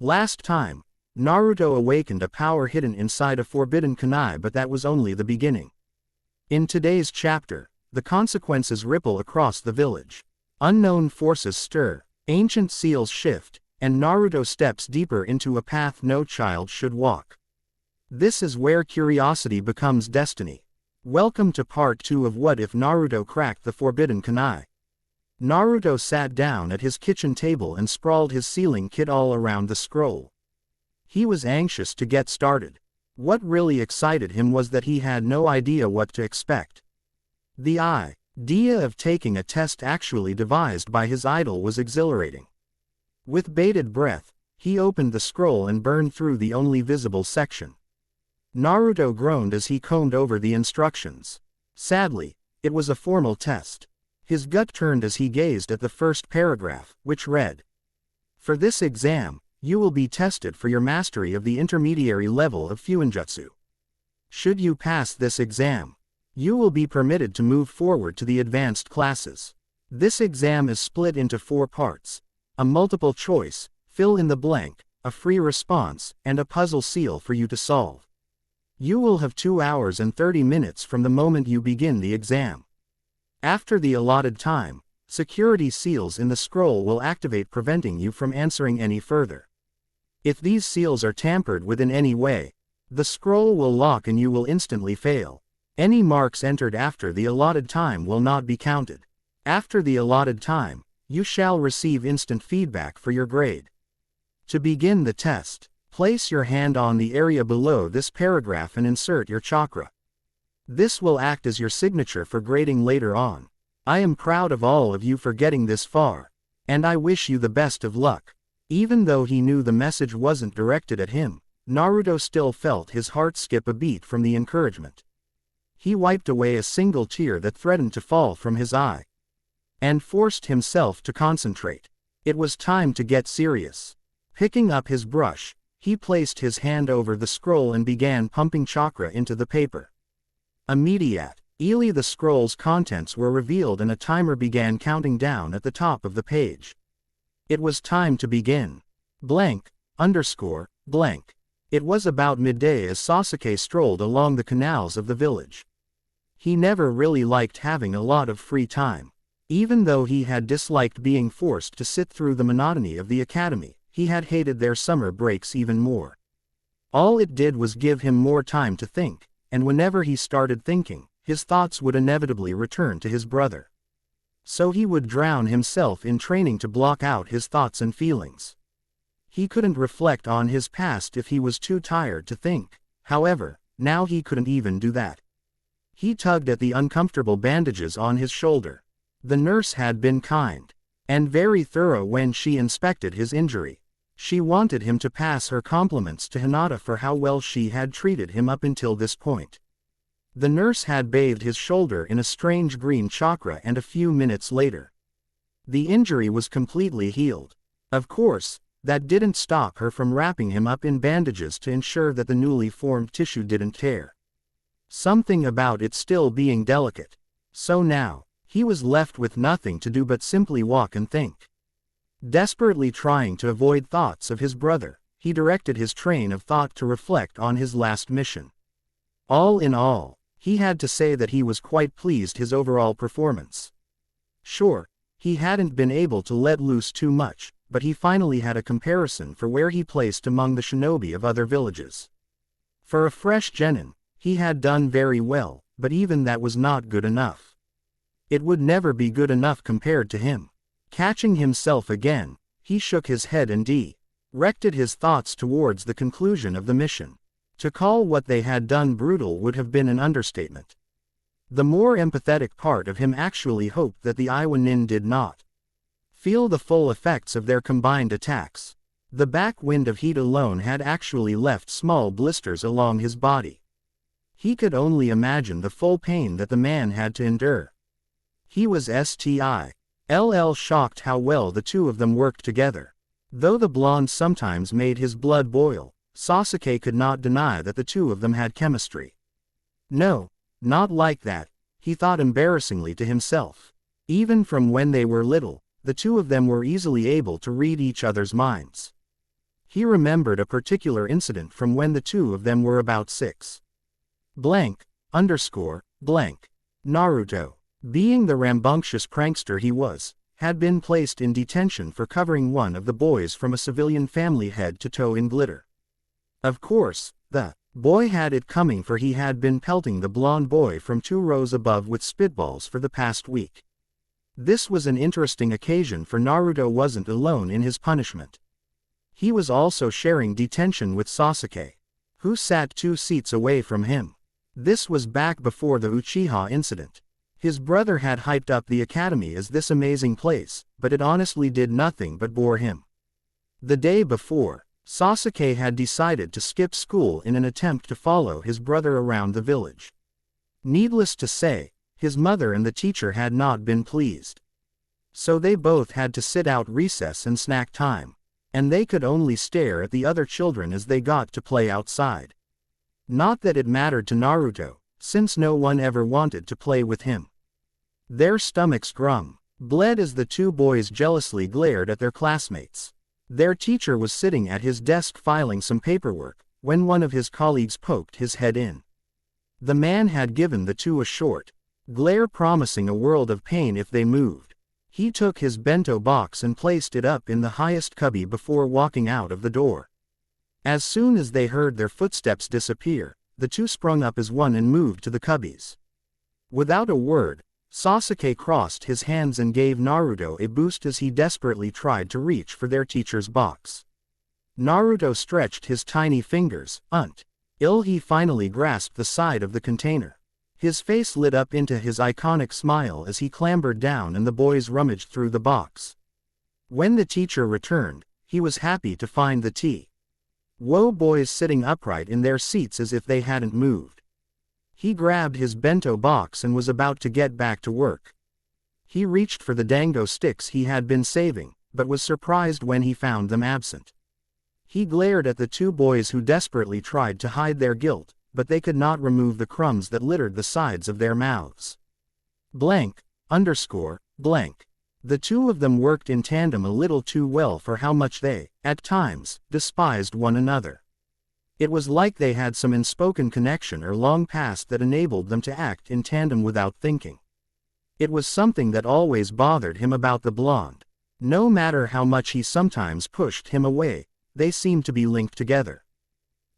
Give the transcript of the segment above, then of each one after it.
Last time, Naruto awakened a power hidden inside a forbidden kunai, but that was only the beginning. In today's chapter, the consequences ripple across the village. Unknown forces stir, ancient seals shift, and Naruto steps deeper into a path no child should walk. This is where curiosity becomes destiny. Welcome to part 2 of What If Naruto Cracked the Forbidden Kunai. Naruto sat down at his kitchen table and sprawled his sealing kit all around the scroll. He was anxious to get started. What really excited him was that he had no idea what to expect. The idea of taking a test actually devised by his idol was exhilarating. With bated breath, he opened the scroll and burned through the only visible section. Naruto groaned as he combed over the instructions. Sadly, it was a formal test. His gut turned as he gazed at the first paragraph, which read, "For this exam, you will be tested for your mastery of the intermediary level of Fuinjutsu. Should you pass this exam, you will be permitted to move forward to the advanced classes. This exam is split into 4 parts: a multiple choice, fill in the blank, a free response, and a puzzle seal for you to solve. You will have 2 hours and 30 minutes from the moment you begin the exam. After the allotted time, security seals in the scroll will activate, preventing you from answering any further. If these seals are tampered with in any way, the scroll will lock and you will instantly fail. Any marks entered after the allotted time will not be counted. After the allotted time, you shall receive instant feedback for your grade. To begin the test, place your hand on the area below this paragraph and insert your chakra. This will act as your signature for grading later on. I am proud of all of you for getting this far, and I wish you the best of luck." Even though he knew the message wasn't directed at him, Naruto still felt his heart skip a beat from the encouragement. He wiped away a single tear that threatened to fall from his eye, and forced himself to concentrate. It was time to get serious. Picking up his brush, he placed his hand over the scroll and began pumping chakra into the paper. Immediately the scroll's contents were revealed and a timer began counting down at the top of the page. It was time to begin. Blank. It was about midday as Sasuke strolled along the canals of the village. He never really liked having a lot of free time. Even though he had disliked being forced to sit through the monotony of the academy, he had hated their summer breaks even more. All it did was give him more time to think, and whenever he started thinking, his thoughts would inevitably return to his brother. So he would drown himself in training to block out his thoughts and feelings. He couldn't reflect on his past if he was too tired to think. However, now he couldn't even do that. He tugged at the uncomfortable bandages on his shoulder. The nurse had been kind and very thorough when she inspected his injury. She wanted him to pass her compliments to Hinata for how well she had treated him up until this point. The nurse had bathed his shoulder in a strange green chakra, and a few minutes later, the injury was completely healed. Of course, that didn't stop her from wrapping him up in bandages to ensure that the newly formed tissue didn't tear. Something about it still being delicate. So now, he was left with nothing to do but simply walk and think. Desperately trying to avoid thoughts of his brother, he directed his train of thought to reflect on his last mission. All in all, he had to say that he was quite pleased his overall performance. Sure, he hadn't been able to let loose too much, but he finally had a comparison for where he placed among the shinobi of other villages. For a fresh genin, he had done very well, but even that was not good enough. It would never be good enough compared to him. Catching himself again, he shook his head and directed his thoughts towards the conclusion of the mission. To call what they had done brutal would have been an understatement. The more empathetic part of him actually hoped that the Iwa Nin did not feel the full effects of their combined attacks. The back wind of heat alone had actually left small blisters along his body. He could only imagine the full pain that the man had to endure. He was still shocked how well the two of them worked together. Though the blonde sometimes made his blood boil, Sasuke could not deny that the two of them had chemistry. No, not like that, he thought embarrassingly to himself. Even from when they were little, the two of them were easily able to read each other's minds. He remembered a particular incident from when the two of them were about 6. Blank, underscore, blank. Naruto, being the rambunctious prankster he was, had been placed in detention for covering one of the boys from a civilian family head to toe in glitter. Of course, the boy had it coming, for he had been pelting the blonde boy from 2 rows above with spitballs for the past week. This was an interesting occasion, for Naruto wasn't alone in his punishment. He was also sharing detention with Sasuke, who sat 2 seats away from him. This was back before the Uchiha incident. His brother had hyped up the academy as this amazing place, but it honestly did nothing but bore him. The day before, Sasuke had decided to skip school in an attempt to follow his brother around the village. Needless to say, his mother and the teacher had not been pleased. So they both had to sit out recess and snack time, and they could only stare at the other children as they got to play outside. Not that it mattered to Naruto, since no one ever wanted to play with him. Their stomachs bled as the 2 boys jealously glared at their classmates. Their teacher was sitting at his desk filing some paperwork, when one of his colleagues poked his head in. The man had given the 2 a short glare, promising a world of pain if they moved. He took his bento box and placed it up in the highest cubby before walking out of the door. As soon as they heard their footsteps disappear, the 2 sprung up as one and moved to the cubbies. Without a word, Sasuke crossed his hands and gave Naruto a boost as he desperately tried to reach for their teacher's box. Naruto stretched his tiny fingers, until he finally grasped the side of the container. His face lit up into his iconic smile as he clambered down and the boys rummaged through the box. When the teacher returned, he was happy to find the T.O. boys sitting upright in their seats as if they hadn't moved. He grabbed his bento box and was about to get back to work. He reached for the dango sticks he had been saving, but was surprised when he found them absent. He glared at the 2 boys who desperately tried to hide their guilt, but they could not remove the crumbs that littered the sides of their mouths. Blank, underscore, blank. The 2 of them worked in tandem a little too well for how much they, at times, despised one another. It was like they had some unspoken connection or long past that enabled them to act in tandem without thinking. It was something that always bothered him about the blonde. No matter how much he sometimes pushed him away, they seemed to be linked together.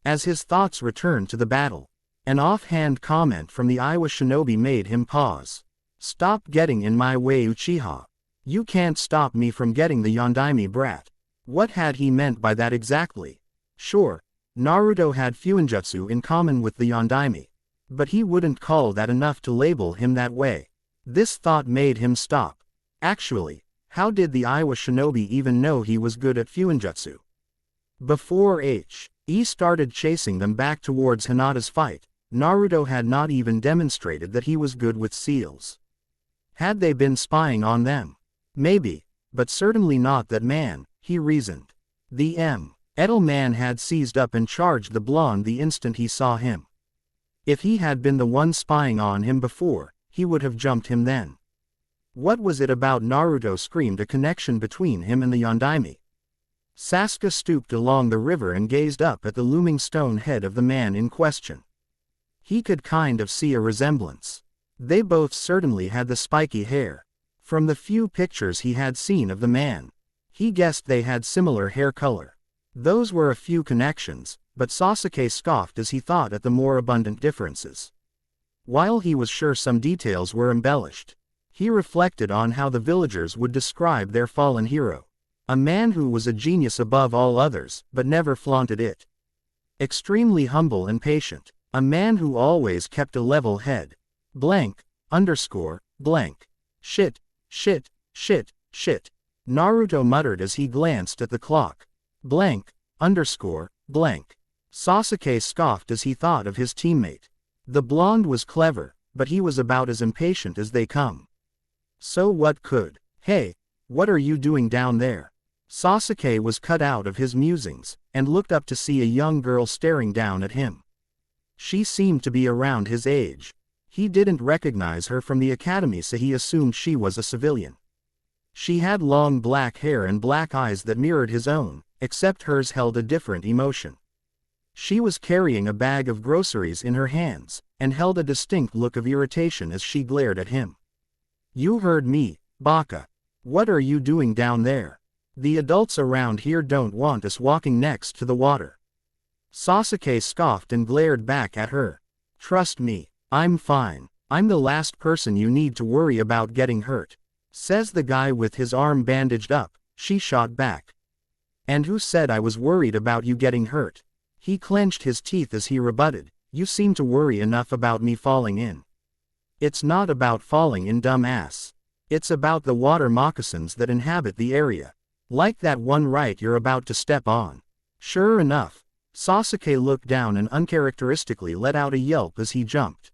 As his thoughts returned to the battle, an offhand comment from the Iowa shinobi made him pause. "Stop getting in my way, Uchiha. You can't stop me from getting the Yondaime brat." What had he meant by that exactly? Sure, Naruto had Fuinjutsu in common with the Yondaime, but he wouldn't call that enough to label him that way. This thought made him stop. Actually, how did the Iowa shinobi even know he was good at Fuinjutsu? Before he started chasing them back towards Hinata's fight, Naruto had not even demonstrated that he was good with seals. Had they been spying on them? Maybe, but certainly not that man, he reasoned. The Edelman had seized up and charged the blonde the instant he saw him. If he had been the one spying on him before, he would have jumped him then. What was it about Naruto screamed a connection between him and the Yondaime? Sasuke stooped along the river and gazed up at the looming stone head of the man in question. He could kind of see a resemblance. They both certainly had the spiky hair. From the few pictures he had seen of the man, he guessed they had similar hair color. Those were a few connections, but Sasuke scoffed as he thought at the more abundant differences. While he was sure some details were embellished, he reflected on how the villagers would describe their fallen hero. A man who was a genius above all others, but never flaunted it. Extremely humble and patient. A man who always kept a level head. Blank, underscore, blank. Shit, shit, shit, shit. Naruto muttered as he glanced at the clock. Blank, underscore, blank. Sasuke scoffed as he thought of his teammate. The blonde was clever, but he was about as impatient as they come. So what could? Hey, what are you doing down there? Sasuke was cut out of his musings, and looked up to see a young girl staring down at him. She seemed to be around his age. He didn't recognize her from the academy, so he assumed she was a civilian. She had long black hair and black eyes that mirrored his own, except hers held a different emotion. She was carrying a bag of groceries in her hands, and held a distinct look of irritation as she glared at him. "You heard me, Baka. What are you doing down there? The adults around here don't want us walking next to the water." Sasuke scoffed and glared back at her. "Trust me, I'm fine. I'm the last person you need to worry about getting hurt," says the guy with his arm bandaged up. She shot back. "And who said I was worried about you getting hurt?" He clenched his teeth as he rebutted, "You seem to worry enough about me falling in." "It's not about falling in, dumbass. It's about the water moccasins that inhabit the area. Like that one right you're about to step on." Sure enough, Sasuke looked down and uncharacteristically let out a yelp as he jumped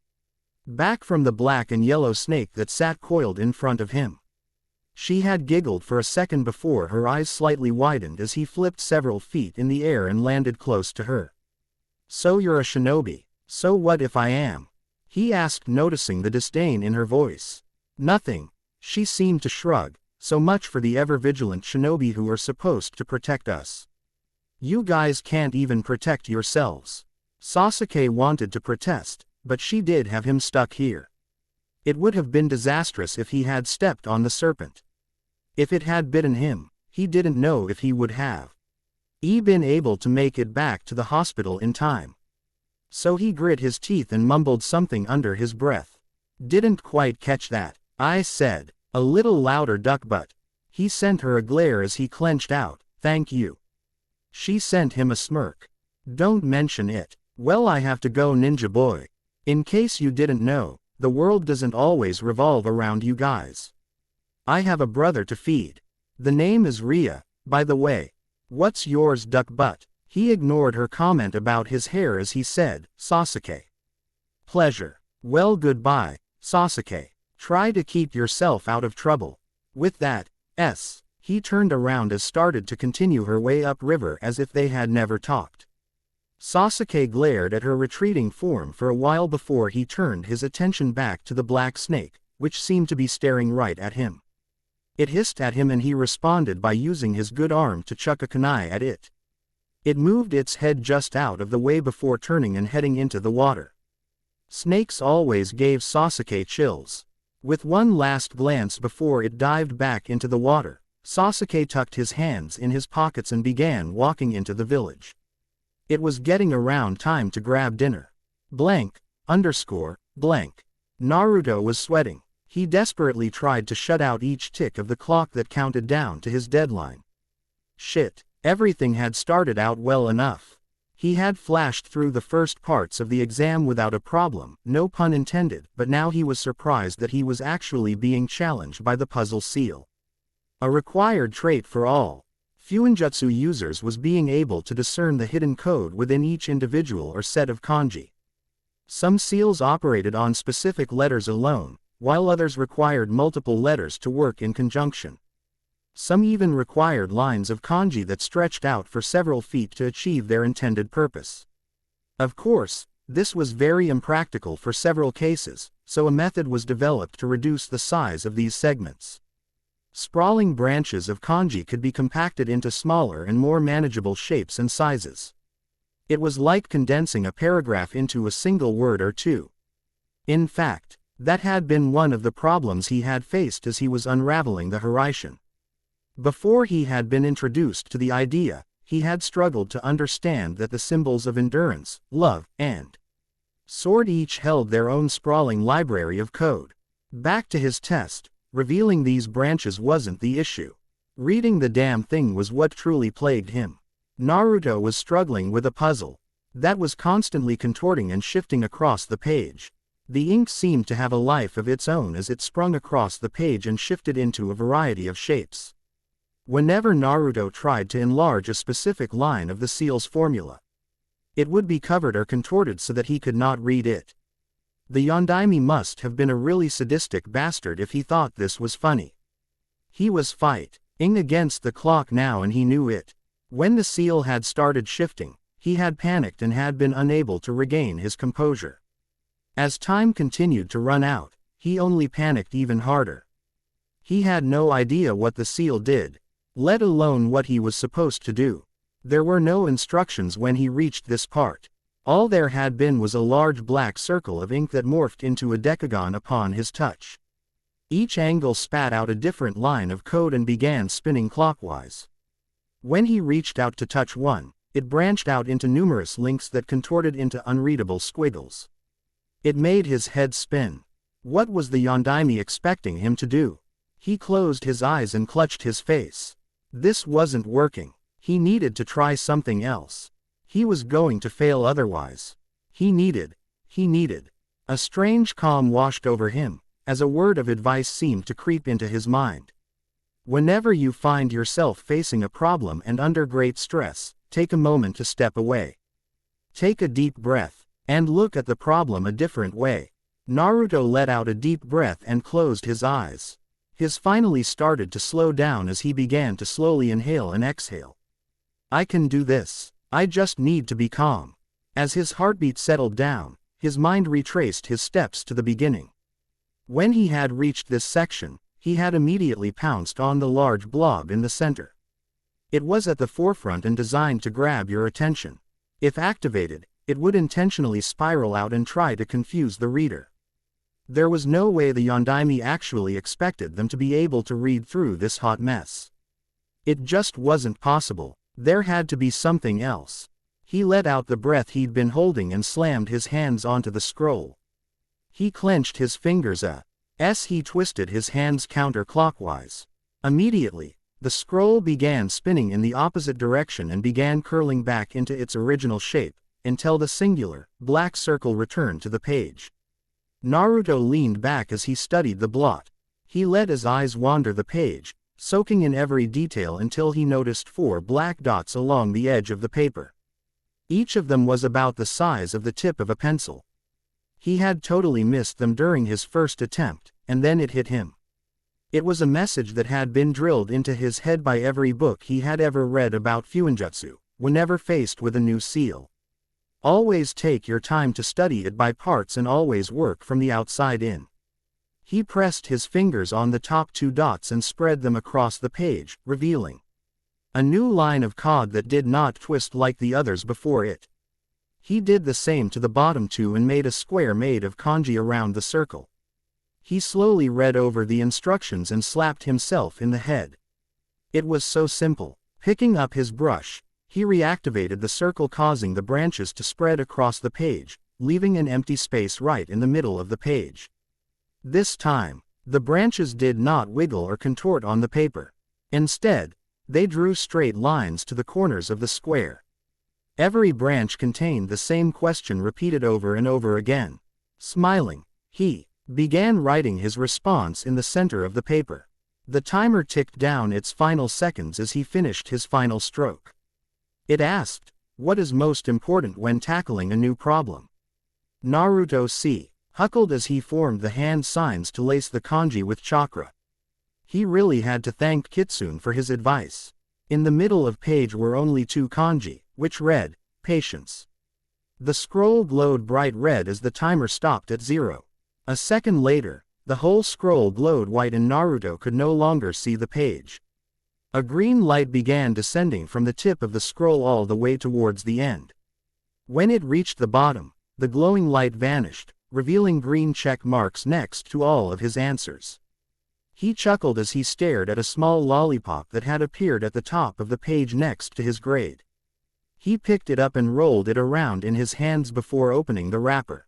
back from the black and yellow snake that sat coiled in front of him. She had giggled for a second before her eyes slightly widened as he flipped several feet in the air and landed close to her. "So you're a shinobi. So what if I am?" he asked, noticing the disdain in her voice. "Nothing." She seemed to shrug. "So much for the ever-vigilant shinobi who are supposed to protect us. You guys can't even protect yourselves." Sasuke wanted to protest, but she did have him stuck here. It would have been disastrous if he had stepped on the serpent. If it had bitten him, he didn't know if he would have been able to make it back to the hospital in time. So he grit his teeth and mumbled something under his breath. "Didn't quite catch that," I said, a little louder, duck butt. He sent her a glare as he clenched out, "Thank you." She sent him a smirk. "Don't mention it." "Well, I have to go, ninja boy. In case you didn't know, the world doesn't always revolve around you guys. I have a brother to feed. The name is Ria, by the way. What's yours, duck butt?" He ignored her comment about his hair as he said, "Sasuke." "Pleasure. Well, goodbye, Sasuke. Try to keep yourself out of trouble." With that, he turned around and started to continue her way upriver as if they had never talked. Sasuke glared at her retreating form for a while before he turned his attention back to the black snake, which seemed to be staring right at him. It hissed at him and he responded by using his good arm to chuck a kunai at it. It moved its head just out of the way before turning and heading into the water. Snakes always gave Sasuke chills. With one last glance before it dived back into the water, Sasuke tucked his hands in his pockets and began walking into the village. It was getting around time to grab dinner. Blank. Naruto was sweating. He desperately tried to shut out each tick of the clock that counted down to his deadline. Shit, everything had started out well enough. He had flashed through the first parts of the exam without a problem, no pun intended, but now he was surprised that he was actually being challenged by the puzzle seal. A required trait for all Fuinjutsu users was being able to discern the hidden code within each individual or set of kanji. Some seals operated on specific letters alone, while others required multiple letters to work in conjunction. Some even required lines of kanji that stretched out for several feet to achieve their intended purpose. Of course, this was very impractical for several cases, so a method was developed to reduce the size of these segments. Sprawling branches of kanji could be compacted into smaller and more manageable shapes and sizes. It was like condensing a paragraph into a single word or two. In fact, that had been one of the problems he had faced as he was unraveling the Hiraishin. Before he had been introduced to the idea, he had struggled to understand that the symbols of endurance, love, and sword each held their own sprawling library of code. Back to his test, revealing these branches wasn't the issue. Reading the damn thing was what truly plagued him. Naruto was struggling with a puzzle that was constantly contorting and shifting across the page. The ink seemed to have a life of its own as it sprung across the page and shifted into a variety of shapes. Whenever Naruto tried to enlarge a specific line of the seal's formula, it would be covered or contorted so that he could not read it. The Yondaime must have been a really sadistic bastard if he thought this was funny. He was fighting against the clock now and he knew it. When the seal had started shifting, he had panicked and had been unable to regain his composure. As time continued to run out, he only panicked even harder. He had no idea what the seal did, let alone what he was supposed to do. There were no instructions when he reached this part. All there had been was a large black circle of ink that morphed into a decagon upon his touch. Each angle spat out a different line of code and began spinning clockwise. When he reached out to touch one, it branched out into numerous links that contorted into unreadable squiggles. It made his head spin. What was the Yondaime expecting him to do? He closed his eyes and clutched his face. This wasn't working. He needed to try something else. He was going to fail otherwise. He needed. A strange calm washed over him, as a word of advice seemed to creep into his mind. Whenever you find yourself facing a problem and under great stress, take a moment to step away. Take a deep breath, and look at the problem a different way. Naruto let out a deep breath and closed his eyes. His finally started to slow down as he began to slowly inhale and exhale. I can do this. I just need to be calm. As his heartbeat settled down, his mind retraced his steps to the beginning. When he had reached this section, he had immediately pounced on the large blob in the center. It was at the forefront and designed to grab your attention. If activated, it would intentionally spiral out and try to confuse the reader. There was no way the Yondaime actually expected them to be able to read through this hot mess. It just wasn't possible. There had to be something else. He let out the breath he'd been holding and slammed his hands onto the scroll. He clenched his fingers as he twisted his hands counterclockwise. Immediately, the scroll began spinning in the opposite direction and began curling back into its original shape, until the singular, black circle returned to the page. Naruto leaned back as he studied the blot. He let his eyes wander the page, soaking in every detail until he noticed 4 black dots along the edge of the paper. Each of them was about the size of the tip of a pencil. He had totally missed them during his first attempt, and then it hit him. It was a message that had been drilled into his head by every book he had ever read about Fuinjutsu, whenever faced with a new seal. Always take your time to study it by parts and always work from the outside in. He pressed his fingers on the top 2 dots and spread them across the page, revealing a new line of code that did not twist like the others before it. He did the same to the bottom 2 and made a square made of kanji around the circle. He slowly read over the instructions and slapped himself in the head. It was so simple. Picking up his brush, he reactivated the circle, causing the branches to spread across the page, leaving an empty space right in the middle of the page. This time, the branches did not wiggle or contort on the paper. Instead, they drew straight lines to the corners of the square. Every branch contained the same question repeated over and over again. Smiling, he began writing his response in the center of the paper. The timer ticked down its final seconds as he finished his final stroke. It asked, "What is most important when tackling a new problem?" Naruto huckled as he formed the hand signs to lace the kanji with chakra. He really had to thank Kitsune for his advice. In the middle of page were only 2 kanji, which read, patience. The scroll glowed bright red as the timer stopped at 0. A second later, the whole scroll glowed white and Naruto could no longer see the page. A green light began descending from the tip of the scroll all the way towards the end. When it reached the bottom, the glowing light vanished, revealing green check marks next to all of his answers. He chuckled as he stared at a small lollipop that had appeared at the top of the page next to his grade. He picked it up and rolled it around in his hands before opening the wrapper.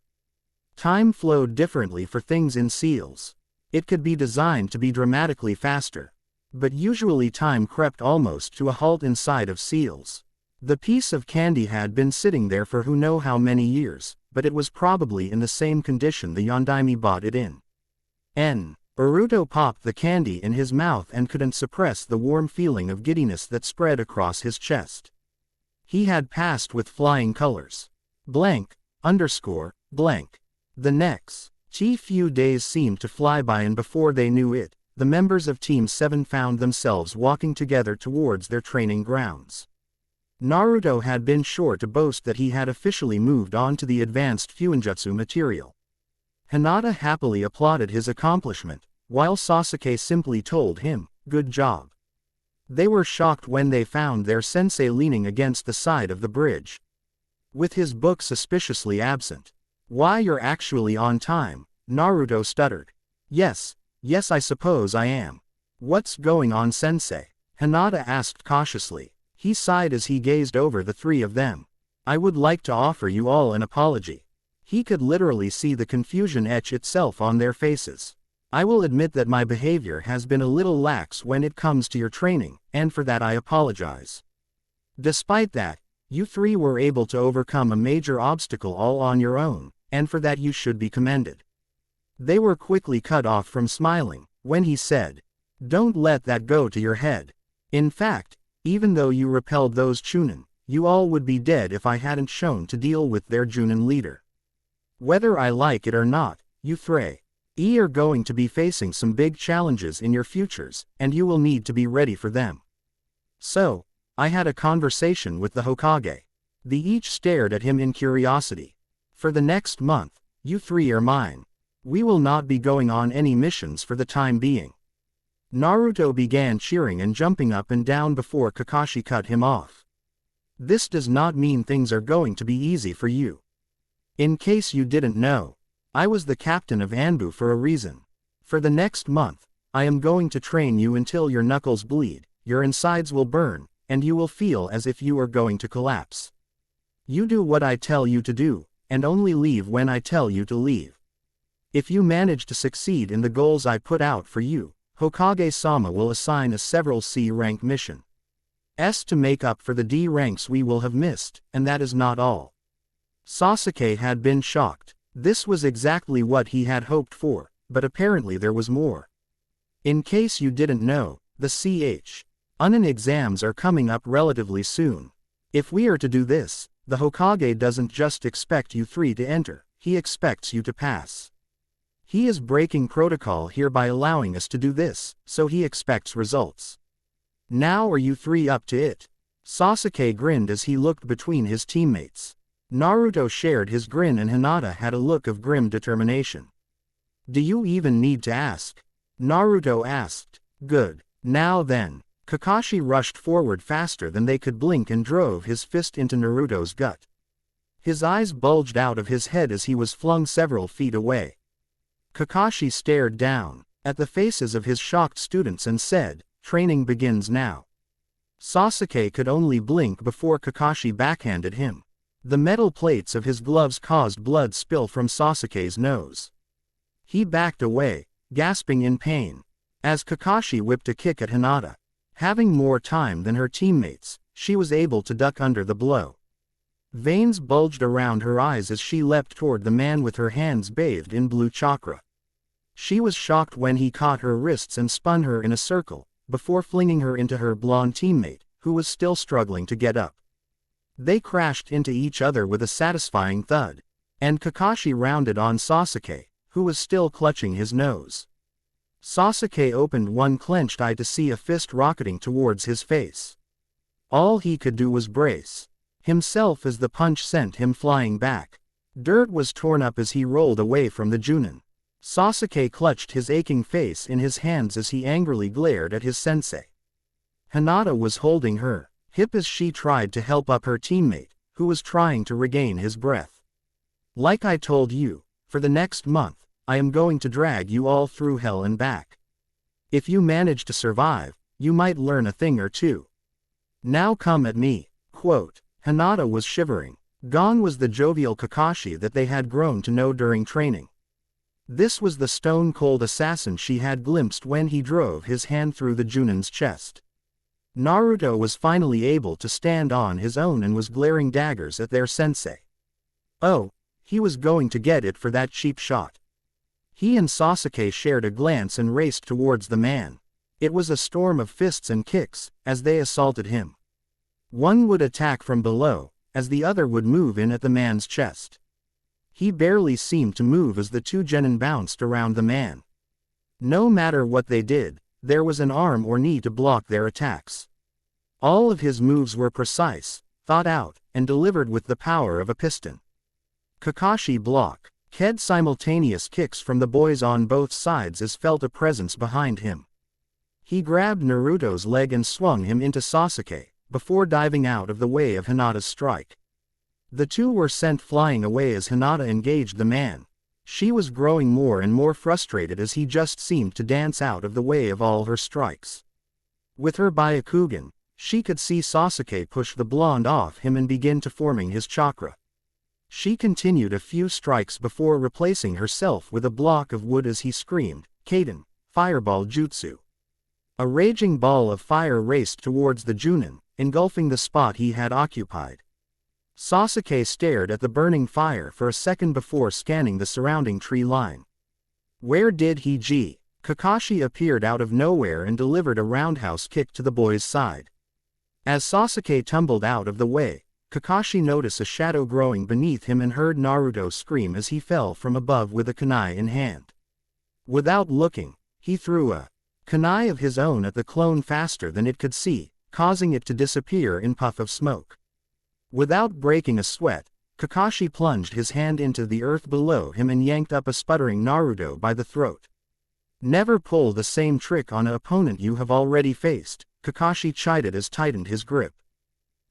Time flowed differently for things in seals. It could be designed to be dramatically faster. But usually time crept almost to a halt inside of seals. The piece of candy had been sitting there for who know how many years, but it was probably in the same condition the Yondaime bought it in. Naruto popped the candy in his mouth and couldn't suppress the warm feeling of giddiness that spread across his chest. He had passed with flying colors. Blank. The next few days seemed to fly by, and before they knew it, the members of Team 7 found themselves walking together towards their training grounds. Naruto had been sure to boast that he had officially moved on to the advanced Fuinjutsu material. Hinata happily applauded his accomplishment, while Sasuke simply told him, "Good job." They were shocked when they found their sensei leaning against the side of the bridge, with his book suspiciously absent. "Why, you're actually on time," Naruto stuttered. Yes, I suppose I am." "What's going on, sensei?" Hinata asked cautiously. He sighed as he gazed over the three of them. "I would like to offer you all an apology." He could literally see the confusion etch itself on their faces. "I will admit that my behavior has been a little lax when it comes to your training, and for that I apologize. Despite that, you three were able to overcome a major obstacle all on your own, and for that you should be commended." They were quickly cut off from smiling, when he said, "Don't let that go to your head. In fact, even though you repelled those Chunin, you all would be dead if I hadn't shown to deal with their Junin leader. Whether I like it or not, you three are going to be facing some big challenges in your futures, and you will need to be ready for them." So, I had a conversation with the Hokage. They each stared at him in curiosity. "For the next month, you three are mine. We will not be going on any missions for the time being." Naruto began cheering and jumping up and down before Kakashi cut him off. "This does not mean things are going to be easy for you. In case you didn't know, I was the captain of Anbu for a reason. For the next month, I am going to train you until your knuckles bleed, your insides will burn, and you will feel as if you are going to collapse. You do what I tell you to do, and only leave when I tell you to leave. If you manage to succeed in the goals I put out for you, Hokage-sama will assign a several C-rank mission to make up for the D ranks we will have missed, and that is not all." Sasuke had been shocked. This was exactly what he had hoped for, but apparently there was more. "In case you didn't know, the Chunin exams are coming up relatively soon. If we are to do this, the Hokage doesn't just expect you three to enter, he expects you to pass. He is breaking protocol here by allowing us to do this, so he expects results. Now are you three up to it?" Sasuke grinned as he looked between his teammates. Naruto shared his grin and Hinata had a look of grim determination. "Do you even need to ask?" Naruto asked. "Good. Now then." Kakashi rushed forward faster than they could blink and drove his fist into Naruto's gut. His eyes bulged out of his head as he was flung several feet away. Kakashi stared down at the faces of his shocked students and said, "Training begins now." Sasuke could only blink before Kakashi backhanded him. The metal plates of his gloves caused blood spill from Sasuke's nose. He backed away, gasping in pain. As Kakashi whipped a kick at Hinata, having more time than her teammates, she was able to duck under the blow. Veins bulged around her eyes as she leapt toward the man with her hands bathed in blue chakra. She was shocked when he caught her wrists and spun her in a circle, before flinging her into her blonde teammate, who was still struggling to get up. They crashed into each other with a satisfying thud, and Kakashi rounded on Sasuke, who was still clutching his nose. Sasuke opened one clenched eye to see a fist rocketing towards his face. All he could do was brace himself as the punch sent him flying back. Dirt was torn up as he rolled away from the Junin. Sasuke clutched his aching face in his hands as he angrily glared at his sensei. Hinata was holding her hip as she tried to help up her teammate, who was trying to regain his breath. "Like I told you, for the next month, I am going to drag you all through hell and back. If you manage to survive, you might learn a thing or two. Now come at me." Quote. Hinata was shivering. Gone was the jovial Kakashi that they had grown to know during training. This was the stone-cold assassin she had glimpsed when he drove his hand through the Junin's chest. Naruto was finally able to stand on his own and was glaring daggers at their sensei. Oh, he was going to get it for that cheap shot. He and Sasuke shared a glance and raced towards the man. It was a storm of fists and kicks, as they assaulted him. One would attack from below, as the other would move in at the man's chest. He barely seemed to move as the two genin bounced around the man. No matter what they did, there was an arm or knee to block their attacks. All of his moves were precise, thought out, and delivered with the power of a piston. Kakashi blocked simultaneous kicks from the boys on both sides as felt a presence behind him. He grabbed Naruto's leg and swung him into Sasuke, before diving out of the way of Hinata's strike. The two were sent flying away as Hinata engaged the man. She was growing more and more frustrated as he just seemed to dance out of the way of all her strikes. With her Byakugan, she could see Sasuke push the blonde off him and begin to forming his chakra. She continued a few strikes before replacing herself with a block of wood as he screamed, "Kaden, Fireball Jutsu." A raging ball of fire raced towards the Junin, engulfing the spot he had occupied. Sasuke stared at the burning fire for a second before scanning the surrounding tree line. Where did he go? Kakashi appeared out of nowhere and delivered a roundhouse kick to the boy's side. As Sasuke tumbled out of the way, Kakashi noticed a shadow growing beneath him and heard Naruto scream as he fell from above with a kunai in hand. Without looking, he threw a kunai of his own at the clone faster than it could see, causing it to disappear in puff of smoke. Without breaking a sweat, Kakashi plunged his hand into the earth below him and yanked up a sputtering Naruto by the throat. Never pull the same trick on an opponent you have already faced, Kakashi chided as tightened his grip.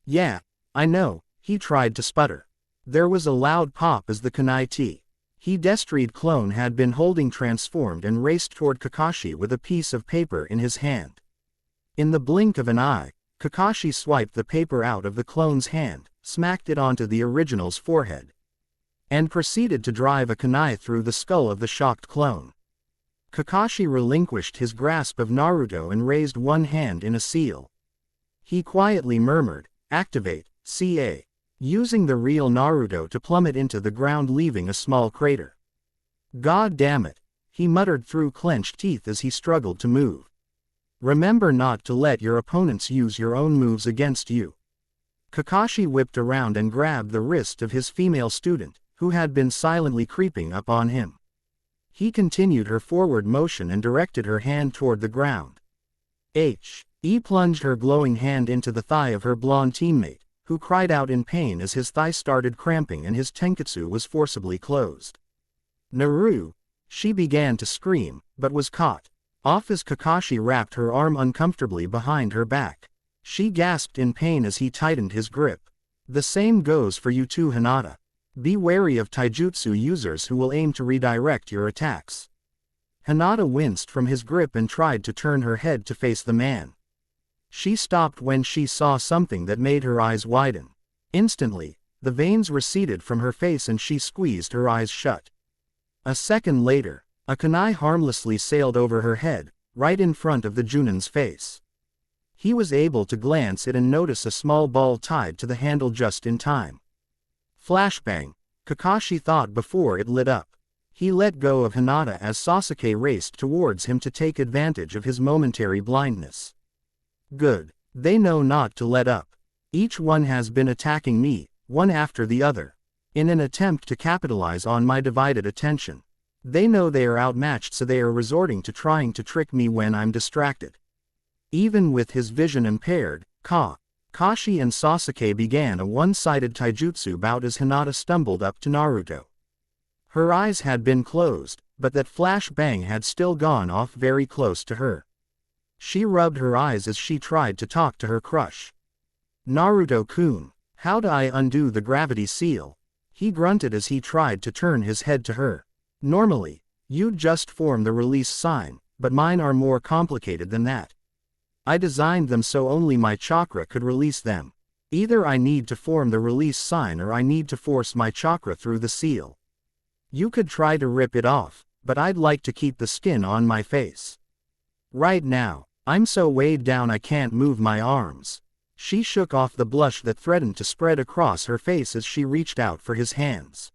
Yeah, I know, he tried to sputter. There was a loud pop as the kunai he destroyed clone had been holding transformed and raced toward Kakashi with a piece of paper in his hand. In the blink of an eye, Kakashi swiped the paper out of the clone's hand, smacked it onto the original's forehead, and proceeded to drive a kunai through the skull of the shocked clone. Kakashi relinquished his grasp of Naruto and raised one hand in a seal. He quietly murmured, "Activate, CA," using the real Naruto to plummet into the ground leaving a small crater. "God damn it," he muttered through clenched teeth as he struggled to move. "Remember not to let your opponents use your own moves against you." Kakashi whipped around and grabbed the wrist of his female student, who had been silently creeping up on him. He continued her forward motion and directed her hand toward the ground. He plunged her glowing hand into the thigh of her blonde teammate, who cried out in pain as his thigh started cramping and his tenketsu was forcibly closed. "Naru!" She began to scream, but was caught off as Kakashi wrapped her arm uncomfortably behind her back. She gasped in pain as he tightened his grip. "The same goes for you too, Hinata. Be wary of taijutsu users who will aim to redirect your attacks." Hinata winced from his grip and tried to turn her head to face the man. She stopped when she saw something that made her eyes widen. Instantly, the veins receded from her face and she squeezed her eyes shut. A second later, a kunai harmlessly sailed over her head, right in front of the Junin's face. He was able to glance it and notice a small ball tied to the handle just in time. Flashbang, Kakashi thought before it lit up. He let go of Hinata as Sasuke raced towards him to take advantage of his momentary blindness. Good, they know not to let up. Each one has been attacking me, one after the other, in an attempt to capitalize on my divided attention. They know they are outmatched, so they are resorting to trying to trick me when I'm distracted. Even with his vision impaired, Kakashi and Sasuke began a one-sided taijutsu bout as Hinata stumbled up to Naruto. Her eyes had been closed, but that flash bang had still gone off very close to her. She rubbed her eyes as she tried to talk to her crush. "Naruto-kun, how do I undo the gravity seal?" he grunted as he tried to turn his head to her. "Normally, you'd just form the release sign, but mine are more complicated than that. I designed them so only my chakra could release them. Either I need to form the release sign or I need to force my chakra through the seal. You could try to rip it off, but I'd like to keep the skin on my face. Right now, I'm so weighed down I can't move my arms." She shook off the blush that threatened to spread across her face as she reached out for his hands.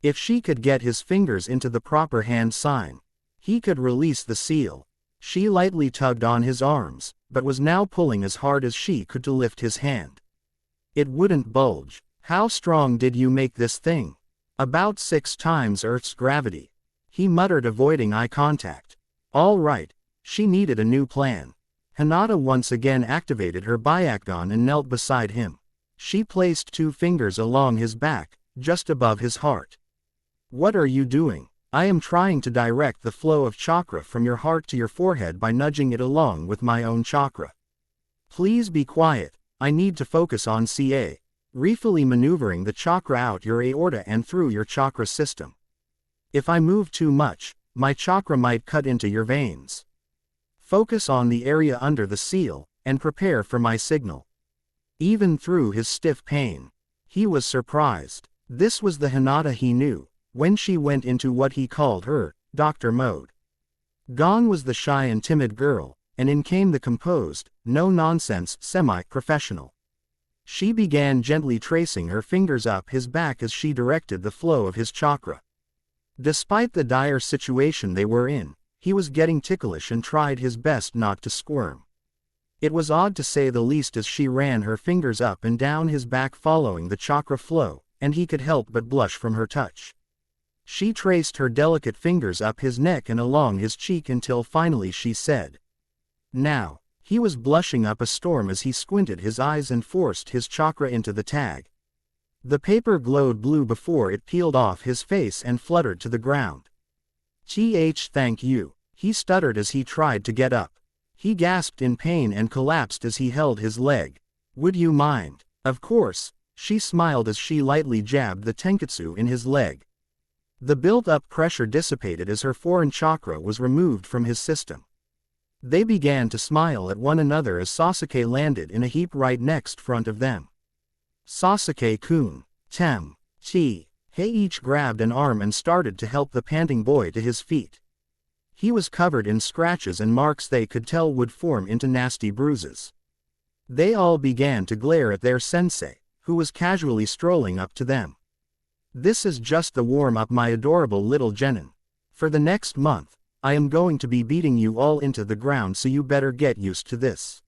If she could get his fingers into the proper hand sign, he could release the seal. She lightly tugged on his arms, but was now pulling as hard as she could to lift his hand. It wouldn't budge. "How strong did you make this thing?" "About 6 times Earth's gravity," he muttered, avoiding eye contact. All right, she needed a new plan. Hinata once again activated her Byakugan and knelt beside him. She placed 2 fingers along his back, just above his heart. "What are you doing?" I am trying to direct the flow of chakra from your heart to your forehead by nudging it along with my own chakra. Please be quiet, I need to focus on CA. Refully maneuvering the chakra out your aorta and through your chakra system. If I move too much, my chakra might cut into your veins. Focus on the area under the seal, and prepare for my signal. Even through his stiff pain, he was surprised. This was the Hinata he knew, when she went into what he called her doctor mode. Gone was the shy and timid girl, and in came the composed, no-nonsense semi-professional. She began gently tracing her fingers up his back as she directed the flow of his chakra. Despite the dire situation they were in, he was getting ticklish and tried his best not to squirm. It was odd to say the least as she ran her fingers up and down his back following the chakra flow, and he could help but blush from her touch. She traced her delicate fingers up his neck and along his cheek until finally she said, "Now." He was blushing up a storm as he squinted his eyes and forced his chakra into the tag. The paper glowed blue before it peeled off his face and fluttered to the ground. Thank you," he stuttered as he tried to get up. He gasped in pain and collapsed as he held his leg. "Would you mind?" "Of course," she smiled as she lightly jabbed the tenketsu in his leg. The built-up pressure dissipated as her foreign chakra was removed from his system. They began to smile at one another as Sasuke landed in a heap right next front of them. Sasuke-kun, He each grabbed an arm and started to help the panting boy to his feet. He was covered in scratches and marks they could tell would form into nasty bruises. They all began to glare at their sensei, who was casually strolling up to them. "This is just the warm-up, my adorable little genin. For the next month, I am going to be beating you all into the ground, so you better get used to this.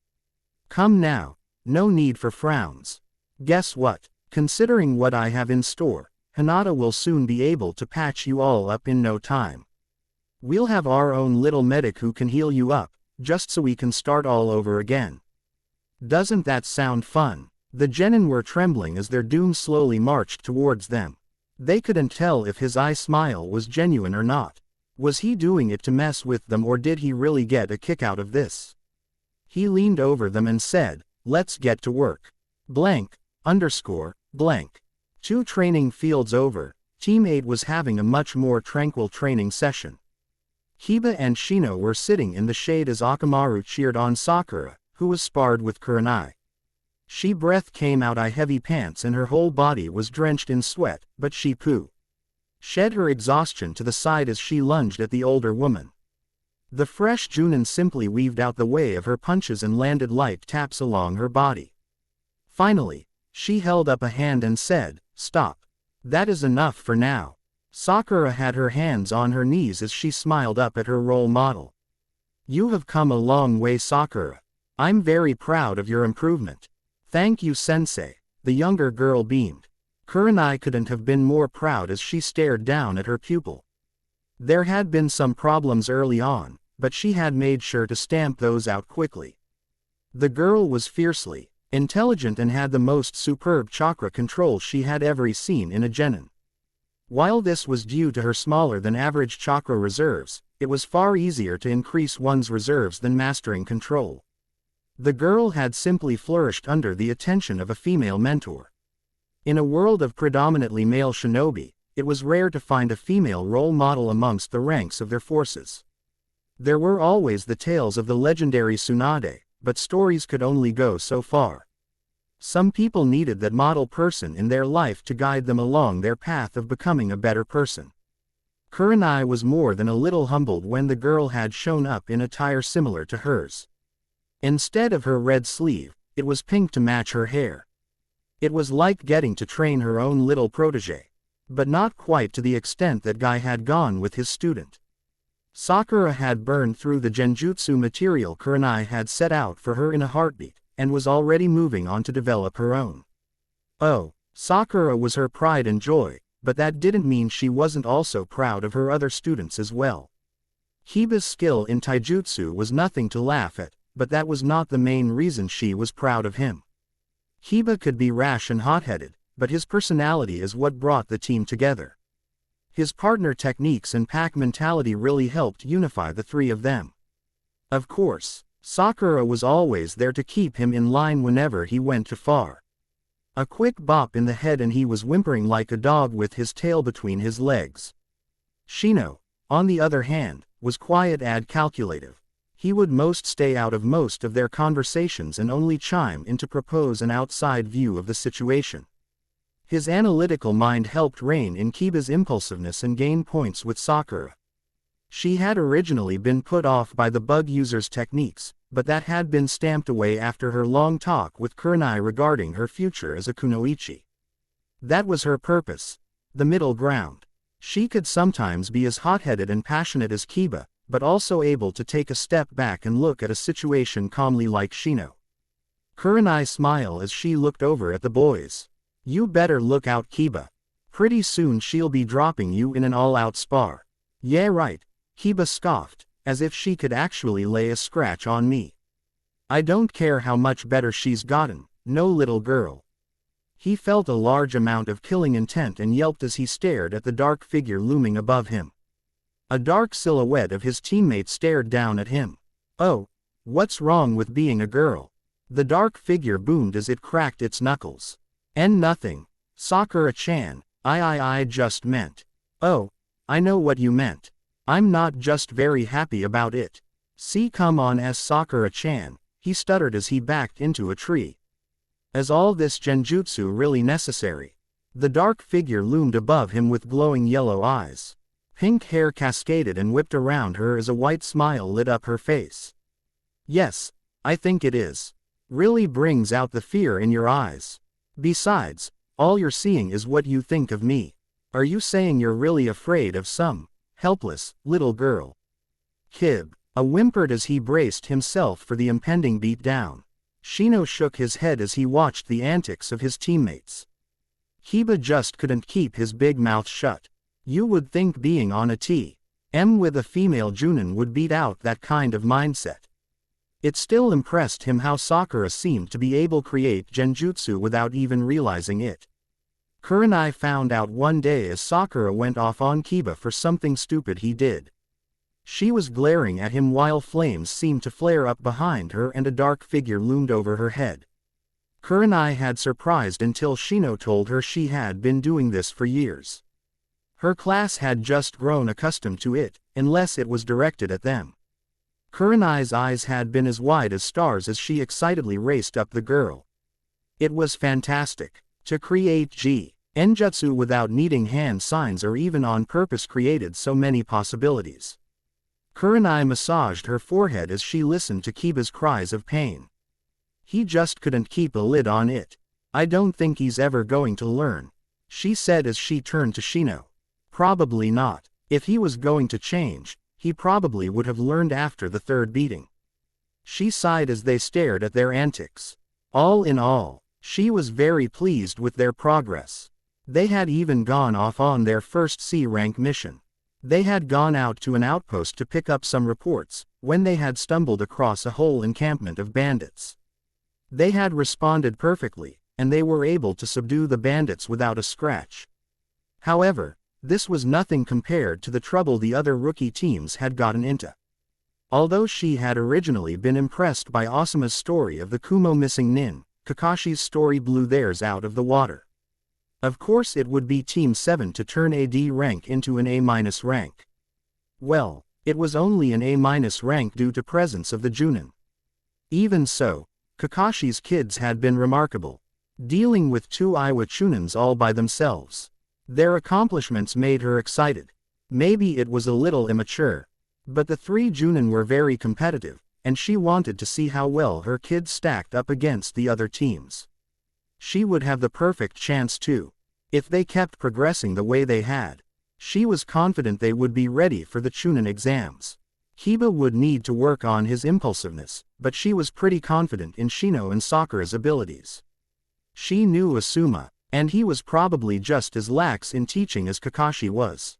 Come now, no need for frowns. Guess what? Considering what I have in store, Hinata will soon be able to patch you all up in no time. We'll have our own little medic who can heal you up, just so we can start all over again. Doesn't that sound fun?" The genin were trembling as their doom slowly marched towards them. They couldn't tell if his eye smile was genuine or not. Was he doing it to mess with them, or did he really get a kick out of this? He leaned over them and said, "Let's get to work. Blank. 2 training fields over, Team 8 was having a much more tranquil training session. Hiba and Shino were sitting in the shade as Akamaru cheered on Sakura, who was sparred with Kunai. She breath came out heavy pants and her whole body was drenched in sweat, but she shed her exhaustion to the side as she lunged at the older woman. The fresh Junin simply weaved out the way of her punches and landed light taps along her body. Finally, she held up a hand and said, "Stop. That is enough for now." Sakura had her hands on her knees as she smiled up at her role model. "You have come a long way, Sakura. I'm very proud of your improvement." "Thank you, sensei," the younger girl beamed. Kunai couldn't have been more proud as she stared down at her pupil. There had been some problems early on, but she had made sure to stamp those out quickly. The girl was fiercely intelligent and had the most superb chakra control she had ever seen in a genin. While this was due to her smaller than average chakra reserves, it was far easier to increase one's reserves than mastering control. The girl had simply flourished under the attention of a female mentor. In a world of predominantly male shinobi, it was rare to find a female role model amongst the ranks of their forces. There were always the tales of the legendary Tsunade, but stories could only go so far. Some people needed that model person in their life to guide them along their path of becoming a better person. Kunai was more than a little humbled when the girl had shown up in attire similar to hers. Instead of her red sleeve, it was pink to match her hair. It was like getting to train her own little protege. But not quite to the extent that Guy had gone with his student. Sakura had burned through the genjutsu material Kunai had set out for her in a heartbeat, and was already moving on to develop her own. Oh, Sakura was her pride and joy, but that didn't mean she wasn't also proud of her other students as well. Hiba's skill in taijutsu was nothing to laugh at, but that was not the main reason she was proud of him. Hiba could be rash and hot-headed, but his personality is what brought the team together. His partner techniques and pack mentality really helped unify the three of them. Of course, Sakura was always there to keep him in line whenever he went too far. A quick bop in the head and he was whimpering like a dog with his tail between his legs. Shino, on the other hand, was quiet and calculative. He would stay out of most of their conversations and only chime in to propose an outside view of the situation. His analytical mind helped rein in Kiba's impulsiveness and gain points with Sakura. She had originally been put off by the bug user's techniques, but that had been stamped away after her long talk with Kunai regarding her future as a kunoichi. That was her purpose, the middle ground. She could sometimes be as hot-headed and passionate as Kiba, but also able to take a step back and look at a situation calmly like Shino. Kunai smiled as she looked over at the boys. You better look out, Kiba. Pretty soon she'll be dropping you in an all-out spar. Yeah right, Kiba scoffed, as if she could actually lay a scratch on me. I don't care how much better she's gotten, no little girl. He felt a large amount of killing intent and yelped as he stared at the dark figure looming above him. A dark silhouette of his teammate stared down at him. Oh, what's wrong with being a girl? The dark figure boomed as it cracked its knuckles. And nothing. Sakura-chan, I just meant. Oh, I know what you meant. I'm not just very happy about it. See, come on, as Sakura-chan, he stuttered as he backed into a tree. Is all this genjutsu really necessary? The dark figure loomed above him with glowing yellow eyes. Pink hair cascaded and whipped around her as a white smile lit up her face. Yes, I think it is. Really brings out the fear in your eyes. Besides, all you're seeing is what you think of me. Are you saying you're really afraid of some helpless little girl? Kib whimpered as he braced himself for the impending beatdown. Shino shook his head as he watched the antics of his teammates. Kiba just couldn't keep his big mouth shut. You would think being on a team with a female Junin would beat out that kind of mindset. It still impressed him how Sakura seemed to be able to create genjutsu without even realizing it. Kunai found out one day as Sakura went off on Kiba for something stupid he did. She was glaring at him while flames seemed to flare up behind her and a dark figure loomed over her head. Kunai had surprised until Shino told her she had been doing this for years. Her class had just grown accustomed to it, unless it was directed at them. Kunai's eyes had been as wide as stars as she excitedly raced up the girl. It was fantastic. To create genjutsu without needing hand signs or even on purpose created so many possibilities. Kunai massaged her forehead as she listened to Kiba's cries of pain. He just couldn't keep a lid on it. I don't think he's ever going to learn, she said as she turned to Shino. Probably not. If he was going to change, he probably would have learned after the third beating. She sighed as they stared at their antics. All in all, she was very pleased with their progress. They had even gone off on their first C-rank mission. They had gone out to an outpost to pick up some reports, when they had stumbled across a whole encampment of bandits. They had responded perfectly, and they were able to subdue the bandits without a scratch. However, this was nothing compared to the trouble the other rookie teams had gotten into. Although she had originally been impressed by Asuma's story of the Kumo missing Nin, Kakashi's story blew theirs out of the water. Of course it would be Team 7 to turn a D rank into an A- rank. Well, it was only an A- rank due to presence of the Junin. Even so, Kakashi's kids had been remarkable, dealing with 2 Iwa Chunins all by themselves. Their accomplishments made her excited. Maybe it was a little immature, but the 3 Junin were very competitive, and she wanted to see how well her kids stacked up against the other teams. She would have the perfect chance too. If they kept progressing the way they had, she was confident they would be ready for the Chunin exams. Kiba would need to work on his impulsiveness, but she was pretty confident in Shino and Sakura's abilities. She knew Asuma, and he was probably just as lax in teaching as Kakashi was.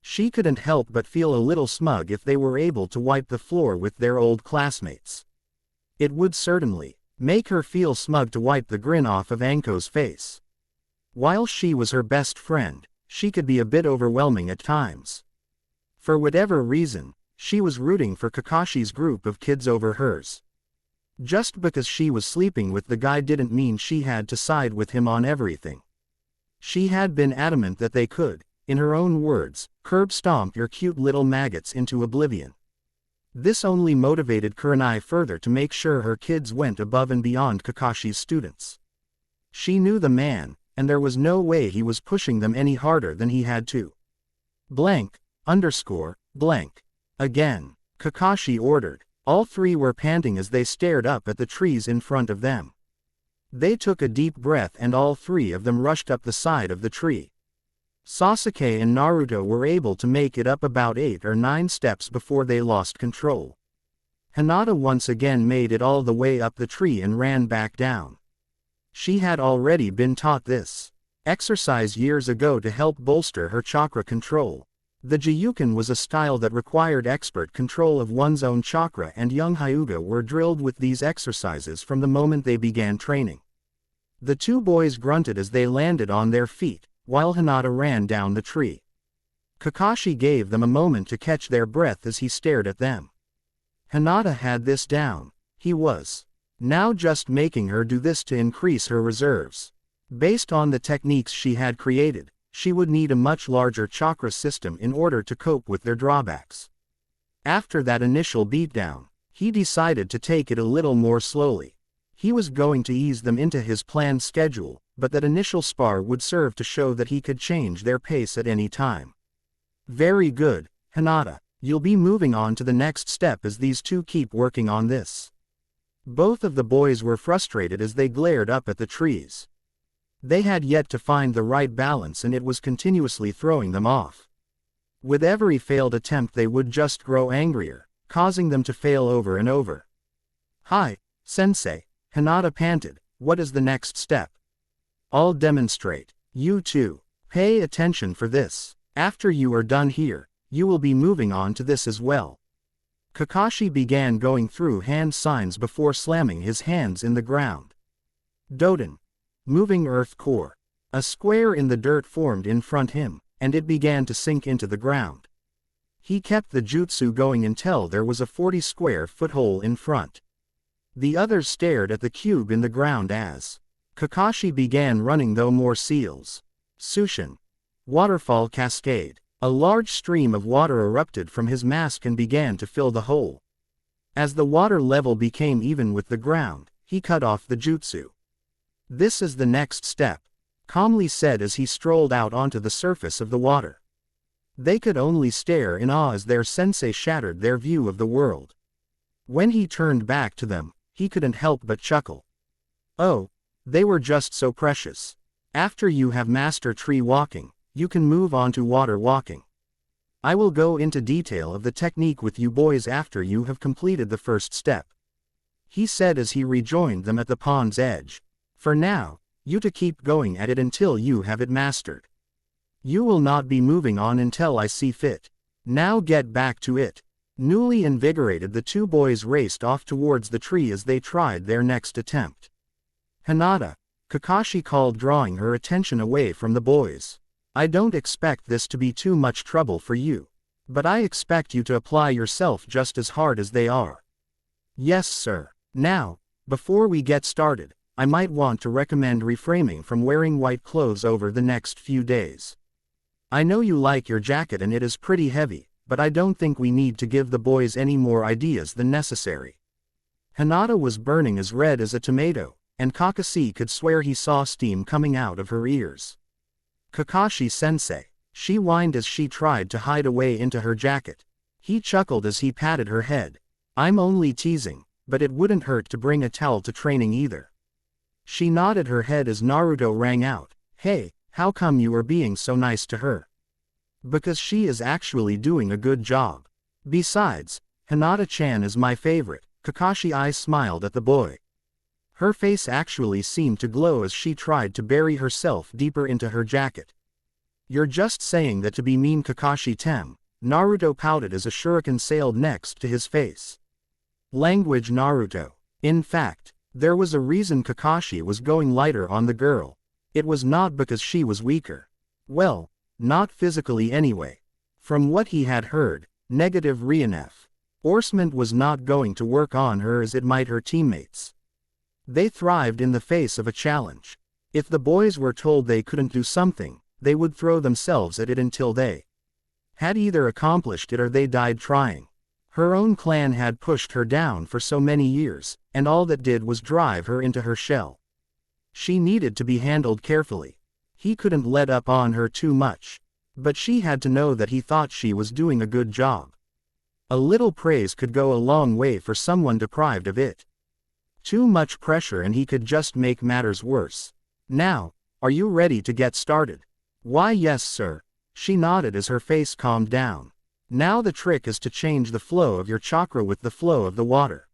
She couldn't help but feel a little smug if they were able to wipe the floor with their old classmates. It would certainly make her feel smug to wipe the grin off of Anko's face. While she was her best friend, she could be a bit overwhelming at times. For whatever reason, she was rooting for Kakashi's group of kids over hers. Just because she was sleeping with the guy didn't mean she had to side with him on everything. She had been adamant that they could, in her own words, curb stomp your cute little maggots into oblivion. This only motivated Kunai further to make sure her kids went above and beyond Kakashi's students. She knew the man, and there was no way he was pushing them any harder than he had to. Blank, _, blank. Again, Kakashi ordered. All three were panting as they stared up at the trees in front of them. They took a deep breath and all three of them rushed up the side of the tree. Sasuke and Naruto were able to make it up about 8 or 9 steps before they lost control. Hinata once again made it all the way up the tree and ran back down. She had already been taught this exercise years ago to help bolster her chakra control. The Jiyuken was a style that required expert control of one's own chakra, and young Hyuga were drilled with these exercises from the moment they began training. The two boys grunted as they landed on their feet, while Hinata ran down the tree. Kakashi gave them a moment to catch their breath as he stared at them. Hinata had this down. He was now just making her do this to increase her reserves. Based on the techniques she had created, she would need a much larger chakra system in order to cope with their drawbacks. After that initial beatdown, he decided to take it a little more slowly. He was going to ease them into his planned schedule, but that initial spar would serve to show that he could change their pace at any time. Very good, Hinata. You'll be moving on to the next step as these two keep working on this. Both of the boys were frustrated as they glared up at the trees. They had yet to find the right balance and it was continuously throwing them off. With every failed attempt they would just grow angrier, causing them to fail over and over. "Hi, sensei," Hinata panted, "what is the next step?" "I'll demonstrate. You two, pay attention for this. After you are done here, you will be moving on to this as well." Kakashi began going through hand signs before slamming his hands in the ground. Doden. Moving earth core. A square in the dirt formed in front him, and it began to sink into the ground. He kept the jutsu going until there was a 40-square-foot hole in front. The others stared at the cube in the ground as Kakashi began running though more seals. Sushin. Waterfall cascade. A large stream of water erupted from his mask and began to fill the hole. As the water level became even with the ground, he cut off the jutsu. "This is the next step," calmly said as he strolled out onto the surface of the water. They could only stare in awe as their sensei shattered their view of the world. When he turned back to them, he couldn't help but chuckle. Oh, they were just so precious. After you have mastered tree walking, you can move on to water walking. I will go into detail of the technique with you boys after you have completed the first step," he said as he rejoined them at the pond's edge. "For now, you to keep going at it until you have it mastered. You will not be moving on until I see fit. Now get back to it." Newly invigorated, the two boys raced off towards the tree as they tried their next attempt. "Hinata," Kakashi called, drawing her attention away from the boys. "I don't expect this to be too much trouble for you. But I expect you to apply yourself just as hard as they are." "Yes, sir. Now, before we get started, I might want to recommend refraining from wearing white clothes over the next few days. I know you like your jacket and it is pretty heavy, but I don't think we need to give the boys any more ideas than necessary." Hinata was burning as red as a tomato, and Kakashi could swear he saw steam coming out of her ears. "Kakashi-sensei," she whined as she tried to hide away into her jacket. He chuckled as he patted her head. "I'm only teasing, but it wouldn't hurt to bring a towel to training either." She nodded her head as Naruto rang out, "Hey, how come you are being so nice to her?" "Because she is actually doing a good job. Besides, Hinata-chan is my favorite." Kakashi eyes smiled at the boy. Her face actually seemed to glow as she tried to bury herself deeper into her jacket. "You're just saying that to be mean, Kakashi-tem." Naruto pouted as a shuriken sailed next to his face. Language Naruto. In fact, there was a reason Kakashi was going lighter on the girl. It was not because she was weaker. Well, Not physically anyway. From what he had heard, negative reinforcement was not going to work on her as it might her teammates. They thrived in the face of a challenge. If the boys were told they couldn't do something, they would throw themselves at it until they had either accomplished it or they died trying. Her own clan had pushed her down for so many years, and all that did was drive her into her shell. She needed to be handled carefully. He couldn't let up on her too much. But she had to know that he thought she was doing a good job. A little praise could go a long way for someone deprived of it. Too much pressure and he could just make matters worse. Now, are you ready to get started? Why yes sir. She nodded as her face calmed down. Now the trick is to change the flow of your chakra with the flow of the water.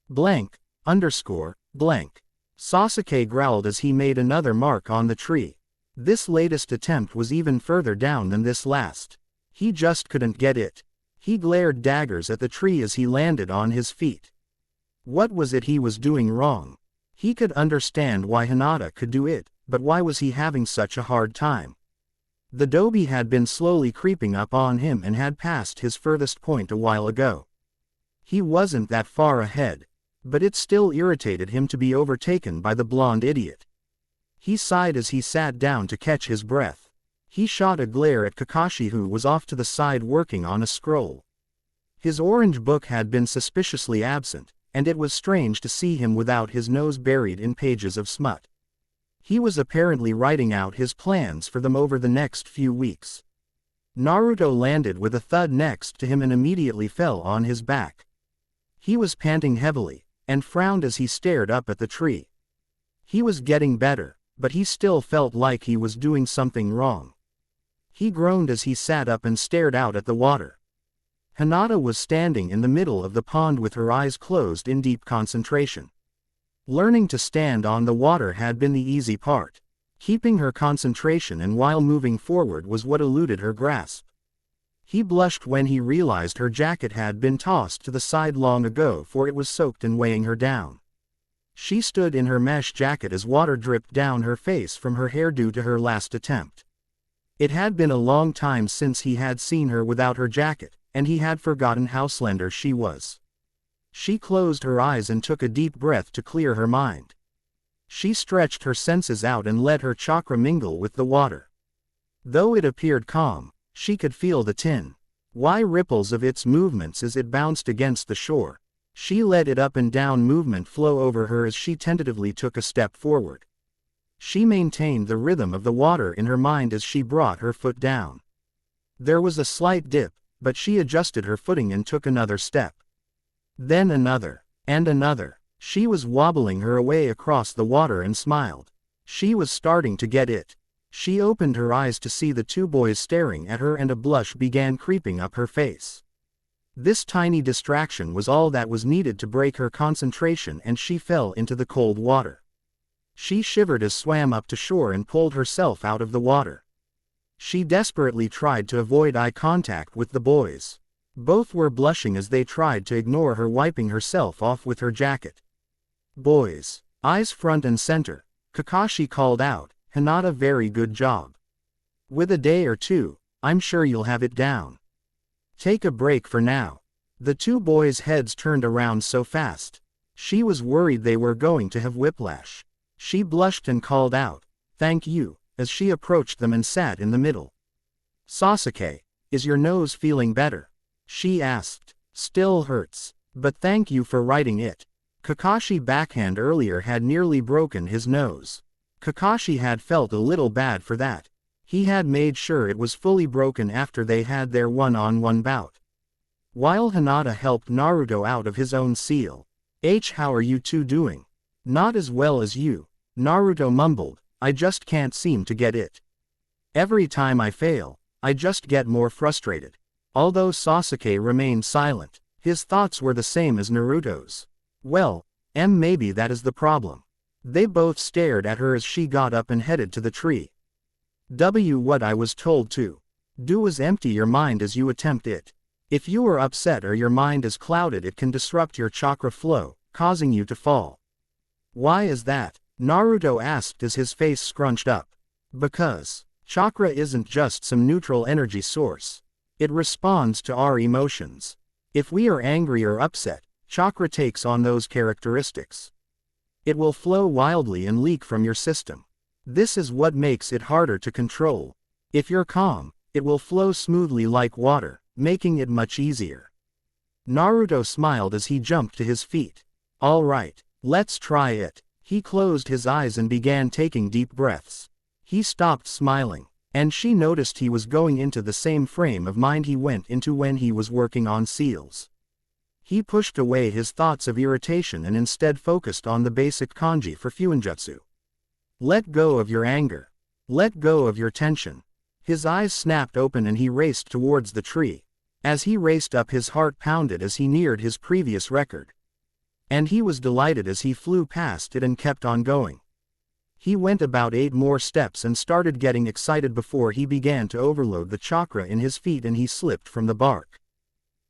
Blank, underscore, blank. Sasuke growled as he made another mark on the tree. This latest attempt was even further down than this last. He just couldn't get it. He glared daggers at the tree as he landed on his feet. What was it he was doing wrong? He could understand why Hinata could do it, but why was he having such a hard time? The Dobi had been slowly creeping up on him and had passed his furthest point a while ago. He wasn't that far ahead, but it still irritated him to be overtaken by the blonde idiot. He sighed as he sat down to catch his breath. He shot a glare at Kakashi who was off to the side working on a scroll. His orange book had been suspiciously absent, and it was strange to see him without his nose buried in pages of smut. He was apparently writing out his plans for them over the next few weeks. Naruto landed with a thud next to him and immediately fell on his back. He was panting heavily, and frowned as he stared up at the tree. He was getting better, but he still felt like he was doing something wrong. He groaned as he sat up and stared out at the water. Hinata was standing in the middle of the pond with her eyes closed in deep concentration. Learning to stand on the water had been the easy part. Keeping her concentration and while moving forward was what eluded her grasp. He blushed when he realized her jacket had been tossed to the side long ago, for it was soaked and weighing her down. She stood in her mesh jacket as water dripped down her face from her hair due to her last attempt. It had been a long time since he had seen her without her jacket, and he had forgotten how slender she was. She closed her eyes and took a deep breath to clear her mind. She stretched her senses out and let her chakra mingle with the water. Though it appeared calm, she could feel the ripples of its movements as it bounced against the shore. She let it up and down movement flow over her as she tentatively took a step forward. She maintained the rhythm of the water in her mind as she brought her foot down. There was a slight dip, but she adjusted her footing and took another step. Then another, and another. She was wobbling her way across the water and smiled. She was starting to get it. She opened her eyes to see the two boys staring at her and a blush began creeping up her face. This tiny distraction was all that was needed to break her concentration and she fell into the cold water. She shivered as swam up to shore and pulled herself out of the water. She desperately tried to avoid eye contact with the boys. Both were blushing as they tried to ignore her, wiping herself off with her jacket. Boys, eyes front and center, Kakashi called out, Hinata, very good job. With a day or two, I'm sure you'll have it down. Take a break for now. The two boys' heads turned around so fast. She was worried they were going to have whiplash. She blushed and called out, thank you, as she approached them and sat in the middle. Sasuke, is your nose feeling better? She asked. Still hurts, but thank you for writing it. Kakashi backhand earlier had nearly broken his nose. Kakashi had felt a little bad for that. He had made sure it was fully broken after they had their one-on-one bout. While Hinata helped Naruto out of his own seal. How are you two doing? Not as well as you, Naruto mumbled, I just can't seem to get it. Every time I fail, I just get more frustrated. Although Sasuke remained silent, his thoughts were the same as Naruto's. Well, maybe that is the problem. They both stared at her as she got up and headed to the tree. What I was told to do is empty your mind as you attempt it. If you are upset or your mind is clouded, it can disrupt your chakra flow, causing you to fall. Why is that? Naruto asked as his face scrunched up. Because Chakra isn't just some neutral energy source. It responds to our emotions. If we are angry or upset, chakra takes on those characteristics. It will flow wildly and leak from your system. This is what makes it harder to control. If you're calm, it will flow smoothly like water, making it much easier. Naruto smiled as he jumped to his feet. All right, let's try it. He closed his eyes and began taking deep breaths. He stopped smiling, and she noticed he was going into the same frame of mind he went into when he was working on seals. He pushed away his thoughts of irritation and instead focused on the basic kanji for fuinjutsu. Let go of your anger. Let go of your tension. His eyes snapped open and he raced towards the tree. As he raced up, his heart pounded as he neared his previous record. And he was delighted as he flew past it and kept on going. He went about 8 more steps and started getting excited before he began to overload the chakra in his feet and he slipped from the bark.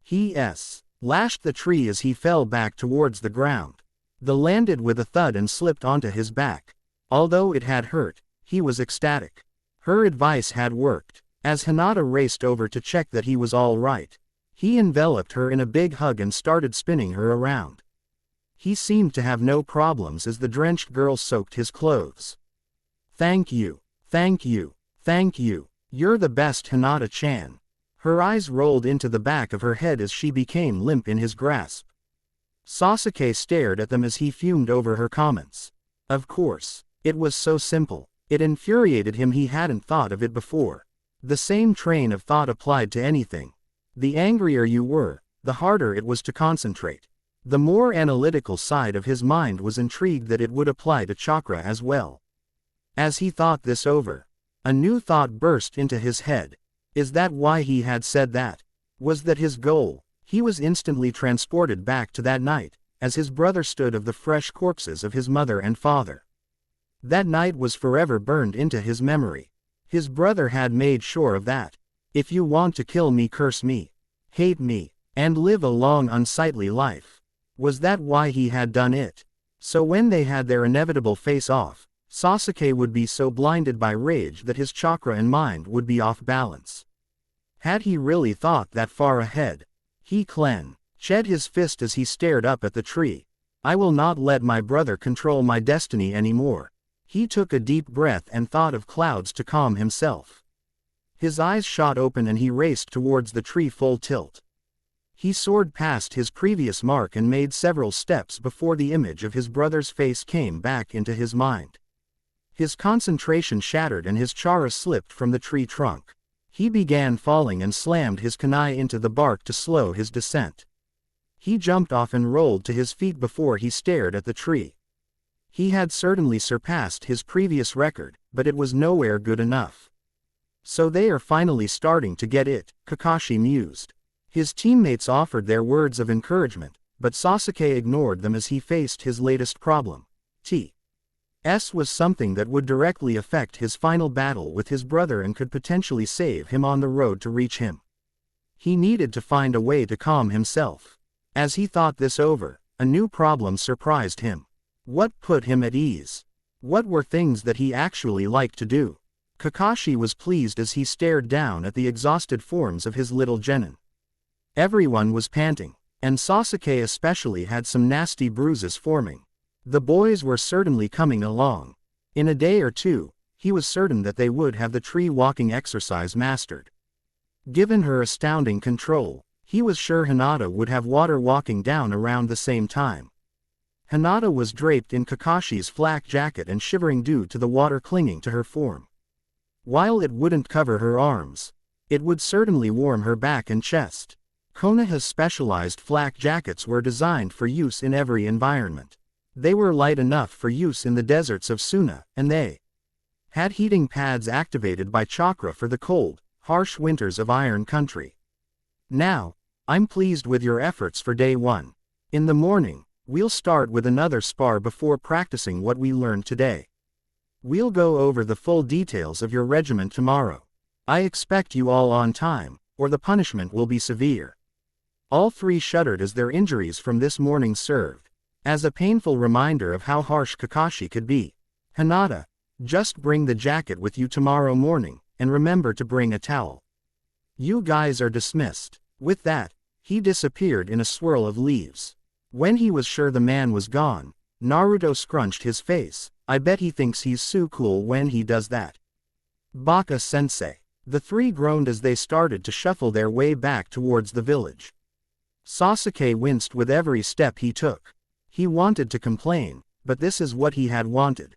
He lashed the tree as he fell back towards the ground. The landed with a thud and slipped onto his back. Although it had hurt, he was ecstatic. Her advice had worked. As Hinata raced over to check that he was all right, he enveloped her in a big hug and started spinning her around. He seemed to have no problems as the drenched girl soaked his clothes. Thank you, thank you, thank you. You're the best, Hinata-chan. Her eyes rolled into the back of her head as she became limp in his grasp. Sasuke stared at them as he fumed over her comments. Of course, it was so simple. It infuriated him he hadn't thought of it before. The same train of thought applied to anything. The angrier you were, the harder it was to concentrate. The more analytical side of his mind was intrigued that it would apply to chakra as well. As he thought this over, a new thought burst into his head. Is that why he had said that? Was that his goal? He was instantly transported back to that night, as his brother stood of the fresh corpses of his mother and father. That night was forever burned into his memory. His brother had made sure of that. If you want to kill me, curse me, hate me, and live a long unsightly life. Was that why he had done it? So when they had their inevitable face-off, Sasuke would be so blinded by rage that his chakra and mind would be off balance. Had he really thought that far ahead? He clenched his fist as he stared up at the tree. I will not let my brother control my destiny anymore. He took a deep breath and thought of clouds to calm himself. His eyes shot open and he raced towards the tree full tilt. He soared past his previous mark and made several steps before the image of his brother's face came back into his mind. His concentration shattered and his chakra slipped from the tree trunk. He began falling and slammed his kunai into the bark to slow his descent. He jumped off and rolled to his feet before he stared at the tree. He had certainly surpassed his previous record, but it was nowhere good enough. So they are finally starting to get it, Kakashi mused. His teammates offered their words of encouragement, but Sasuke ignored them as he faced his latest problem. T.S. was something that would directly affect his final battle with his brother and could potentially save him on the road to reach him. He needed to find a way to calm himself. As he thought this over, a new problem surprised him. What put him at ease? What were things that he actually liked to do? Kakashi was pleased as he stared down at the exhausted forms of his little genin. Everyone was panting, and Sasuke especially had some nasty bruises forming. The boys were certainly coming along. In a day or two, he was certain that they would have the tree walking exercise mastered. Given her astounding control, he was sure Hinata would have water walking down around the same time. Hinata was draped in Kakashi's flak jacket and shivering due to the water clinging to her form. While it wouldn't cover her arms, it would certainly warm her back and chest. Konoha's specialized flak jackets were designed for use in every environment. They were light enough for use in the deserts of Suna, and they had heating pads activated by chakra for the cold, harsh winters of Iron Country. Now, I'm pleased with your efforts for day 1. In the morning, we'll start with another spar before practicing what we learned today. We'll go over the full details of your regiment tomorrow. I expect you all on time, or the punishment will be severe. All 3 shuddered as their injuries from this morning served as a painful reminder of how harsh Kakashi could be. Hinata, just bring the jacket with you tomorrow morning, and remember to bring a towel. You guys are dismissed." With that, he disappeared in a swirl of leaves. When he was sure the man was gone, Naruto scrunched his face. "I bet he thinks he's so cool when he does that." Baka-sensei. The three groaned as they started to shuffle their way back towards the village. Sasuke winced with every step he took. He wanted to complain, but this is what he had wanted.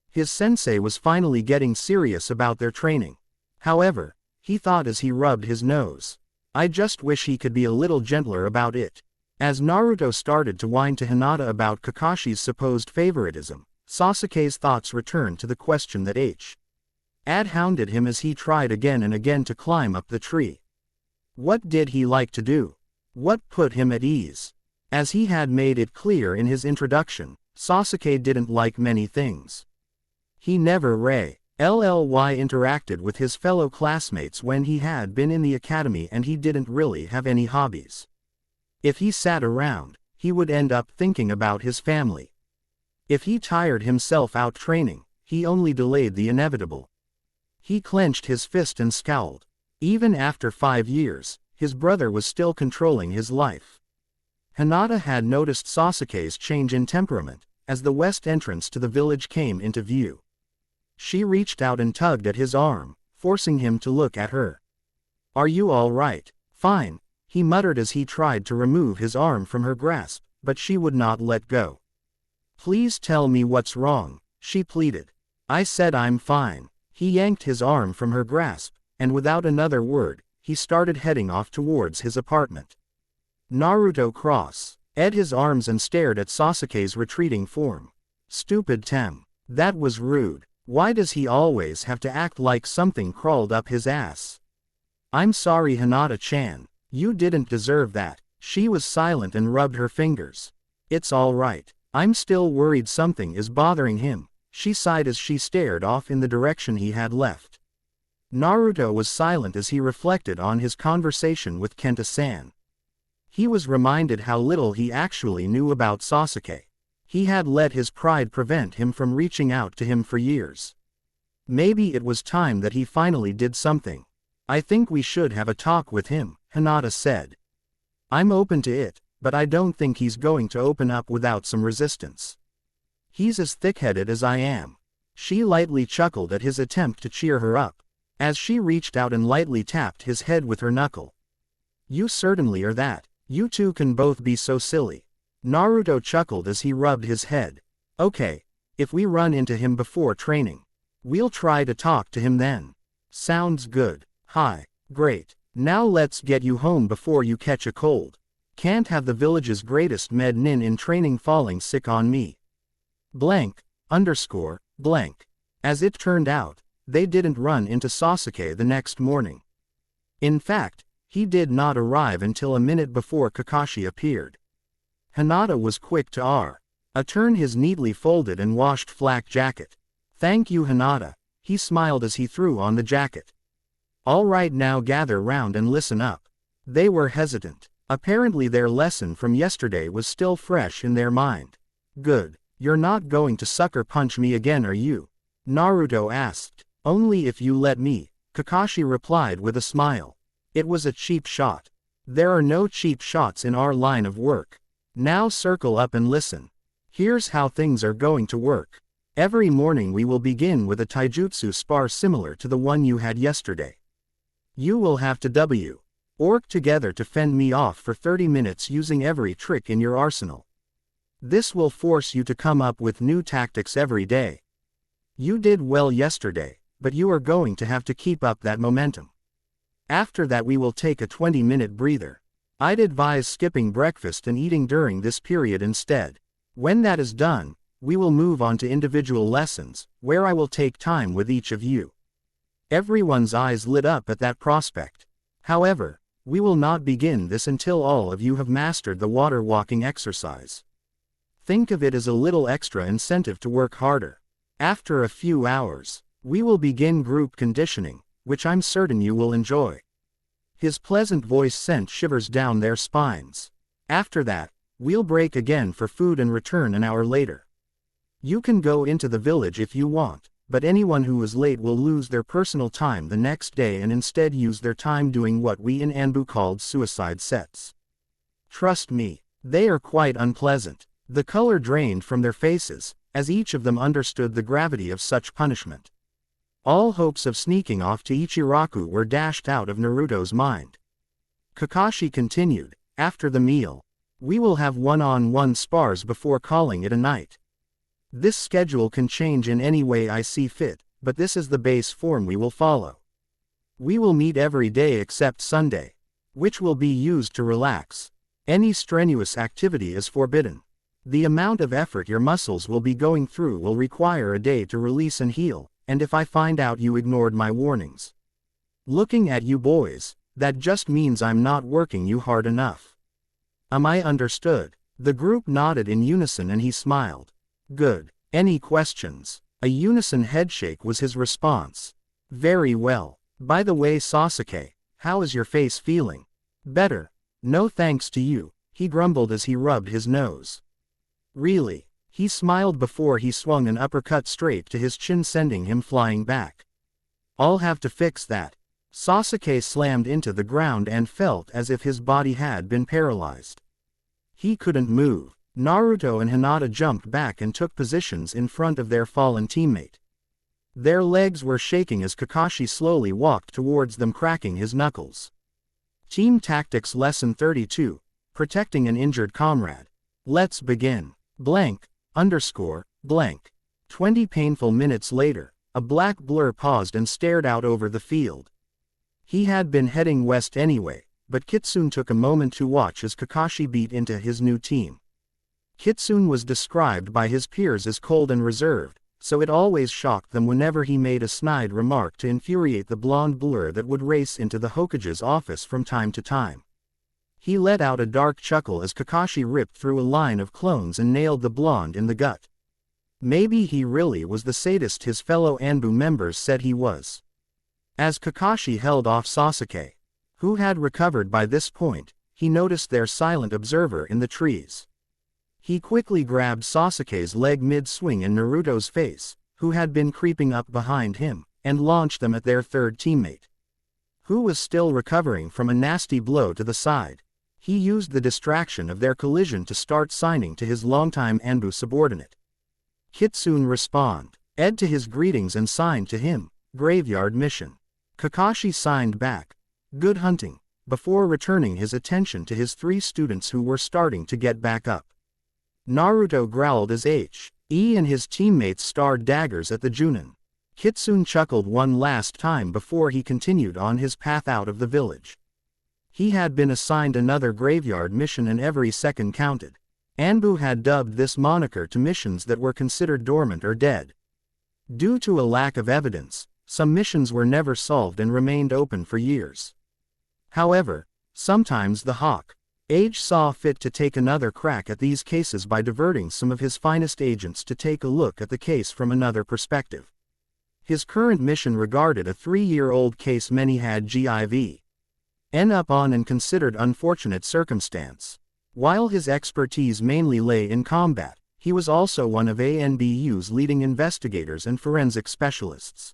His sensei was finally getting serious about their training. However, he thought as he rubbed his nose, "I just wish he could be a little gentler about it." As Naruto started to whine to Hinata about Kakashi's supposed favoritism, Sasuke's thoughts returned to the question that had hounded him as he tried again and again to climb up the tree. What did he like to do? What put him at ease? As he had made it clear in his introduction, Sasuke didn't like many things. He never interacted with his fellow classmates when he had been in the academy, and he didn't really have any hobbies. If he sat around, he would end up thinking about his family. If he tired himself out training, he only delayed the inevitable. He clenched his fist and scowled. Even after 5 years, his brother was still controlling his life. Hinata had noticed Sasuke's change in temperament as the west entrance to the village came into view. She reached out and tugged at his arm, forcing him to look at her. "Are you all right?" "Fine," he muttered as he tried to remove his arm from her grasp, but she would not let go. "Please tell me what's wrong," she pleaded. "I said I'm fine." He yanked his arm from her grasp, and without another word, he started heading off towards his apartment. Naruto crossed-eyed his arms and stared at Sasuke's retreating form. Stupid Tem. That was rude. Why does he always have to act like something crawled up his ass? "I'm sorry, Hinata-chan. You didn't deserve that." She was silent and rubbed her fingers. "It's all right. I'm still worried something is bothering him," she sighed as she stared off in the direction he had left. Naruto was silent as he reflected on his conversation with Kenta-san. He was reminded how little he actually knew about Sasuke. He had let his pride prevent him from reaching out to him for years. Maybe it was time that he finally did something. "I think we should have a talk with him," Hinata said. "I'm open to it, but I don't think he's going to open up without some resistance. He's as thick-headed as I am." She lightly chuckled at his attempt to cheer her up, as she reached out and lightly tapped his head with her knuckle. "You certainly are that. You two can both be so silly." Naruto chuckled as he rubbed his head. "Okay, if we run into him before training, we'll try to talk to him then." "Sounds good." "Hi. Great. Now let's get you home before you catch a cold. Can't have the village's greatest med nin in training falling sick on me. Blank. As it turned out, they didn't run into Sasuke the next morning. In fact, he did not arrive until a minute before Kakashi appeared. Hinata was quick to return his neatly folded and washed flak jacket. "Thank you, Hinata," he smiled as he threw on the jacket. "All right, now gather round and listen up." They were hesitant. Apparently their lesson from yesterday was still fresh in their mind. "Good. You're not going to sucker punch me again, are you?" Naruto asked. "Only if you let me," Kakashi replied with a smile. It was a cheap shot. "There are no cheap shots in our line of work. Now circle up and listen. Here's how things are going to work. Every morning we will begin with a taijutsu spar similar to the one you had yesterday. You will have to work together to fend me off for 30 minutes using every trick in your arsenal. This will force you to come up with new tactics every day. You did well yesterday, but you are going to have to keep up that momentum. After that we will take a 20-minute breather. I'd advise skipping breakfast and eating during this period instead. When that is done, we will move on to individual lessons, where I will take time with each of you." Everyone's eyes lit up at that prospect. "However, we will not begin this until all of you have mastered the water walking exercise. Think of it as a little extra incentive to work harder. After a few hours, we will begin group conditioning, which I'm certain you will enjoy." His pleasant voice sent shivers down their spines. "After that, we'll break again for food and return an hour later. You can go into the village if you want, but anyone who is late will lose their personal time the next day and instead use their time doing what we in Anbu called suicide sets. Trust me, they are quite unpleasant. The color drained from their faces, as each of them understood the gravity of such punishment. All hopes of sneaking off to Ichiraku were dashed out of Naruto's mind. Kakashi continued, after the meal, we will have one-on-one spars before calling it a night. This schedule can change in any way I see fit, but this is the base form we will follow. We will meet every day except Sunday, which will be used to relax. Any strenuous activity is forbidden. The amount of effort your muscles will be going through will require a day to release and heal, and if I find out you ignored my warnings. Looking at you boys, that just means I'm not working you hard enough. Am I understood? The group nodded in unison and he smiled. Good. Any questions? A unison headshake was his response. Very well. By the way, Sasuke, how is your face feeling? Better. No thanks to you, he grumbled as he rubbed his nose. Really? He smiled before he swung an uppercut straight to his chin, sending him flying back. I'll have to fix that. Sasuke slammed into the ground and felt as if his body had been paralyzed. He couldn't move. Naruto and Hinata jumped back and took positions in front of their fallen teammate. Their legs were shaking as Kakashi slowly walked towards them, cracking his knuckles. Team Tactics Lesson 32, Protecting an Injured Comrade. Let's begin. Blank, _ blank. 20 painful minutes later, a black blur paused and stared out over the field. He had been heading west anyway, but Kitsune took a moment to watch as Kakashi beat into his new team. Kitsune was described by his peers as cold and reserved, so it always shocked them whenever he made a snide remark to infuriate the blonde blur that would race into the Hokage's office from time to time. He let out a dark chuckle as Kakashi ripped through a line of clones and nailed the blonde in the gut. Maybe he really was the sadist his fellow Anbu members said he was. As Kakashi held off Sasuke, who had recovered by this point, he noticed their silent observer in the trees. He quickly grabbed Sasuke's leg mid-swing and Naruto's face, who had been creeping up behind him, and launched them at their third teammate, who was still recovering from a nasty blow to the side. He used the distraction of their collision to start signing to his longtime Anbu subordinate. Kitsune responded to his greetings and signed to him, Graveyard Mission. Kakashi signed back, Good hunting, before returning his attention to his 3 students who were starting to get back up. Naruto growled as H.E. and his teammates starred daggers at the Junin. Kitsune chuckled one last time before he continued on his path out of the village. He had been assigned another graveyard mission and every second counted. Anbu had dubbed this moniker to missions that were considered dormant or dead. Due to a lack of evidence, some missions were never solved and remained open for years. However, sometimes the Hawk Age saw fit to take another crack at these cases by diverting some of his finest agents to take a look at the case from another perspective. His current mission regarded a 3-year-old case many had given up on and considered unfortunate circumstance. While his expertise mainly lay in combat, he was also one of ANBU's leading investigators and forensic specialists.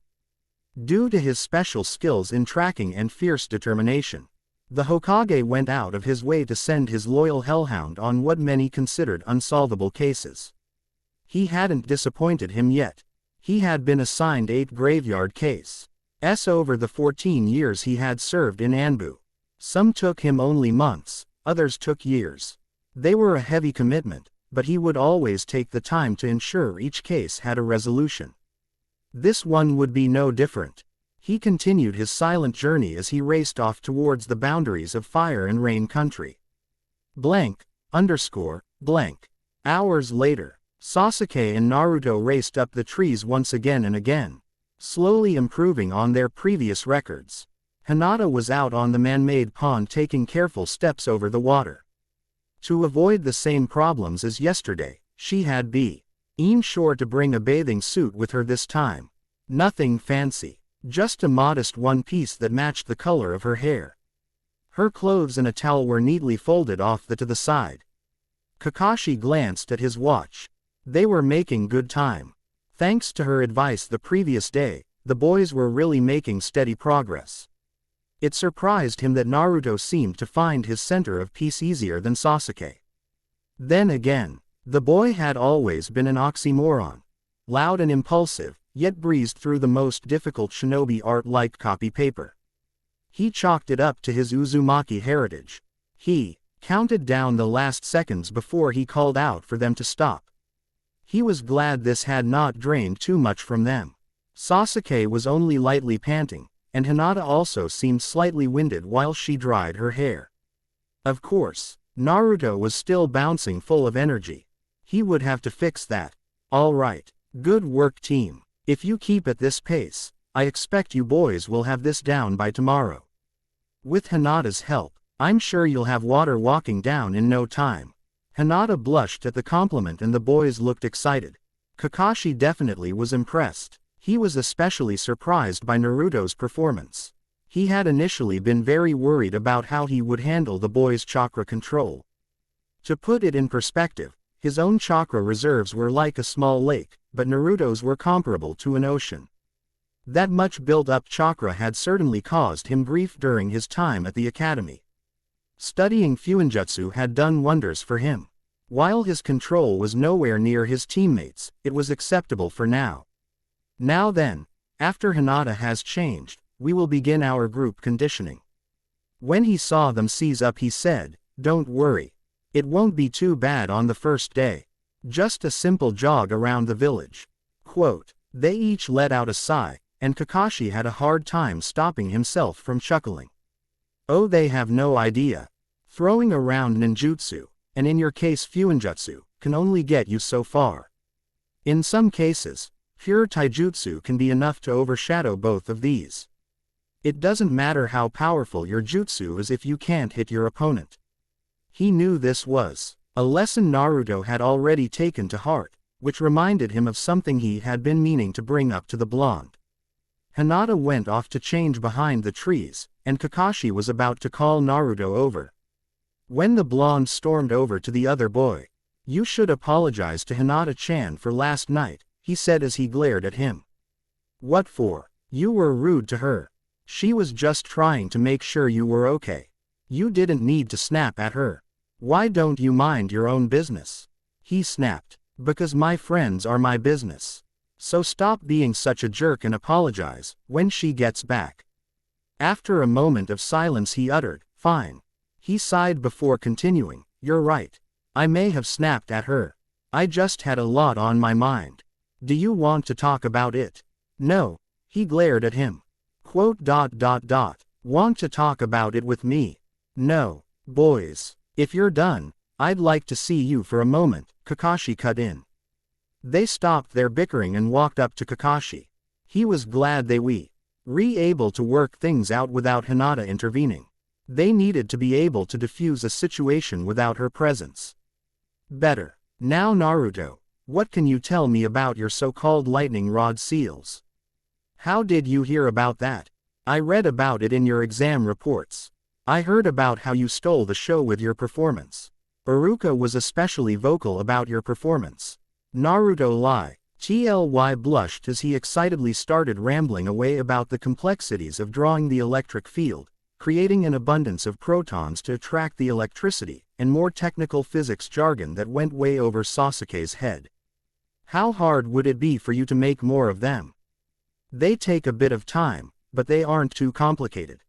Due to his special skills in tracking and fierce determination, the Hokage went out of his way to send his loyal hellhound on what many considered unsolvable cases. He hadn't disappointed him yet. He had been assigned 8 graveyard cases over the 14 years he had served in Anbu. Some took him only months, others took years. They were a heavy commitment, but he would always take the time to ensure each case had a resolution. This one would be no different. He continued his silent journey as he raced off towards the boundaries of Fire and Rain country. Blank, _ blank. Hours later, Sasuke and Naruto raced up the trees once again and again, slowly improving on their previous records. Hinata was out on the man-made pond taking careful steps over the water. To avoid the same problems as yesterday, she had been sure to bring a bathing suit with her this time. Nothing fancy, just a modest one piece that matched the color of her hair. Her clothes and a towel were neatly folded off to the side. Kakashi glanced at his watch. They were making good time. Thanks to her advice the previous day, the boys were really making steady progress. It surprised him that Naruto seemed to find his center of peace easier than Sasuke. Then again, the boy had always been an oxymoron. Loud and impulsive, yet breezed through the most difficult shinobi art like copy paper. He chalked it up to his Uzumaki heritage. He counted down the last seconds before he called out for them to stop. He was glad this had not drained too much from them. Sasuke was only lightly panting, and Hinata also seemed slightly winded while she dried her hair. Of course, Naruto was still bouncing full of energy. He would have to fix that. All right. Good work, team. If you keep at this pace, I expect you boys will have this down by tomorrow. With Hinata's help, I'm sure you'll have water walking down in no time. Hinata blushed at the compliment and the boys looked excited. Kakashi definitely was impressed. He was especially surprised by Naruto's performance. He had initially been very worried about how he would handle the boys' chakra control. To put it in perspective, his own chakra reserves were like a small lake, but Naruto's were comparable to an ocean. That much built-up chakra had certainly caused him grief during his time at the academy. Studying Fuinjutsu had done wonders for him. While his control was nowhere near his teammates', it was acceptable for now. Now then, after Hinata has changed, we will begin our group conditioning. When he saw them seize up, he said, "Don't worry. It won't be too bad on the first day. Just a simple jog around the village." Quote. They each let out a sigh, and Kakashi had a hard time stopping himself from chuckling. Oh, they have no idea. Throwing around ninjutsu, and in your case Fuinjutsu, can only get you so far. In some cases, pure taijutsu can be enough to overshadow both of these. It doesn't matter how powerful your jutsu is if you can't hit your opponent. He knew this was a lesson Naruto had already taken to heart, which reminded him of something he had been meaning to bring up to the blonde. Hinata went off to change behind the trees, and Kakashi was about to call Naruto over. When the blonde stormed over to the other boy, "You should apologize to Hinata-chan for last night," he said as he glared at him. "What for? You were rude to her. She was just trying to make sure you were okay. You didn't need to snap at her. Why don't you mind your own business?" He snapped. "Because my friends are my business. So stop being such a jerk and apologize when she gets back." After a moment of silence he uttered, "Fine." He sighed before continuing, "You're right. I may have snapped at her. I just had a lot on my mind. Do you want to talk about it?" "No." He glared at him. "Want to talk about it with me?" "No." "Boys, if you're done, I'd like to see you for a moment," Kakashi cut in. They stopped their bickering and walked up to Kakashi. He was glad they were able to work things out without Hinata intervening. They needed to be able to defuse a situation without her presence. Better. Now Naruto, what can you tell me about your so-called lightning rod seals? How did you hear about that? I read about it in your exam reports. I heard about how you stole the show with your performance. Iruka was especially vocal about your performance. Naruto blushed as he excitedly started rambling away about the complexities of drawing the electric field, creating an abundance of protons to attract the electricity, and more technical physics jargon that went way over Sasuke's head. How hard would it be for you to make more of them? They take a bit of time, but they aren't too complicated.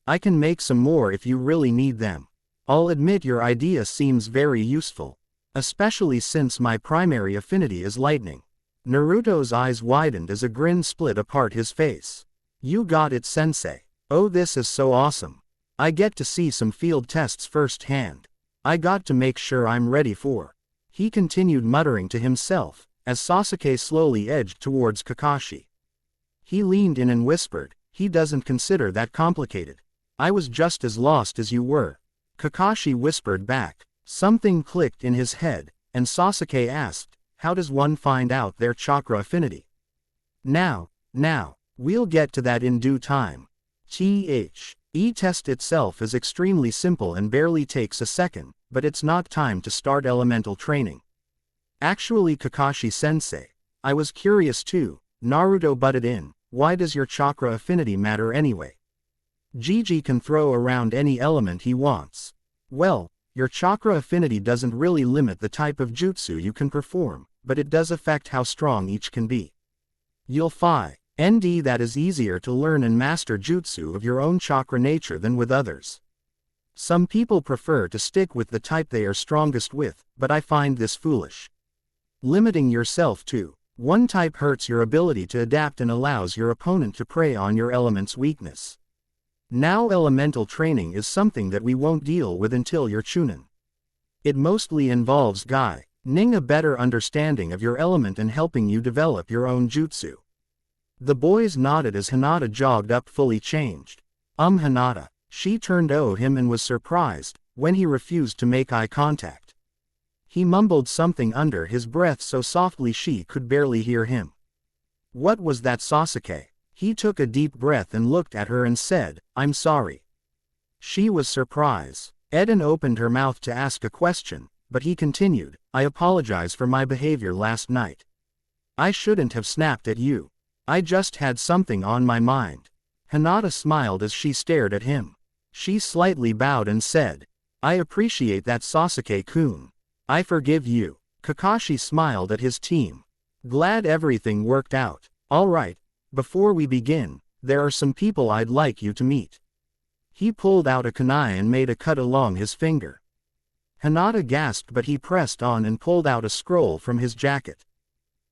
I can make some more if you really need them. I'll admit your idea seems very useful, especially since my primary affinity is lightning. Naruto's eyes widened as a grin split apart his face. You got it, sensei. Oh, this is so awesome. I get to see some field tests firsthand. I got to make sure I'm ready for. He continued muttering to himself, as Sasuke slowly edged towards Kakashi. He leaned in and whispered, he doesn't consider that complicated. I was just as lost as you were. Kakashi whispered back. Something clicked in his head, and Sasuke asked, how does one find out their chakra affinity? Now, we'll get to that in due time. E-test itself is extremely simple and barely takes a second, but it's not time to start elemental training. Actually, Kakashi-sensei, I was curious too, Naruto butted in. Why does your chakra affinity matter anyway? Gigi can throw around any element he wants. Well, your chakra affinity doesn't really limit the type of jutsu you can perform, but it does affect how strong each can be. You'll find that is easier to learn and master jutsu of your own chakra nature than with others. Some people prefer to stick with the type they are strongest with, but I find this foolish. Limiting yourself to one type hurts your ability to adapt and allows your opponent to prey on your element's weakness. Now elemental training is something that we won't deal with until your Chunin. It mostly involves gaining a better understanding of your element and helping you develop your own jutsu. The boys nodded as Hinata jogged up fully changed. Hinata. She turned to him and was surprised when he refused to make eye contact. He mumbled something under his breath so softly she could barely hear him. What was that, Sasuke? He took a deep breath and looked at her and said, I'm sorry. She was surprised. Eden opened her mouth to ask a question, but he continued, I apologize for my behavior last night. I shouldn't have snapped at you. I just had something on my mind. Hinata smiled as she stared at him. She slightly bowed and said, I appreciate that, Sasuke-kun. I forgive you. Kakashi smiled at his team. Glad everything worked out. All right, before we begin, there are some people I'd like you to meet. He pulled out a kunai and made a cut along his finger. Hinata gasped, but he pressed on and pulled out a scroll from his jacket.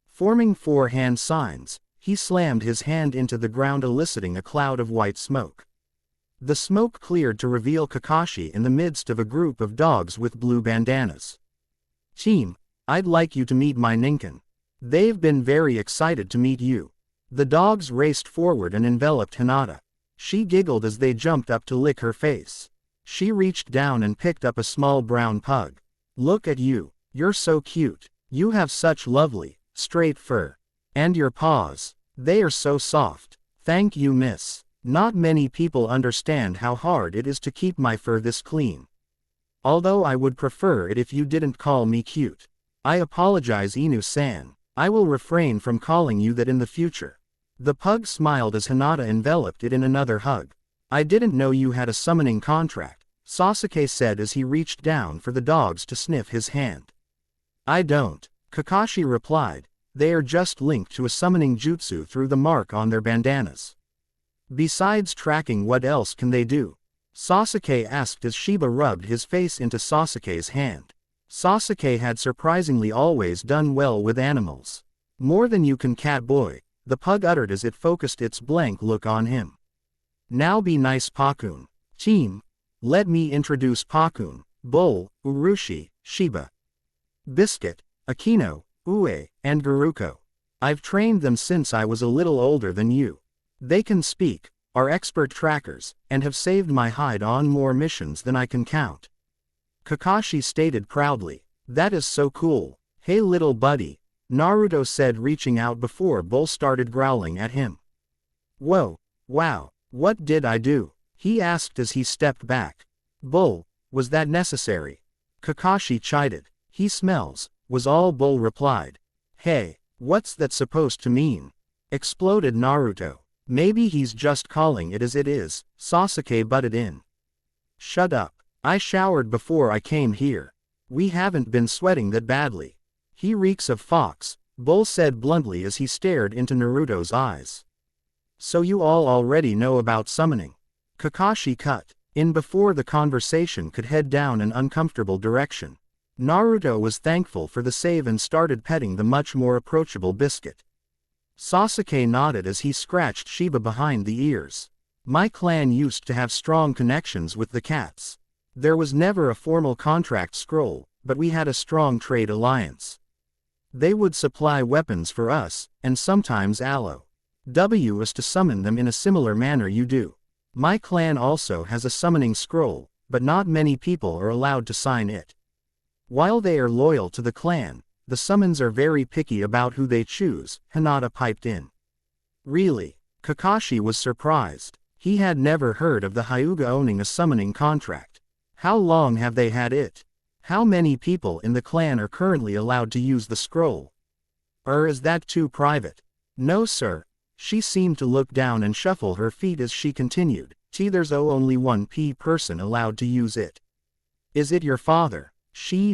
Forming 4 hand signs, he slammed his hand into the ground, eliciting a cloud of white smoke. The smoke cleared to reveal Kakashi in the midst of a group of dogs with blue bandanas. Team, I'd like you to meet my Ninken. They've been very excited to meet you. The dogs raced forward and enveloped Hinata. She giggled as they jumped up to lick her face. She reached down and picked up a small brown pug. Look at you, you're so cute. You have such lovely, straight fur. And your paws, they are so soft. Thank you, miss. Not many people understand how hard it is to keep my fur this clean. Although I would prefer it if you didn't call me cute. I apologize, Inu-san. I will refrain from calling you that in the future. The pug smiled as Hinata enveloped it in another hug. I didn't know you had a summoning contract, Sasuke said as he reached down for the dogs to sniff his hand. I don't, Kakashi replied. They are just linked to a summoning jutsu through the mark on their bandanas. Besides tracking, what else can they do? Sasuke asked as Shiba rubbed his face into Sasuke's hand. Sasuke had surprisingly always done well with animals. More than you can, cat boy, the pug uttered as it focused its blank look on him. Now be nice, Pakun. Team, let me introduce Pakun, Bull, Urushi, Shiba, Biscuit, Akino, Ue, and Garuko. I've trained them since I was a little older than you. They can speak, are expert trackers, and have saved my hide on more missions than I can count. Kakashi stated proudly. That is so cool. Hey little buddy, Naruto said, reaching out before Bull started growling at him. Whoa, wow, what did I do? He asked as he stepped back. Bull, was that necessary? Kakashi chided. He smells, was all Bull replied. Hey, what's that supposed to mean? Exploded Naruto. Maybe he's just calling it as it is, Sasuke butted in. Shut up. I showered before I came here. We haven't been sweating that badly. He reeks of fox, Bull said bluntly as he stared into Naruto's eyes. So you all already know about summoning. Kakashi cut in before the conversation could head down an uncomfortable direction. Naruto was thankful for the save and started petting the much more approachable Biscuit. Sasuke nodded as he scratched Shiba behind the ears. My clan used to have strong connections with the cats. There was never a formal contract scroll, but we had a strong trade alliance. They would supply weapons for us, and sometimes aloe. W is to summon them in a similar manner you do. My clan also has a summoning scroll, but not many people are allowed to sign it. While they are loyal to the clan, the summons are very picky about who they choose, Hinata piped in. Really? Kakashi was surprised. He had never heard of the Hyuga owning a summoning contract. How long have they had it? How many people in the clan are currently allowed to use the scroll? Is that too private? No sir. She seemed to look down and shuffle her feet as she continued. There's only one person allowed to use it. Is it your father? She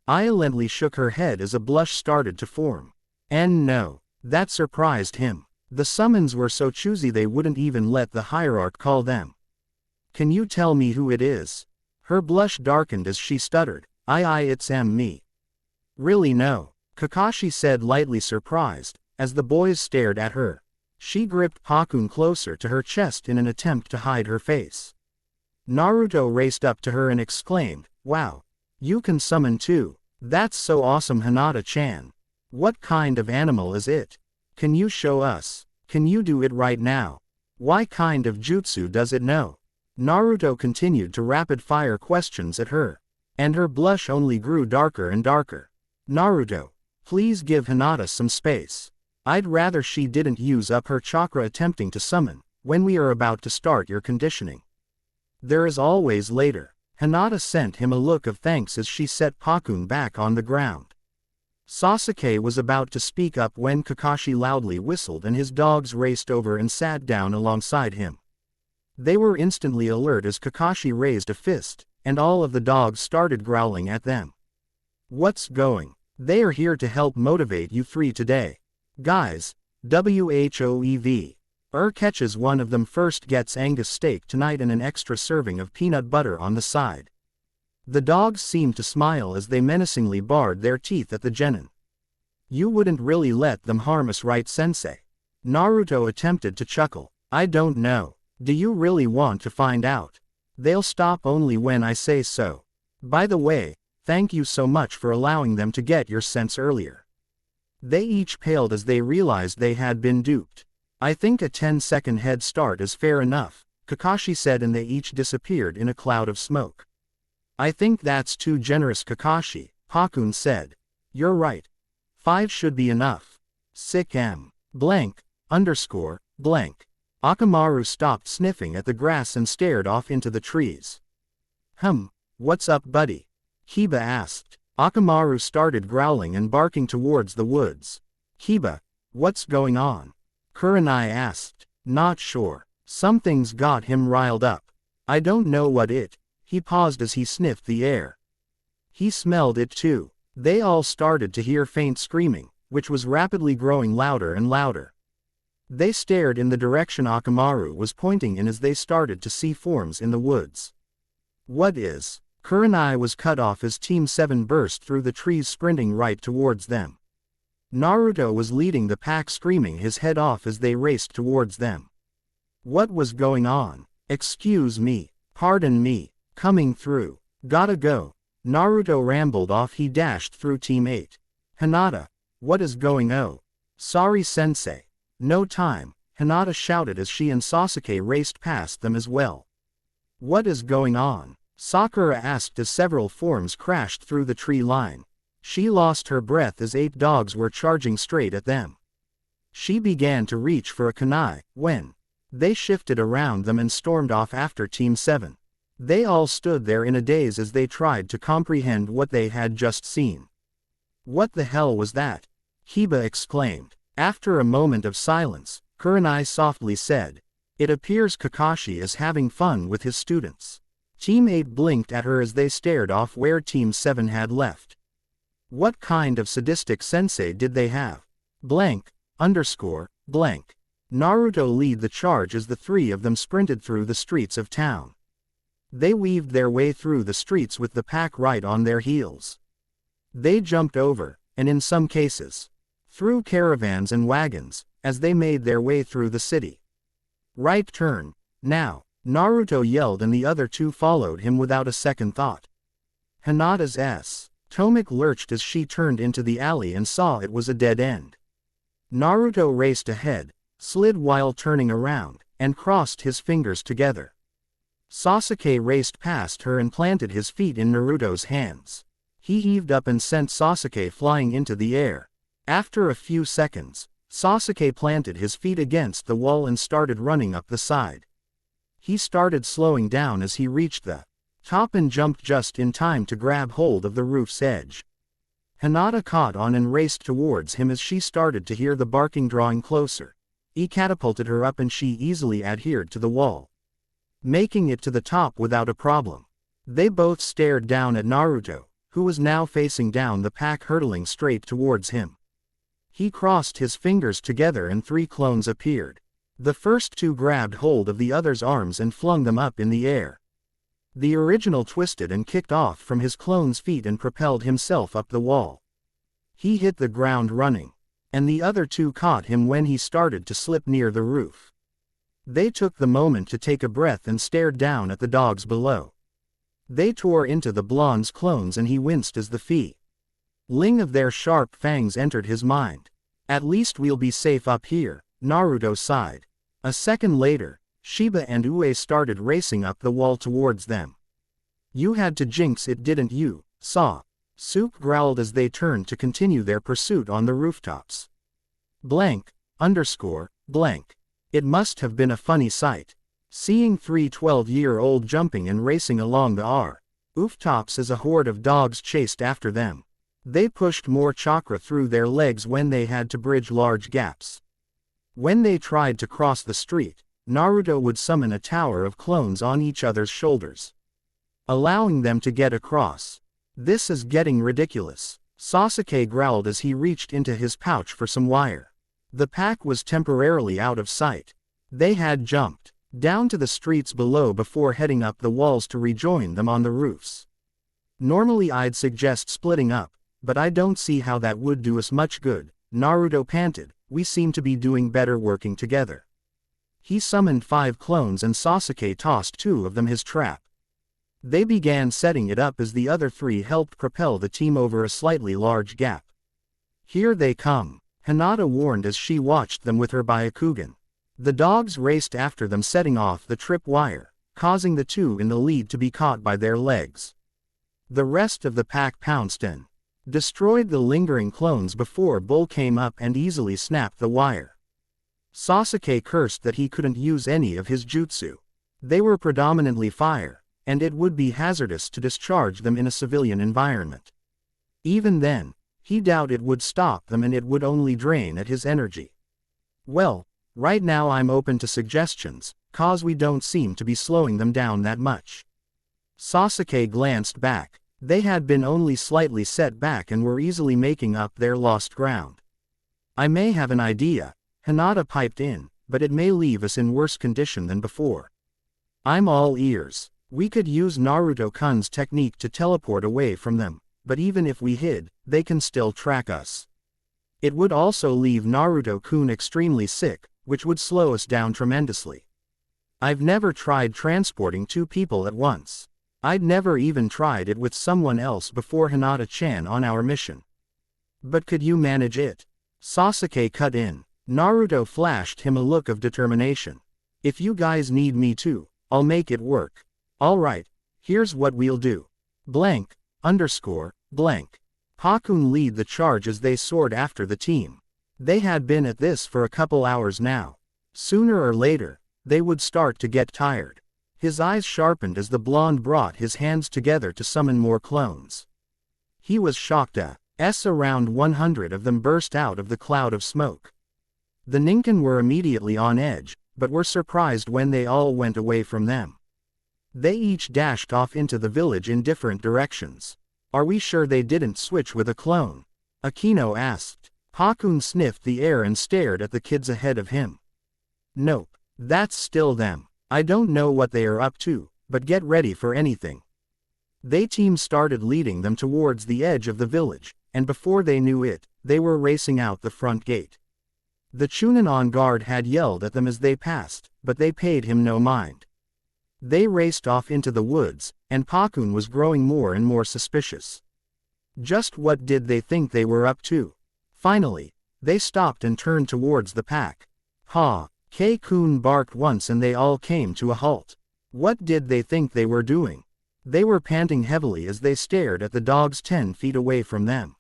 violently shook her head as a blush started to form. And no. That surprised him. The summons were so choosy they wouldn't even let the hierarch call them. Can you tell me who it is? Her blush darkened as she stuttered. It's me. Really no. Kakashi said, lightly surprised, as the boys stared at her. She gripped Pakun closer to her chest in an attempt to hide her face. Naruto raced up to her and exclaimed, wow. You can summon too. That's so awesome, Hinata-chan. What kind of animal is it? Can you show us? Can you do it right now? What kind of jutsu does it know? Naruto continued to rapid-fire questions at her. And her blush only grew darker and darker. Naruto, please give Hinata some space. I'd rather she didn't use up her chakra attempting to summon, when we are about to start your conditioning. There is always later. Hinata sent him a look of thanks as she set Pakun back on the ground. Sasuke was about to speak up when Kakashi loudly whistled and his dogs raced over and sat down alongside him. They were instantly alert as Kakashi raised a fist, and all of the dogs started growling at them. What's going? They are here to help motivate you three today. Guys, WHOEV. Catches one of them first gets Angus steak tonight and an extra serving of peanut butter on the side. The dogs seemed to smile as they menacingly bared their teeth at the genin. You wouldn't really let them harm us, right, sensei? Naruto attempted to chuckle. I don't know. Do you really want to find out? They'll stop only when I say so. By the way, thank you so much for allowing them to get your sense earlier. They each paled as they realized they had been duped. I think a 10-second head start is fair enough, Kakashi said, and they each disappeared in a cloud of smoke. I think that's too generous, Kakashi, Pakun said. You're right. 5 should be enough. Sick M. Blank, underscore, blank. Akamaru stopped sniffing at the grass and stared off into the trees. What's up, buddy? Kiba asked. Akamaru started growling and barking towards the woods. Kiba, what's going on? Kunai asked. Not sure. Something's got him riled up. I don't know what it. He paused as he sniffed the air. He smelled it too. They all started to hear faint screaming, which was rapidly growing louder and louder. They stared in the direction Akamaru was pointing in as they started to see forms in the woods. What is? Kunai was cut off as Team 7 burst through the trees, sprinting right towards them. Naruto was leading the pack, screaming his head off as they raced towards them. What was going on? Excuse me. Pardon me. Coming through. Gotta go. Naruto rambled off. He dashed through Team 8. Hinata, what is going on? Sorry, sensei. No time, Hinata shouted as she and Sasuke raced past them as well. What is going on? Sakura asked as several forms crashed through the tree line. She lost her breath as 8 dogs were charging straight at them. She began to reach for a kunai, when they shifted around them and stormed off after Team 7. They all stood there in a daze as they tried to comprehend what they had just seen. What the hell was that? Kiba exclaimed. After a moment of silence, Kunai softly said, it appears Kakashi is having fun with his students. Team 8 blinked at her as they stared off where Team 7 had left. What kind of sadistic sensei did they have? Blank, underscore, blank. Naruto led the charge as the 3 of them sprinted through the streets of town. They weaved their way through the streets with the pack right on their heels. They jumped over, and in some cases, through caravans and wagons, as they made their way through the city. Right turn, now, Naruto yelled, and the other 2 followed him without a second thought. Hinata's stomach lurched as she turned into the alley and saw it was a dead end. Naruto raced ahead, slid while turning around, and crossed his fingers together. Sasuke raced past her and planted his feet in Naruto's hands. He heaved up and sent Sasuke flying into the air. After a few seconds, Sasuke planted his feet against the wall and started running up the side. He started slowing down as he reached the top and jumped just in time to grab hold of the roof's edge. Hinata caught on and raced towards him as she started to hear the barking drawing closer. He catapulted her up and she easily adhered to the wall, making it to the top without a problem. They both stared down at Naruto, who was now facing down the pack hurtling straight towards him. He crossed his fingers together and 3 clones appeared. The first 2 grabbed hold of the other's arms and flung them up in the air. The original twisted and kicked off from his clone's feet and propelled himself up the wall. He hit the ground running, and the other 2 caught him when he started to slip near the roof. They took the moment to take a breath and stared down at the dogs below. They tore into the blonde's clones and he winced as the feeling of their sharp fangs entered his mind. At least we'll be safe up here, Naruto sighed. A second later, Shiba and Ue started racing up the wall towards them. You had to jinx it, didn't you, Sasuke growled as they turned to continue their pursuit on the rooftops. Blank. It must have been a funny sight, seeing 3 12-year-olds jumping and racing along the rooftops as a horde of dogs chased after them. They pushed more chakra through their legs when they had to bridge large gaps. When they tried to cross the street, Naruto would summon a tower of clones on each other's shoulders, allowing them to get across. This is getting ridiculous, Sasuke growled as he reached into his pouch for some wire. The pack was temporarily out of sight. They had jumped down to the streets below before heading up the walls to rejoin them on the roofs. Normally I'd suggest splitting up, but I don't see how that would do us much good, Naruto panted. We seem to be doing better working together. He summoned 5 clones and Sasuke tossed 2 of them his trap. They began setting it up as the other 3 helped propel the team over a slightly large gap. Here they come, Hinata warned as she watched them with her Byakugan. The dogs raced after them, setting off the trip wire, causing the 2 in the lead to be caught by their legs. The rest of the pack pounced and destroyed the lingering clones before Bull came up and easily snapped the wire. Sasuke cursed that he couldn't use any of his jutsu. They were predominantly fire, and it would be hazardous to discharge them in a civilian environment. Even then, he doubted it would stop them and it would only drain at his energy. Well, right now I'm open to suggestions, cause we don't seem to be slowing them down that much. Sasuke glanced back. They had been only slightly set back and were easily making up their lost ground. I may have an idea, Hinata piped in, but it may leave us in worse condition than before. I'm all ears. We could use Naruto-kun's technique to teleport away from them, but even if we hid, they can still track us. It would also leave Naruto-kun extremely sick, which would slow us down tremendously. I've never tried transporting 2 people at once. I'd never even tried it with someone else before Hinata-chan on our mission. But could you manage it? Sasuke cut in. Naruto flashed him a look of determination. If you guys need me to, I'll make it work. Alright, here's what we'll do. Pakun lead the charge as they soared after the team. They had been at this for a couple hours now. Sooner or later, they would start to get tired. His eyes sharpened as the blonde brought his hands together to summon more clones. He was shocked as around 100 of them burst out of the cloud of smoke. The Ninken were immediately on edge, but were surprised when they all went away from them. They each dashed off into the village in different directions. Are we sure they didn't switch with a clone? Akino asked. Pakun sniffed the air and stared at the kids ahead of him. Nope, that's still them. I don't know what they are up to, but get ready for anything. They team started leading them towards the edge of the village, and before they knew it, they were racing out the front gate. The Chunin on guard had yelled at them as they passed, but they paid him no mind. They raced off into the woods, and Pakun was growing more and more suspicious. Just what did they think they were up to? Finally, they stopped and turned towards the pack. K-kun barked once and they all came to a halt. What did they think they were doing? They were panting heavily as they stared at the dogs 10 feet away from them.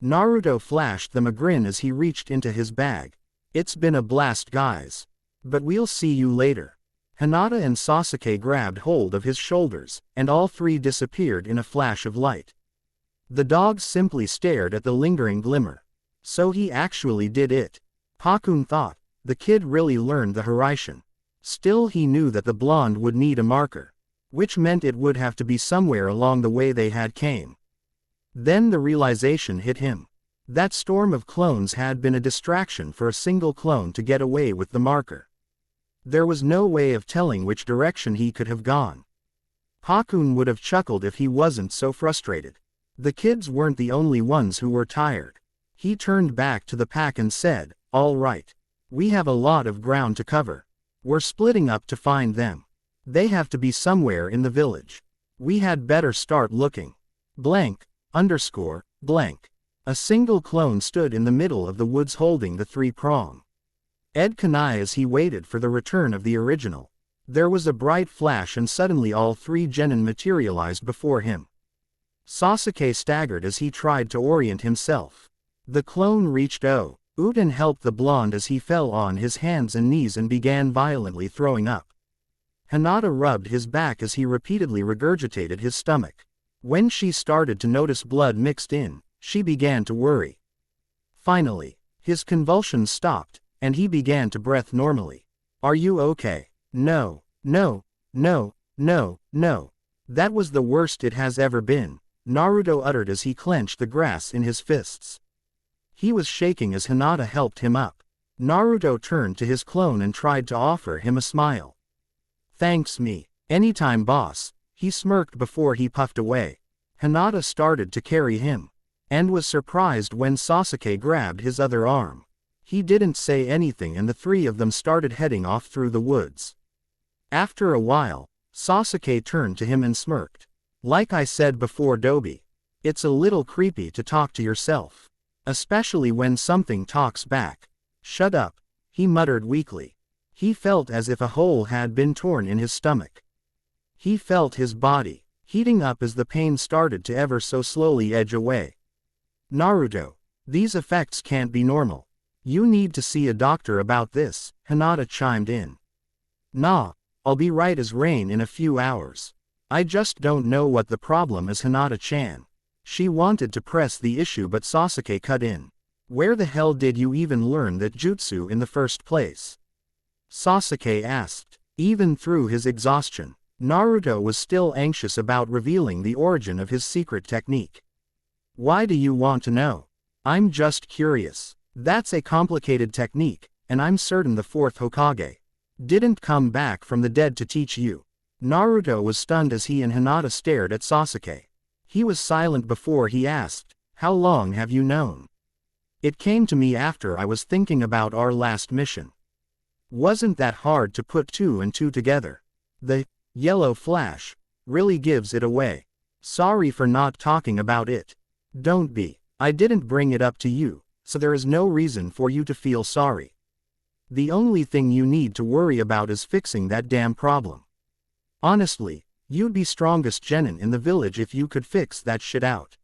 Naruto flashed them a grin as he reached into his bag. It's been a blast, guys. But we'll see you later. Hinata and Sasuke grabbed hold of his shoulders, and all 3 disappeared in a flash of light. The dogs simply stared at the lingering glimmer. So he actually did it. Pakun thought. The kid really learned the Hiraishin. Still he knew that the blonde would need a marker. Which meant it would have to be somewhere along the way they had came. Then the realization hit him. That storm of clones had been a distraction for a single clone to get away with the marker. There was no way of telling which direction he could have gone. Pakun would have chuckled if he wasn't so frustrated. The kids weren't the only ones who were tired. He turned back to the pack and said, "All right. We have a lot of ground to cover. We're splitting up to find them. They have to be somewhere in the village. We had better start looking. Blank, _ blank." A single clone stood in the middle of the woods holding the three-prong. Ed Kunai as he waited for the return of the original. There was a bright flash and suddenly all three genin materialized before him. Sasuke staggered as he tried to orient himself. The clone reached out and helped the blonde as he fell on his hands and knees and began violently throwing up. Hinata rubbed his back as he repeatedly regurgitated his stomach. When she started to notice blood mixed in, she began to worry. Finally, his convulsions stopped, and he began to breathe normally. "Are you okay?" "No, no, no, no, no. That was the worst it has ever been," Naruto uttered as he clenched the grass in his fists. He was shaking as Hinata helped him up. Naruto turned to his clone and tried to offer him a smile. "Thanks me. Anytime boss," he smirked before he puffed away. Hinata started to carry him, and was surprised when Sasuke grabbed his other arm. He didn't say anything and the three of them started heading off through the woods. After a while, Sasuke turned to him and smirked. "Like I said before Dobi, it's a little creepy to talk to yourself. Especially when something talks back." "Shut up," he muttered weakly. He felt as if a hole had been torn in his stomach. He felt his body heating up as the pain started to ever so slowly edge away. "Naruto, these effects can't be normal. You need to see a doctor about this," Hinata chimed in. "Nah, I'll be right as rain in a few hours. I just don't know what the problem is." Hinata-chan. She wanted to press the issue but Sasuke cut in. "Where the hell did you even learn that jutsu in the first place?" Sasuke asked. Even through his exhaustion, Naruto was still anxious about revealing the origin of his secret technique. "Why do you want to know?" "I'm just curious. That's a complicated technique, and I'm certain the fourth Hokage didn't come back from the dead to teach you." Naruto was stunned as he and Hinata stared at Sasuke. He was silent before he asked, "How long have you known?" "It came to me after I was thinking about our last mission. Wasn't that hard to put two and two together? The yellow flash really gives it away. Sorry for not talking about it." "Don't be. I didn't bring it up to you, so there is no reason for you to feel sorry. The only thing you need to worry about is fixing that damn problem. Honestly, you'd be strongest genin in the village if you could fix that shit out."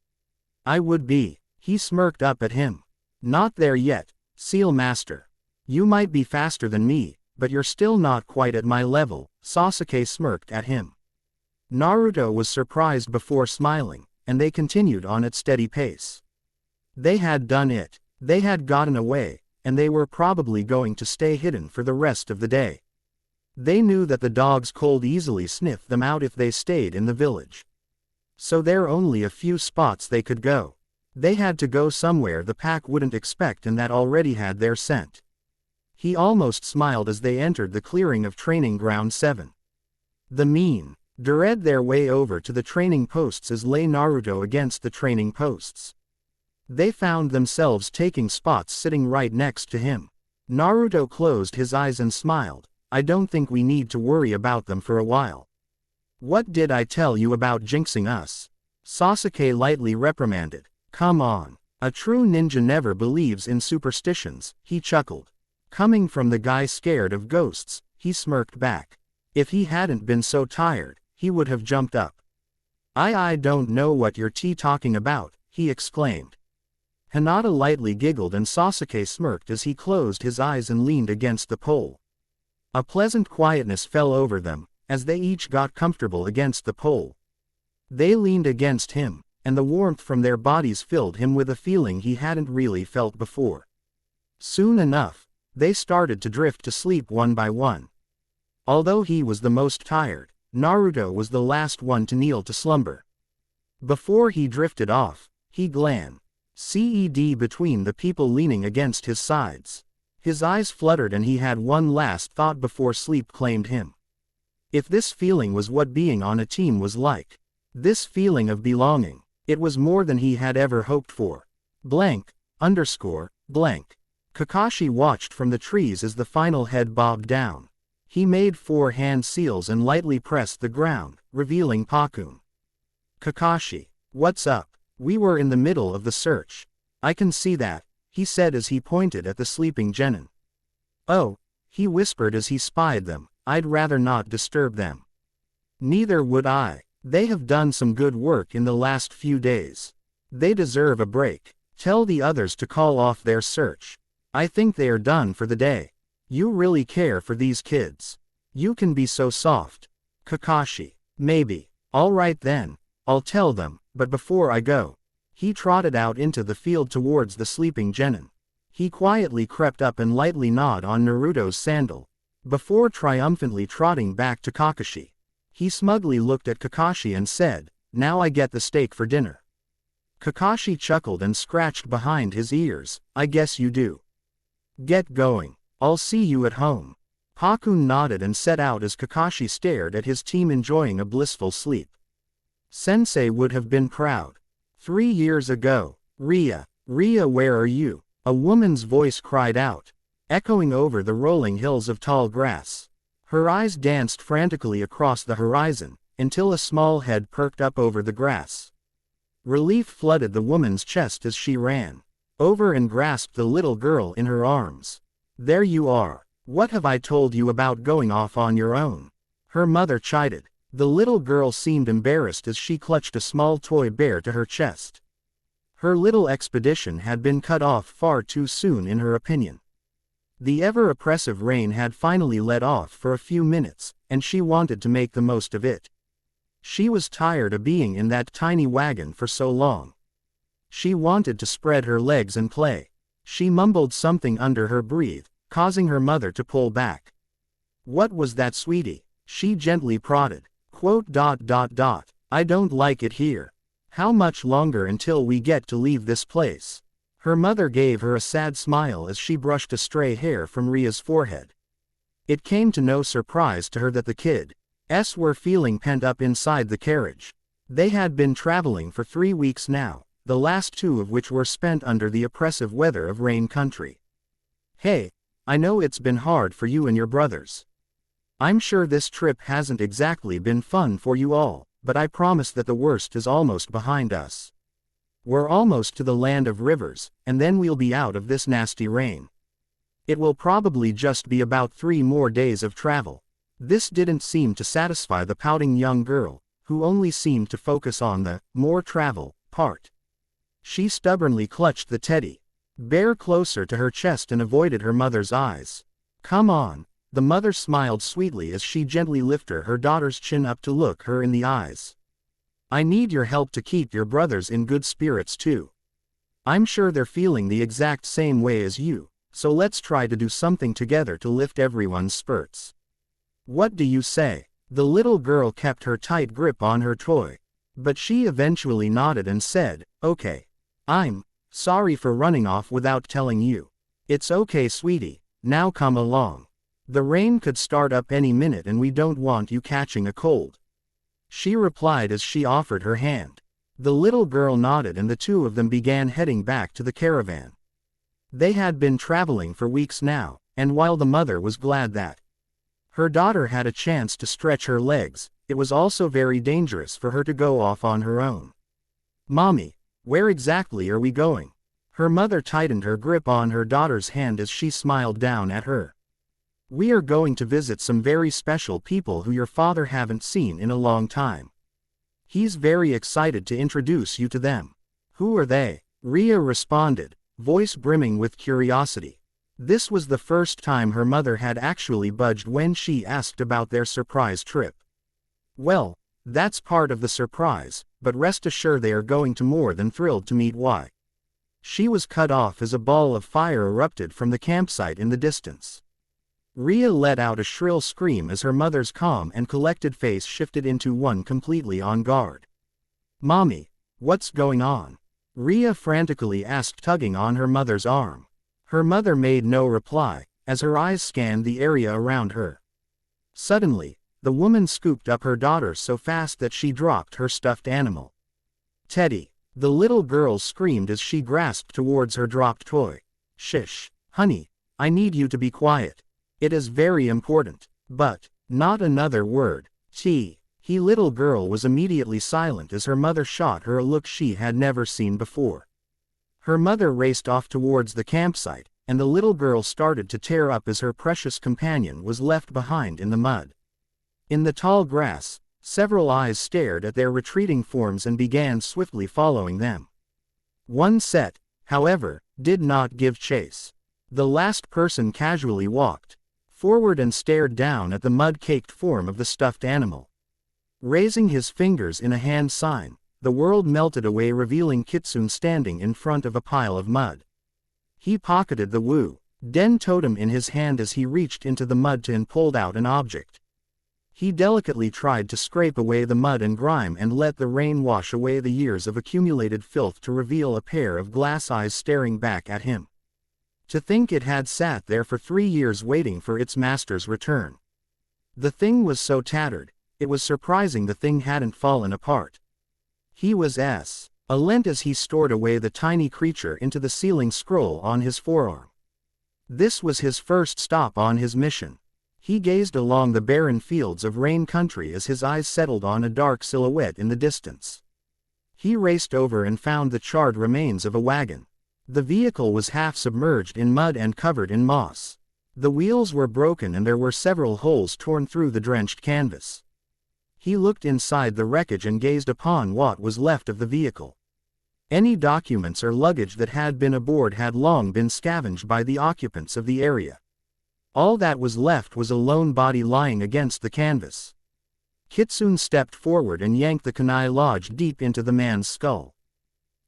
"I would be." He smirked up at him. "Not there yet, Seal Master. You might be faster than me, but you're still not quite at my level," Sasuke smirked at him. Naruto was surprised before smiling, and they continued on at steady pace. They had done it. They had gotten away, and they were probably going to stay hidden for the rest of the day. They knew that the dogs could easily sniff them out if they stayed in the village. So there were only a few spots they could go. They had to go somewhere the pack wouldn't expect and that already had their scent. He almost smiled as they entered the clearing of Training Ground 7. The mean dread their way over to the training posts as lay Naruto against the training posts. They found themselves taking spots sitting right next to him. Naruto closed his eyes and smiled. "I don't think we need to worry about them for a while." "What did I tell you about jinxing us?" Sasuke lightly reprimanded. "Come on. A true ninja never believes in superstitions," he chuckled. Coming from the guy scared of ghosts, he smirked back. If he hadn't been so tired, he would have jumped up. I don't know what you're talking about," he exclaimed. Hinata lightly giggled and Sasuke smirked as he closed his eyes and leaned against the pole. A pleasant quietness fell over them, as they each got comfortable against the pole. They leaned against him, and the warmth from their bodies filled him with a feeling he hadn't really felt before. Soon enough, they started to drift to sleep one by one. Although he was the most tired, Naruto was the last one to kneel to slumber. Before he drifted off, he glanced between the people leaning against his sides. His eyes fluttered and he had one last thought before sleep claimed him. If this feeling was what being on a team was like, this feeling of belonging, it was more than he had ever hoped for. Blank. Kakashi watched from the trees as the final head bobbed down. He made 4 hand seals and lightly pressed the ground, revealing Pakun. Kakashi, what's up? We were in the middle of the search. I can see that, he said as he pointed at the sleeping genin. Oh, he whispered as he spied them, I'd rather not disturb them. Neither would I. They have done some good work in the last few days. They deserve a break. Tell the others to call off their search. I think they are done for the day. You really care for these kids. You can be so soft. Kakashi, maybe. All right then, I'll tell them, but before I go. He trotted out into the field towards the sleeping genin. He quietly crept up and lightly gnawed on Naruto's sandal, before triumphantly trotting back to Kakashi. He smugly looked at Kakashi and said, now I get the steak for dinner. Kakashi chuckled and scratched behind his ears, I guess you do. Get going. I'll see you at home. Pakun nodded and set out as Kakashi stared at his team enjoying a blissful sleep. Sensei would have been proud. 3 years ago, Ria, where are you? A woman's voice cried out, echoing over the rolling hills of tall grass. Her eyes danced frantically across the horizon, until a small head perked up over the grass. Relief flooded the woman's chest as she ran over and grasped the little girl in her arms. There you are. What have I told you about going off on your own? Her mother chided. The little girl seemed embarrassed as she clutched a small toy bear to her chest. Her little expedition had been cut off far too soon in her opinion. The ever-oppressive rain had finally let off for a few minutes, and she wanted to make the most of it. She was tired of being in that tiny wagon for so long. She wanted to spread her legs and play. She mumbled something under her breath, causing her mother to pull back. What was that, sweetie? She gently prodded. I don't like it here. How much longer until we get to leave this place? Her mother gave her a sad smile as she brushed a stray hair from Ria's forehead. It came to no surprise to her that the kids were feeling pent up inside the carriage. They had been traveling for 3 weeks now, the last 2 of which were spent under the oppressive weather of Rain Country. Hey, I know it's been hard for you and your brothers. I'm sure this trip hasn't exactly been fun for you all, but I promise that the worst is almost behind us. We're almost to the land of rivers, and then we'll be out of this nasty rain. It will probably just be about 3 more days of travel. This didn't seem to satisfy the pouting young girl, who only seemed to focus on the more travel part. She stubbornly clutched the teddy bear closer to her chest and avoided her mother's eyes. Come on. The mother smiled sweetly as she gently lifted her daughter's chin up to look her in the eyes. I need your help to keep your brothers in good spirits too. I'm sure they're feeling the exact same way as you, so let's try to do something together to lift everyone's spirits. What do you say? The little girl kept her tight grip on her toy, but she eventually nodded and said, okay. I'm sorry for running off without telling you. It's okay, sweetie, now come along. The rain could start up any minute and we don't want you catching a cold. She replied as she offered her hand. The little girl nodded and the 2 of them began heading back to the caravan. They had been traveling for weeks now, and while the mother was glad that her daughter had a chance to stretch her legs, it was also very dangerous for her to go off on her own. Mommy, where exactly are we going? Her mother tightened her grip on her daughter's hand as she smiled down at her. We are going to visit some very special people who your father haven't seen in a long time. He's very excited to introduce you to them. Who are they? Ria responded, voice brimming with curiosity. This was the first time her mother had actually budged when she asked about their surprise trip. Well, that's part of the surprise, but rest assured they are going to more than thrilled to meet why. She was cut off as a ball of fire erupted from the campsite in the distance. Ria let out a shrill scream as her mother's calm and collected face shifted into one completely on guard. "Mommy, what's going on?" Ria frantically asked, tugging on her mother's arm. Her mother made no reply, as her eyes scanned the area around her. Suddenly, the woman scooped up her daughter so fast that she dropped her stuffed animal. "Teddy!" The little girl screamed as she grasped towards her dropped toy. "Shish, honey, I need you to be quiet. It is very important." But, not another word. He little girl was immediately silent as her mother shot her a look she had never seen before. Her mother raced off towards the campsite, and the little girl started to tear up as her precious companion was left behind in the mud. In the tall grass, several eyes stared at their retreating forms and began swiftly following them. One set, however, did not give chase. The last person casually walked forward and stared down at the mud-caked form of the stuffed animal. Raising his fingers in a hand sign, the world melted away, revealing Kitsune standing in front of a pile of mud. He pocketed the Den totem in his hand as he reached into the mud and pulled out an object. He delicately tried to scrape away the mud and grime and let the rain wash away the years of accumulated filth to reveal a pair of glass eyes staring back at him. To think it had sat there for 3 years waiting for its master's return. The thing was so tattered, it was surprising the thing hadn't fallen apart. He was alent as he stored away the tiny creature into the sealing scroll on his forearm. This was his first stop on his mission. He gazed along the barren fields of Rain Country as his eyes settled on a dark silhouette in the distance. He raced over and found the charred remains of a wagon. The vehicle was half submerged in mud and covered in moss. The wheels were broken and there were several holes torn through the drenched canvas. He looked inside the wreckage and gazed upon what was left of the vehicle. Any documents or luggage that had been aboard had long been scavenged by the occupants of the area. All that was left was a lone body lying against the canvas. Kitsune stepped forward and yanked the kunai lodged deep into the man's skull.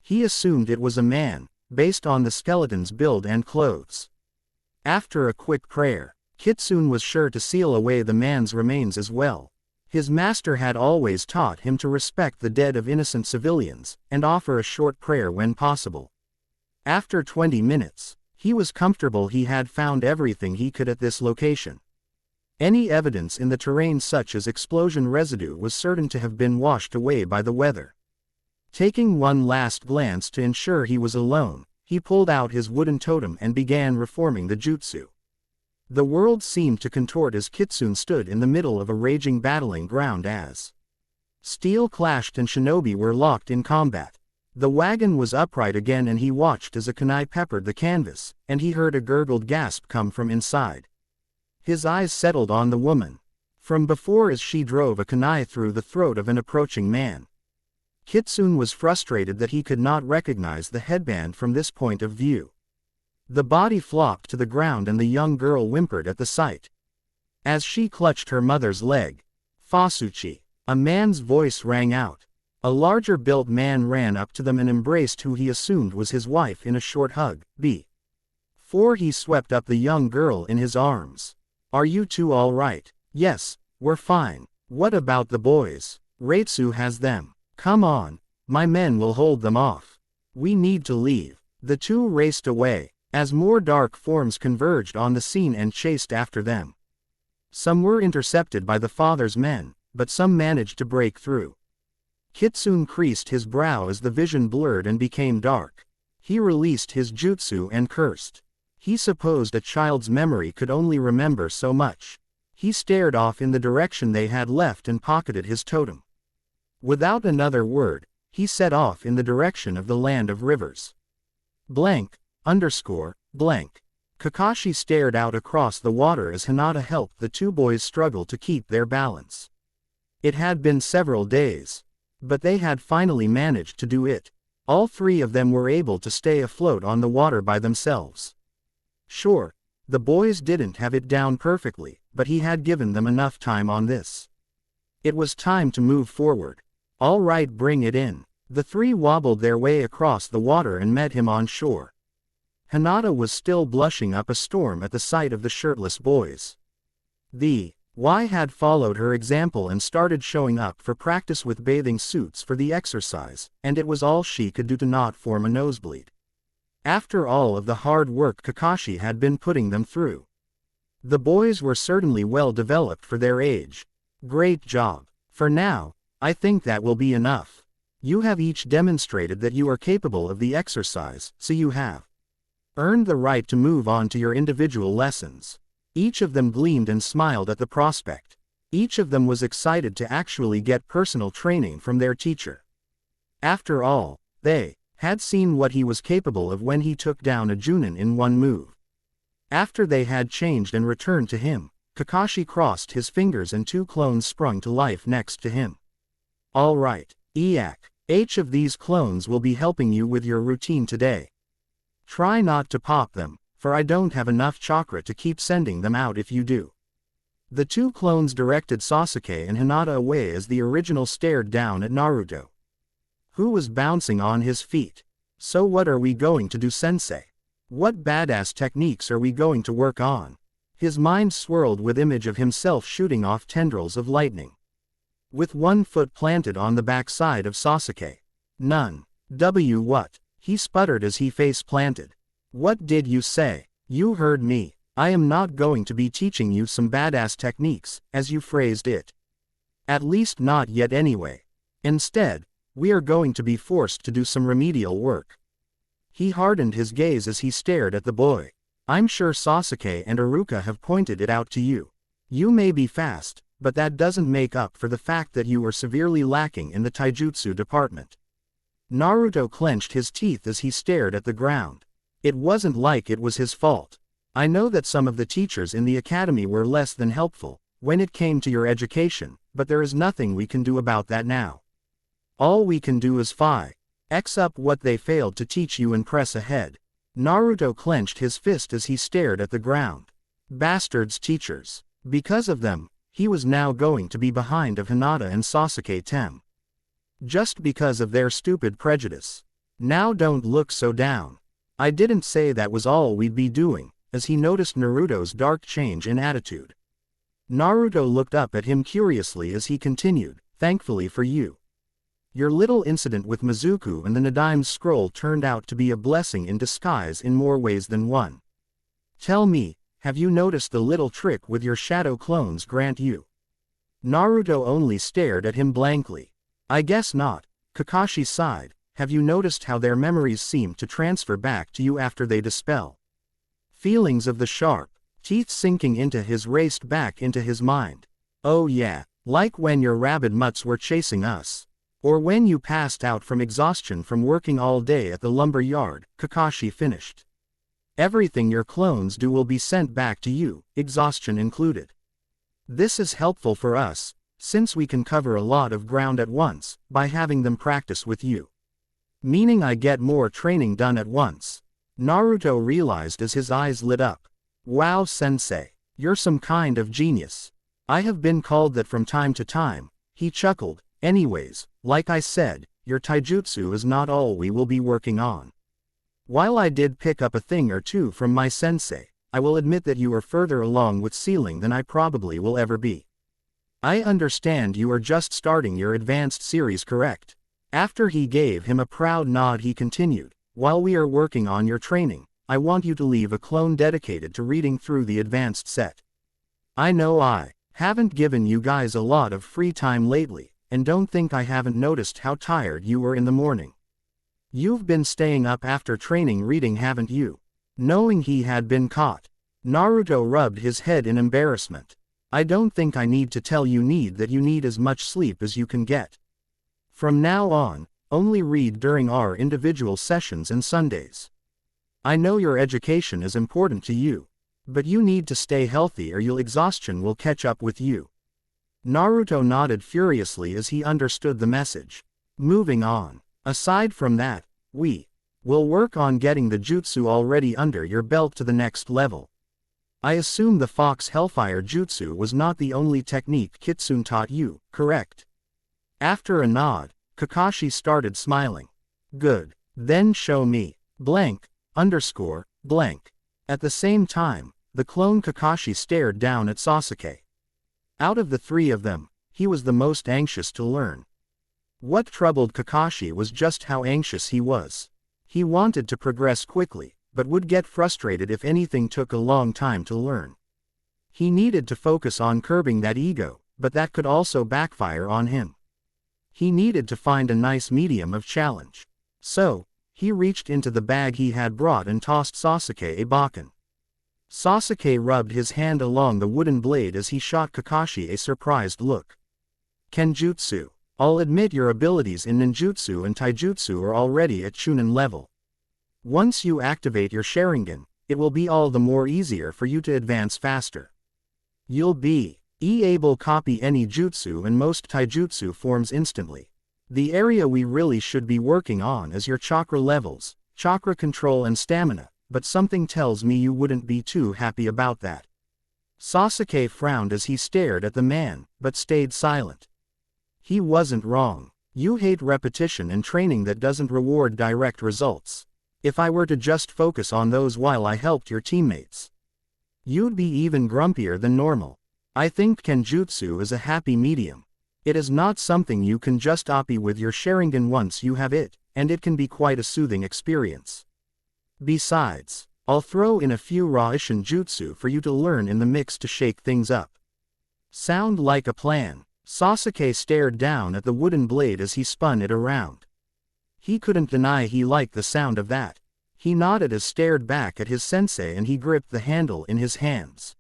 He assumed it was a man, based on the skeleton's build and clothes. After a quick prayer, Kitsune was sure to seal away the man's remains as well. His master had always taught him to respect the dead of innocent civilians, and offer a short prayer when possible. After 20 minutes, he was comfortable he had found everything he could at this location. Any evidence in the terrain such as explosion residue was certain to have been washed away by the weather. Taking one last glance to ensure he was alone, he pulled out his wooden totem and began reforming the jutsu. The world seemed to contort as Kitsune stood in the middle of a raging battling ground as steel clashed and shinobi were locked in combat. The wagon was upright again and he watched as a kunai peppered the canvas, and he heard a gurgled gasp come from inside. His eyes settled on the woman from before as she drove a kunai through the throat of an approaching man. Kitsune was frustrated that he could not recognize the headband from this point of view. The body flopped to the ground and the young girl whimpered at the sight. As she clutched her mother's leg, "Fasuchi!" A man's voice rang out. A larger-built man ran up to them and embraced who he assumed was his wife in a short hug. Before he swept up the young girl in his arms. "Are you two all right?" "Yes, we're fine. What about the boys? Reitsu has them. Come on, my men will hold them off. We need to leave." The two raced away, as more dark forms converged on the scene and chased after them. Some were intercepted by the father's men, but some managed to break through. Kitsune creased his brow as the vision blurred and became dark. He released his jutsu and cursed. He supposed a child's memory could only remember so much. He stared off in the direction they had left and pocketed his totem. Without another word, he set off in the direction of the land of rivers. Kakashi stared out across the water as Hinata helped the two boys struggle to keep their balance. It had been several days, but they had finally managed to do it. All three of them were able to stay afloat on the water by themselves. Sure, the boys didn't have it down perfectly, but he had given them enough time on this. It was time to move forward. All right, bring it in. The three wobbled their way across the water and met him on shore. Hinata was still blushing up a storm at the sight of the shirtless boys. The Y had followed her example and started showing up for practice with bathing suits for the exercise, and it was all she could do to not form a nosebleed. After all of the hard work Kakashi had been putting them through. The boys were certainly well developed for their age. Great job. For now, I think that will be enough. You have each demonstrated that you are capable of the exercise, so you have earned the right to move on to your individual lessons. Each of them gleamed and smiled at the prospect. Each of them was excited to actually get personal training from their teacher. After all, they had seen what he was capable of when he took down a Junin in one move. After they had changed and returned to him, Kakashi crossed his fingers and two clones sprung to life next to him. All right, Iak, each of these clones will be helping you with your routine today. Try not to pop them, for I don't have enough chakra to keep sending them out if you do. The two clones directed Sasuke and Hinata away as the original stared down at Naruto, who was bouncing on his feet. So what are we going to do, sensei? What badass techniques are we going to work on? His mind swirled with image of himself shooting off tendrils of lightning, with one foot planted on the backside of Sasuke. None. What? He sputtered as he face planted. What did you say? You heard me. I am not going to be teaching you some badass techniques, as you phrased it. At least not yet anyway. Instead, we are going to be forced to do some remedial work. He hardened his gaze as he stared at the boy. I'm sure Sasuke and Iruka have pointed it out to you. You may be fast, but that doesn't make up for the fact that you are severely lacking in the taijutsu department. Naruto clenched his teeth as he stared at the ground. It wasn't like it was his fault. I know that some of the teachers in the academy were less than helpful when it came to your education, but there is nothing we can do about that now. All we can do is X up what they failed to teach you and press ahead. Naruto clenched his fist as he stared at the ground. Bastards teachers. Because of them, he was now going to be behind of Hinata and Sasuke Tem. Just because of their stupid prejudice. Now don't look so down. I didn't say that was all we'd be doing, as he noticed Naruto's dark change in attitude. Naruto looked up at him curiously as he continued, thankfully for you. Your little incident with Mizuku and the Nadime's scroll turned out to be a blessing in disguise in more ways than one. Tell me, have you noticed the little trick with your shadow clones grant you? Naruto only stared at him blankly. I guess not. Kakashi sighed. Have you noticed how their memories seem to transfer back to you after they dispel? Feelings of the sharp teeth sinking into his raced back into his mind. Oh yeah, like when your rabid mutts were chasing us. Or when you passed out from exhaustion from working all day at the lumber yard, Kakashi finished. Everything your clones do will be sent back to you, exhaustion included. This is helpful for us, since we can cover a lot of ground at once, by having them practice with you. Meaning I get more training done at once. Naruto realized as his eyes lit up. Wow, sensei, you're some kind of genius. I have been called that from time to time, he chuckled. Anyways, like I said, your taijutsu is not all we will be working on. While I did pick up a thing or two from my sensei, I will admit that you are further along with sealing than I probably will ever be. I understand you are just starting your advanced series, correct? After he gave him a proud nod he continued, while we are working on your training, I want you to leave a clone dedicated to reading through the advanced set. I know I haven't given you guys a lot of free time lately, and don't think I haven't noticed how tired you were in the morning. You've been staying up after training reading, haven't you? Knowing he had been caught, Naruto rubbed his head in embarrassment. I don't think I need to tell you need as much sleep as you can get. From now on, only read during our individual sessions and Sundays. I know your education is important to you, but you need to stay healthy or your exhaustion will catch up with you. Naruto nodded furiously as he understood the message. Moving on. Aside from that, we will work on getting the jutsu already under your belt to the next level. I assume the Fox Hellfire Jutsu was not the only technique Kitsune taught you, correct? After a nod, Kakashi started smiling. Good. Then show me. Blank, underscore, blank. At the same time, the clone Kakashi stared down at Sasuke. Out of the three of them, he was the most anxious to learn. What troubled Kakashi was just how anxious he was. He wanted to progress quickly, but would get frustrated if anything took a long time to learn. He needed to focus on curbing that ego, but that could also backfire on him. He needed to find a nice medium of challenge. So, he reached into the bag he had brought and tossed Sasuke a bakken. Sasuke rubbed his hand along the wooden blade as he shot Kakashi a surprised look. Kenjutsu. I'll admit your abilities in ninjutsu and taijutsu are already at Chunin level. Once you activate your Sharingan, it will be all the more easier for you to advance faster. You'll be able to copy any jutsu and most taijutsu forms instantly. The area we really should be working on is your chakra levels, chakra control and stamina, but something tells me you wouldn't be too happy about that. Sasuke frowned as he stared at the man, but stayed silent. He wasn't wrong. You hate repetition and training that doesn't reward direct results. If I were to just focus on those while I helped your teammates, you'd be even grumpier than normal. I think Kenjutsu is a happy medium. It is not something you can just copy with your Sharingan once you have it, and it can be quite a soothing experience. Besides, I'll throw in a few raw Ishin jutsu for you to learn in the mix to shake things up. Sound like a plan? Sasuke stared down at the wooden blade as he spun it around. He couldn't deny he liked the sound of that. He nodded as stared back at his sensei and he gripped the handle in his hands.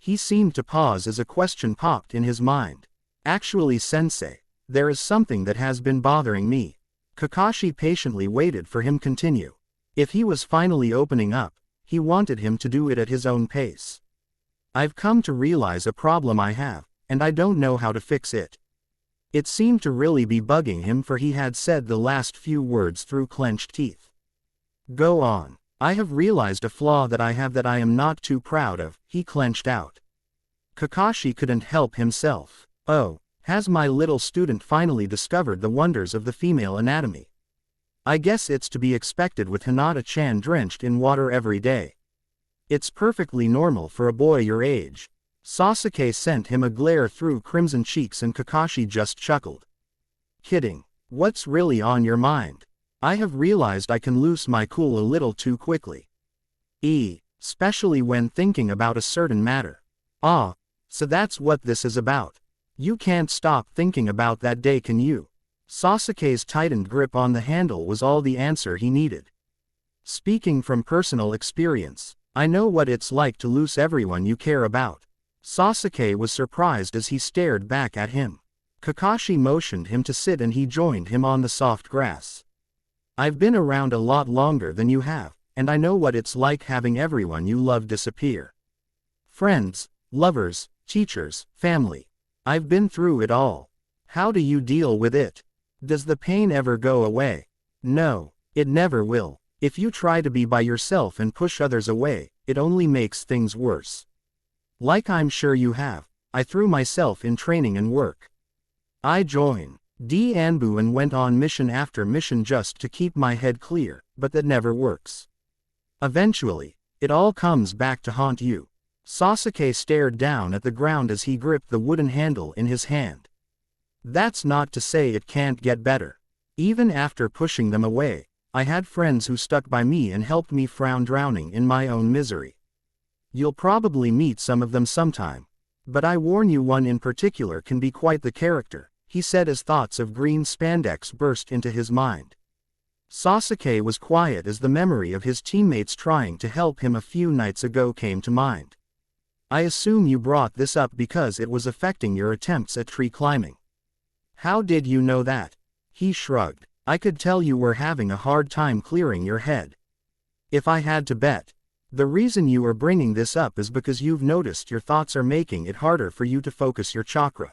He seemed to pause as a question popped in his mind. Actually, sensei, there is something that has been bothering me. Kakashi patiently waited for him to continue. If he was finally opening up, he wanted him to do it at his own pace. I've come to realize a problem I have, and I don't know how to fix it. It seemed to really be bugging him, for he had said the last few words through clenched teeth. Go on. I have realized a flaw that I have that I am not too proud of, he clenched out. Kakashi couldn't help himself. Oh, has my little student finally discovered the wonders of the female anatomy? I guess it's to be expected with Hinata-chan drenched in water every day. It's perfectly normal for a boy your age. Sasuke sent him a glare through crimson cheeks and Kakashi just chuckled. Kidding. What's really on your mind? I have realized I can lose my cool a little too quickly. Especially when thinking about a certain matter. Ah, so that's what this is about. You can't stop thinking about that day, can you? Sasuke's tightened grip on the handle was all the answer he needed. Speaking from personal experience, I know what it's like to lose everyone you care about. Sasuke was surprised as he stared back at him. Kakashi motioned him to sit and he joined him on the soft grass. I've been around a lot longer than you have, and I know what it's like having everyone you love disappear. Friends, lovers, teachers, family. I've been through it all. How do you deal with it? Does the pain ever go away? No, it never will. If you try to be by yourself and push others away, it only makes things worse. Like I'm sure you have, I threw myself in training and work. I joined Anbu and went on mission after mission just to keep my head clear, but that never works. Eventually, it all comes back to haunt you. Sasuke stared down at the ground as he gripped the wooden handle in his hand. That's not to say it can't get better. Even after pushing them away, I had friends who stuck by me and helped me frown drowning in my own misery. You'll probably meet some of them sometime. But I warn you, one in particular can be quite the character, he said as thoughts of green spandex burst into his mind. Sasuke was quiet as the memory of his teammates trying to help him a few nights ago came to mind. I assume you brought this up because it was affecting your attempts at tree climbing. How did you know that? He shrugged. I could tell you were having a hard time clearing your head. If I had to bet, the reason you are bringing this up is because you've noticed your thoughts are making it harder for you to focus your chakra.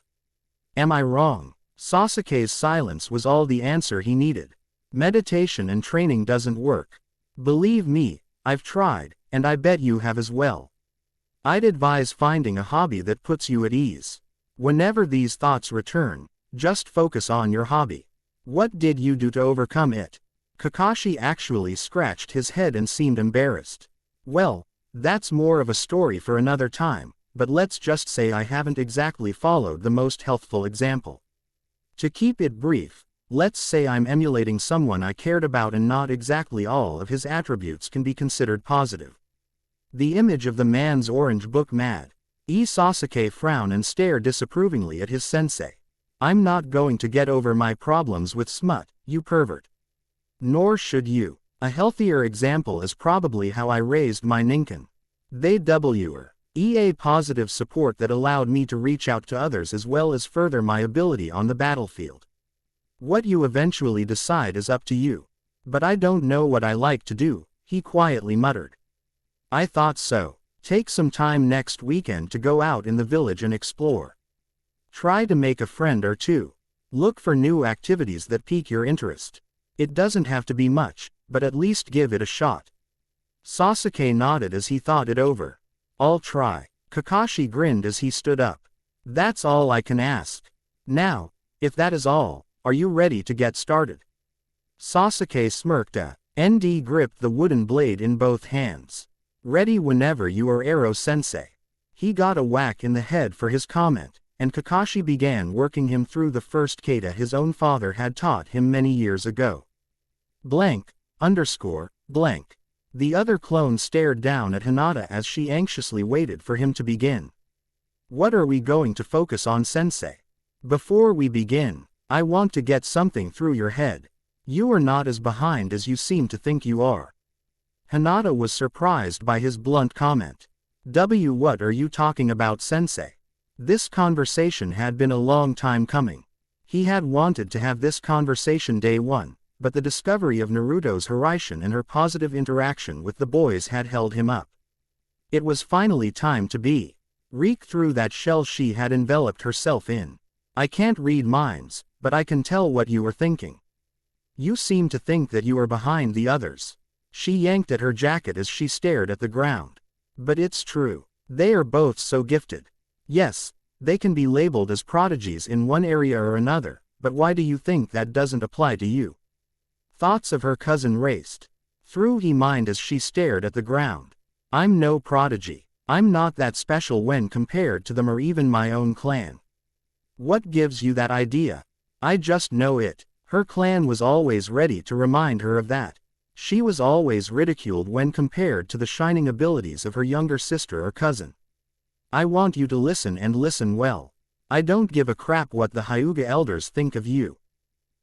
Am I wrong? Sasuke's silence was all the answer he needed. Meditation and training doesn't work. Believe me, I've tried, and I bet you have as well. I'd advise finding a hobby that puts you at ease. Whenever these thoughts return, Just focus on your hobby. What did you do to overcome it? Kakashi actually scratched his head and seemed embarrassed. Well, that's more of a story for another time, but let's just say I haven't exactly followed the most healthful example. To keep it brief, let's say I'm emulating someone I cared about and not exactly all of his attributes can be considered positive. The image of the man's orange book mad. Sasuke frowned and stared disapprovingly at his sensei. I'm not going to get over my problems with smut, you pervert. Nor should you. A healthier example is probably how I raised my Ninken. They were a positive support that allowed me to reach out to others as well as further my ability on the battlefield. What you eventually decide is up to you. But I don't know what I like to do, he quietly muttered. I thought so. Take some time next weekend to go out in the village and explore. Try to make a friend or two. Look for new activities that pique your interest. It doesn't have to be much, but at least give it a shot. Sasuke nodded as he thought it over. I'll try. Kakashi grinned as he stood up. That's all I can ask. Now, if that is all, are you ready to get started? Sasuke smirked and gripped the wooden blade in both hands. Ready whenever you are, Ero-sensei. He got a whack in the head for his comment, and Kakashi began working him through the first kata his own father had taught him many years ago. Blank. The other clone stared down at Hinata as she anxiously waited for him to begin. What are we going to focus on, sensei? Before we begin, I want to get something through your head. You are not as behind as you seem to think you are. Hinata was surprised by his blunt comment. What are you talking about, sensei? This conversation had been a long time coming. He had wanted to have this conversation day one, but the discovery of Naruto's Hiraishin and her positive interaction with the boys had held him up. It was finally time to be. Reek through that shell she had enveloped herself in. I can't read minds, but I can tell what you are thinking. You seem to think that you are behind the others. She yanked at her jacket as she stared at the ground. But it's true. They are both so gifted. Yes, they can be labeled as prodigies in one area or another, but why do you think that doesn't apply to you? Thoughts of her cousin raced through her mind as she stared at the ground. I'm no prodigy. I'm not that special when compared to them or even my own clan. What gives you that idea? I just know it. Her clan was always ready to remind her of that. She was always ridiculed when compared to the shining abilities of her younger sister or cousin. I want you to listen and listen well. I don't give a crap what the Hyuga elders think of you.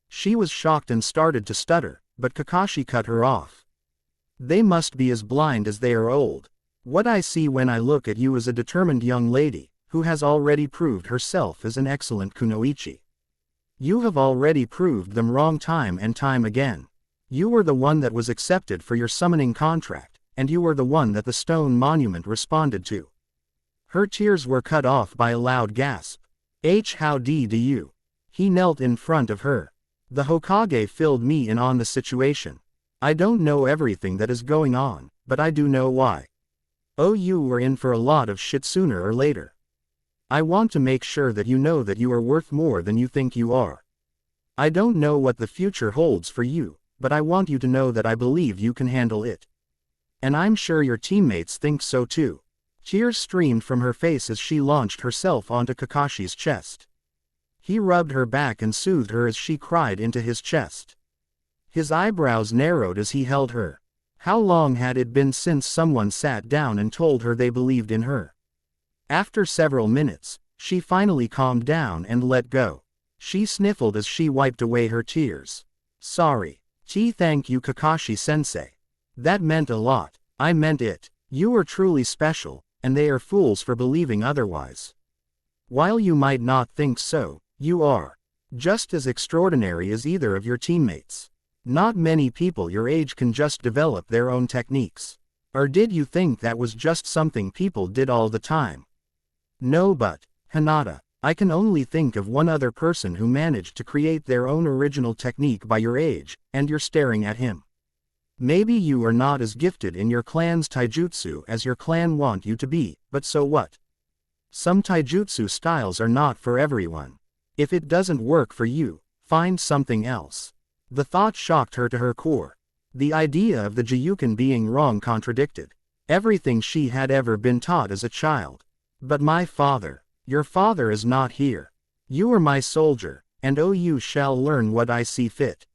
She was shocked and started to stutter, but Kakashi cut her off. They must be as blind as they are old. What I see when I look at you is a determined young lady, who has already proved herself as an excellent kunoichi. You have already proved them wrong time and time again. You were the one that was accepted for your summoning contract, and you were the one that the stone monument responded to. Her tears were cut off by a loud gasp. How do you? He knelt in front of her. The Hokage filled me in on the situation. I don't know everything that is going on, but I do know why. Oh, you were in for a lot of shit sooner or later. I want to make sure that you know that you are worth more than you think you are. I don't know what the future holds for you, but I want you to know that I believe you can handle it. And I'm sure your teammates think so too. Tears streamed from her face as she launched herself onto Kakashi's chest. He rubbed her back and soothed her as she cried into his chest. His eyebrows narrowed as he held her. How long had it been since someone sat down and told her they believed in her? After several minutes, she finally calmed down and let go. She sniffled as she wiped away her tears. Sorry. Thank you, Kakashi-sensei. That meant a lot. I meant it. You are truly special, and they are fools for believing otherwise. While you might not think so, you are just as extraordinary as either of your teammates. Not many people your age can just develop their own techniques. Or did you think that was just something people did all the time? No, but, Hinata, I can only think of one other person who managed to create their own original technique by your age, and you're staring at him. Maybe you are not as gifted in your clan's taijutsu as your clan want you to be, but so what? Some taijutsu styles are not for everyone. If it doesn't work for you, find something else. The thought shocked her to her core. The idea of the Jiyukin being wrong contradicted everything she had ever been taught as a child. But my father, your father is not here. You are my soldier, and oh, you shall learn what I see fit.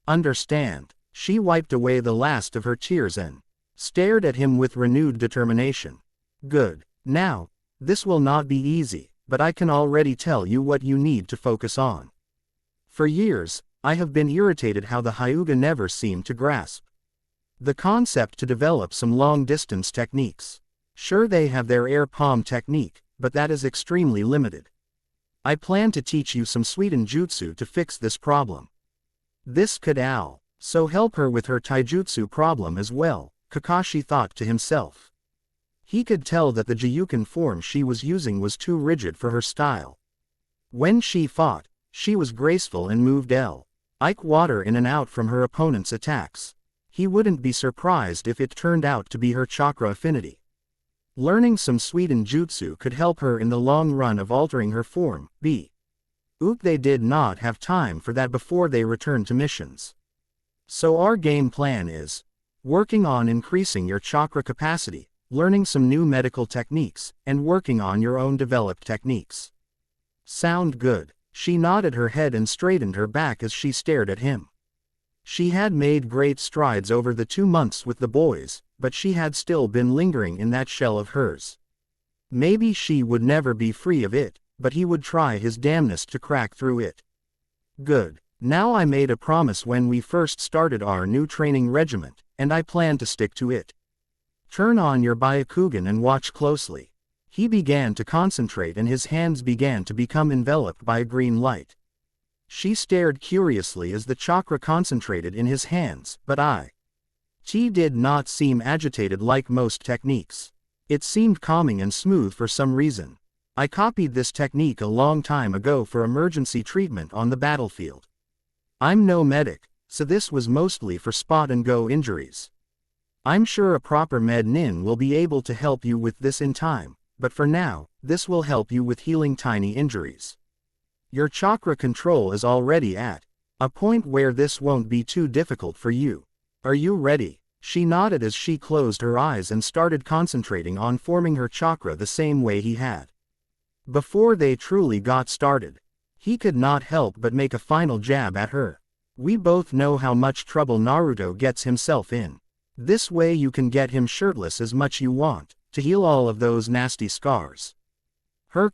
Understand? She wiped away the last of her tears and stared at him with renewed determination. Good. Now, this will not be easy, but I can already tell you what you need to focus on. For years, I have been irritated how the Hyuga never seem to grasp the concept to develop some long-distance techniques. Sure, they have their air palm technique, but that is extremely limited. I plan to teach you some Suiden jutsu to fix this problem. This could so help her with her taijutsu problem as well, Kakashi thought to himself. He could tell that the Jiyukin form she was using was too rigid for her style. When she fought, she was graceful and moved like water in and out from her opponent's attacks. He wouldn't be surprised if it turned out to be her chakra affinity. Learning some Suiden jutsu could help her in the long run of altering her form. They did not have time for that before they returned to missions. So our game plan is working on increasing your chakra capacity, learning some new medical techniques, and working on your own developed techniques. Sound good? She nodded her head and straightened her back as she stared at him. She had made great strides over the 2 months with the boys, but she had still been lingering in that shell of hers. Maybe she would never be free of it, but he would try his damnedest to crack through it. Good. Now I made a promise when we first started our new training regiment, and I plan to stick to it. Turn on your Byakugan and watch closely. He began to concentrate and his hands began to become enveloped by a green light. She stared curiously as the chakra concentrated in his hands, but He did not seem agitated like most techniques. It seemed calming and smooth for some reason. I copied this technique a long time ago for emergency treatment on the battlefield. I'm no medic, so this was mostly for spot-and-go injuries. I'm sure a proper med-nin will be able to help you with this in time, but for now, this will help you with healing tiny injuries. Your chakra control is already at a point where this won't be too difficult for you. Are you ready? She nodded as she closed her eyes and started concentrating on forming her chakra the same way he had. Before they truly got started, he could not help but make a final jab at her. We both know how much trouble Naruto gets himself in. This way you can get him shirtless as much you want, to heal all of those nasty scars. Her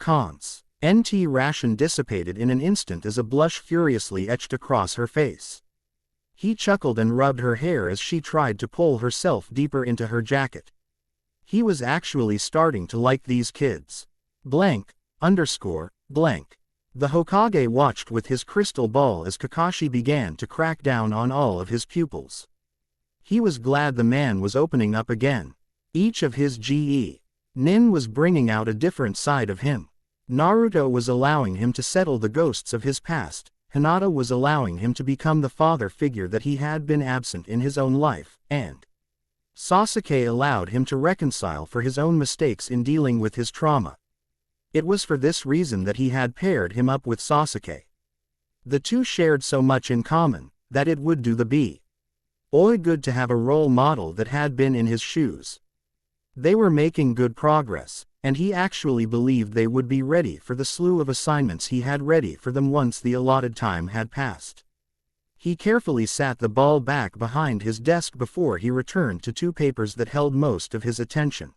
NT ration dissipated in an instant as a blush furiously etched across her face. He chuckled and rubbed her hair as she tried to pull herself deeper into her jacket. He was actually starting to like these kids. Blank. The Hokage watched with his crystal ball as Kakashi began to crack down on all of his pupils. He was glad the man was opening up again. Each of his nin was bringing out a different side of him. Naruto was allowing him to settle the ghosts of his past, Hinata was allowing him to become the father figure that he had been absent in his own life, and Sasuke allowed him to reconcile for his own mistakes in dealing with his trauma. It was for this reason that he had paired him up with Sasuke. The two shared so much in common, that it would do the good to have a role model that had been in his shoes. They were making good progress, and he actually believed they would be ready for the slew of assignments he had ready for them once the allotted time had passed. He carefully sat the ball back behind his desk before he returned to 2 papers that held most of his attention.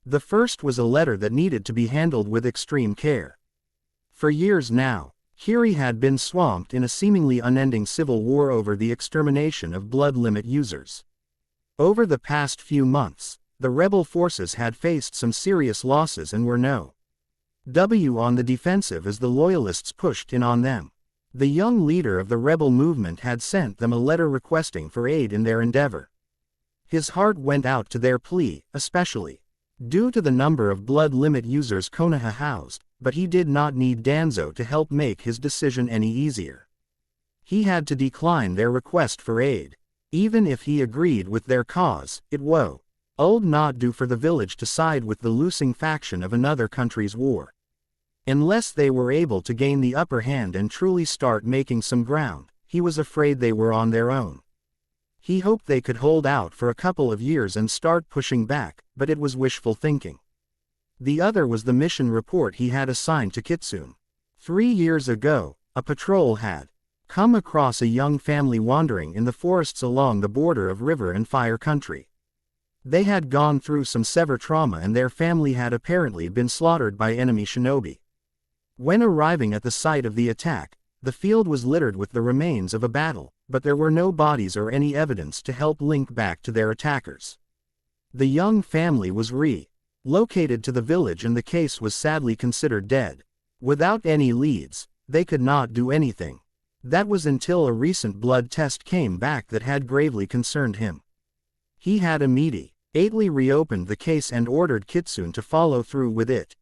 The first was a letter that needed to be handled with extreme care. For years now, Kiri had been swamped in a seemingly unending civil war over the extermination of blood limit users. Over the past few months, the rebel forces had faced some serious losses and were on the defensive as the loyalists pushed in on them. The young leader of the rebel movement had sent them a letter requesting for aid in their endeavor. His heart went out to their plea, especially due to the number of blood limit users Konoha housed, but he did not need Danzo to help make his decision any easier. He had to decline their request for aid. Even if he agreed with their cause, it would not do for the village to side with the losing faction of another country's war. Unless they were able to gain the upper hand and truly start making some ground, he was afraid they were on their own. He hoped they could hold out for a couple of years and start pushing back, but it was wishful thinking. The other was the mission report he had assigned to Kitsune. 3 years ago, a patrol had come across a young family wandering in the forests along the border of river and fire country. They had gone through some severe trauma and their family had apparently been slaughtered by enemy shinobi. When arriving at the site of the attack, the field was littered with the remains of a battle, but there were no bodies or any evidence to help link back to their attackers. The young family was relocated to the village and the case was sadly considered dead. Without any leads, they could not do anything. That was until a recent blood test came back that had gravely concerned him. He had immediately reopened the case and ordered Kitsune to follow through with it.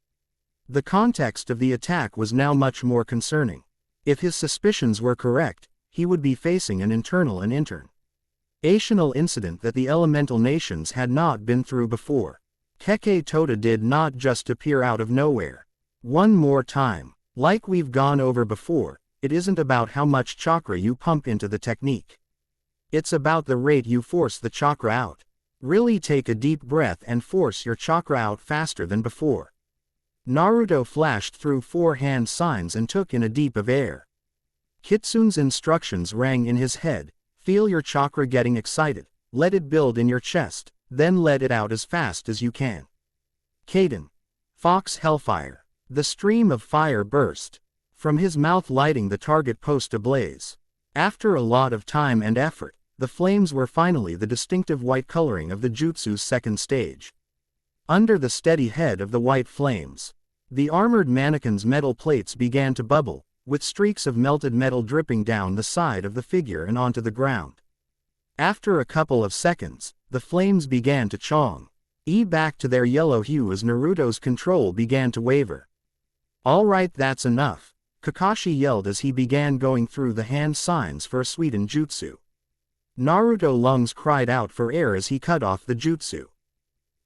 The context of the attack was now much more concerning. If his suspicions were correct, he would be facing an internal and international incident that the elemental nations had not been through before. Keke Tota did not just appear out of nowhere. One more time, like we've gone over before, it isn't about how much chakra you pump into the technique. It's about the rate you force the chakra out. Really take a deep breath and force your chakra out faster than before. Naruto flashed through 4 hand signs and took in a deep of air. Kitsune's instructions rang in his head. Feel your chakra getting excited, let it build in your chest, then let it out as fast as you can. Kaden. Fox Hellfire. The stream of fire burst from his mouth, lighting the target post ablaze. After a lot of time and effort, the flames were finally the distinctive white coloring of the jutsu's second stage. Under the steady head of the white flames, the armored mannequin's metal plates began to bubble, with streaks of melted metal dripping down the side of the figure and onto the ground. After a couple of seconds, the flames began to back to their yellow hue as Naruto's control began to waver. "Alright, that's enough," Kakashi yelled as he began going through the hand signs for a sweetened jutsu. Naruto's lungs cried out for air as he cut off the jutsu.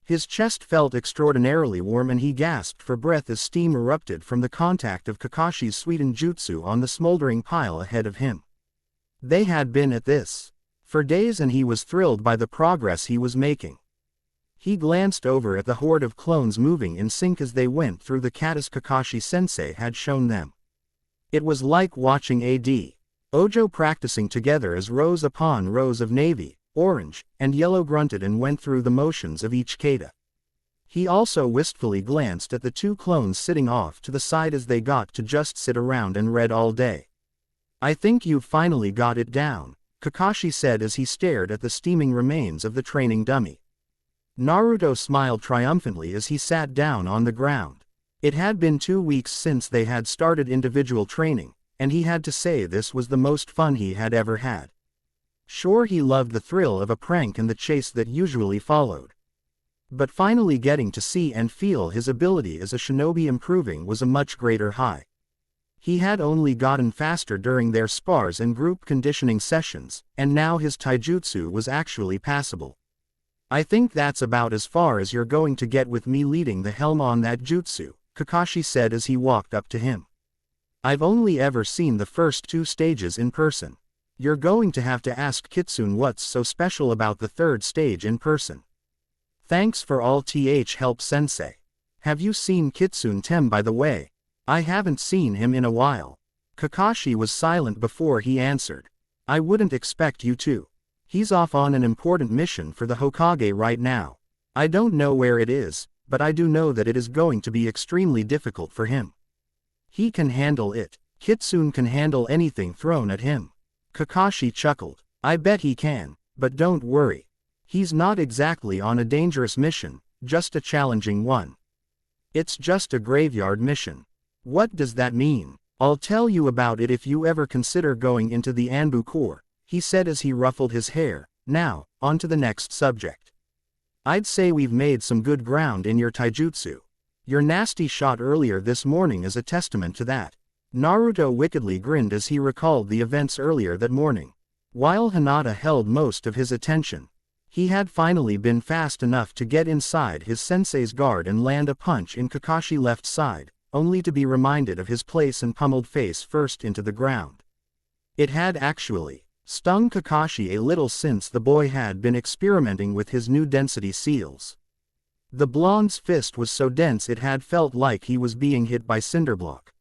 His chest felt extraordinarily warm and he gasped for breath as steam erupted from the contact of Kakashi's sweetened jutsu on the smoldering pile ahead of him. They had been at this for days and he was thrilled by the progress he was making. He glanced over at the horde of clones moving in sync as they went through the catus Kakashi-sensei had shown them. It was like watching A.D. Ojo practicing together as rows upon rows of navy, orange, and yellow grunted and went through the motions of each kata. He also wistfully glanced at the 2 clones sitting off to the side as they got to just sit around and read all day. "I think you've finally got it down," Kakashi said as he stared at the steaming remains of the training dummy. Naruto smiled triumphantly as he sat down on the ground. It had been 2 weeks since they had started individual training, and he had to say this was the most fun he had ever had. Sure, he loved the thrill of a prank and the chase that usually followed. But finally getting to see and feel his ability as a shinobi improving was a much greater high. He had only gotten faster during their spars and group conditioning sessions, and now his taijutsu was actually passable. "I think that's about as far as you're going to get with me leading the helm on that jutsu," Kakashi said as he walked up to him. "I've only ever seen the first 2 stages in person. You're going to have to ask Kitsune what's so special about the 3rd stage in person." "Thanks for all help, sensei. Have you seen Kitsune Tem by the way?" "I haven't seen him in a while." Kakashi was silent before he answered. "I wouldn't expect you to. He's off on an important mission for the Hokage right now. I don't know where it is, but I do know that it is going to be extremely difficult for him. He can handle it. Kitsune can handle anything thrown at him." Kakashi chuckled. "I bet he can, but don't worry. He's not exactly on a dangerous mission, just a challenging one. It's just a graveyard mission." "What does that mean?" "I'll tell you about it if you ever consider going into the Anbu Corps," he said as he ruffled his hair. "Now, on to the next subject. I'd say we've made some good ground in your taijutsu. Your nasty shot earlier this morning is a testament to that." Naruto wickedly grinned as he recalled the events earlier that morning. While Hinata held most of his attention, he had finally been fast enough to get inside his sensei's guard and land a punch in Kakashi's left side, only to be reminded of his place and pummeled face first into the ground. It had actually stung Kakashi a little since the boy had been experimenting with his new density seals. The blonde's fist was so dense it had felt like he was being hit by cinderblock.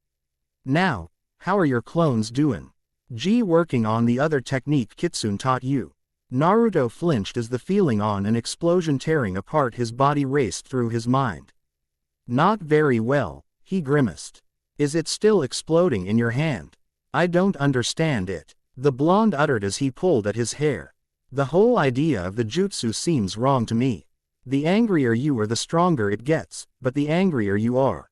Now, how are your clones doing? Working on the other technique Kitsune taught you. Naruto flinched as the feeling on an explosion tearing apart his body raced through his mind. Not very well, he grimaced. Is it still exploding in your hand? I don't understand it, the blonde uttered as he pulled at his hair. The whole idea of the jutsu seems wrong to me. The angrier you are the stronger it gets, but the angrier you are,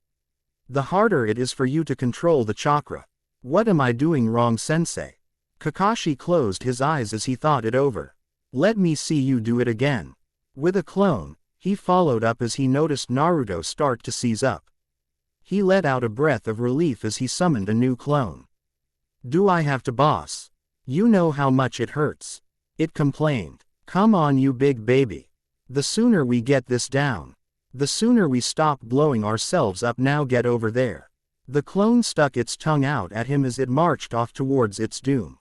the harder it is for you to control the chakra. What am I doing wrong, sensei? Kakashi closed his eyes as he thought it over. Let me see you do it again. With a clone, he followed up as he noticed Naruto start to seize up. He let out a breath of relief as he summoned a new clone. Do I have to, boss? You know how much it hurts. It complained. Come on, you big baby. The sooner we get this down, the sooner we stop blowing ourselves up. Now get over there. The clone stuck its tongue out at him as it marched off towards its doom.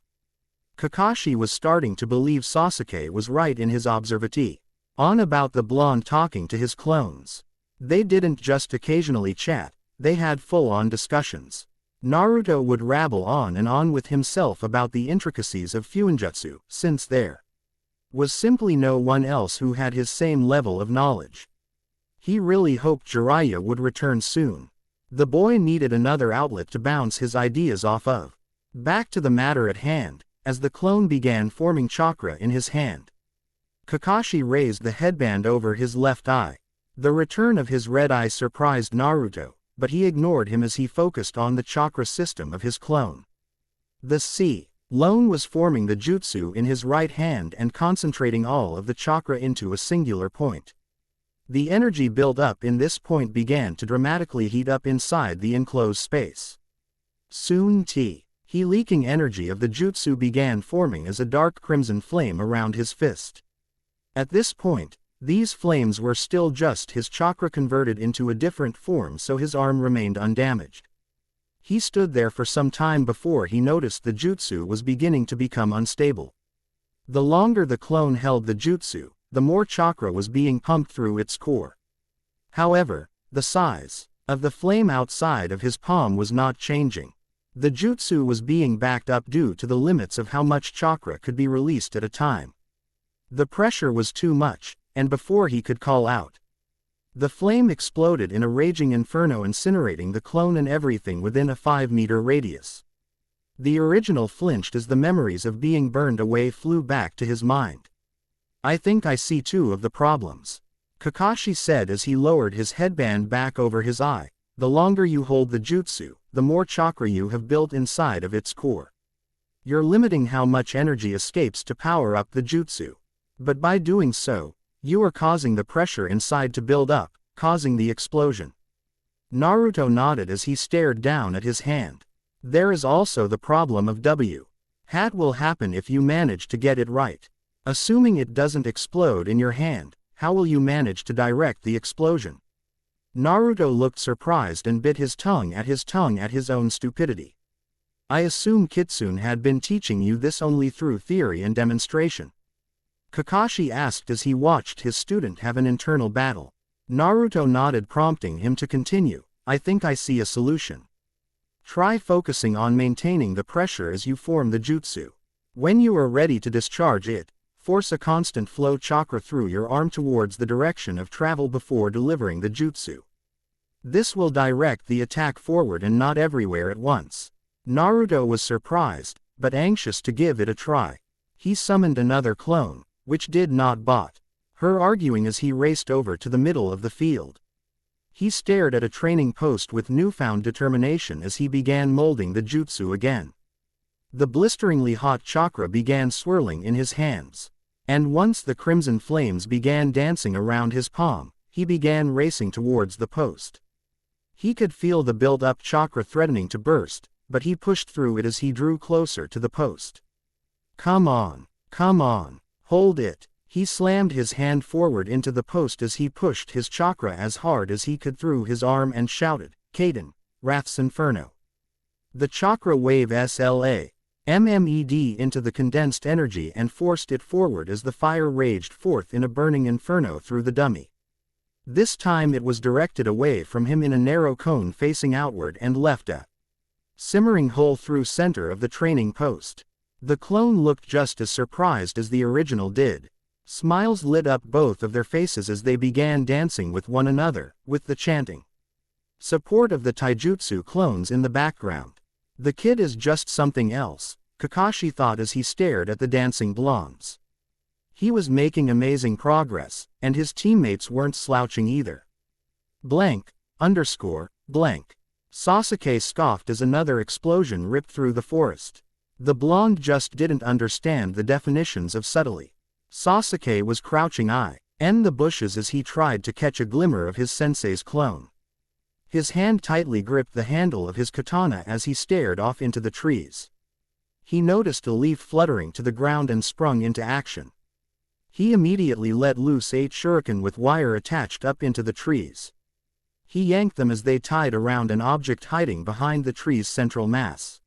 Kakashi was starting to believe Sasuke was right in his observation on about the blonde talking to his clones. They didn't just occasionally chat, they had full-on discussions. Naruto would rabble on and on with himself about the intricacies of Fuinjutsu, since there was simply no one else who had his same level of knowledge. He really hoped Jiraiya would return soon. The boy needed another outlet to bounce his ideas off of. Back to the matter at hand, as the clone began forming chakra in his hand. Kakashi raised the headband over his left eye. The return of his red eye surprised Naruto, but he ignored him as he focused on the chakra system of his clone. The clone was forming the jutsu in his right hand and concentrating all of the chakra into a singular point. The energy built up in this point began to dramatically heat up inside the enclosed space. Soon he leaking energy of the jutsu began forming as a dark crimson flame around his fist. At this point, these flames were still just his chakra converted into a different form, so his arm remained undamaged. He stood there for some time before he noticed the jutsu was beginning to become unstable. The longer the clone held the jutsu, the more chakra was being pumped through its core. However, the size of the flame outside of his palm was not changing. The jutsu was being backed up due to the limits of how much chakra could be released at a time. The pressure was too much, and before he could call out, the flame exploded in a raging inferno, incinerating the clone and everything within a 5-meter radius. The original flinched as the memories of being burned away flew back to his mind. I think I see two of the problems, Kakashi said as he lowered his headband back over his eye. The longer you hold the jutsu, the more chakra you have built inside of its core. You're limiting how much energy escapes to power up the jutsu. But by doing so, you are causing the pressure inside to build up, causing the explosion. Naruto nodded as he stared down at his hand. There is also the problem of what will happen if you manage to get it right. Assuming it doesn't explode in your hand, how will you manage to direct the explosion? Naruto looked surprised and bit his tongue at his own stupidity. I assume Kitsune had been teaching you this only through theory and demonstration. Kakashi asked as he watched his student have an internal battle. Naruto nodded, prompting him to continue. I think I see a solution. Try focusing on maintaining the pressure as you form the jutsu. When you are ready to discharge it, force a constant flow chakra through your arm towards the direction of travel before delivering the jutsu. This will direct the attack forward and not everywhere at once. Naruto was surprised, but anxious to give it a try. He summoned another clone, which did not bot her arguing as he raced over to the middle of the field. He stared at a training post with newfound determination as he began molding the jutsu again. The blisteringly hot chakra began swirling in his hands. And once the crimson flames began dancing around his palm, he began racing towards the post. He could feel the built-up chakra threatening to burst, but he pushed through it as he drew closer to the post. Come on, hold it. He slammed his hand forward into the post as he pushed his chakra as hard as he could through his arm and shouted, Kaden, Wrath's Inferno. The chakra wave SLA into the condensed energy and forced it forward as the fire raged forth in a burning inferno through the dummy. This time it was directed away from him in a narrow cone facing outward and left a simmering hole through center of the training post. The clone looked just as surprised as the original did. Smiles lit up both of their faces as they began dancing with one another, with the chanting support of the taijutsu clones in the background. The kid is just something else, Kakashi thought as he stared at the dancing blondes. He was making amazing progress, and his teammates weren't slouching either. Blank. Sasuke scoffed as another explosion ripped through the forest. The blonde just didn't understand the definitions of subtlety. Sasuke was crouching in the bushes as he tried to catch a glimmer of his sensei's clone. His hand tightly gripped the handle of his katana as he stared off into the trees. He noticed a leaf fluttering to the ground and sprung into action. He immediately let loose 8 shuriken with wire attached up into the trees. He yanked them as they tied around an object hiding behind the tree's central mass.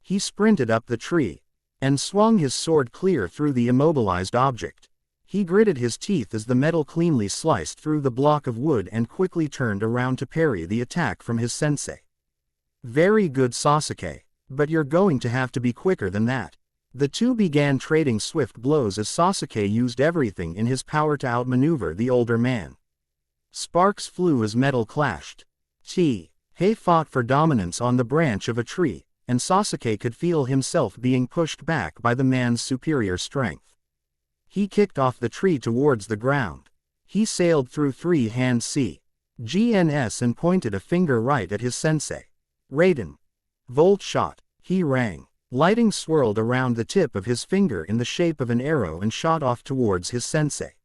He sprinted up the tree and swung his sword clear through the immobilized object. He gritted his teeth as the metal cleanly sliced through the block of wood and quickly turned around to parry the attack from his sensei. Very good, Sasuke, but you're going to have to be quicker than that. The two began trading swift blows as Sasuke used everything in his power to outmaneuver the older man. Sparks flew as metal clashed. He fought for dominance on the branch of a tree, and Sasuke could feel himself being pushed back by the man's superior strength. He kicked off the tree towards the ground. He sailed through 3-hand GNS and pointed a finger right at his sensei. Raiden. Volt shot. He rang. Lighting swirled around the tip of his finger in the shape of an arrow and shot off towards his sensei.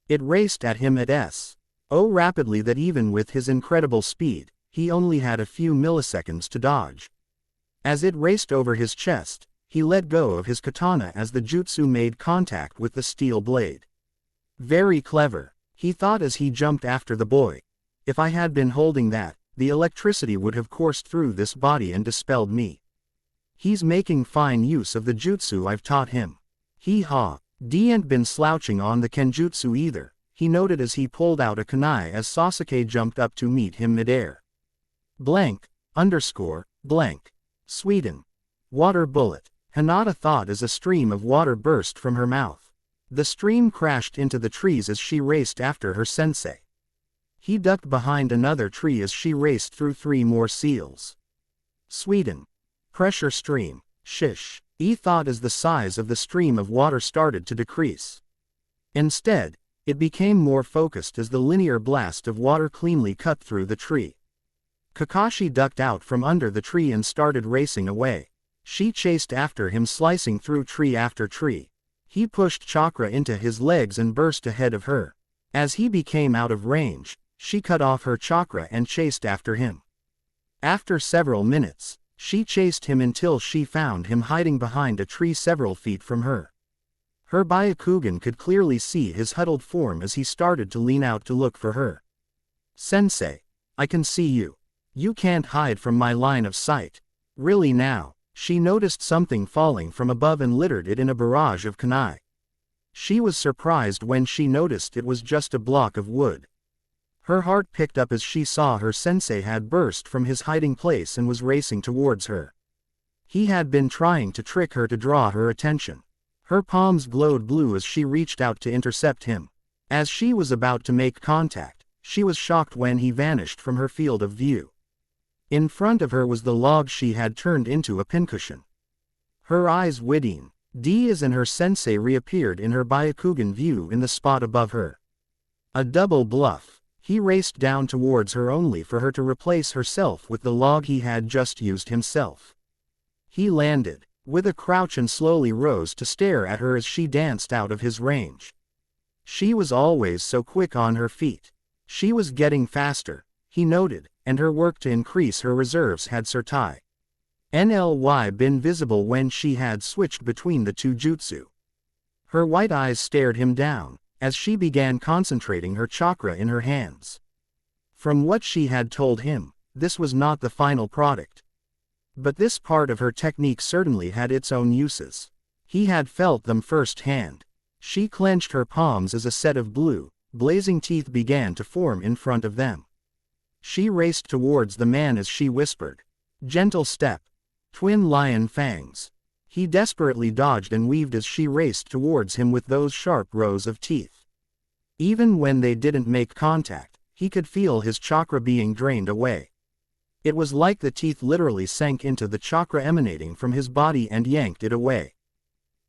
It raced at him at so rapidly that even with his incredible speed, he only had a few milliseconds to dodge. As it raced over his chest, he let go of his katana as the jutsu made contact with the steel blade. Very clever, he thought as he jumped after the boy. If I had been holding that, the electricity would have coursed through this body and dispelled me. He's making fine use of the jutsu I've taught him. Hee-haw. D'n't been slouching on the kenjutsu either, he noted as he pulled out a kunai as Sasuke jumped up to meet him midair. Sweden. Water bullet. Hinata thought as a stream of water burst from her mouth. The stream crashed into the trees as she raced after her sensei. He ducked behind another tree as she raced through 3 more seals. Sweden. Pressure stream. Shish. He thought as the size of the stream of water started to decrease. Instead, it became more focused as the linear blast of water cleanly cut through the tree. Kakashi ducked out from under the tree and started racing away. She chased after him, slicing through tree after tree. He pushed chakra into his legs and burst ahead of her. As he became out of range, she cut off her chakra and chased after him. After several minutes, she chased him until she found him hiding behind a tree several feet from her. Her Byakugan could clearly see his huddled form as he started to lean out to look for her. Sensei, I can see you. You can't hide from my line of sight. Really now? She noticed something falling from above and littered it in a barrage of kunai. She was surprised when she noticed it was just a block of wood. Her heart picked up as she saw her sensei had burst from his hiding place and was racing towards her. He had been trying to trick her to draw her attention. Her palms glowed blue as she reached out to intercept him. As she was about to make contact, she was shocked when he vanished from her field of view. In front of her was the log she had turned into a pincushion. Her eyes widened. Diaz and her sensei reappeared in her Byakugan view in the spot above her. A double bluff. He raced down towards her only for her to replace herself with the log he had just used himself. He landed with a crouch and slowly rose to stare at her as she danced out of his range. She was always so quick on her feet. She was getting faster, he noted, and her work to increase her reserves had certainly been visible when she had switched between the two jutsu. Her white eyes stared him down, as she began concentrating her chakra in her hands. From what she had told him, This was not the final product. But this part of her technique certainly had its own uses. He had felt them firsthand. She clenched her palms as a set of blue, blazing teeth began to form in front of them. She raced towards the man as she whispered, "Gentle step. Twin lion fangs." He desperately dodged and weaved as she raced towards him with those sharp rows of teeth. Even when they didn't make contact, he could feel his chakra being drained away. It was like the teeth literally sank into the chakra emanating from his body and yanked it away.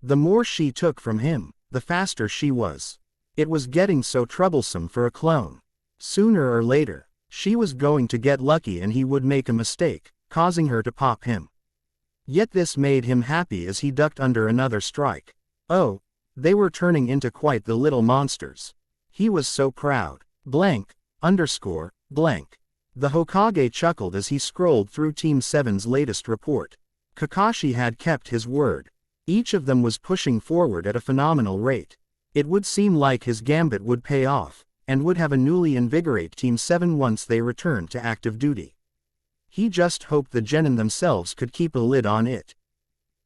The more she took from him, the faster she was. It was getting so troublesome for a clone. Sooner or later, she was going to get lucky and he would make a mistake, causing her to pop him. Yet this made him happy as he ducked under another strike. Oh, they were turning into quite the little monsters. He was so proud. Blank, underscore, blank. The Hokage chuckled as he scrolled through Team 7's latest report. Kakashi had kept his word. Each of them was pushing forward at a phenomenal rate. It would seem like his gambit would pay off, and would have a newly invigorate Team 7 once they returned to active duty. He just hoped the genin themselves could keep a lid on it.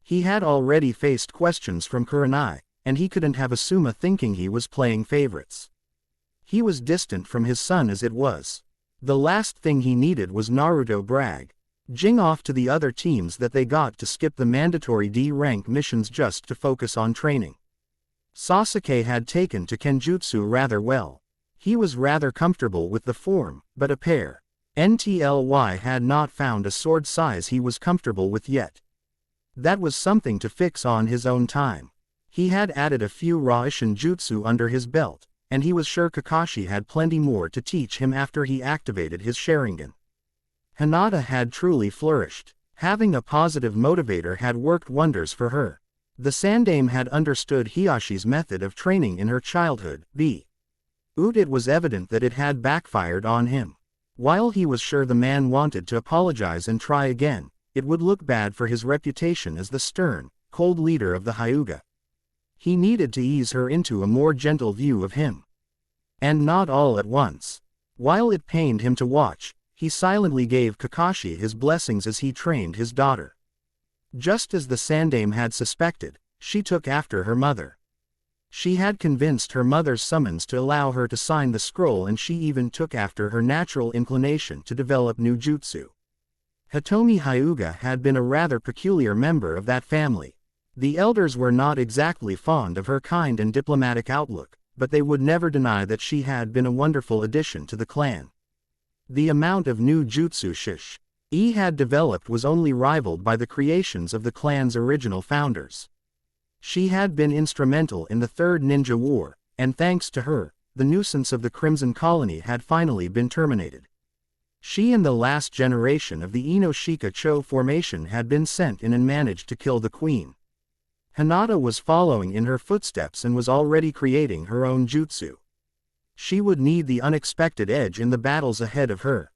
He had already faced questions from Kunai, and he couldn't have Asuma thinking he was playing favorites. He was distant from his son as it was. The last thing he needed was Naruto brag. Jing off to the other teams that they got to skip the mandatory D-rank missions just to focus on training. Sasuke had taken to Kenjutsu rather well. He was rather comfortable with the form, but a pair. NTLY had not found a sword size he was comfortable with yet. That was something to fix on his own time. He had added a few raw Jutsu under his belt, and he was sure Kakashi had plenty more to teach him after he activated his Sharingan. Hinata had truly flourished. Having a positive motivator had worked wonders for her. The Sandaime had understood Hiyashi's method of training in her childhood, it was evident that it had backfired on him. While he was sure the man wanted to apologize and try again, it would look bad for his reputation as the stern, cold leader of the Hyuga. He needed to ease her into a more gentle view of him. And not all at once. While it pained him to watch, he silently gave Kakashi his blessings as he trained his daughter. Just as the Sandaime had suspected, she took after her mother. She had convinced her mother's summons to allow her to sign the scroll, and she even took after her natural inclination to develop new jutsu. Hitomi Hyuga had been a rather peculiar member of that family. The elders were not exactly fond of her kind and diplomatic outlook, but they would never deny that she had been a wonderful addition to the clan. The amount of new jutsu she had developed was only rivaled by the creations of the clan's original founders. She had been instrumental in the Third Ninja War, and thanks to her, the nuisance of the Crimson Colony had finally been terminated. She and the last generation of the Inoshika Cho formation had been sent in and managed to kill the queen. Hinata was following in her footsteps and was already creating her own jutsu. She would need the unexpected edge in the battles ahead of her.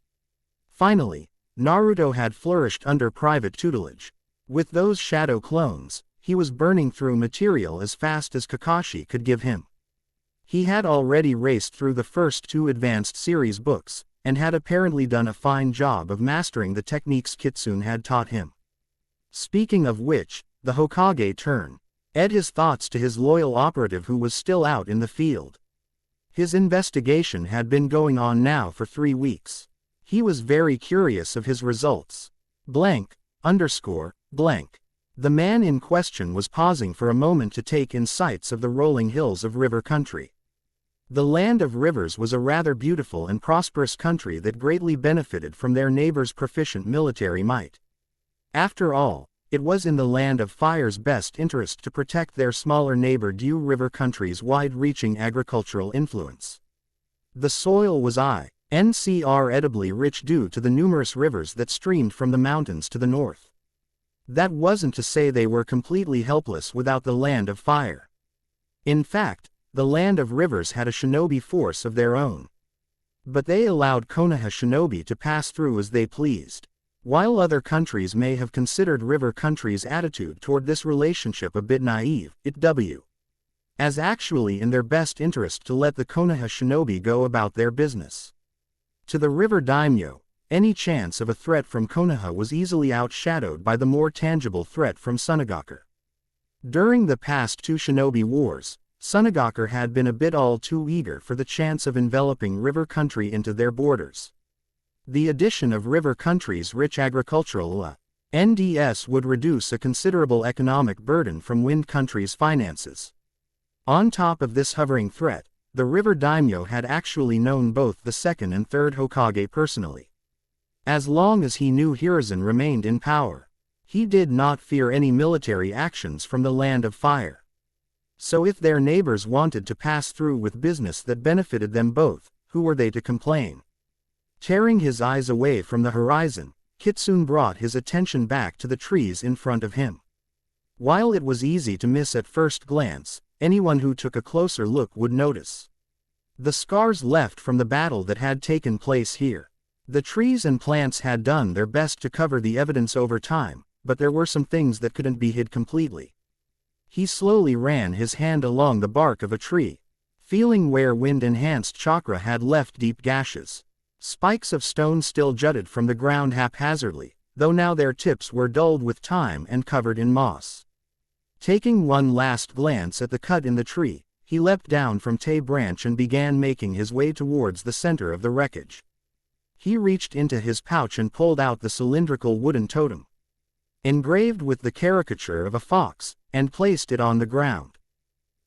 Finally, Naruto had flourished under private tutelage. With those shadow clones, he was burning through material as fast as Kakashi could give him. He had already raced through the first 2 advanced series books, and had apparently done a fine job of mastering the techniques Kitsune had taught him. Speaking of which, the Hokage turned his thoughts to his loyal operative who was still out in the field. His investigation had been going on now for 3 weeks. He was very curious of his results. Blank, underscore, blank. The man in question was pausing for a moment to take in sights of the rolling hills of river country. The land of rivers was a rather beautiful and prosperous country that greatly benefited from their neighbors' proficient military might. After all, it was in the land of fire's best interest to protect their smaller neighbor Dew River country's wide-reaching agricultural influence. The soil was incredibly rich due to the numerous rivers that streamed from the mountains to the north. That wasn't to say they were completely helpless without the land of fire. In fact, the land of rivers had a shinobi force of their own. But they allowed Konoha shinobi to pass through as they pleased. While other countries may have considered river countries' attitude toward this relationship a bit naive, as actually in their best interest to let the Konoha shinobi go about their business. To the river daimyo, Any chance of a threat from Konoha was easily outshadowed by the more tangible threat from Sunagaku. During the past two shinobi wars, Sunagaku had been a bit all too eager for the chance of enveloping river country into their borders. The addition of river country's rich agricultural NDS would reduce a considerable economic burden from wind country's finances. On top of this hovering threat, the river daimyo had actually known both the second and third Hokage personally. As long as he knew Hiruzen remained in power, he did not fear any military actions from the Land of Fire. So if their neighbors wanted to pass through with business that benefited them both, who were they to complain? Tearing his eyes away from the horizon, Kitsune brought his attention back to the trees in front of him. While it was easy to miss at first glance, anyone who took a closer look would notice the scars left from the battle that had taken place here. The trees and plants had done their best to cover the evidence over time, but there were some things that couldn't be hid completely. He slowly ran his hand along the bark of a tree, feeling where wind-enhanced chakra had left deep gashes. Spikes of stone still jutted from the ground haphazardly, though now their tips were dulled with time and covered in moss. Taking one last glance at the cut in the tree, he leapt down from Tay branch and began making his way towards the center of the wreckage. He reached into his pouch and pulled out the cylindrical wooden totem, engraved with the caricature of a fox, and placed it on the ground.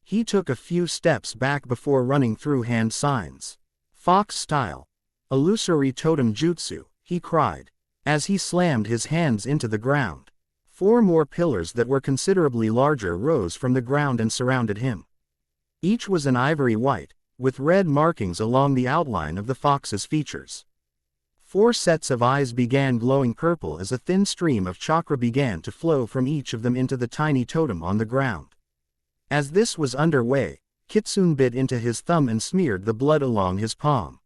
He took a few steps back before running through hand signs. Fox style. Illusory totem jutsu, he cried, as he slammed his hands into the ground. 4 more pillars that were considerably larger rose from the ground and surrounded him. Each was an ivory white, with red markings along the outline of the fox's features. 4 sets of eyes began glowing purple as a thin stream of chakra began to flow from each of them into the tiny totem on the ground. As this was underway, Kitsune bit into his thumb and smeared the blood along his palm.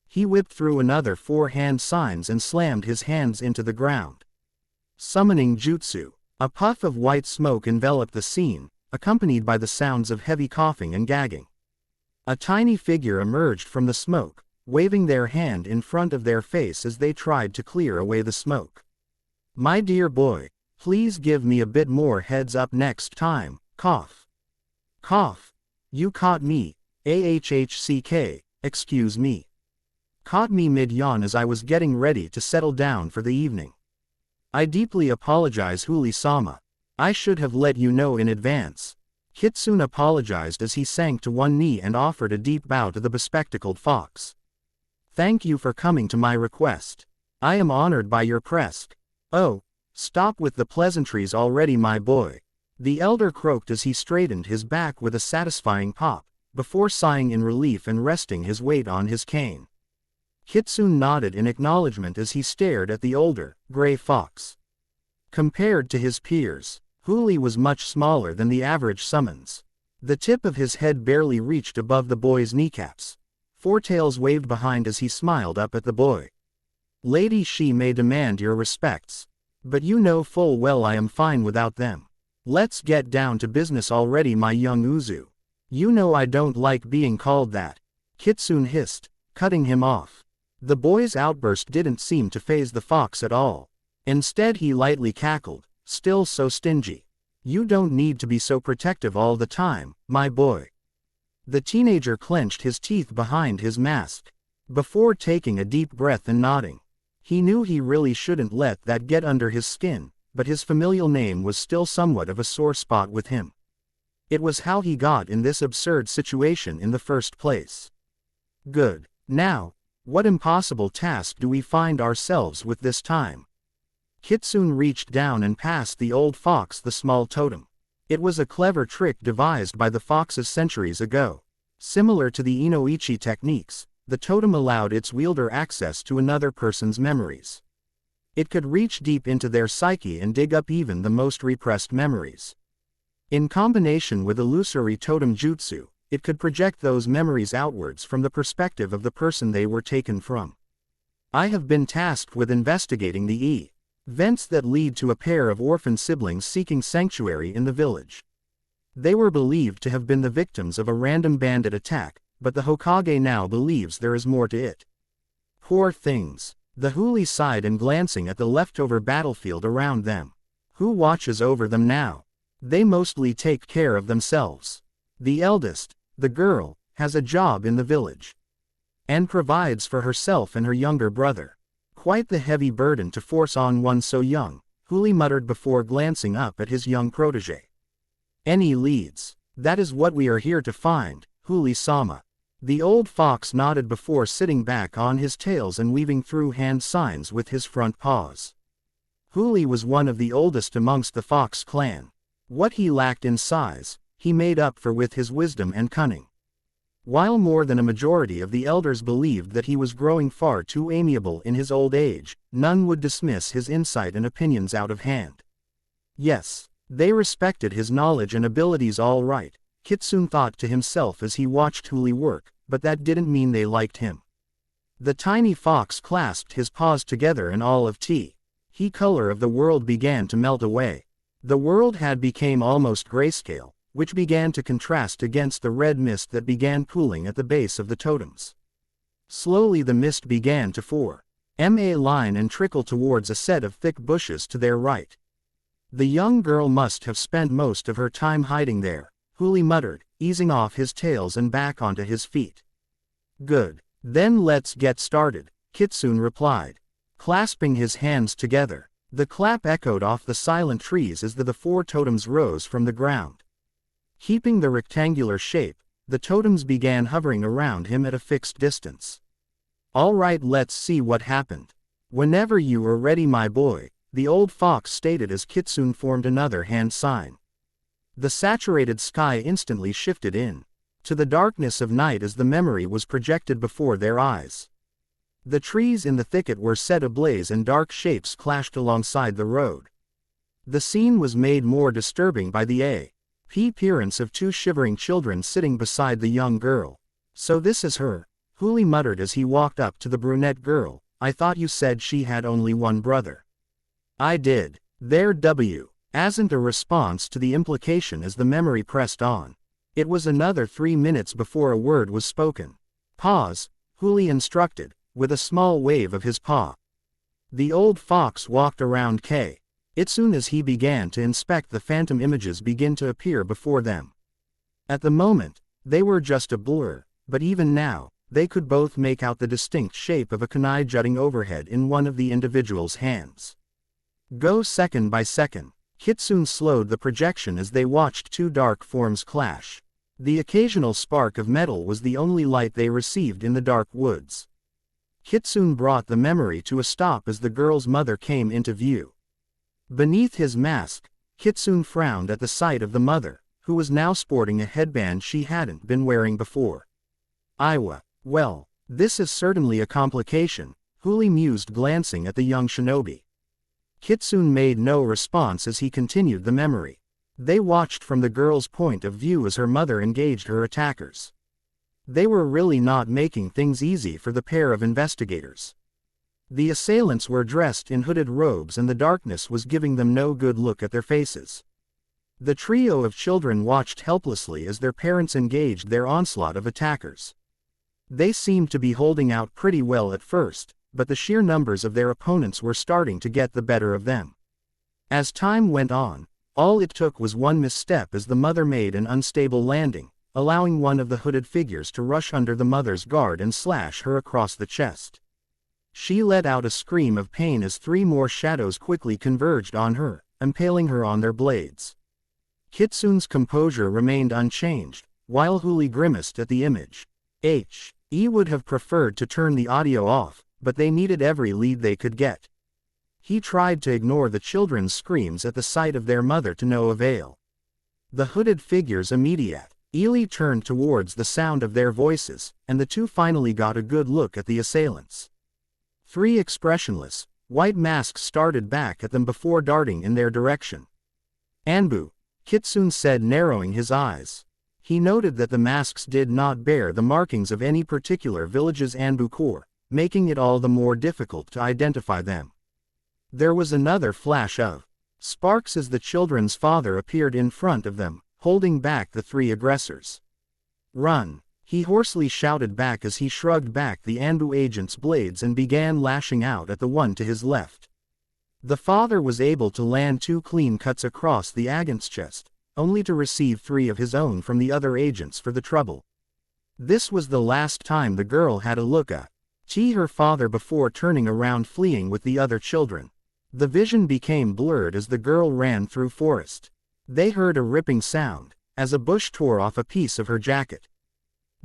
He whipped through another 4 hand signs and slammed his hands into the ground. Summoning jutsu. A puff of white smoke enveloped the scene, accompanied by the sounds of heavy coughing and gagging. A tiny figure emerged from the smoke, waving their hand in front of their face as they tried to clear away the smoke. My dear boy, please give me a bit more heads up next time. Cough. Cough. You caught me, AHHCK, excuse me. Caught me mid-yawn as I was getting ready to settle down for the evening. I deeply apologize, Huli-sama. I should have let you know in advance. Kitsune apologized as he sank to one knee and offered a deep bow to the bespectacled fox. Thank you for coming to my request. I am honored by your presc. Oh, stop with the pleasantries already, my boy. The elder croaked as he straightened his back with a satisfying pop, before sighing in relief and resting his weight on his cane. Kitsune nodded in acknowledgement as he stared at the older, gray fox. Compared to his peers, Huli was much smaller than the average summons. The tip of his head barely reached above the boy's kneecaps. 4 tails waved behind as he smiled up at the boy. Lady, she may demand your respects, but you know full well I am fine without them. Let's get down to business already, my young Uzu. You know I don't like being called that. Kitsune hissed, cutting him off. The boy's outburst didn't seem to faze the fox at all. Instead he lightly cackled, still so stingy. You don't need to be so protective all the time, my boy. The teenager clenched his teeth behind his mask, before taking a deep breath and nodding. He knew he really shouldn't let that get under his skin, but his familial name was still somewhat of a sore spot with him. It was how he got in this absurd situation in the first place. Good. Now, what impossible task do we find ourselves with this time? Kitsune reached down and passed the old fox the small totem. It was a clever trick devised by the foxes centuries ago. Similar to the Inoichi techniques, the totem allowed its wielder access to another person's memories. It could reach deep into their psyche and dig up even the most repressed memories. In combination with illusory totem jutsu, it could project those memories outwards from the perspective of the person they were taken from. I have been tasked with investigating the events that lead to a pair of orphan siblings seeking sanctuary in the village. They were believed to have been the victims of a random bandit attack, but the Hokage now believes there is more to it. Poor things. The Huli sighed and glancing at the leftover battlefield around them. Who watches over them now? They mostly take care of themselves. The eldest, the girl, has a job in the village. And provides for herself and her younger brother. Quite the heavy burden to force on one so young, Huli muttered before glancing up at his young protege. Any leads? That is what we are here to find, Huli-sama. The old fox nodded before sitting back on his tails and weaving through hand signs with his front paws. Huli was one of the oldest amongst the fox clan. What he lacked in size, he made up for with his wisdom and cunning. While more than a majority of the elders believed that he was growing far too amiable in his old age, none would dismiss his insight and opinions out of hand. Yes, they respected his knowledge and abilities all right, Kitsune thought to himself as he watched Huli work, but that didn't mean they liked him. The tiny fox clasped his paws together and all of the color of the world began to melt away. The world had become almost grayscale, which began to contrast against the red mist that began pooling at the base of the totems. Slowly the mist began to form a line and trickle towards a set of thick bushes to their right. The young girl must have spent most of her time hiding there, Huli muttered, easing off his tails and back onto his feet. Good. Then let's get started, Kitsune replied. Clasping his hands together, the clap echoed off the silent trees as the four totems rose from the ground. Keeping the rectangular shape, the totems began hovering around him at a fixed distance. All right, let's see what happened. Whenever you are ready, my boy, the old fox stated as Kitsune formed another hand sign. The saturated sky instantly shifted in to the darkness of night as the memory was projected before their eyes. The trees in the thicket were set ablaze and dark shapes clashed alongside the road. The scene was made more disturbing by the appearance of two shivering children sitting beside the young girl. So this is her, Huli muttered as he walked up to the brunette girl. I thought you said she had only one brother. I did. There wasn't a response to the implication as the memory pressed on. It was another 3 minutes before a word was spoken. Pause, Huli instructed, with a small wave of his paw. The old fox walked around K. As soon as he began to inspect the phantom images begin to appear before them. At the moment, they were just a blur, but even now, they could both make out the distinct shape of a kunai jutting overhead in one of the individual's hands. Go second by second. Kitsune slowed the projection as they watched two dark forms clash. The occasional spark of metal was the only light they received in the dark woods. Kitsune brought the memory to a stop as the girl's mother came into view. Beneath his mask, Kitsune frowned at the sight of the mother, who was now sporting a headband she hadn't been wearing before. Well, this is certainly a complication, Huli mused glancing at the young shinobi. Kitsune made no response as he continued the memory. They watched from the girl's point of view as her mother engaged her attackers. They were really not making things easy for the pair of investigators. The assailants were dressed in hooded robes and the darkness was giving them no good look at their faces. The trio of children watched helplessly as their parents engaged their onslaught of attackers. They seemed to be holding out pretty well at first, but the sheer numbers of their opponents were starting to get the better of them. As time went on, all it took was one misstep as the mother made an unstable landing, allowing one of the hooded figures to rush under the mother's guard and slash her across the chest. She let out a scream of pain as 3 more shadows quickly converged on her, impaling her on their blades. Kitsune's composure remained unchanged, while Huli grimaced at the image. He would have preferred to turn the audio off, but they needed every lead they could get. He tried to ignore the children's screams at the sight of their mother to no avail. The hooded figures immediately turned towards the sound of their voices, and the two finally got a good look at the assailants. 3 expressionless, white masks started back at them before darting in their direction. Anbu, Kitsune said, narrowing his eyes. He noted that the masks did not bear the markings of any particular village's Anbu core, making it all the more difficult to identify them. There was another flash of sparks as the children's father appeared in front of them, holding back the 3 aggressors. Run! he hoarsely shouted back as he shrugged back the Anbu agent's blades and began lashing out at the one to his left. The father was able to land 2 clean cuts across the agent's chest, only to receive 3 of his own from the other agents for the trouble. This was the last time the girl had a look at her father before turning around fleeing with the other children. The vision became blurred as the girl ran through forest. They heard a ripping sound, as a bush tore off a piece of her jacket.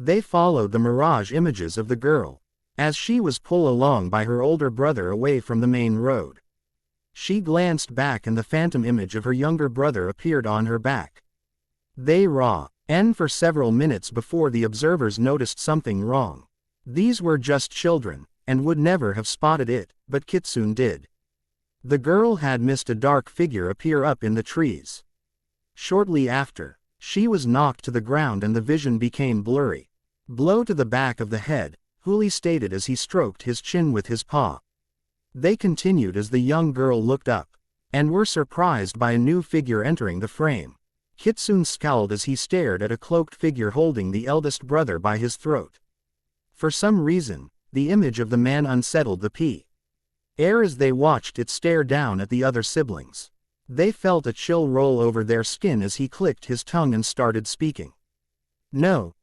They followed the mirage images of the girl, as she was pulled along by her older brother away from the main road. She glanced back and the phantom image of her younger brother appeared on her back. They ran for several minutes before the observers noticed something wrong. These were just children, and would never have spotted it, but Kitsune did. The girl had missed a dark figure appear up in the trees. Shortly after, she was knocked to the ground and the vision became blurry. Blow to the back of the head, Huli stated as he stroked his chin with his paw. They continued as the young girl looked up, and were surprised by a new figure entering the frame. Kitsune scowled as he stared at a cloaked figure holding the eldest brother by his throat. For some reason, the image of the man unsettled the air as they watched it stare down at the other siblings. They felt a chill roll over their skin as he clicked his tongue and started speaking. No,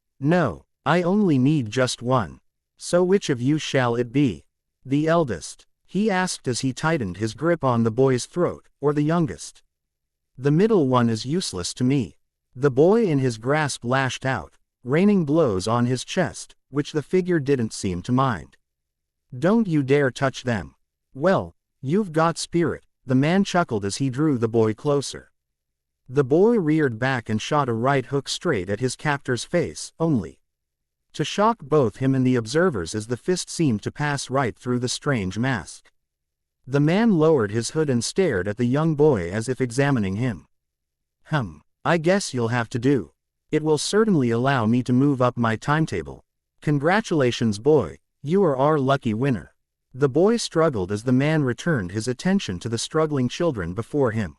I only need just one. So which of you shall it be? The eldest, he asked as he tightened his grip on the boy's throat, or the youngest? The middle one is useless to me. The boy in his grasp lashed out, raining blows on his chest, which the figure didn't seem to mind. Don't you dare touch them. Well, you've got spirit, the man chuckled as he drew the boy closer. The boy reared back and shot a right hook straight at his captor's face, only to shock both him and the observers as the fist seemed to pass right through the strange mask. The man lowered his hood and stared at the young boy as if examining him. I guess you'll have to do. It will certainly allow me to move up my timetable. Congratulations boy, you are our lucky winner. The boy struggled as the man returned his attention to the struggling children before him.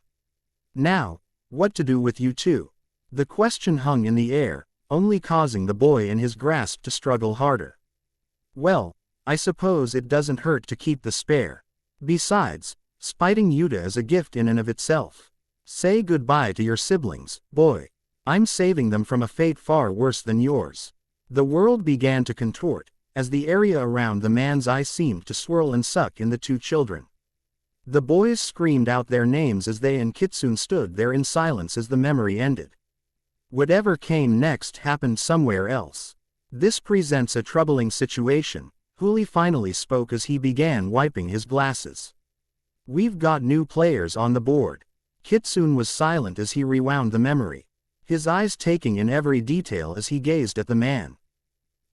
Now, what to do with you two? The question hung in the air, only causing the boy in his grasp to struggle harder. Well, I suppose it doesn't hurt to keep the spare. Besides, spiting Yuta is a gift in and of itself. Say goodbye to your siblings, boy. I'm saving them from a fate far worse than yours. The world began to contort, as the area around the man's eye seemed to swirl and suck in the 2 children. The boys screamed out their names as they and Kitsune stood there in silence as the memory ended. Whatever came next happened somewhere else. This presents a troubling situation, Huli finally spoke as he began wiping his glasses. We've got new players on the board. Kitsune was silent as he rewound the memory, his eyes taking in every detail as he gazed at the man.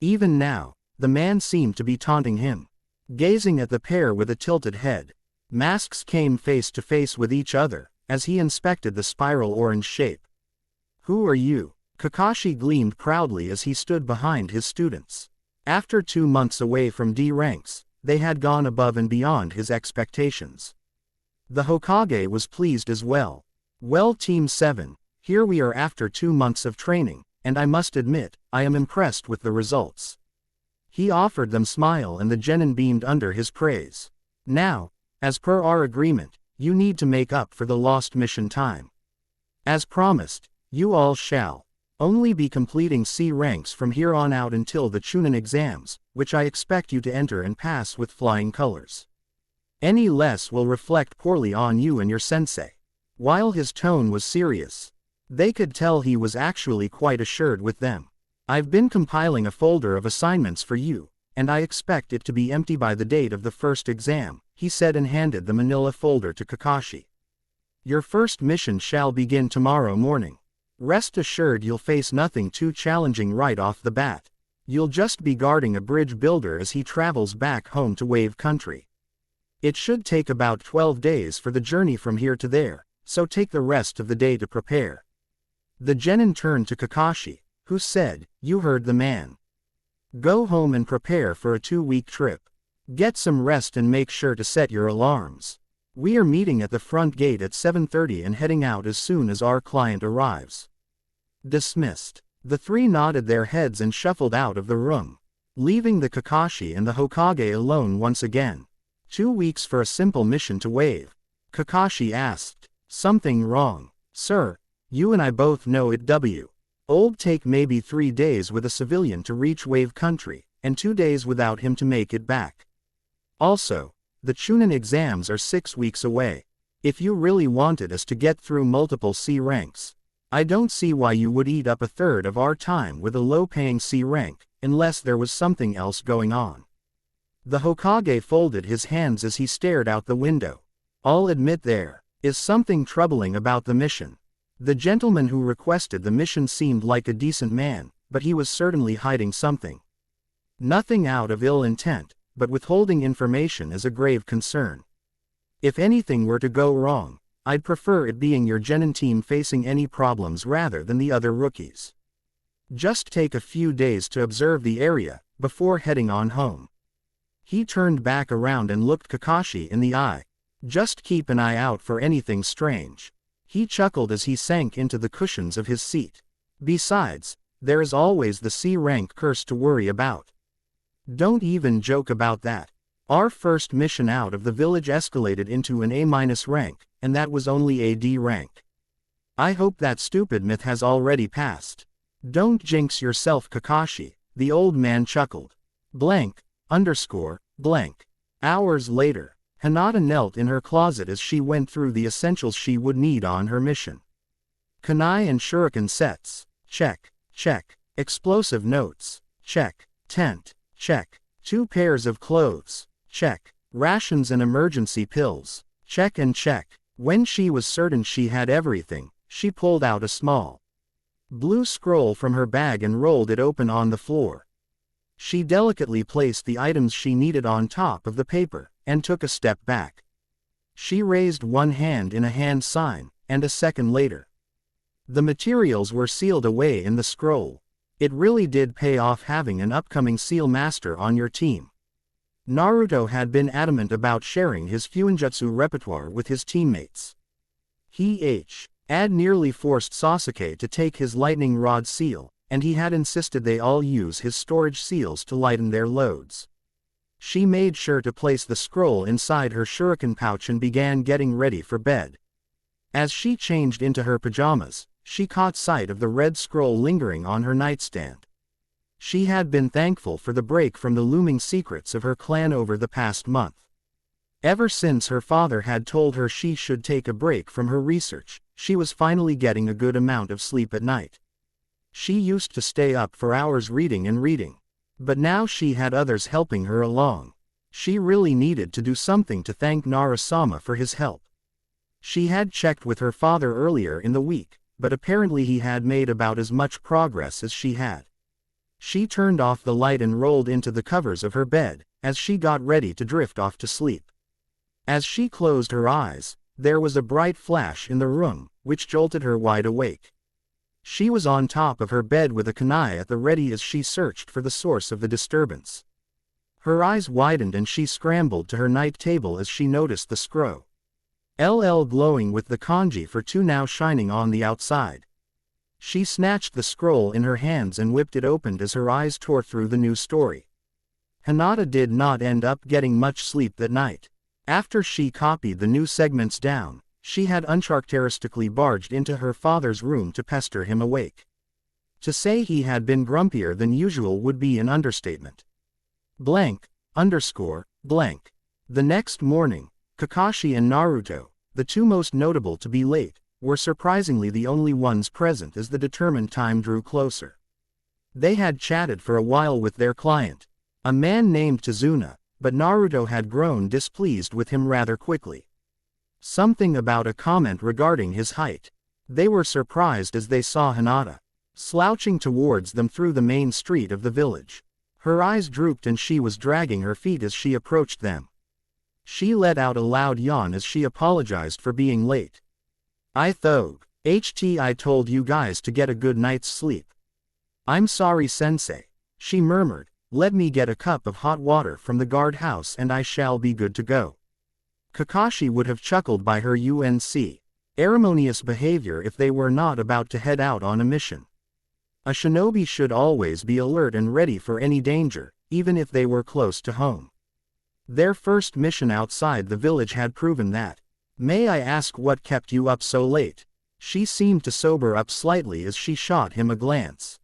Even now, the man seemed to be taunting him. Gazing at the pair with a tilted head, masks came face to face with each other, as he inspected the spiral orange shape. Who are you? Kakashi gleamed proudly as he stood behind his students. After 2 months away from D ranks, they had gone above and beyond his expectations. The Hokage was pleased as well. Well Team 7, here we are after 2 months of training, and I must admit, I am impressed with the results. He offered them smile and the genin beamed under his praise. Now, as per our agreement, you need to make up for the lost mission time. As promised, you all shall only be completing C ranks from here on out until the Chunin exams, which I expect you to enter and pass with flying colors. Any less will reflect poorly on you and your sensei. While his tone was serious, they could tell he was actually quite assured with them. I've been compiling a folder of assignments for you, and I expect it to be empty by the date of the first exam, he said and handed the manila folder to Kakashi. Your first mission shall begin tomorrow morning. Rest assured you'll face nothing too challenging right off the bat. You'll just be guarding a bridge builder as he travels back home to Wave Country. It should take about 12 days for the journey from here to there, so take the rest of the day to prepare. The genin turned to Kakashi, who said, You heard the man. Go home and prepare for a 2-week trip. Get some rest and make sure to set your alarms. We are meeting at the front gate at 7:30 and heading out as soon as our client arrives. Dismissed. The three nodded their heads and shuffled out of the room, leaving the Kakashi and the Hokage alone once again. 2 weeks for a simple mission to Wave. Kakashi asked. Something wrong, sir? You and I both know it old take maybe 3 days with a civilian to reach Wave Country, and 2 days without him to make it back. Also, the Chunin exams are 6 weeks away. If you really wanted us to get through multiple C ranks, I don't see why you would eat up a third of our time with a low-paying C rank, unless there was something else going on. The Hokage folded his hands as he stared out the window. I'll admit there is something troubling about the mission. The gentleman who requested the mission seemed like a decent man, but he was certainly hiding something. Nothing out of ill intent, but withholding information is a grave concern. If anything were to go wrong, I'd prefer it being your genin team facing any problems rather than the other rookies. Just take a few days to observe the area, before heading on home. He turned back around and looked Kakashi in the eye. Just keep an eye out for anything strange. He chuckled as he sank into the cushions of his seat. Besides, there is always the C-rank curse to worry about. Don't even joke about that. Our first mission out of the village escalated into an A- rank, and that was only a D rank. I hope that stupid myth has already passed. Don't jinx yourself, Kakashi, the old man chuckled. Blank. Hours later, Hinata knelt in her closet as she went through the essentials she would need on her mission. Kunai and shuriken sets, check. Explosive notes, check. Tent, check. 2 pairs of clothes, check. Rations and emergency pills, check and check. When she was certain she had everything, she pulled out a small blue scroll from her bag and rolled it open on the floor. She delicately placed the items she needed on top of the paper, and took a step back. She raised one hand in a hand sign, and a second later, the materials were sealed away in the scroll. It really did pay off having an upcoming seal master on your team. Naruto had been adamant about sharing his Fuinjutsu repertoire with his teammates. Had nearly forced Sasuke to take his lightning rod seal, and he had insisted they all use his storage seals to lighten their loads. She made sure to place the scroll inside her shuriken pouch and began getting ready for bed. As she changed into her pajamas, she caught sight of the red scroll lingering on her nightstand. She had been thankful for the break from the looming secrets of her clan over the past month. Ever since her father had told her she should take a break from her research, she was finally getting a good amount of sleep at night. She used to stay up for hours reading, but now she had others helping her along. She really needed to do something to thank Nara-sama for his help. She had checked with her father earlier in the week, but apparently he had made about as much progress as she had. She turned off the light and rolled into the covers of her bed, as she got ready to drift off to sleep. As she closed her eyes, there was a bright flash in the room, which jolted her wide awake. She was on top of her bed with a kunai at the ready as she searched for the source of the disturbance. Her eyes widened and she scrambled to her night table as she noticed the scroll glowing with the kanji for 2 now shining on the outside. She snatched the scroll in her hands and whipped it open as her eyes tore through the new story. Hinata did not end up getting much sleep that night. After she copied the new segments down, she had uncharacteristically barged into her father's room to pester him awake. To say he had been grumpier than usual would be an understatement. The next morning, Kakashi and Naruto, the 2 most notable to be late, were surprisingly the only ones present as the determined time drew closer. They had chatted for a while with their client, a man named Tazuna, but Naruto had grown displeased with him rather quickly. Something about a comment regarding his height. They were surprised as they saw Hinata slouching towards them through the main street of the village. Her eyes drooped and she was dragging her feet as she approached them. She let out a loud yawn as she apologized for being late. I told you guys to get a good night's sleep. I'm sorry, sensei, she murmured. Let me get a cup of hot water from the guardhouse and I shall be good to go. Kakashi would have chuckled by her unceremonious behavior if they were not about to head out on a mission. A shinobi should always be alert and ready for any danger, even if they were close to home. Their first mission outside the village had proven that. "May I ask what kept you up so late?" She seemed to sober up slightly as she shot him a glance.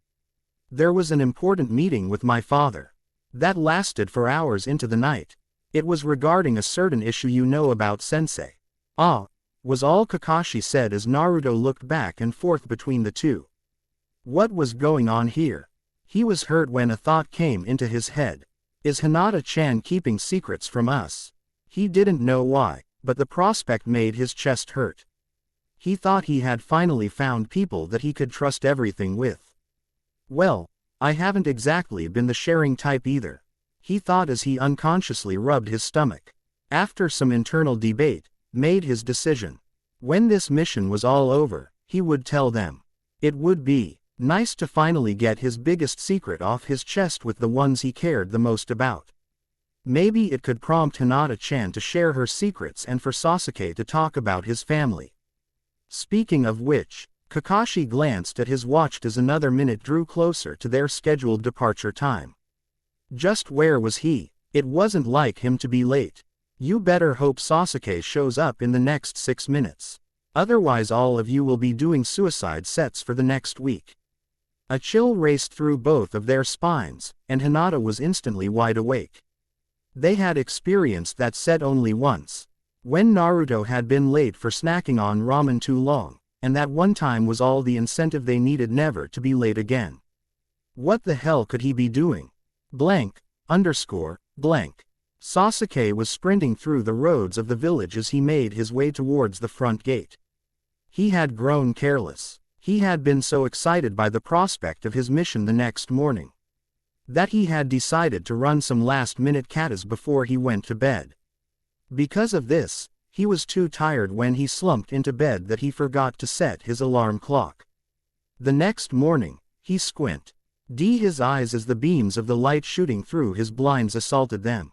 "There was an important meeting with my father. That lasted for hours into the night. It was regarding a certain issue you know about, sensei." "Ah," was all Kakashi said as Naruto looked back and forth between the two. What was going on here? He was hurt when a thought came into his head. Is Hinata-chan keeping secrets from us? He didn't know why, but the prospect made his chest hurt. He thought he had finally found people that he could trust everything with. "Well, I haven't exactly been the sharing type either," he thought as he unconsciously rubbed his stomach. After some internal debate, made his decision. When this mission was all over, he would tell them. It would be nice to finally get his biggest secret off his chest with the ones he cared the most about. Maybe it could prompt Hinata-chan to share her secrets and for Sasuke to talk about his family. Speaking of which, Kakashi glanced at his watch as another minute drew closer to their scheduled departure time. Just where was he? It wasn't like him to be late. You better hope Sasuke shows up in the next 6 minutes. Otherwise all of you will be doing suicide sets for the next week. A chill raced through both of their spines, and Hinata was instantly wide awake. They had experienced that set only once. When Naruto had been late for snacking on ramen too long, and that one time was all the incentive they needed never to be late again. What the hell could he be doing? Blank. Sasuke was sprinting through the roads of the village as he made his way towards the front gate. He had grown careless. He had been so excited by the prospect of his mission the next morning that he had decided to run some last-minute katas before he went to bed. Because of this, he was too tired when he slumped into bed that he forgot to set his alarm clock. The next morning, he squinted his eyes as the beams of the light shooting through his blinds assaulted them.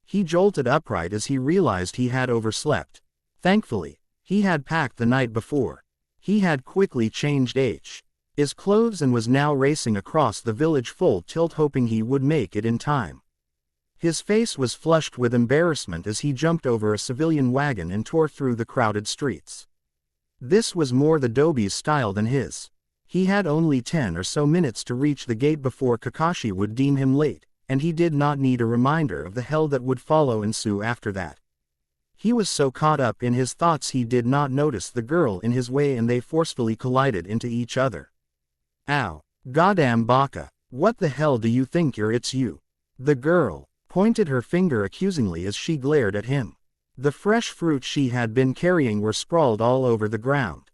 He jolted upright as he realized he had overslept. Thankfully, he had packed the night before. He had quickly changed his clothes and was now racing across the village full tilt hoping he would make it in time. His face was flushed with embarrassment as he jumped over a civilian wagon and tore through the crowded streets. This was more the Dobi's style than his. He had only 10 or so minutes to reach the gate before Kakashi would deem him late, and he did not need a reminder of the hell that would follow ensue after that. He was so caught up in his thoughts he did not notice the girl in his way and they forcefully collided into each other. "Ow. Goddamn baka. What the hell do you think it's you?" The girl pointed her finger accusingly as she glared at him. The fresh fruit she had been carrying were sprawled all over the ground.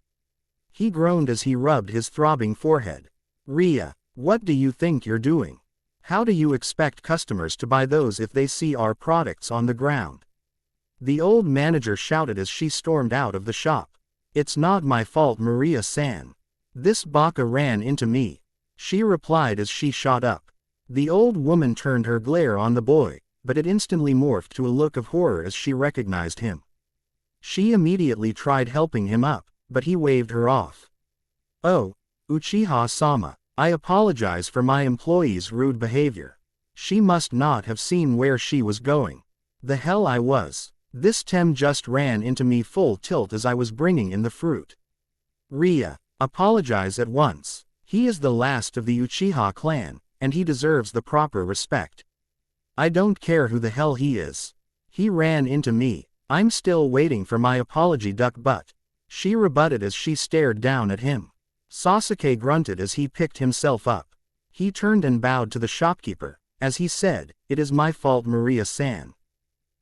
He groaned as he rubbed his throbbing forehead. "Ria, what do you think you're doing? How do you expect customers to buy those if they see our products on the ground?" The old manager shouted as she stormed out of the shop. "It's not my fault, Maria-san. This baka ran into me," she replied as she shot up. The old woman turned her glare on the boy, but it instantly morphed to a look of horror as she recognized him. She immediately tried helping him up, but he waved her off. "Oh, Uchiha-sama, I apologize for my employee's rude behavior. She must not have seen where she was going. The hell I was. This Tem just ran into me full tilt as I was bringing in the fruit." "Ria, apologize at once. He is the last of the Uchiha clan, and he deserves the proper respect." "I don't care who the hell he is. He ran into me. I'm still waiting for my apology, duck butt," she rebutted as she stared down at him. Sasuke grunted as he picked himself up. He turned and bowed to the shopkeeper, as he said, "It is my fault, Maria-san.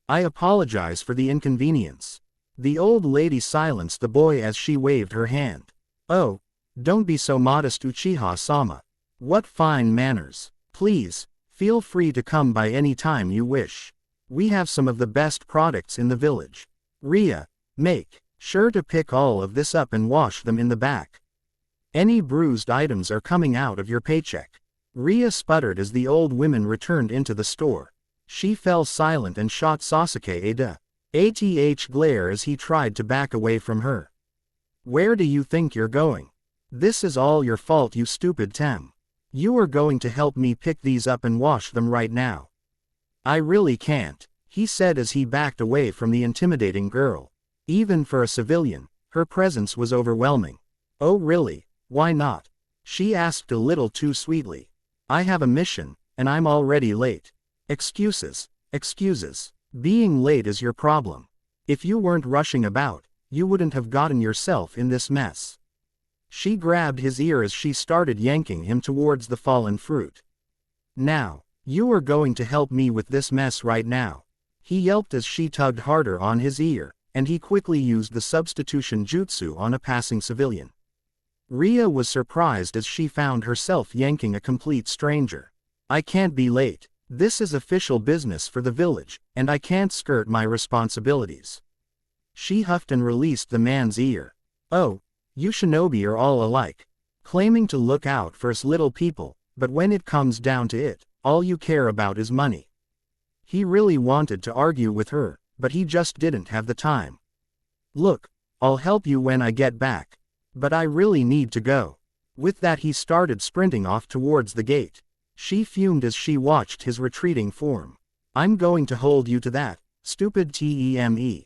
I apologize for the inconvenience." The old lady silenced the boy as she waved her hand. "Oh, don't be so modest, Uchiha-sama. What fine manners. Please, feel free to come by any time you wish. We have some of the best products in the village. Ria, make sure to pick all of this up and wash them in the back. Any bruised items are coming out of your paycheck." Ria sputtered as the old woman returned into the store. She fell silent and shot Sasuke a glare as he tried to back away from her. "Where do you think you're going? This is all your fault, you stupid Tem. You are going to help me pick these up and wash them right now. I really can't, he said as he backed away from the intimidating girl. Even for a civilian, her presence was overwhelming. Oh really, why not? She asked a little too sweetly. I have a mission, and I'm already late. Excuses, excuses. Being late is your problem. If you weren't rushing about, you wouldn't have gotten yourself in this mess. She grabbed his ear as she started yanking him towards the fallen fruit. Now, you are going to help me with this mess right now. He yelped as she tugged harder on his ear, and he quickly used the substitution jutsu on a passing civilian. Rhea was surprised as she found herself yanking a complete stranger. I can't be late. This is official business for the village, and I can't skirt my responsibilities. She huffed and released the man's ear. Oh, you shinobi are all alike. Claiming to look out for us little people, but when it comes down to it, all you care about is money. He really wanted to argue with her, but he just didn't have the time. Look, I'll help you when I get back. But I really need to go. With that he started sprinting off towards the gate. She fumed as she watched his retreating form. I'm going to hold you to that, stupid Teme.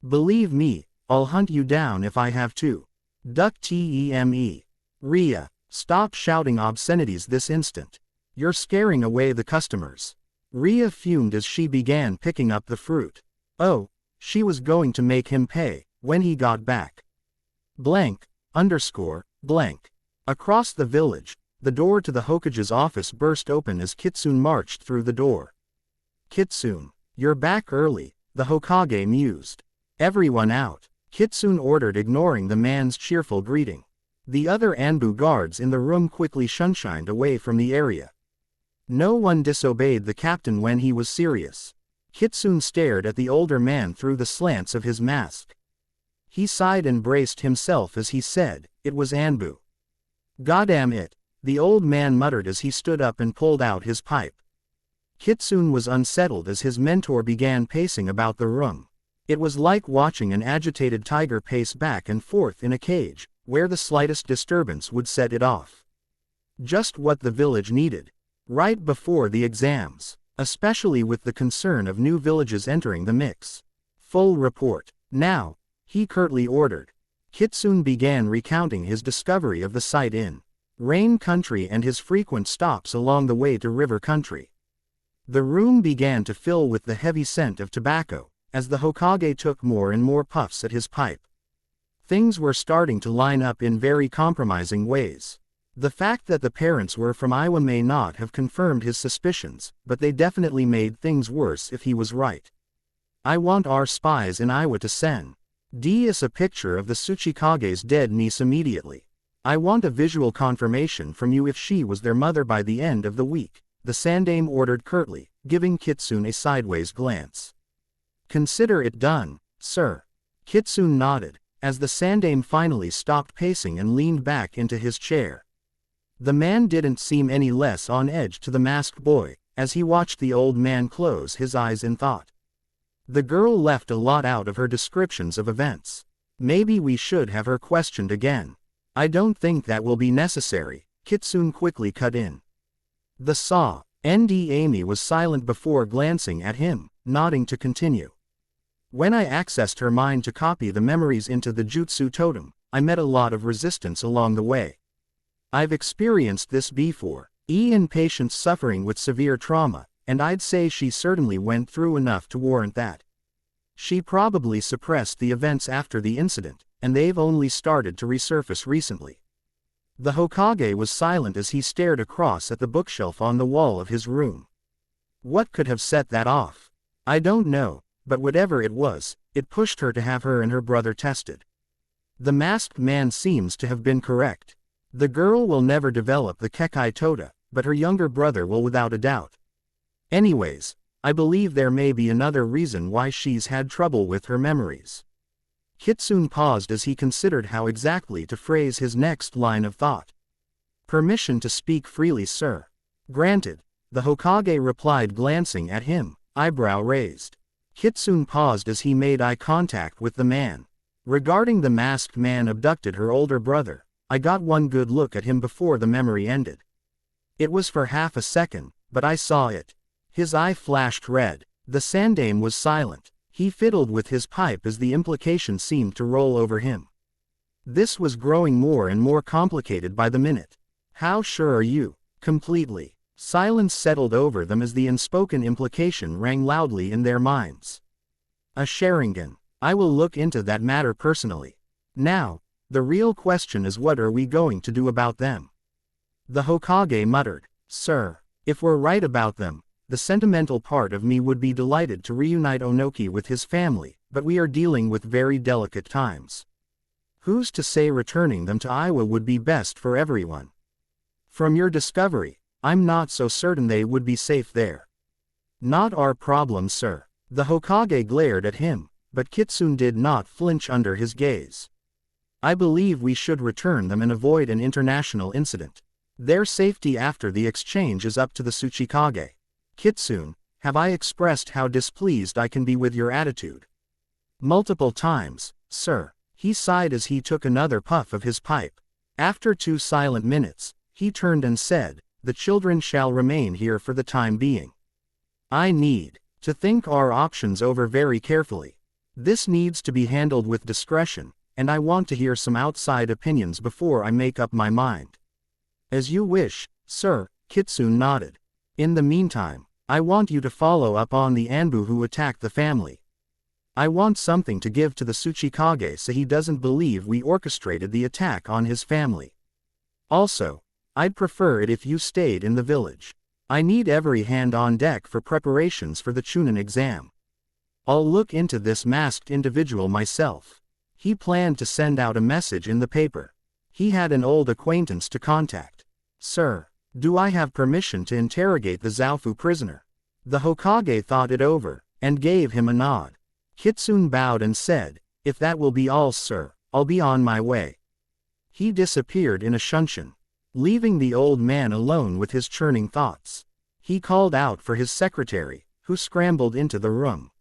Believe me, I'll hunt you down if I have to. Duck Teme. Rhea, stop shouting obscenities this instant. You're scaring away the customers. Rhea fumed as she began picking up the fruit. Oh, she was going to make him pay, when he got back. Blank, _, blank. Across the village, the door to the Hokage's office burst open as Kitsune marched through the door. Kitsune, you're back early, the Hokage mused. Everyone out, Kitsune ordered, ignoring the man's cheerful greeting. The other Anbu guards in the room quickly shunshined away from the area. No one disobeyed the captain when he was serious. Kitsune stared at the older man through the slants of his mask. He sighed and braced himself as he said, "It was Anbu." "Goddamn it," the old man muttered as he stood up and pulled out his pipe. Kitsune was unsettled as his mentor began pacing about the room. It was like watching an agitated tiger pace back and forth in a cage, where the slightest disturbance would set it off. Just what the village needed. Right before the exams, especially with the concern of new villages entering the mix. Full report. Now, he curtly ordered. Kitsune began recounting his discovery of the site in Rain Country and his frequent stops along the way to River Country. The room began to fill with the heavy scent of tobacco, as the Hokage took more and more puffs at his pipe. Things were starting to line up in very compromising ways. The fact that the parents were from Iowa may not have confirmed his suspicions, but they definitely made things worse if he was right. I want our spies in Iowa to send us a picture of the Tsuchikage's dead niece immediately. I want a visual confirmation from you if she was their mother by the end of the week, the Sandame ordered curtly, giving Kitsune a sideways glance. Consider it done, sir. Kitsune nodded, as the Sandame finally stopped pacing and leaned back into his chair. The man didn't seem any less on edge to the masked boy, as he watched the old man close his eyes in thought. The girl left a lot out of her descriptions of events. Maybe we should have her questioned again. I don't think that will be necessary, Kitsune quickly cut in. The Saw. Nd Amy was silent before glancing at him, nodding to continue. When I accessed her mind to copy the memories into the Jutsu Totem, I met a lot of resistance along the way. I've experienced this before, in patients suffering with severe trauma, and I'd say she certainly went through enough to warrant that. She probably suppressed the events after the incident, and they've only started to resurface recently. The Hokage was silent as he stared across at the bookshelf on the wall of his room. What could have set that off? I don't know, but whatever it was, it pushed her to have her and her brother tested. The masked man seems to have been correct. The girl will never develop the Kekai Tota, but her younger brother will without a doubt. Anyways, I believe there may be another reason why she's had trouble with her memories. Kitsune paused as he considered how exactly to phrase his next line of thought. Permission to speak freely, sir. Granted, the Hokage replied, glancing at him, eyebrow raised. Kitsune paused as he made eye contact with the man. Regarding the masked man abducted her older brother, I got one good look at him before the memory ended. It was for half a second, but I saw it. His eye flashed red. The Sandaime was silent. He fiddled with his pipe as the implication seemed to roll over him. This was growing more and more complicated by the minute. How sure are you? Completely. Silence settled over them as the unspoken implication rang loudly in their minds. A Sharingan. I will look into that matter personally. Now, the real question is, what are we going to do about them? The Hokage muttered. Sir, if we're right about them, the sentimental part of me would be delighted to reunite Onoki with his family, but we are dealing with very delicate times. Who's to say returning them to Iowa would be best for everyone? From your discovery, I'm not so certain they would be safe there. Not our problem, sir. The Hokage glared at him, but Kitsune did not flinch under his gaze. I believe we should return them and avoid an international incident. Their safety after the exchange is up to the Tsuchikage. Kitsune, have I expressed how displeased I can be with your attitude? Multiple times, sir. He sighed as he took another puff of his pipe. After 2 silent minutes, he turned and said, the children shall remain here for the time being. I need to think our options over very carefully. This needs to be handled with discretion, and I want to hear some outside opinions before I make up my mind. As you wish, sir, Kitsune nodded. In the meantime, I want you to follow up on the Anbu who attacked the family. I want something to give to the Tsuchikage so he doesn't believe we orchestrated the attack on his family. Also, I'd prefer it if you stayed in the village. I need every hand on deck for preparations for the Chunin exam. I'll look into this masked individual myself. He planned to send out a message in the paper. He had an old acquaintance to contact. Sir, do I have permission to interrogate the Zaofu prisoner? The Hokage thought it over, and gave him a nod. Kitsune bowed and said, if that will be all, sir, I'll be on my way. He disappeared in a shunshin, leaving the old man alone with his churning thoughts. He called out for his secretary, who scrambled into the room.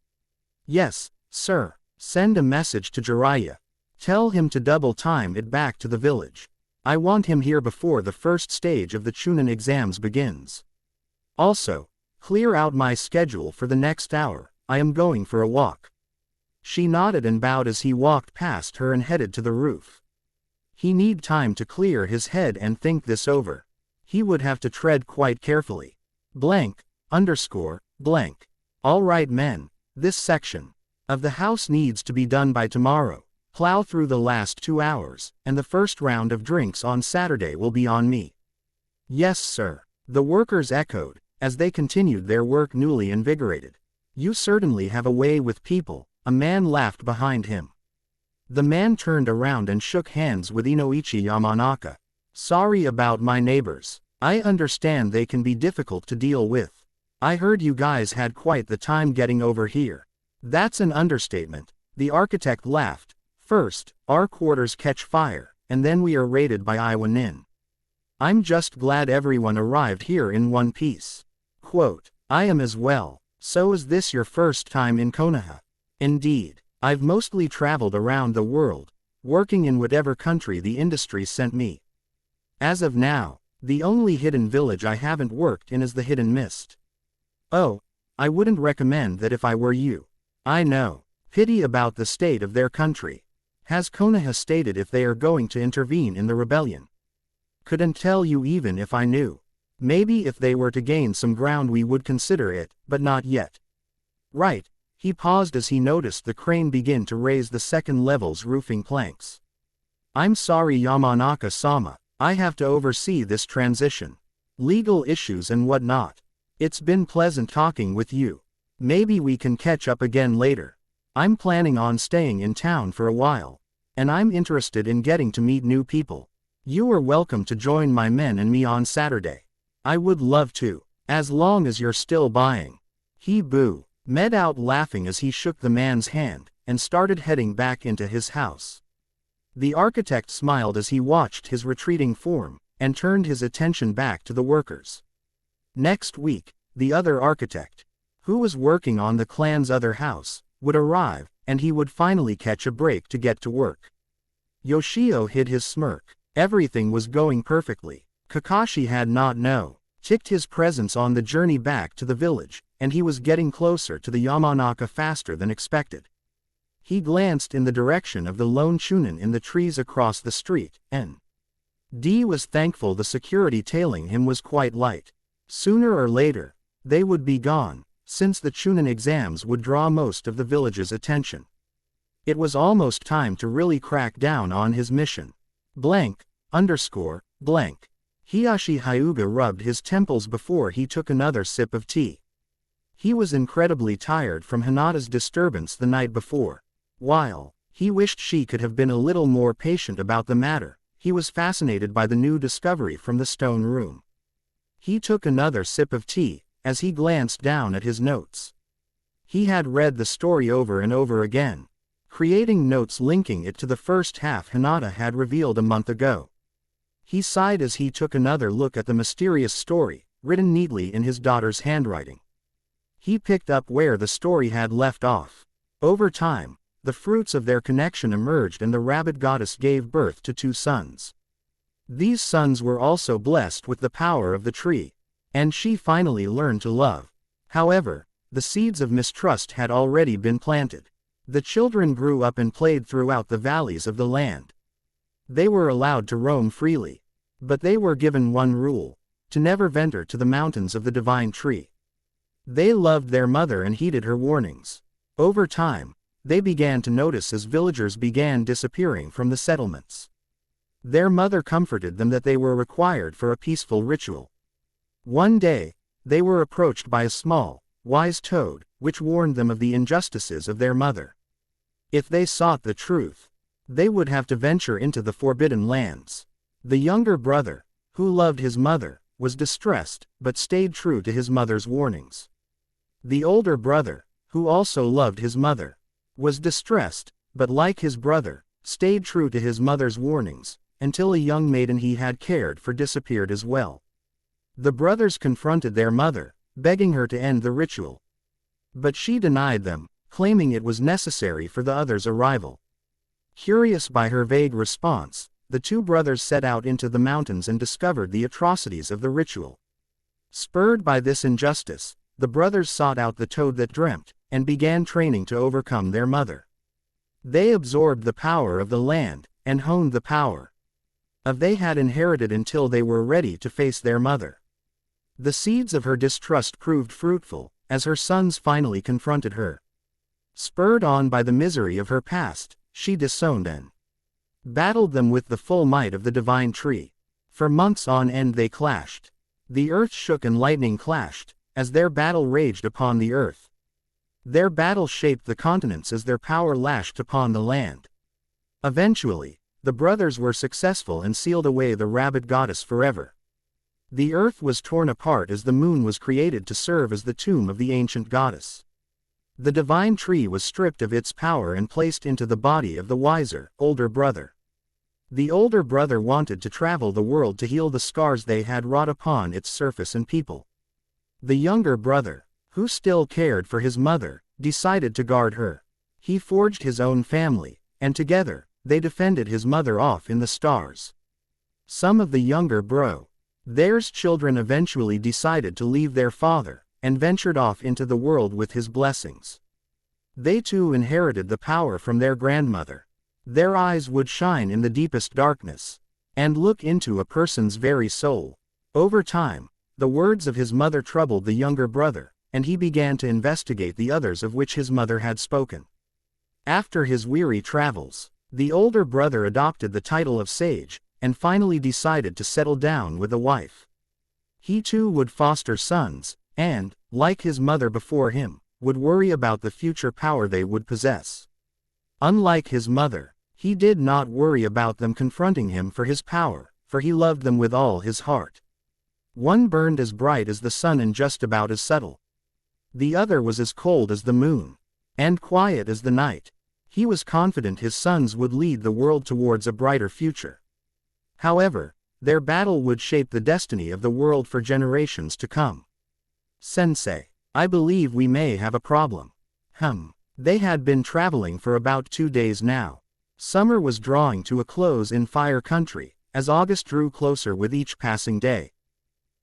Yes, sir, send a message to Jiraiya. Tell him to double time it back to the village. I want him here before the first stage of the Chunin exams begins. Also, clear out my schedule for the next hour, I am going for a walk. She nodded and bowed as he walked past her and headed to the roof. He need time to clear his head and think this over. He would have to tread quite carefully. Blank, underscore, blank. All right men, this section of the house needs to be done by tomorrow. Plow through the last 2 hours, and the first round of drinks on Saturday will be on me. Yes, sir. The workers echoed, as they continued their work newly invigorated. You certainly have a way with people, a man laughed behind him. The man turned around and shook hands with Inoichi Yamanaka. Sorry about my neighbors. I understand they can be difficult to deal with. I heard you guys had quite the time getting over here. That's an understatement. The architect laughed. First, our quarters catch fire, and then we are raided by Iowa Nin. I'm just glad everyone arrived here in one piece. Quote, I am as well. So is this your first time in Konoha? Indeed. I've mostly traveled around the world, working in whatever country the industry sent me. As of now, the only hidden village I haven't worked in is the Hidden Mist. Oh, I wouldn't recommend that if I were you. I know. Pity about the state of their country. Has Konoha stated if they are going to intervene in the rebellion? Couldn't tell you even if I knew. Maybe if they were to gain some ground we would consider it, but not yet. Right. He paused as he noticed the crane begin to raise the second level's roofing planks. I'm sorry Yamanaka-sama, I have to oversee this transition. Legal issues and whatnot. It's been pleasant talking with you. Maybe we can catch up again later. I'm planning on staying in town for a while, and I'm interested in getting to meet new people. You are welcome to join my men and me on Saturday. I would love to, as long as you're still buying. He made out laughing as he shook the man's hand, and started heading back into his house. The architect smiled as he watched his retreating form, and turned his attention back to the workers. Next week, the other architect, who was working on the clan's other house, would arrive, and he would finally catch a break to get to work. Yoshio hid his smirk. Everything was going perfectly. Kakashi had not ticked his presence on the journey back to the village, and he was getting closer to the Yamanaka faster than expected. He glanced in the direction of the lone Chunin in the trees across the street, and D was thankful the security tailing him was quite light. Sooner or later, they would be gone, since the Chunin exams would draw most of the village's attention. It was almost time to really crack down on his mission. Blank. Hiyashi Hyuga rubbed his temples before he took another sip of tea. He was incredibly tired from Hinata's disturbance the night before. While he wished she could have been a little more patient about the matter, he was fascinated by the new discovery from the stone room. He took another sip of tea, as he glanced down at his notes. He had read the story over and over again, creating notes linking it to the first half Hinata had revealed a month ago. He sighed as he took another look at the mysterious story, written neatly in his daughter's handwriting. He picked up where the story had left off. Over time, the fruits of their connection emerged and the rabbit goddess gave birth to 2 sons. These sons were also blessed with the power of the tree, and she finally learned to love. However, the seeds of mistrust had already been planted. The children grew up and played throughout the valleys of the land. They were allowed to roam freely, but they were given one rule: to never venture to the mountains of the divine tree. They loved their mother and heeded her warnings. Over time, they began to notice as villagers began disappearing from the settlements. Their mother comforted them that they were required for a peaceful ritual. One day, they were approached by a small, wise toad, which warned them of the injustices of their mother. If they sought the truth, they would have to venture into the forbidden lands. The younger brother, who loved his mother, was distressed, but stayed true to his mother's warnings. The older brother, who also loved his mother, was distressed, but like his brother, stayed true to his mother's warnings, until a young maiden he had cared for disappeared as well. The brothers confronted their mother, begging her to end the ritual. But she denied them, claiming it was necessary for the others' arrival. Curious by her vague response, the 2 brothers set out into the mountains and discovered the atrocities of the ritual. Spurred by this injustice, the brothers sought out the toad that dreamt, and began training to overcome their mother. They absorbed the power of the land, and honed the power of they had inherited until they were ready to face their mother. The seeds of her distrust proved fruitful, as her sons finally confronted her. Spurred on by the misery of her past, she disowned and battled them with the full might of the divine tree. For months on end they clashed. The earth shook and lightning clashed, as their battle raged upon the earth. Their battle shaped the continents as their power lashed upon the land. Eventually, the brothers were successful and sealed away the rabbit goddess forever. The earth was torn apart as the moon was created to serve as the tomb of the ancient goddess. The divine tree was stripped of its power and placed into the body of the wiser, older brother. The older brother wanted to travel the world to heal the scars they had wrought upon its surface and people. The younger brother, who still cared for his mother, decided to guard her. He forged his own family, and together, they defended his mother off in the stars. Some of the younger their's children eventually decided to leave their father, and ventured off into the world with his blessings. They too inherited the power from their grandmother. Their eyes would shine in the deepest darkness, and look into a person's very soul. Over time, the words of his mother troubled the younger brother, and he began to investigate the others of which his mother had spoken. After his weary travels, the older brother adopted the title of sage, and finally decided to settle down with a wife. He too would foster sons, and, like his mother before him, would worry about the future power they would possess. Unlike his mother, he did not worry about them confronting him for his power, for he loved them with all his heart. One burned as bright as the sun and just about as subtle. The other was as cold as the moon, and quiet as the night. He was confident his sons would lead the world towards a brighter future. However, their battle would shape the destiny of the world for generations to come. Sensei, I believe we may have a problem. They had been traveling for about 2 days now. Summer was drawing to a close in Fire Country, as August drew closer with each passing day.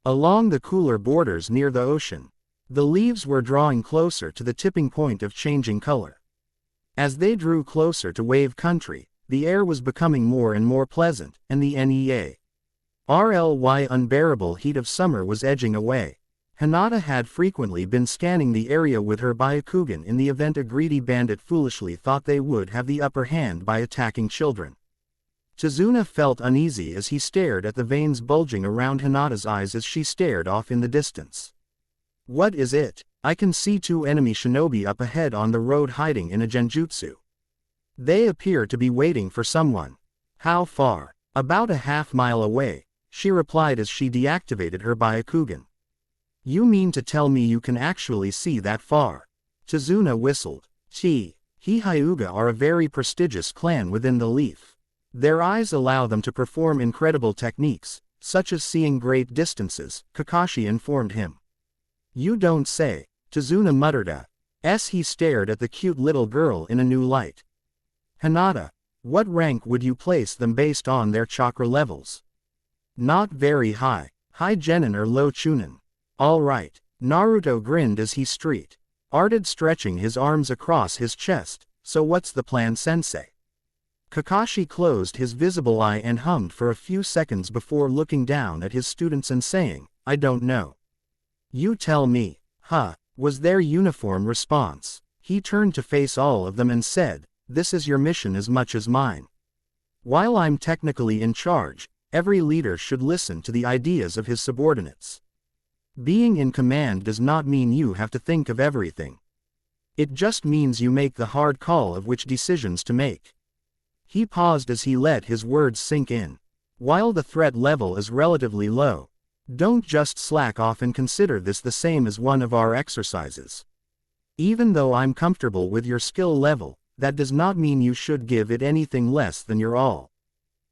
Along the cooler borders near the ocean, the leaves were drawing closer to the tipping point of changing color. As they drew closer to wave country, the air was becoming more and more pleasant, and the NEA/RLY unbearable heat of summer was edging away. Hinata had frequently been scanning the area with her Byakugan in the event a greedy bandit foolishly thought they would have the upper hand by attacking children. Tazuna felt uneasy as he stared at the veins bulging around Hinata's eyes as she stared off in the distance. What is it? I can see two enemy shinobi up ahead on the road hiding in a genjutsu. They appear to be waiting for someone. How far? About a half-mile away, she replied as she deactivated her Byakugan. You mean to tell me you can actually see that far? Tazuna whistled. Hyuga are a very prestigious clan within the Leaf. Their eyes allow them to perform incredible techniques, such as seeing great distances, Kakashi informed him. You don't say, Tazuna muttered as he stared at the cute little girl in a new light. Hinata, what rank would you place them based on their chakra levels? Not very high. High Genin or low Chunin. All right. Naruto grinned as he started stretching his arms across his chest. So what's the plan, sensei? Kakashi closed his visible eye and hummed for a few seconds before looking down at his students and saying, I don't know. You tell me. Was their uniform response. He turned to face all of them and said, this is your mission as much as mine. While I'm technically in charge, every leader should listen to the ideas of his subordinates. Being in command does not mean you have to think of everything. It just means you make the hard call of which decisions to make. He paused as he let his words sink in. While the threat level is relatively low, don't just slack off and consider this the same as one of our exercises. Even though I'm comfortable with your skill level, that does not mean you should give it anything less than your all.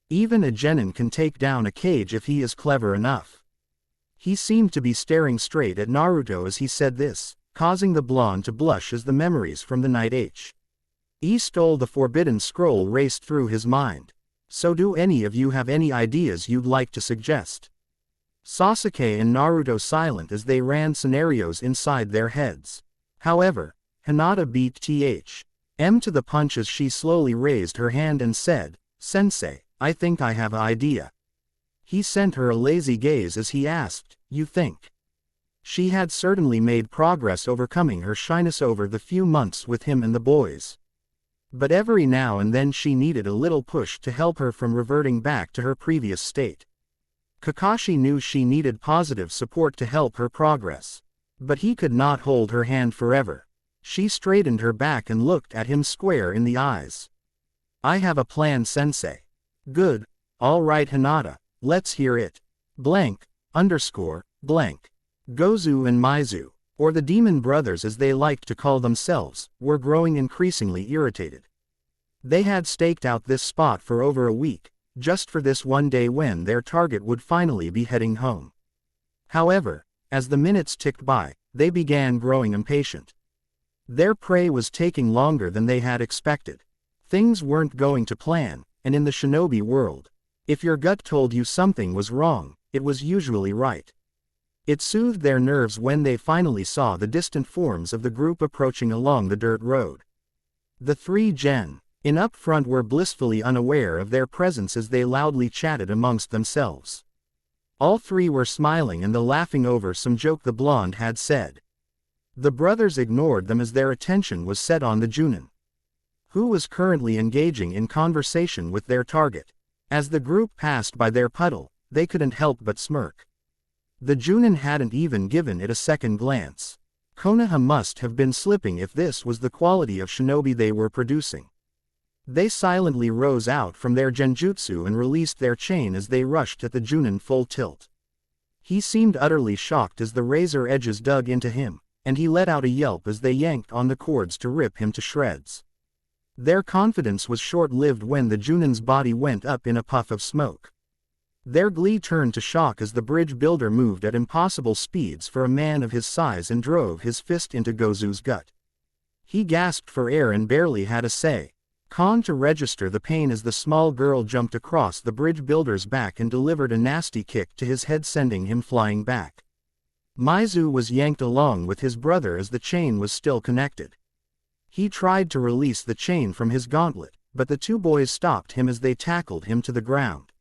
Even a genin can take down a cage if he is clever enough. He seemed to be staring straight at Naruto as he said this, causing the blonde to blush as the memories from the night he stole the forbidden scroll raced through his mind. So do any of you have any ideas you'd like to suggest? Sasuke and Naruto silent as they ran scenarios inside their heads. However, Hinata beat TM to the punch as she slowly raised her hand and said, Sensei, I think I have an idea. He sent her a lazy gaze as he asked, you think? She had certainly made progress overcoming her shyness over the few months with him and the boys. But every now and then she needed a little push to help her from reverting back to her previous state. Kakashi knew she needed positive support to help her progress. But he could not hold her hand forever. She straightened her back and looked at him square in the eyes. I have a plan, sensei. Good. All right, Hinata. Let's hear it. Blank. Blank. Gozu and Maizu, or the Demon Brothers as they liked to call themselves, were growing increasingly irritated. They had staked out this spot for over a week, just for this one day when their target would finally be heading home. However, as the minutes ticked by, they began growing impatient. Their prey was taking longer than they had expected. Things weren't going to plan, and in the shinobi world, if your gut told you something was wrong, it was usually right. It soothed their nerves when they finally saw the distant forms of the group approaching along the dirt road. The three in up front were blissfully unaware of their presence as they loudly chatted amongst themselves. All three were smiling and laughing over some joke the blonde had said. The brothers ignored them as their attention was set on the Junin, who was currently engaging in conversation with their target. As the group passed by their puddle, they couldn't help but smirk. The Junin hadn't even given it a second glance. Konoha must have been slipping if this was the quality of shinobi they were producing. They silently rose out from their genjutsu and released their chain as they rushed at the Junin full tilt. He seemed utterly shocked as the razor edges dug into him, and he let out a yelp as they yanked on the cords to rip him to shreds. Their confidence was short-lived when the Junin's body went up in a puff of smoke. Their glee turned to shock as the bridge builder moved at impossible speeds for a man of his size and drove his fist into Gozu's gut. He gasped for air and barely had a say. Con to register the pain as the small girl jumped across the bridge builder's back and delivered a nasty kick to his head, sending him flying back. Maizu was yanked along with his brother as the chain was still connected. He tried to release the chain from his gauntlet, but the two boys stopped him as they tackled him to the ground.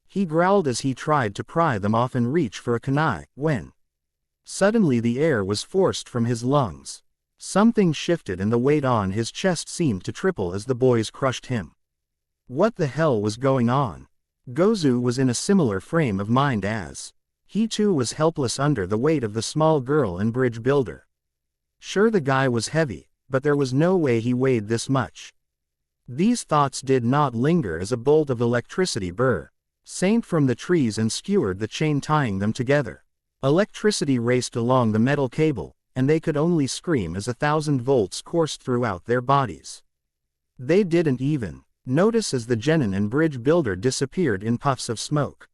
He growled as he tried to pry them off and reach for a kunai, when suddenly the air was forced from his lungs. Something shifted and the weight on his chest seemed to triple as the boys crushed him. What the hell was going on? Gozu was in a similar frame of mind as he too was helpless under the weight of the small girl and bridge builder. Sure, the guy was heavy, but there was no way he weighed this much. These thoughts did not linger as a bolt of electricity burst from the trees and skewered the chain tying them together. Electricity raced along the metal cable, and they could only scream as 1,000 volts coursed throughout their bodies. They didn't even notice as the genin and bridge builder disappeared in puffs of smoke.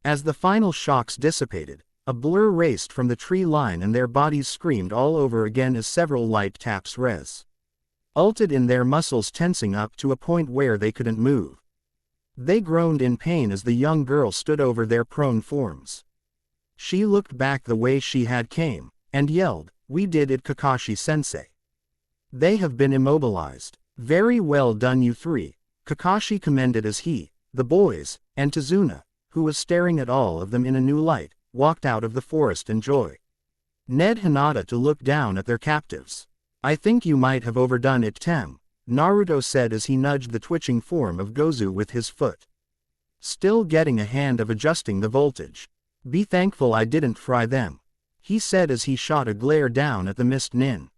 As the final shocks dissipated, a blur raced from the tree line and their bodies screamed all over again as several light taps resulted in their muscles tensing up to a point where they couldn't move. They groaned in pain as the young girl stood over their prone forms. She looked back the way she had came, and yelled, "We did it, Kakashi-sensei. They have been immobilized. Very well done, you three," Kakashi commended as he, the boys, and Tazuna, who was staring at all of them in a new light, walked out of the forest in joy. Ned Hinata to look down at their captives. "I think you might have overdone it, Tem," Naruto said as he nudged the twitching form of Gozu with his foot. Still getting a hand of adjusting the voltage. "Be thankful I didn't fry them," he said as he shot a glare down at the mist nin.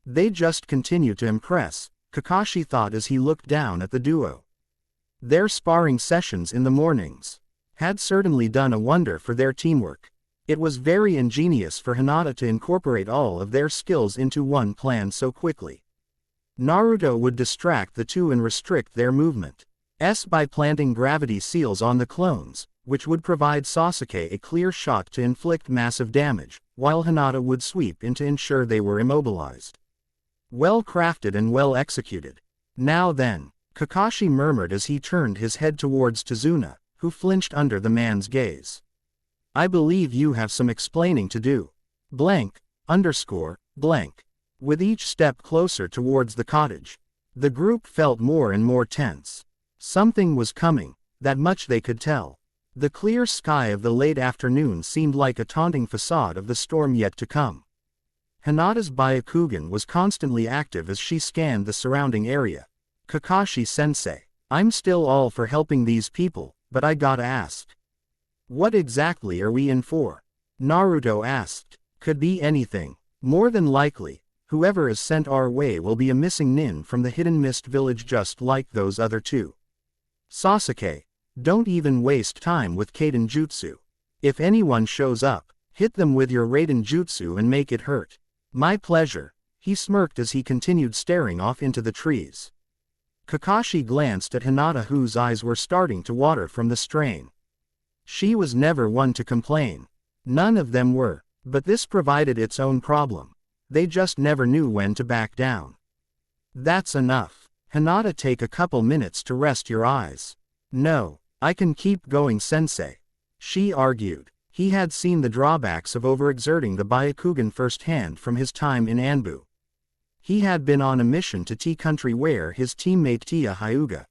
They just continue to impress, Kakashi thought as he looked down at the duo. Their sparring sessions in the mornings had certainly done a wonder for their teamwork. It was very ingenious for Hinata to incorporate all of their skills into one plan so quickly. Naruto would distract the two and restrict their movements by planting gravity seals on the clones, which would provide Sasuke a clear shot to inflict massive damage, while Hinata would sweep in to ensure they were immobilized. Well crafted and well executed. "Now then," Kakashi murmured as he turned his head towards Tazuna, who flinched under the man's gaze. "I believe you have some explaining to do. Blank, _ blank." With each step closer towards the cottage, the group felt more and more tense. Something was coming, that much they could tell. The clear sky of the late afternoon seemed like a taunting facade of the storm yet to come. Hinata's Byakugan was constantly active as she scanned the surrounding area. "Kakashi-sensei, I'm still all for helping these people, but I gotta ask. What exactly are we in for?" Naruto asked. "Could be anything. More than likely, whoever is sent our way will be a missing nin from the Hidden Mist Village just like those other two. Sasuke, don't even waste time with Kaden Jutsu. If anyone shows up, hit them with your Raiden Jutsu and make it hurt." "My pleasure," he smirked as he continued staring off into the trees. Kakashi glanced at Hinata, whose eyes were starting to water from the strain. She was never one to complain. None of them were, but this provided its own problem. They just never knew when to back down. "That's enough. Hinata, take a couple minutes to rest your eyes." "No, I can keep going, sensei," she argued. He had seen the drawbacks of overexerting the Byakugan firsthand from his time in Anbu. He had been on a mission to Tea Country where his teammate Tia Hyuga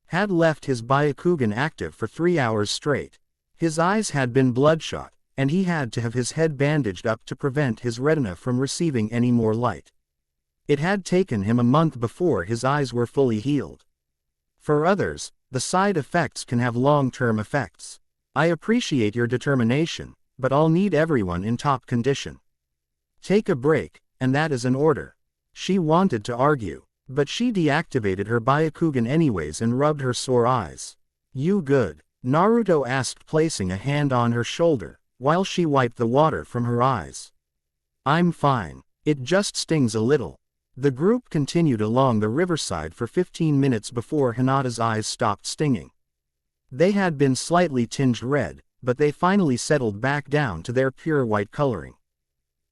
had left his Byakugan active for 3 hours straight. His eyes had been bloodshot, and he had to have his head bandaged up to prevent his retina from receiving any more light. It had taken him a month before his eyes were fully healed. For others, the side effects can have long-term effects. "I appreciate your determination, but I'll need everyone in top condition. Take a break, and that is an order." She wanted to argue, but she deactivated her Byakugan anyways and rubbed her sore eyes. "You good?" Naruto asked, placing a hand on her shoulder, while she wiped the water from her eyes. "I'm fine. It just stings a little." The group continued along the riverside for 15 minutes before Hinata's eyes stopped stinging. They had been slightly tinged red, but they finally settled back down to their pure white coloring.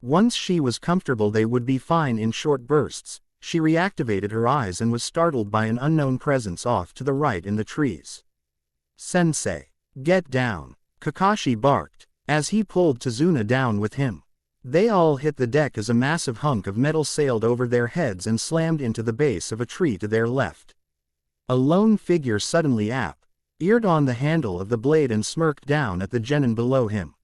Once she was comfortable they would be fine in short bursts, She reactivated her eyes and was startled by an unknown presence off to the right in the trees. "Sensei! Get down!" Kakashi barked, as he pulled Tazuna down with him. They all hit the deck as a massive hunk of metal sailed over their heads and slammed into the base of a tree to their left. A lone figure suddenly appeared on the handle of the blade and smirked down at the genin below him.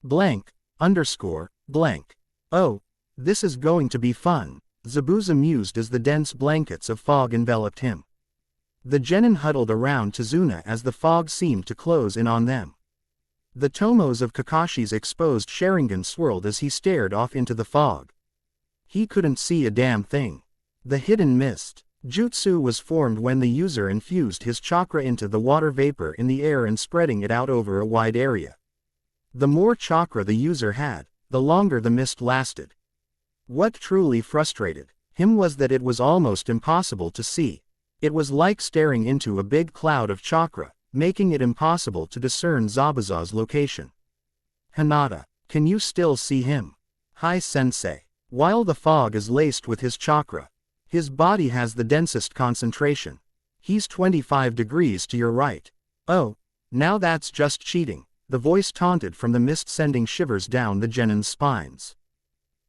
Blank, _ blank. "Oh, this is going to be fun," Zabuza mused as the dense blankets of fog enveloped him. The genin huddled around Tazuna as the fog seemed to close in on them. The tomos of Kakashi's exposed Sharingan swirled as he stared off into the fog. He couldn't see a damn thing. The hidden mist jutsu was formed when the user infused his chakra into the water vapor in the air and spreading it out over a wide area. The more chakra the user had, the longer the mist lasted. What truly frustrated him was that it was almost impossible to see. It was like staring into a big cloud of chakra, making it impossible to discern Zabuza's location. "Hinata, can you still see him?" "Hi sensei. While the fog is laced with his chakra, his body has the densest concentration. He's 25 degrees to your right." "Oh, now that's just cheating," the voice taunted from the mist, sending shivers down the genin's spines.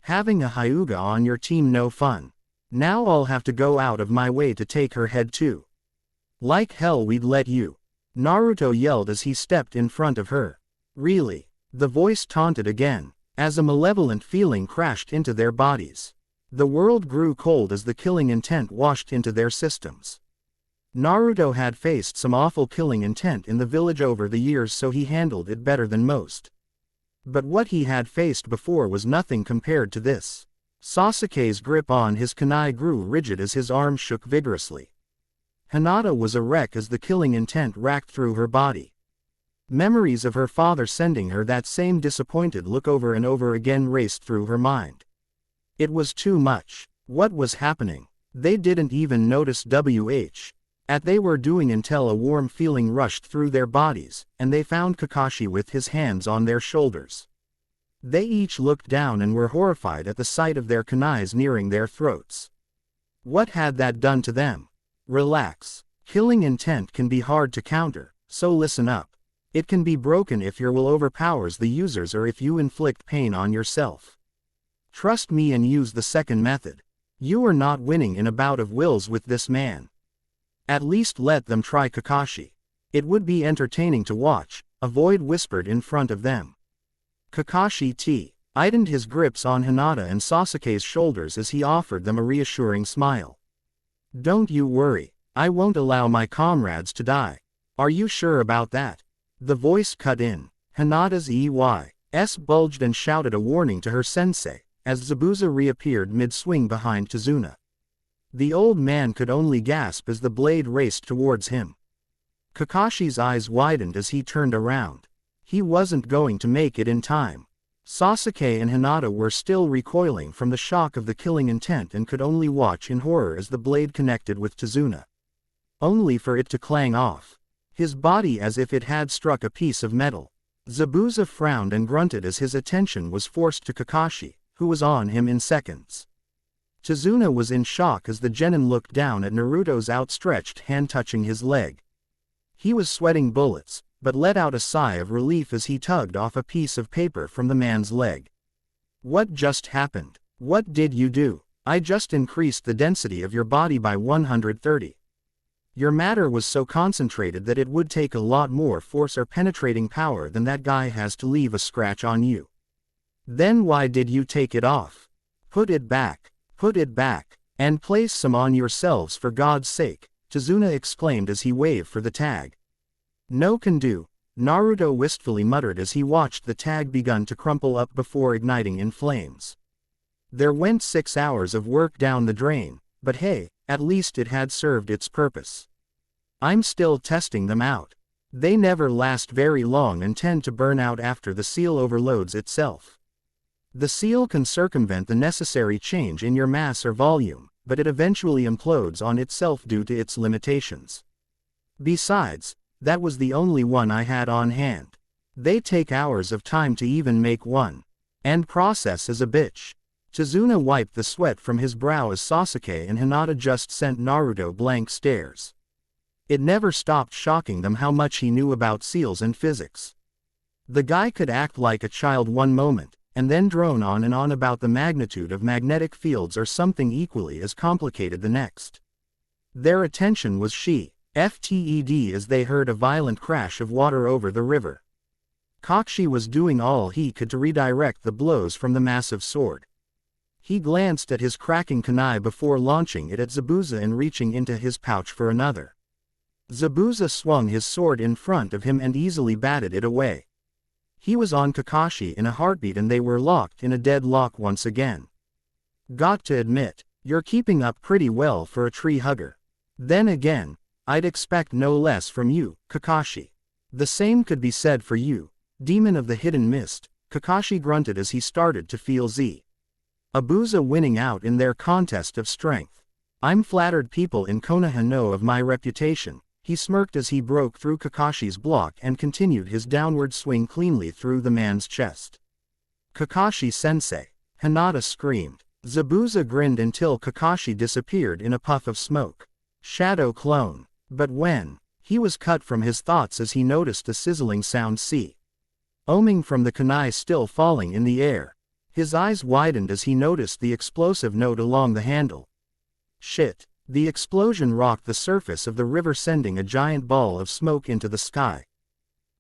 "Having a Hyuga on your team no fun. Now I'll have to go out of my way to take her head too. Like hell we'd let you," Naruto yelled as he stepped in front of her. "Really?" the voice taunted again, as a malevolent feeling crashed into their bodies. The world grew cold as the killing intent washed into their systems. Naruto had faced some awful killing intent in the village over the years, so he handled it better than most. But what he had faced before was nothing compared to this. Sasuke's grip on his kunai grew rigid as his arm shook vigorously. Hinata was a wreck as the killing intent racked through her body. Memories of her father sending her that same disappointed look over and over again raced through her mind. It was too much. What was happening? They didn't even notice what they were doing until a warm feeling rushed through their bodies, and they found Kakashi with his hands on their shoulders. They each looked down and were horrified at the sight of their kunais nearing their throats. What had that done to them? Relax. Killing intent can be hard to counter, so listen up. It can be broken if your will overpowers the users or if you inflict pain on yourself. Trust me and use the second method. You are not winning in a bout of wills with this man. At least let them try Kakashi. It would be entertaining to watch, a void whispered in front of them. Kakashi tightened his grips on Hinata and Sasuke's shoulders as he offered them a reassuring smile. "Don't you worry, I won't allow my comrades to die. Are you sure about that?" The voice cut in. Hinata's eyes bulged and shouted a warning to her sensei, as Zabuza reappeared mid-swing behind Tazuna. The old man could only gasp as the blade raced towards him. Kakashi's eyes widened as he turned around. He wasn't going to make it in time. Sasuke and Hinata were still recoiling from the shock of the killing intent and could only watch in horror as the blade connected with Tazuna. Only for it to clang off. His body as if it had struck a piece of metal. Zabuza frowned and grunted as his attention was forced to Kakashi, who was on him in seconds. Tazuna was in shock as the genin looked down at Naruto's outstretched hand touching his leg. He was sweating bullets, but let out a sigh of relief as he tugged off a piece of paper from the man's leg. "What just happened? What did you do?" "I just increased the density of your body by 130. Your matter was so concentrated that it would take a lot more force or penetrating power than that guy has to leave a scratch on you." "Then why did you take it off? Put it back, and place some on yourselves for God's sake," Tazuna exclaimed as he waved for the tag. "No can do," Naruto wistfully muttered as he watched the tag begin to crumple up before igniting in flames. There went 6 hours of work down the drain, but hey, at least it had served its purpose. I'm still testing them out. They never last very long and tend to burn out after the seal overloads itself. The seal can circumvent the necessary change in your mass or volume, but it eventually implodes on itself due to its limitations. Besides, that was the only one I had on hand. They take hours of time to even make one. And process is a bitch. Tazuna wiped the sweat from his brow as Sasuke and Hinata just sent Naruto blank stares. It never stopped shocking them how much he knew about seals and physics. The guy could act like a child one moment, and then drone on and on about the magnitude of magnetic fields or something equally as complicated the next. Their attention was FTED as they heard a violent crash of water over the river. Kakashi was doing all he could to redirect the blows from the massive sword. He glanced at his cracking kunai before launching it at Zabuza and reaching into his pouch for another. Zabuza swung his sword in front of him and easily batted it away. He was on Kakashi in a heartbeat and they were locked in a deadlock once again. Got to admit, you're keeping up pretty well for a tree hugger. Then again, I'd expect no less from you, Kakashi. The same could be said for you, Demon of the Hidden Mist, Kakashi grunted as he started to feel Zabuza winning out in their contest of strength. I'm flattered people in Konoha know of my reputation, he smirked as he broke through Kakashi's block and continued his downward swing cleanly through the man's chest. Kakashi-sensei, Hinata screamed. Zabuza grinned until Kakashi disappeared in a puff of smoke. Shadow clone. But when? He was cut from his thoughts as he noticed a sizzling sound oming from the kunai still falling in the air. His eyes widened as he noticed the explosive note along the handle. Shit. The explosion rocked the surface of the river, sending a giant ball of smoke into the sky.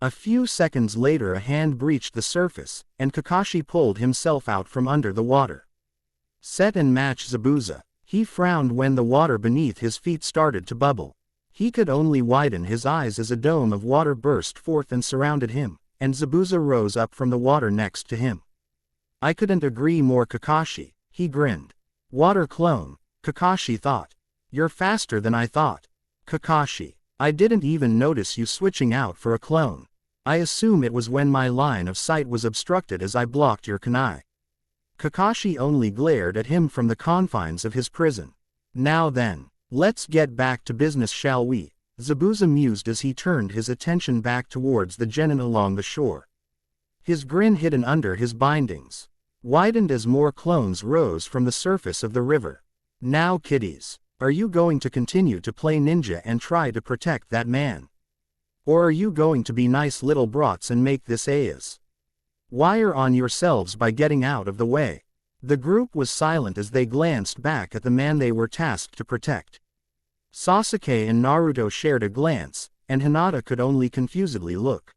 A few seconds later a hand breached the surface, and Kakashi pulled himself out from under the water. Set and match Zabuza. He frowned when the water beneath his feet started to bubble. He could only widen his eyes as a dome of water burst forth and surrounded him, and Zabuza rose up from the water next to him. I couldn't agree more, Kakashi, he grinned. Water clone, Kakashi thought. You're faster than I thought. Kakashi, I didn't even notice you switching out for a clone. I assume it was when my line of sight was obstructed as I blocked your kunai. Kakashi only glared at him from the confines of his prison. Now then, let's get back to business, shall we? Zabuza mused as he turned his attention back towards the genin along the shore. His grin hidden under his bindings widened as more clones rose from the surface of the river. Now kiddies, are you going to continue to play ninja and try to protect that man? Or are you going to be nice little brats and make this wire on yourselves by getting out of the way? The group was silent as they glanced back at the man they were tasked to protect. Sasuke and Naruto shared a glance, and Hinata could only confusedly look.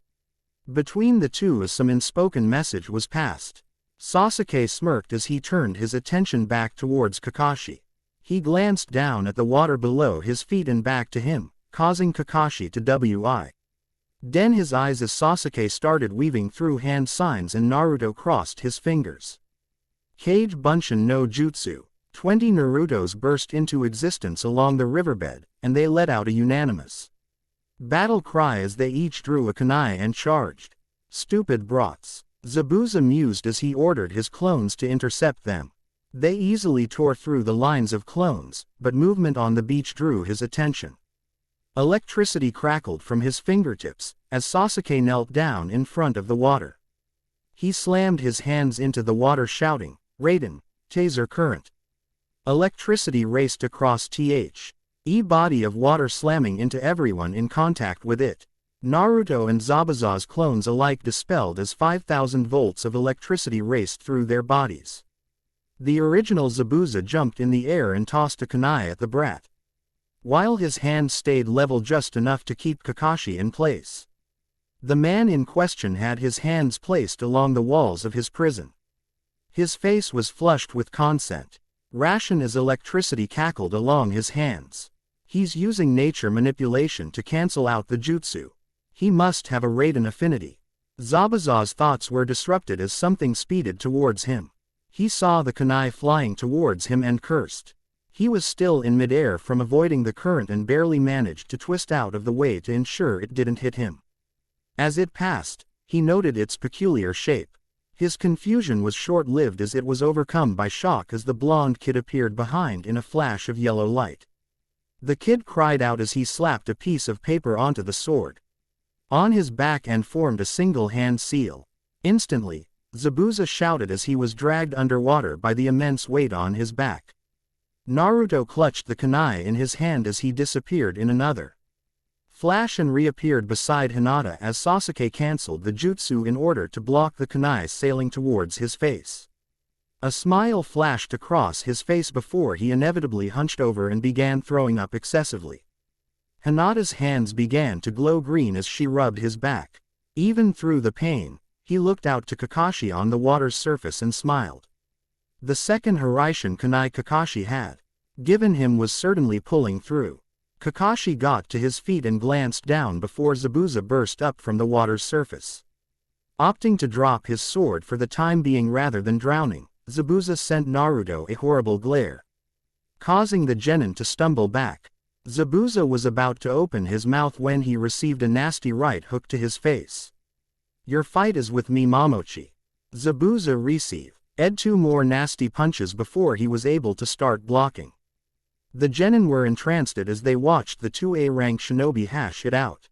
Between the two some unspoken message was passed. Sasuke smirked as he turned his attention back towards Kakashi. He glanced down at the water below his feet and back to him, causing Kakashi to den his eyes as Sasuke started weaving through hand signs and Naruto crossed his fingers. Kage Bunshin no Jutsu. 20 Narutos burst into existence along the riverbed, and they let out a unanimous battle cry as they each drew a kunai and charged. Stupid brats. Zabuza mused as he ordered his clones to intercept them. They easily tore through the lines of clones, but movement on the beach drew his attention. Electricity crackled from his fingertips, as Sasuke knelt down in front of the water. He slammed his hands into the water shouting, Raiden, taser current. Electricity raced across body of water slamming into everyone in contact with it. Naruto and Zabuza's clones alike dispelled as 5,000 volts of electricity raced through their bodies. The original Zabuza jumped in the air and tossed a kunai at the brat, while his hand stayed level just enough to keep Kakashi in place. The man in question had his hands placed along the walls of his prison. His face was flushed with consent. Ration as electricity cackled along his hands. He's using nature manipulation to cancel out the jutsu. He must have a Raiden affinity. Zabuza's thoughts were disrupted as something speeded towards him. He saw the kunai flying towards him and cursed. He was still in midair from avoiding the current and barely managed to twist out of the way to ensure it didn't hit him. As it passed, he noted its peculiar shape. His confusion was short-lived as it was overcome by shock as the blonde kid appeared behind in a flash of yellow light. The kid cried out as he slapped a piece of paper onto the sword on his back and formed a single hand seal. Instantly, Zabuza shouted as he was dragged underwater by the immense weight on his back. Naruto clutched the kunai in his hand as he disappeared in another flash and reappeared beside Hinata as Sasuke cancelled the jutsu in order to block the kunai sailing towards his face. A smile flashed across his face before he inevitably hunched over and began throwing up excessively. Hinata's hands began to glow green as she rubbed his back. Even through the pain, he looked out to Kakashi on the water's surface and smiled. The second Hiraishin kunai Kakashi had given him was certainly pulling through. Kakashi got to his feet and glanced down before Zabuza burst up from the water's surface. Opting to drop his sword for the time being rather than drowning, Zabuza sent Naruto a horrible glare, causing the genin to stumble back. Zabuza was about to open his mouth when he received a nasty right hook to his face. "Your fight is with me, Momochi." Zabuza received two more nasty punches before he was able to start blocking. The genin were entranced as they watched the two A-rank shinobi hash it out.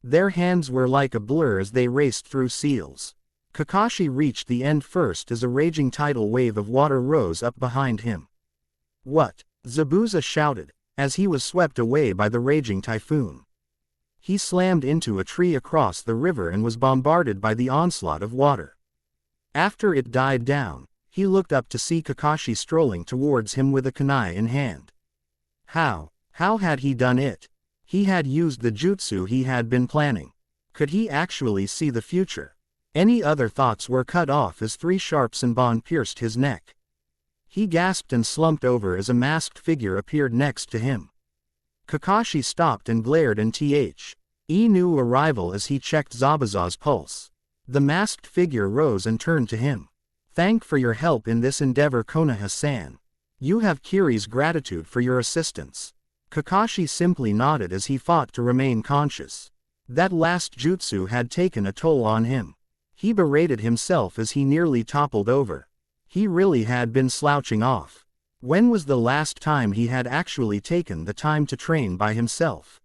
Their hands were like a blur as they raced through seals. Kakashi reached the end first as a raging tidal wave of water rose up behind him. "What?" Zabuza shouted, as he was swept away by the raging typhoon. He slammed into a tree across the river and was bombarded by the onslaught of water. After it died down, he looked up to see Kakashi strolling towards him with a kunai in hand. How had he done it? He had used the jutsu he had been planning. Could he actually see the future? Any other thoughts were cut off as three sharp senbon pierced his neck. He gasped and slumped over as a masked figure appeared next to him. Kakashi stopped and glared in new arrival as he checked Zabuza's pulse. The masked figure rose and turned to him. "Thank for your help in this endeavor, Konoha-san. You have Kiri's gratitude for your assistance." Kakashi simply nodded as he fought to remain conscious. That last jutsu had taken a toll on him. He berated himself as he nearly toppled over. He really had been slouching off. When was the last time he had actually taken the time to train by himself?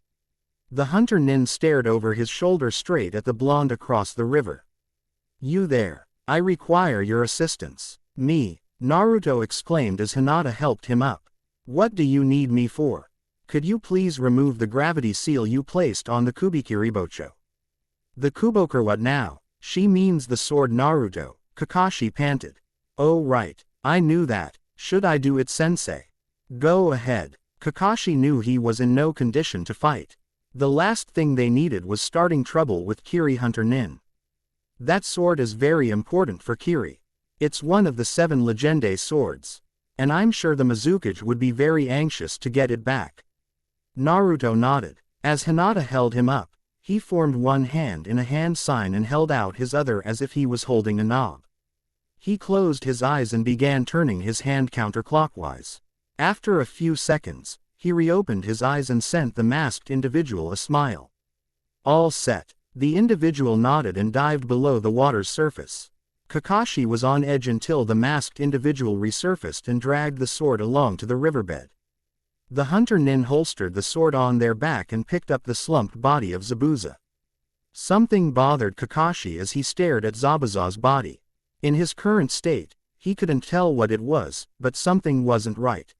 The hunter nin stared over his shoulder straight at the blonde across the river. "You there. I require your assistance." "Me?" Naruto exclaimed as Hinata helped him up. "What do you need me for? Could you please remove the gravity seal you placed on the Kubikiribocho?" "The Kubokir, what now?" "She means the sword, Naruto," Kakashi panted. "Oh right, I knew that. Should I do it, sensei?" "Go ahead." Kakashi knew he was in no condition to fight. The last thing they needed was starting trouble with Kiri Hunter Nin. That sword is very important for Kiri. It's one of the 7 Legende swords. And I'm sure the Mizukage would be very anxious to get it back. Naruto nodded. As Hinata held him up, he formed one hand in a hand sign and held out his other as if he was holding a knob. He closed his eyes and began turning his hand counterclockwise. After a few seconds, he reopened his eyes and sent the masked individual a smile. "All set." The individual nodded and dived below the water's surface. Kakashi was on edge until the masked individual resurfaced and dragged the sword along to the riverbed. The hunter nin holstered the sword on their back and picked up the slumped body of Zabuza. Something bothered Kakashi as he stared at Zabuza's body. In his current state, he couldn't tell what it was, but something wasn't right.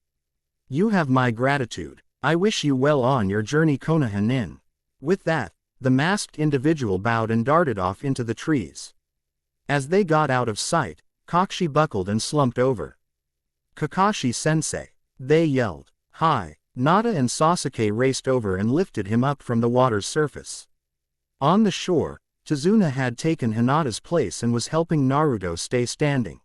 "You have my gratitude. I wish you well on your journey, Konoha nin." With that, the masked individual bowed and darted off into the trees. As they got out of sight, Kakashi buckled and slumped over. "Kakashi-sensei!" they yelled. "Hi!" Nada and Sasuke raced over and lifted him up from the water's surface. On the shore, Tazuna had taken Hinata's place and was helping Naruto stay standing.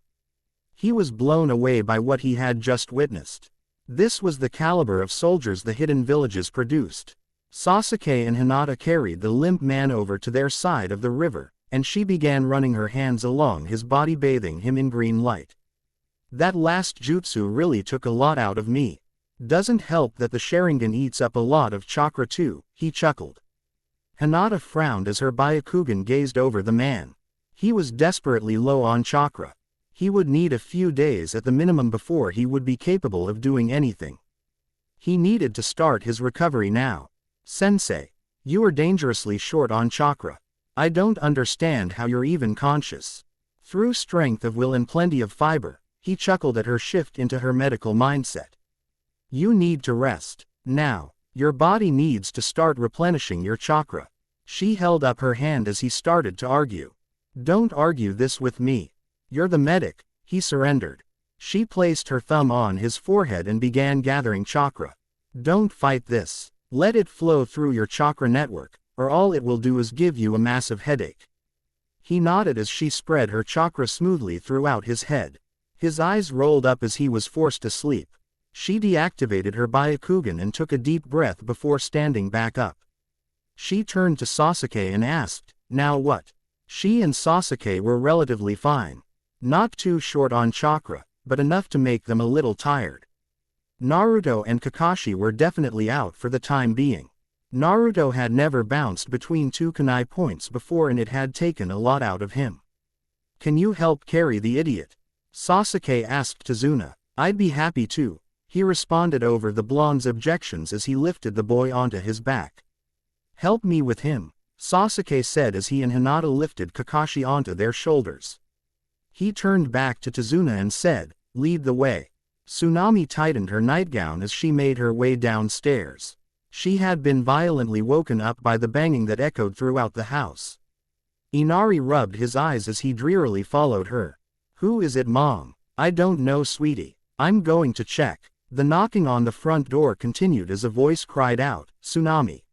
He was blown away by what he had just witnessed. This was the caliber of soldiers the hidden villages produced. Sasuke and Hinata carried the limp man over to their side of the river, and she began running her hands along his body, bathing him in green light. "That last jutsu really took a lot out of me. Doesn't help that the Sharingan eats up a lot of chakra too," he chuckled. Hinata frowned as her Byakugan gazed over the man. He was desperately low on chakra. He would need a few days at the minimum before he would be capable of doing anything. He needed to start his recovery now. "Sensei, you are dangerously short on chakra. I don't understand how you're even conscious." Through strength of will and plenty of fiber, he chuckled at her shift into her medical mindset. You need to rest. Now, your body needs to start replenishing your chakra. She held up her hand as he started to argue. Don't argue this with me. You're the medic, he surrendered. She placed her thumb on his forehead and began gathering chakra. Don't fight this. Let it flow through your chakra network, or all it will do is give you a massive headache. He nodded as she spread her chakra smoothly throughout his head. His eyes rolled up as he was forced to sleep. She deactivated her Byakugan and took a deep breath before standing back up. She turned to Sasuke and asked, now what? She and Sasuke were relatively fine. Not too short on chakra, but enough to make them a little tired. Naruto and Kakashi were definitely out for the time being. Naruto had never bounced between two kunai points before and it had taken a lot out of him. Can you help carry the idiot? Sasuke asked Tazuna. I'd be happy to, he responded over the blonde's objections as he lifted the boy onto his back. Help me with him, Sasuke said as he and Hinata lifted Kakashi onto their shoulders. He turned back to Tazuna and said, lead the way. Tsunami tightened her nightgown as she made her way downstairs. She had been violently woken up by the banging that echoed throughout the house. Inari rubbed his eyes as he drearily followed her. Who is it, Mom? I don't know, sweetie. I'm going to check. The knocking on the front door continued as a voice cried out, Tsunami.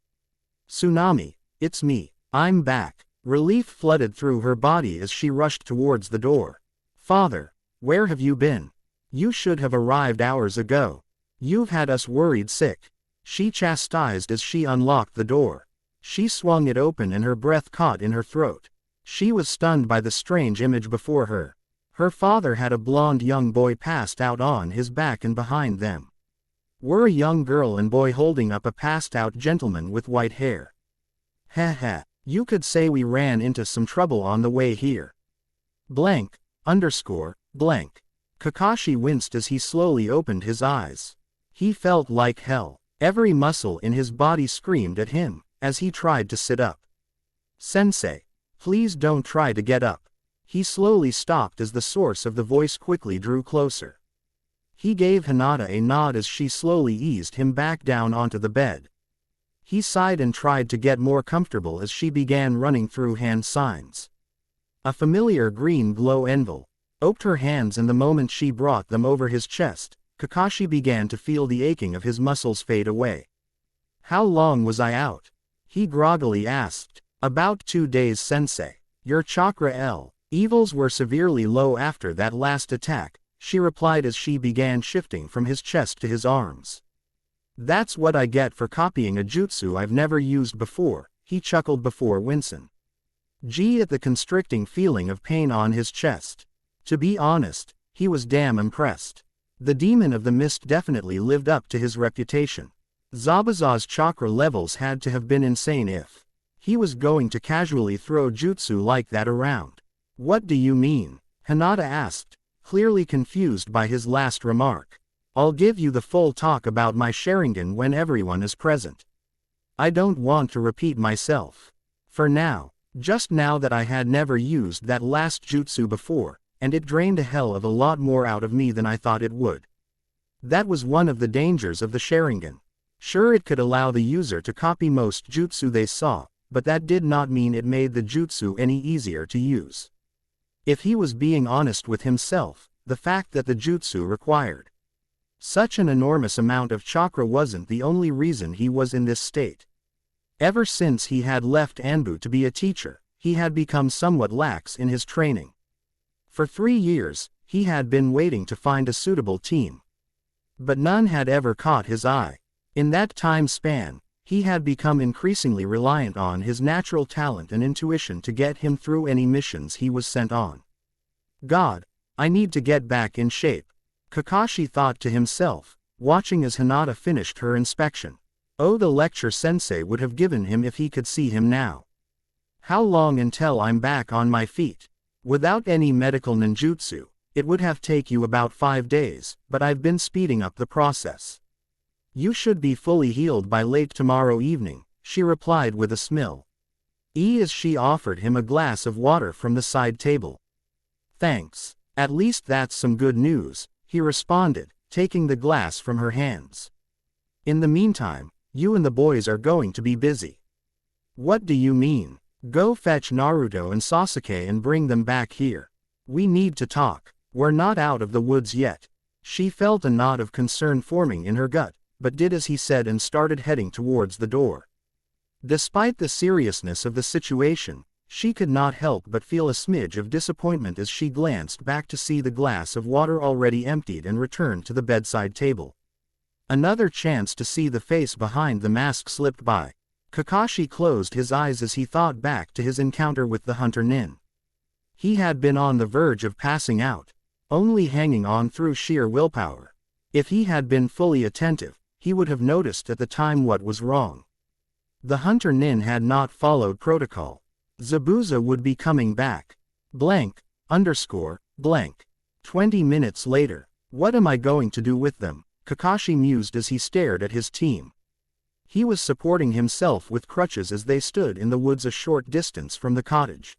Tsunami, it's me. I'm back. Relief flooded through her body as she rushed towards the door. Father, where have you been? You should have arrived hours ago. You've had us worried sick. She chastised as she unlocked the door. She swung it open and her breath caught in her throat. She was stunned by the strange image before her. Her father had a blonde young boy passed out on his back and behind them were a young girl and boy holding up a passed out gentleman with white hair. Heh, you could say we ran into some trouble on the way here. Blank, blank. Kakashi winced as he slowly opened his eyes. He felt like hell. Every muscle in his body screamed at him, as he tried to sit up. Sensei, please don't try to get up. He slowly stopped as the source of the voice quickly drew closer. He gave Hinata a nod as she slowly eased him back down onto the bed. He sighed and tried to get more comfortable as she began running through hand signs. A familiar green glow enveloped her hands, and the moment she brought them over his chest, Kakashi began to feel the aching of his muscles fade away. How long was I out? He groggily asked. About 2 days, sensei. Your chakra levels were severely low after that last attack, she replied as she began shifting from his chest to his arms. That's what I get for copying a jutsu I've never used before, he chuckled before wincing. At the constricting feeling of pain on his chest. To be honest, he was damn impressed. The demon of the mist definitely lived up to his reputation. Zabuza's chakra levels had to have been insane if he was going to casually throw jutsu like that around. What do you mean? Hinata asked, clearly confused by his last remark. I'll give you the full talk about my Sharingan when everyone is present. I don't want to repeat myself. For now, just now that I had never used that last jutsu before, and it drained a hell of a lot more out of me than I thought it would. That was one of the dangers of the Sharingan. Sure, it could allow the user to copy most jutsu they saw, but that did not mean it made the jutsu any easier to use. If he was being honest with himself, the fact that the jutsu required such an enormous amount of chakra wasn't the only reason he was in this state. Ever since he had left Anbu to be a teacher, he had become somewhat lax in his training. For 3 years, he had been waiting to find a suitable team. But none had ever caught his eye. In that time span, he had become increasingly reliant on his natural talent and intuition to get him through any missions he was sent on. God, I need to get back in shape, Kakashi thought to himself, watching as Hinata finished her inspection. Oh, the lecture sensei would have given him if he could see him now. How long until I'm back on my feet? Without any medical ninjutsu, it would have taken you about 5 days, but I've been speeding up the process. You should be fully healed by late tomorrow evening, she replied with a smile. As she offered him a glass of water from the side table. Thanks. At least that's some good news, he responded, taking the glass from her hands. In the meantime, you and the boys are going to be busy. What do you mean? Go fetch Naruto and Sasuke and bring them back here. We need to talk. We're not out of the woods yet. She felt a knot of concern forming in her gut, but did as he said and started heading towards the door. Despite the seriousness of the situation, she could not help but feel a smidge of disappointment as she glanced back to see the glass of water already emptied and returned to the bedside table. Another chance to see the face behind the mask slipped by. Kakashi closed his eyes as he thought back to his encounter with the hunter Nin. He had been on the verge of passing out, only hanging on through sheer willpower. If he had been fully attentive, he would have noticed at the time what was wrong. The hunter Nin had not followed protocol. Zabuza would be coming back. Blank, _, blank. 20 minutes later. What am I going to do with them? Kakashi mused as he stared at his team. He was supporting himself with crutches as they stood in the woods a short distance from the cottage.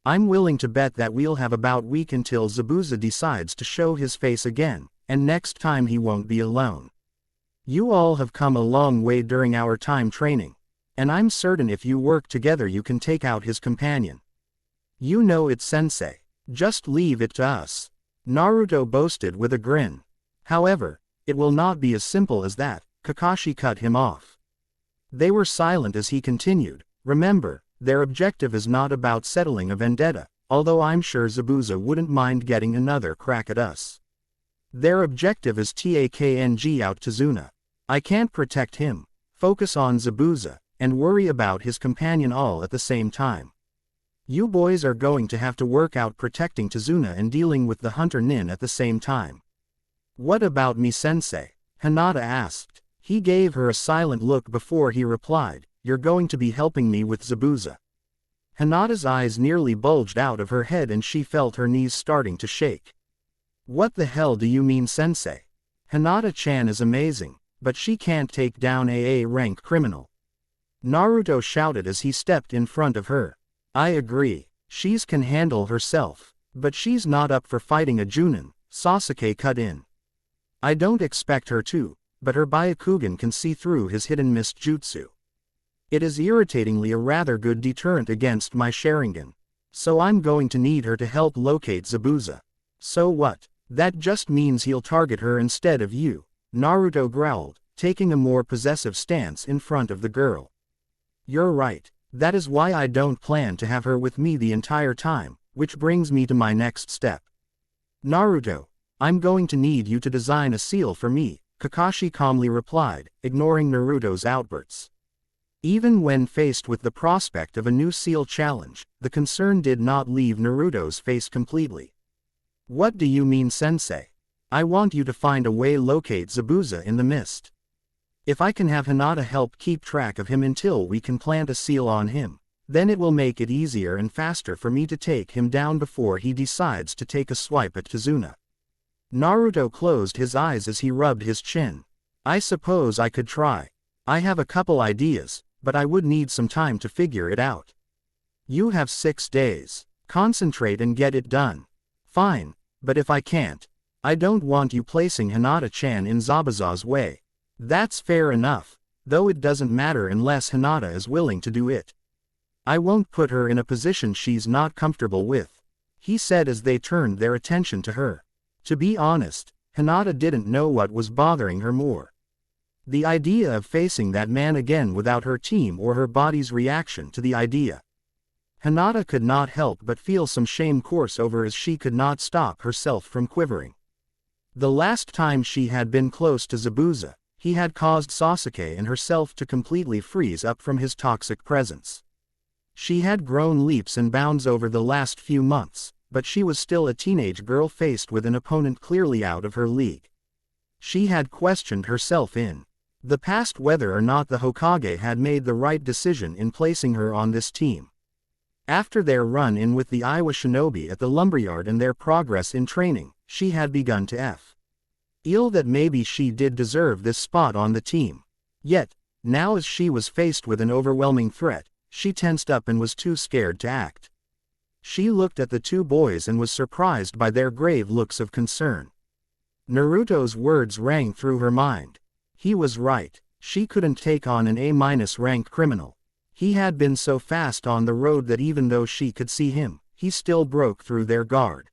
I'm willing to bet that we'll have about a week until Zabuza decides to show his face again, and next time he won't be alone. You all have come a long way during our time training, and I'm certain if you work together you can take out his companion. You know it, Sensei. Just leave it to us. Naruto boasted with a grin. However, it will not be as simple as that, Kakashi cut him off. They were silent as he continued. Remember, their objective is not about settling a vendetta, although I'm sure Zabuza wouldn't mind getting another crack at us. Their objective is TAKNG out Tazuna. I can't protect him, focus on Zabuza, and worry about his companion all at the same time. You boys are going to have to work out protecting Tazuna and dealing with the hunter Nin at the same time. What about me, Sensei? Hinata asked. He gave her a silent look before he replied, You're going to be helping me with Zabuza. Hinata's eyes nearly bulged out of her head and she felt her knees starting to shake. What the hell do you mean, Sensei? Hinata-chan is amazing, but she can't take down AA rank criminal. Naruto shouted as he stepped in front of her. I agree, she's can handle herself, but she's not up for fighting a Junin, Sasuke cut in. I don't expect her to, but her Byakugan can see through his hidden mist jutsu. It is irritatingly a rather good deterrent against my Sharingan. So I'm going to need her to help locate Zabuza. So what? That just means he'll target her instead of you, Naruto growled, taking a more possessive stance in front of the girl. You're right. That is why I don't plan to have her with me the entire time, which brings me to my next step. Naruto, I'm going to need you to design a seal for me, Kakashi calmly replied, ignoring Naruto's outbursts. Even when faced with the prospect of a new seal challenge, the concern did not leave Naruto's face completely. What do you mean, Sensei? I want you to find a way locate Zabuza in the mist. If I can have Hinata help keep track of him until we can plant a seal on him, then it will make it easier and faster for me to take him down before he decides to take a swipe at Tazuna. Naruto closed his eyes as he rubbed his chin. I suppose I could try. I have a couple ideas, but I would need some time to figure it out. You have 6 days. Concentrate and get it done. Fine, but if I can't, I don't want you placing Hinata-chan in Zabuza's way. That's fair enough, though it doesn't matter unless Hinata is willing to do it. I won't put her in a position she's not comfortable with, he said as they turned their attention to her. To be honest, Hinata didn't know what was bothering her more. The idea of facing that man again without her team or her body's reaction to the idea. Hinata could not help but feel some shame course over as she could not stop herself from quivering. The last time she had been close to Zabuza, he had caused Sasuke and herself to completely freeze up from his toxic presence. She had grown leaps and bounds over the last few months, but she was still a teenage girl faced with an opponent clearly out of her league. She had questioned herself in the past whether or not the Hokage had made the right decision in placing her on this team. After their run-in with the Iowa shinobi at the lumberyard and their progress in training, she had begun to feel that maybe she did deserve this spot on the team. Yet, now as she was faced with an overwhelming threat, she tensed up and was too scared to act. She looked at the two boys and was surprised by their grave looks of concern. Naruto's words rang through her mind. He was right. She couldn't take on an A-rank criminal. He had been so fast on the road that even though she could see him, he still broke through their guard.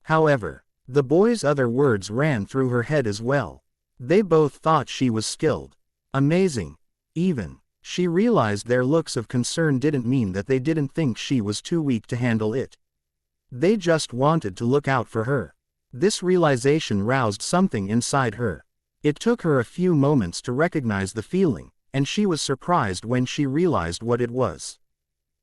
However, the boys' other words ran through her head as well. They both thought she was skilled. Amazing. Even, she realized their looks of concern didn't mean that they didn't think she was too weak to handle it. They just wanted to look out for her. This realization roused something inside her. It took her a few moments to recognize the feeling, and she was surprised when she realized what it was.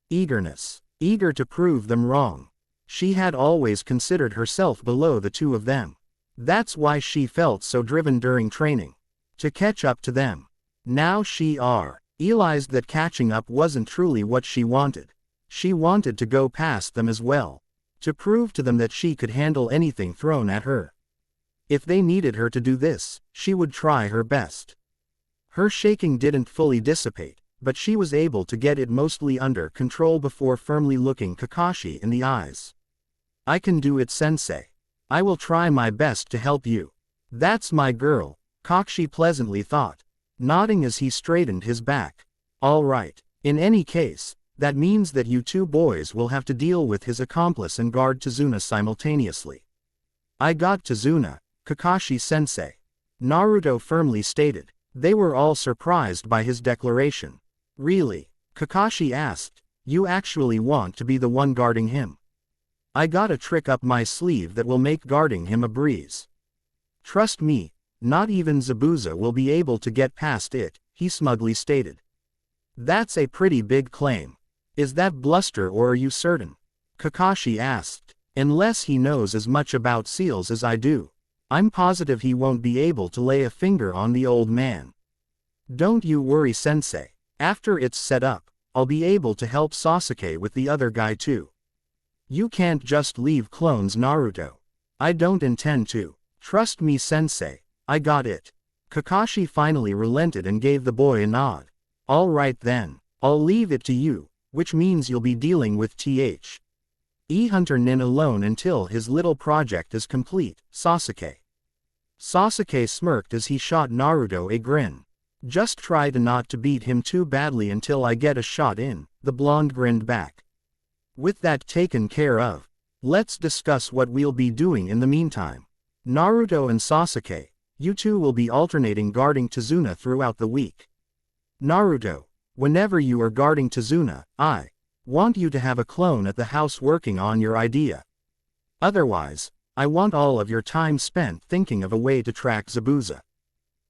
Eagerness. Eager to prove them wrong. She had always considered herself below the two of them. That's why she felt so driven during training. To catch up to them. Now she realized that catching up wasn't truly what she wanted. She wanted to go past them as well. To prove to them that she could handle anything thrown at her. If they needed her to do this, she would try her best. Her shaking didn't fully dissipate, but she was able to get it mostly under control before firmly looking Kakashi in the eyes. I can do it, sensei. I will try my best to help you. That's my girl, Kakashi pleasantly thought, nodding as he straightened his back. All right. In any case, that means that you two boys will have to deal with his accomplice and guard Tazuna simultaneously. I got Tazuna, Kakashi-sensei. Naruto firmly stated. They were all surprised by his declaration. Really? Kakashi asked. You actually want to be the one guarding him? I got a trick up my sleeve that will make guarding him a breeze. Trust me, not even Zabuza will be able to get past it, he smugly stated. That's a pretty big claim. Is that bluster or are you certain? Kakashi asked. Unless he knows as much about seals as I do. I'm positive he won't be able to lay a finger on the old man. Don't you worry, sensei. After it's set up, I'll be able to help Sasuke with the other guy too. You can't just leave clones, Naruto. I don't intend to. Trust me, sensei. I got it. Kakashi finally relented and gave the boy a nod. All right then. I'll leave it to you, which means you'll be dealing with Hunter Nin alone until his little project is complete, Sasuke. Sasuke smirked as he shot Naruto a grin. Just try to not to beat him too badly until I get a shot in, the blonde grinned back. With that taken care of, let's discuss what we'll be doing in the meantime. Naruto and Sasuke, you two will be alternating guarding Tazuna throughout the week. Naruto, whenever you are guarding Tazuna, I want you to have a clone at the house working on your idea. Otherwise, I want all of your time spent thinking of a way to track Zabuza.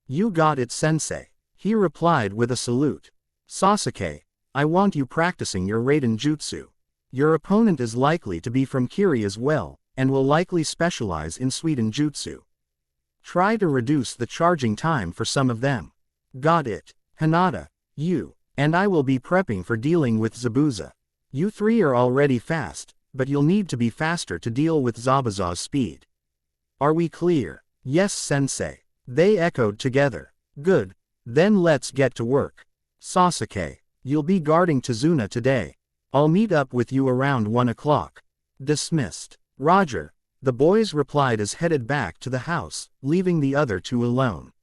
You got it, sensei. He replied with a salute. Sasuke, I want you practicing your Raiden Jutsu. Your opponent is likely to be from Kiri as well, and will likely specialize in Suiden Jutsu. Try to reduce the charging time for some of them. Got it. Hinata, you, and I will be prepping for dealing with Zabuza. You three are already fast, but you'll need to be faster to deal with Zabuza's speed. Are we clear? Yes, sensei. They echoed together. Good. Then let's get to work. Sasuke, you'll be guarding Tazuna today. I'll meet up with you around 1 o'clock. Dismissed. Roger. The boys replied as headed back to the house, leaving the other two alone.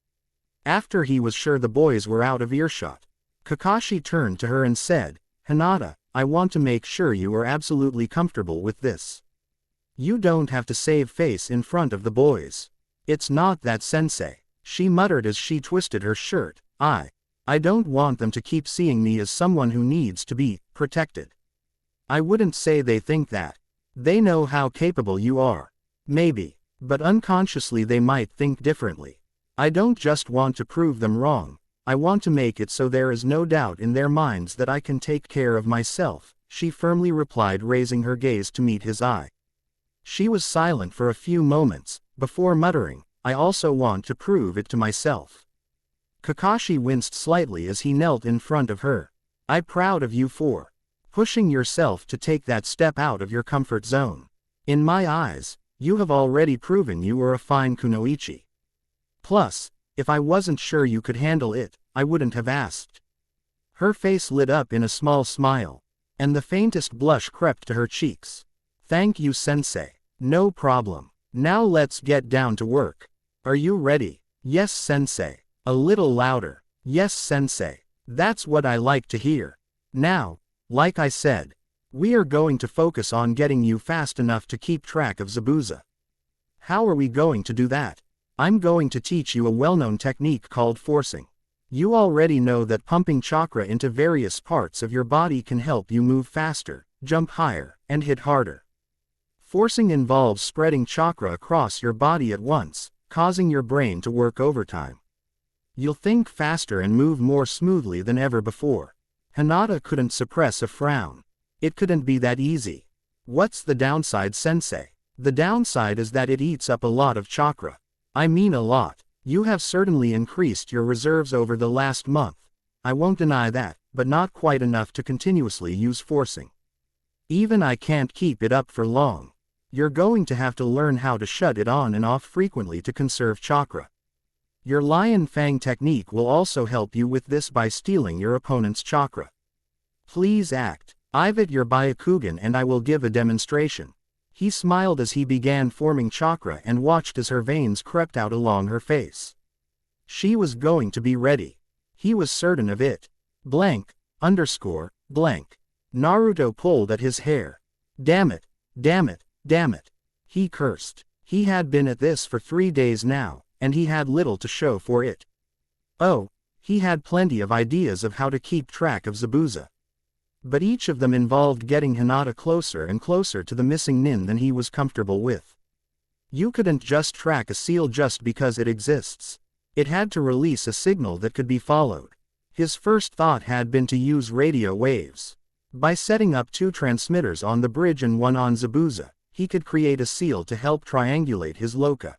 After he was sure the boys were out of earshot, Kakashi turned to her and said, Hinata, I want to make sure you are absolutely comfortable with this. You don't have to save face in front of the boys. It's not that, sensei, she muttered as she twisted her shirt. I don't want them to keep seeing me as someone who needs to be protected. I wouldn't say they think that. They know how capable you are. Maybe, but unconsciously they might think differently. I don't just want to prove them wrong. I want to make it so there is no doubt in their minds that I can take care of myself, she firmly replied, raising her gaze to meet his eye. She was silent for a few moments, before muttering, I also want to prove it to myself. Kakashi winced slightly as he knelt in front of her. I'm proud of you for pushing yourself to take that step out of your comfort zone. In my eyes, you have already proven you are a fine kunoichi. Plus, if I wasn't sure you could handle it, I wouldn't have asked. Her face lit up in a small smile. and the faintest blush crept to her cheeks. Thank you, sensei. No problem. Now let's get down to work. Are you ready? Yes, sensei. A little louder. Yes, sensei. That's what I like to hear. Now, like I said, we are going to focus on getting you fast enough to keep track of Zabuza. How are we going to do that? I'm going to teach you a well-known technique called forcing. You already know that pumping chakra into various parts of your body can help you move faster, jump higher, and hit harder. Forcing involves spreading chakra across your body at once, causing your brain to work overtime. You'll think faster and move more smoothly than ever before. Hinata couldn't suppress a frown. It couldn't be that easy. What's the downside, sensei? The downside is that it eats up a lot of chakra. I mean a lot. You have certainly increased your reserves over the last month. I won't deny that, but not quite enough to continuously use forcing. Even I can't keep it up for long. You're going to have to learn how to shut it on and off frequently to conserve chakra. Your Lion Fang technique will also help you with this by stealing your opponent's chakra. Please act. I've at your Byakugan and I will give a demonstration. He smiled as he began forming chakra and watched as her veins crept out along her face. She was going to be ready. He was certain of it. Blank, underscore, blank. Naruto pulled at his hair. Damn it, damn it, damn it. He cursed. He had been at this for 3 days now, and he had little to show for it. Oh, he had plenty of ideas of how to keep track of Zabuza. But each of them involved getting Hinata closer and closer to the missing nin than he was comfortable with. You couldn't just track a seal just because it exists. It had to release a signal that could be followed. His first thought had been to use radio waves. By setting up 2 transmitters on the bridge and 1 on Zabuza, he could create a seal to help triangulate his loca.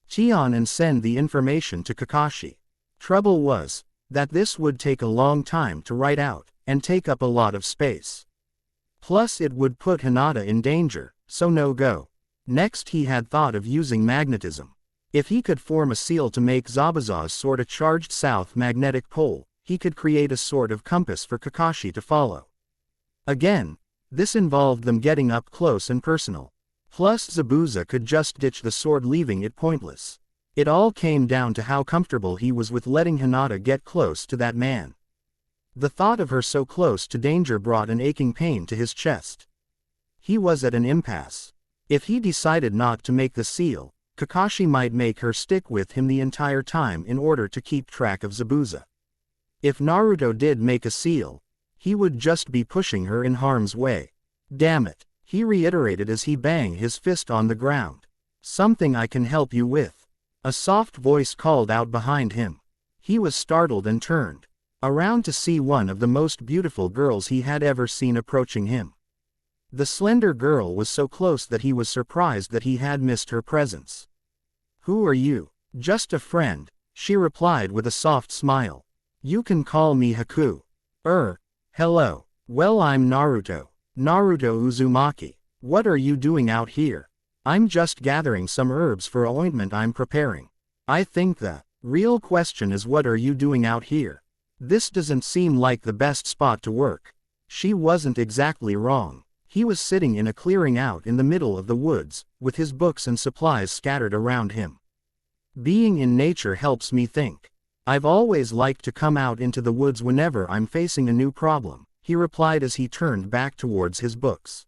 Chion and send the information to Kakashi. Trouble was, that this would take a long time to write out, and take up a lot of space. Plus it would put Hinata in danger, so no go. Next he had thought of using magnetism. If he could form a seal to make Zabuza's sort of charged south magnetic pole, he could create a sort of compass for Kakashi to follow. Again, this involved them getting up close and personal. Plus Zabuza could just ditch the sword, leaving it pointless. It all came down to how comfortable he was with letting Hinata get close to that man. The thought of her so close to danger brought an aching pain to his chest. He was at an impasse. If he decided not to make the seal, Kakashi might make her stick with him the entire time in order to keep track of Zabuza. If Naruto did make a seal, he would just be pushing her in harm's way. Damn it, he reiterated as he banged his fist on the ground. Something I can help you with. A soft voice called out behind him. He was startled and turned around to see one of the most beautiful girls he had ever seen approaching him. The slender girl was so close that he was surprised that he had missed her presence. Who are you? Just a friend, she replied with a soft smile. You can call me Haku. Hello. Well, I'm Naruto. Naruto Uzumaki. What are you doing out here? I'm just gathering some herbs for an ointment I'm preparing. I think the real question is, what are you doing out here? This doesn't seem like the best spot to work. She wasn't exactly wrong. He was sitting in a clearing out in the middle of the woods, with his books and supplies scattered around him. Being in nature helps me think. I've always liked to come out into the woods whenever I'm facing a new problem, he replied as he turned back towards his books.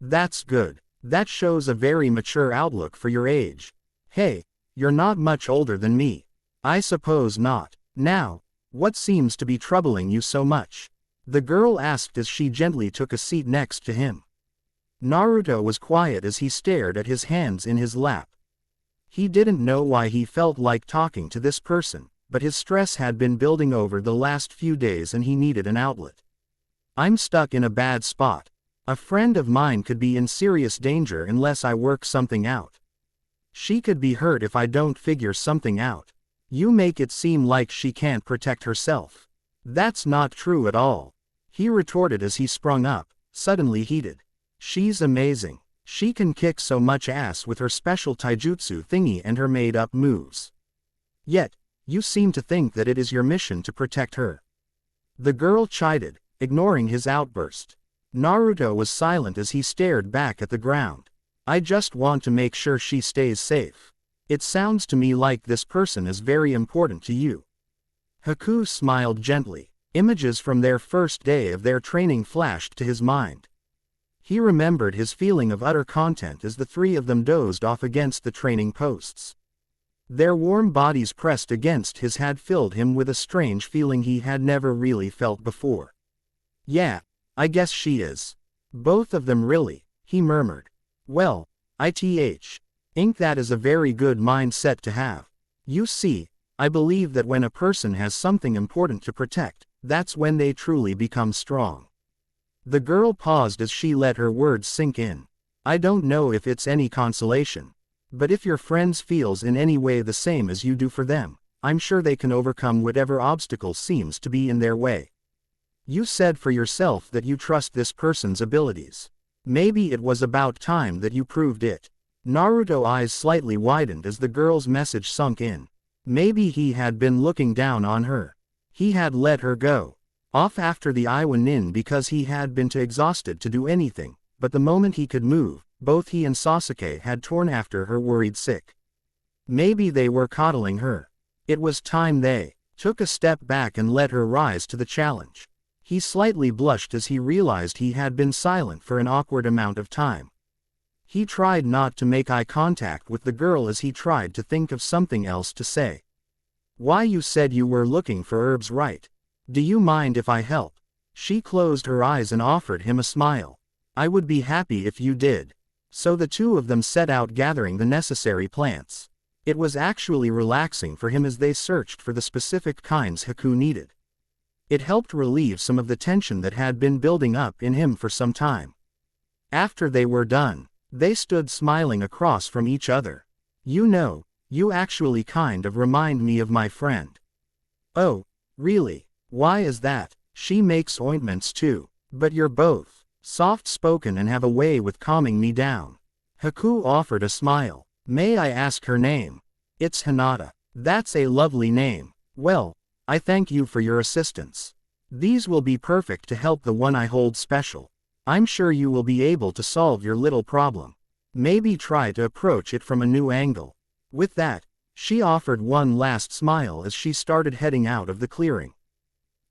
That's good. That shows a very mature outlook for your age. Hey, you're not much older than me. I suppose not. Now, what seems to be troubling you so much? The girl asked as she gently took a seat next to him. Naruto was quiet as he stared at his hands in his lap. He didn't know why he felt like talking to this person, but his stress had been building over the last few days and he needed an outlet. I'm stuck in a bad spot. A friend of mine could be in serious danger unless I work something out. She could be hurt if I don't figure something out. You make it seem like she can't protect herself. That's not true at all, he retorted as he sprung up, suddenly heated. She's amazing. She can kick so much ass with her special taijutsu thingy and her made-up moves. Yet, you seem to think that it is your mission to protect her. The girl chided, ignoring his outburst. Naruto was silent as he stared back at the ground. I just want to make sure she stays safe. It sounds to me like this person is very important to you. Haku smiled gently. Images from their first day of their training flashed to his mind. He remembered his feeling of utter content as the three of them dozed off against the training posts. Their warm bodies pressed against his had filled him with a strange feeling he had never really felt before. Yeah, I guess she is. Both of them really, he murmured. Well, that is a very good mindset to have. You see, I believe that when a person has something important to protect, that's when they truly become strong. The girl paused as she let her words sink in. I don't know if it's any consolation, but if your friends feels in any way the same as you do for them, I'm sure they can overcome whatever obstacle seems to be in their way. You said for yourself that you trust this person's abilities. Maybe it was about time that you proved it. Naruto's eyes slightly widened as the girl's message sunk in. Maybe he had been looking down on her. He had let her go off after the Iwa Nin because he had been too exhausted to do anything, but the moment he could move, both he and Sasuke had torn after her worried sick. Maybe they were coddling her. It was time they took a step back and let her rise to the challenge. He slightly blushed as he realized he had been silent for an awkward amount of time. He tried not to make eye contact with the girl as he tried to think of something else to say. Why, you said you were looking for herbs, right? Do you mind if I help? She closed her eyes and offered him a smile. I would be happy if you did. So the two of them set out gathering the necessary plants. It was actually relaxing for him as they searched for the specific kinds Haku needed. It helped relieve some of the tension that had been building up in him for some time. After they were done, they stood smiling across from each other. You know, you actually kind of remind me of my friend. Oh, really? Why is that? She makes ointments too. But you're both soft-spoken and have a way with calming me down. Haku offered a smile. May I ask her name? It's Hinata. That's a lovely name. Well, I thank you for your assistance. These will be perfect to help the one I hold special. I'm sure you will be able to solve your little problem. Maybe try to approach it from a new angle. With that, she offered one last smile as she started heading out of the clearing.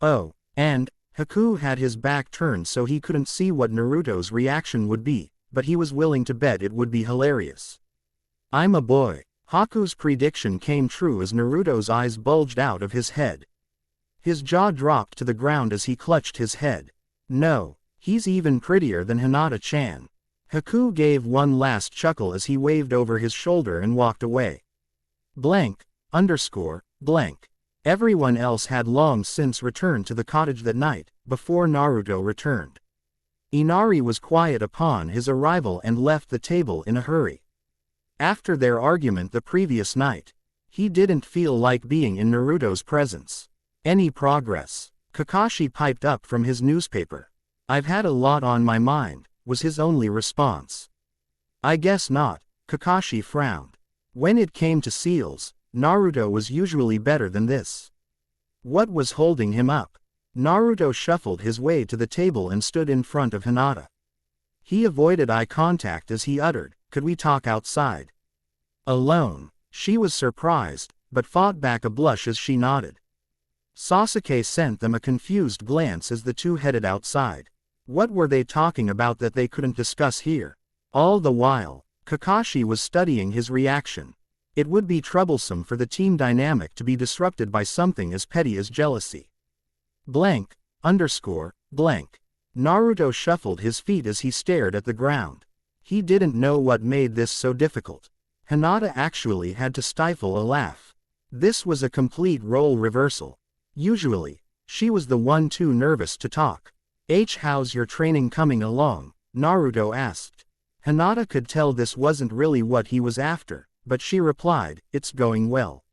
Oh, and Haku had his back turned so he couldn't see what Naruto's reaction would be, but he was willing to bet it would be hilarious. I'm a boy. Haku's prediction came true as Naruto's eyes bulged out of his head. His jaw dropped to the ground as he clutched his head. No, he's even prettier than Hinata-chan. Haku gave one last chuckle as he waved over his shoulder and walked away. Blank. Everyone else had long since returned to the cottage that night, before Naruto returned. Inari was quiet upon his arrival and left the table in a hurry. After their argument the previous night, he didn't feel like being in Naruto's presence. Any progress? Kakashi piped up from his newspaper. I've had a lot on my mind, was his only response. I guess not, Kakashi frowned. When it came to seals, Naruto was usually better than this. What was holding him up? Naruto shuffled his way to the table and stood in front of Hinata. He avoided eye contact as he uttered, could we talk outside? Alone? She was surprised, but fought back a blush as she nodded. Sasuke sent them a confused glance as the two headed outside. What were they talking about that they couldn't discuss here? All the while, Kakashi was studying his reaction. It would be troublesome for the team dynamic to be disrupted by something as petty as jealousy. Naruto shuffled his feet as he stared at the ground. He didn't know what made this so difficult. Hinata actually had to stifle a laugh. This was a complete role reversal. Usually, she was the one too nervous to talk. How's your training coming along? Naruto asked. Hinata could tell this wasn't really what he was after, but she replied, it's going well.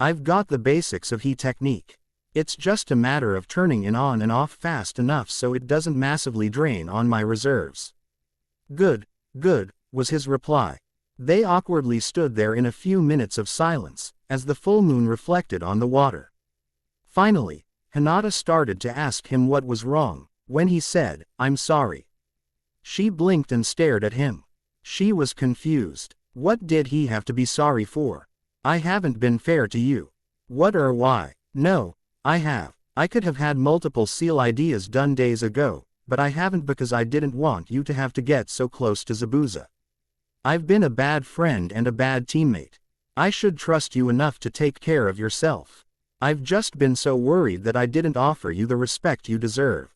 I've got the basics of heat technique. It's just a matter of turning it on and off fast enough so it doesn't massively drain on my reserves. Good, was his reply. They awkwardly stood there in a few minutes of silence, as the full moon reflected on the water. Finally, Hinata started to ask him what was wrong. When he said, "I'm sorry," she blinked and stared at him. She was confused. What did he have to be sorry for? I haven't been fair to you. What or why? No, I have. I could have had multiple seal ideas done days ago, but I haven't because I didn't want you to have to get so close to Zabuza. I've been a bad friend and a bad teammate. I should trust you enough to take care of yourself. I've just been so worried that I didn't offer you the respect you deserve.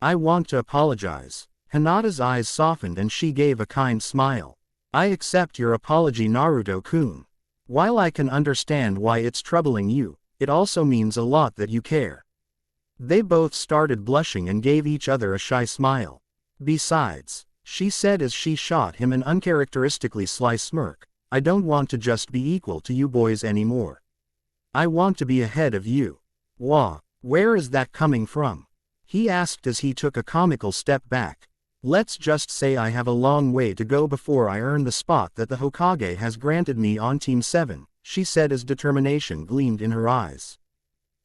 I want to apologize. Hinata's eyes softened and she gave a kind smile. I accept your apology, Naruto-kun. While I can understand why it's troubling you, it also means a lot that you care. They both started blushing and gave each other a shy smile. Besides, she said as she shot him an uncharacteristically sly smirk, I don't want to just be equal to you boys anymore. I want to be ahead of you. Wah, where is that coming from? He asked as he took a comical step back. Let's just say I have a long way to go before I earn the spot that the Hokage has granted me on Team 7, she said as determination gleamed in her eyes.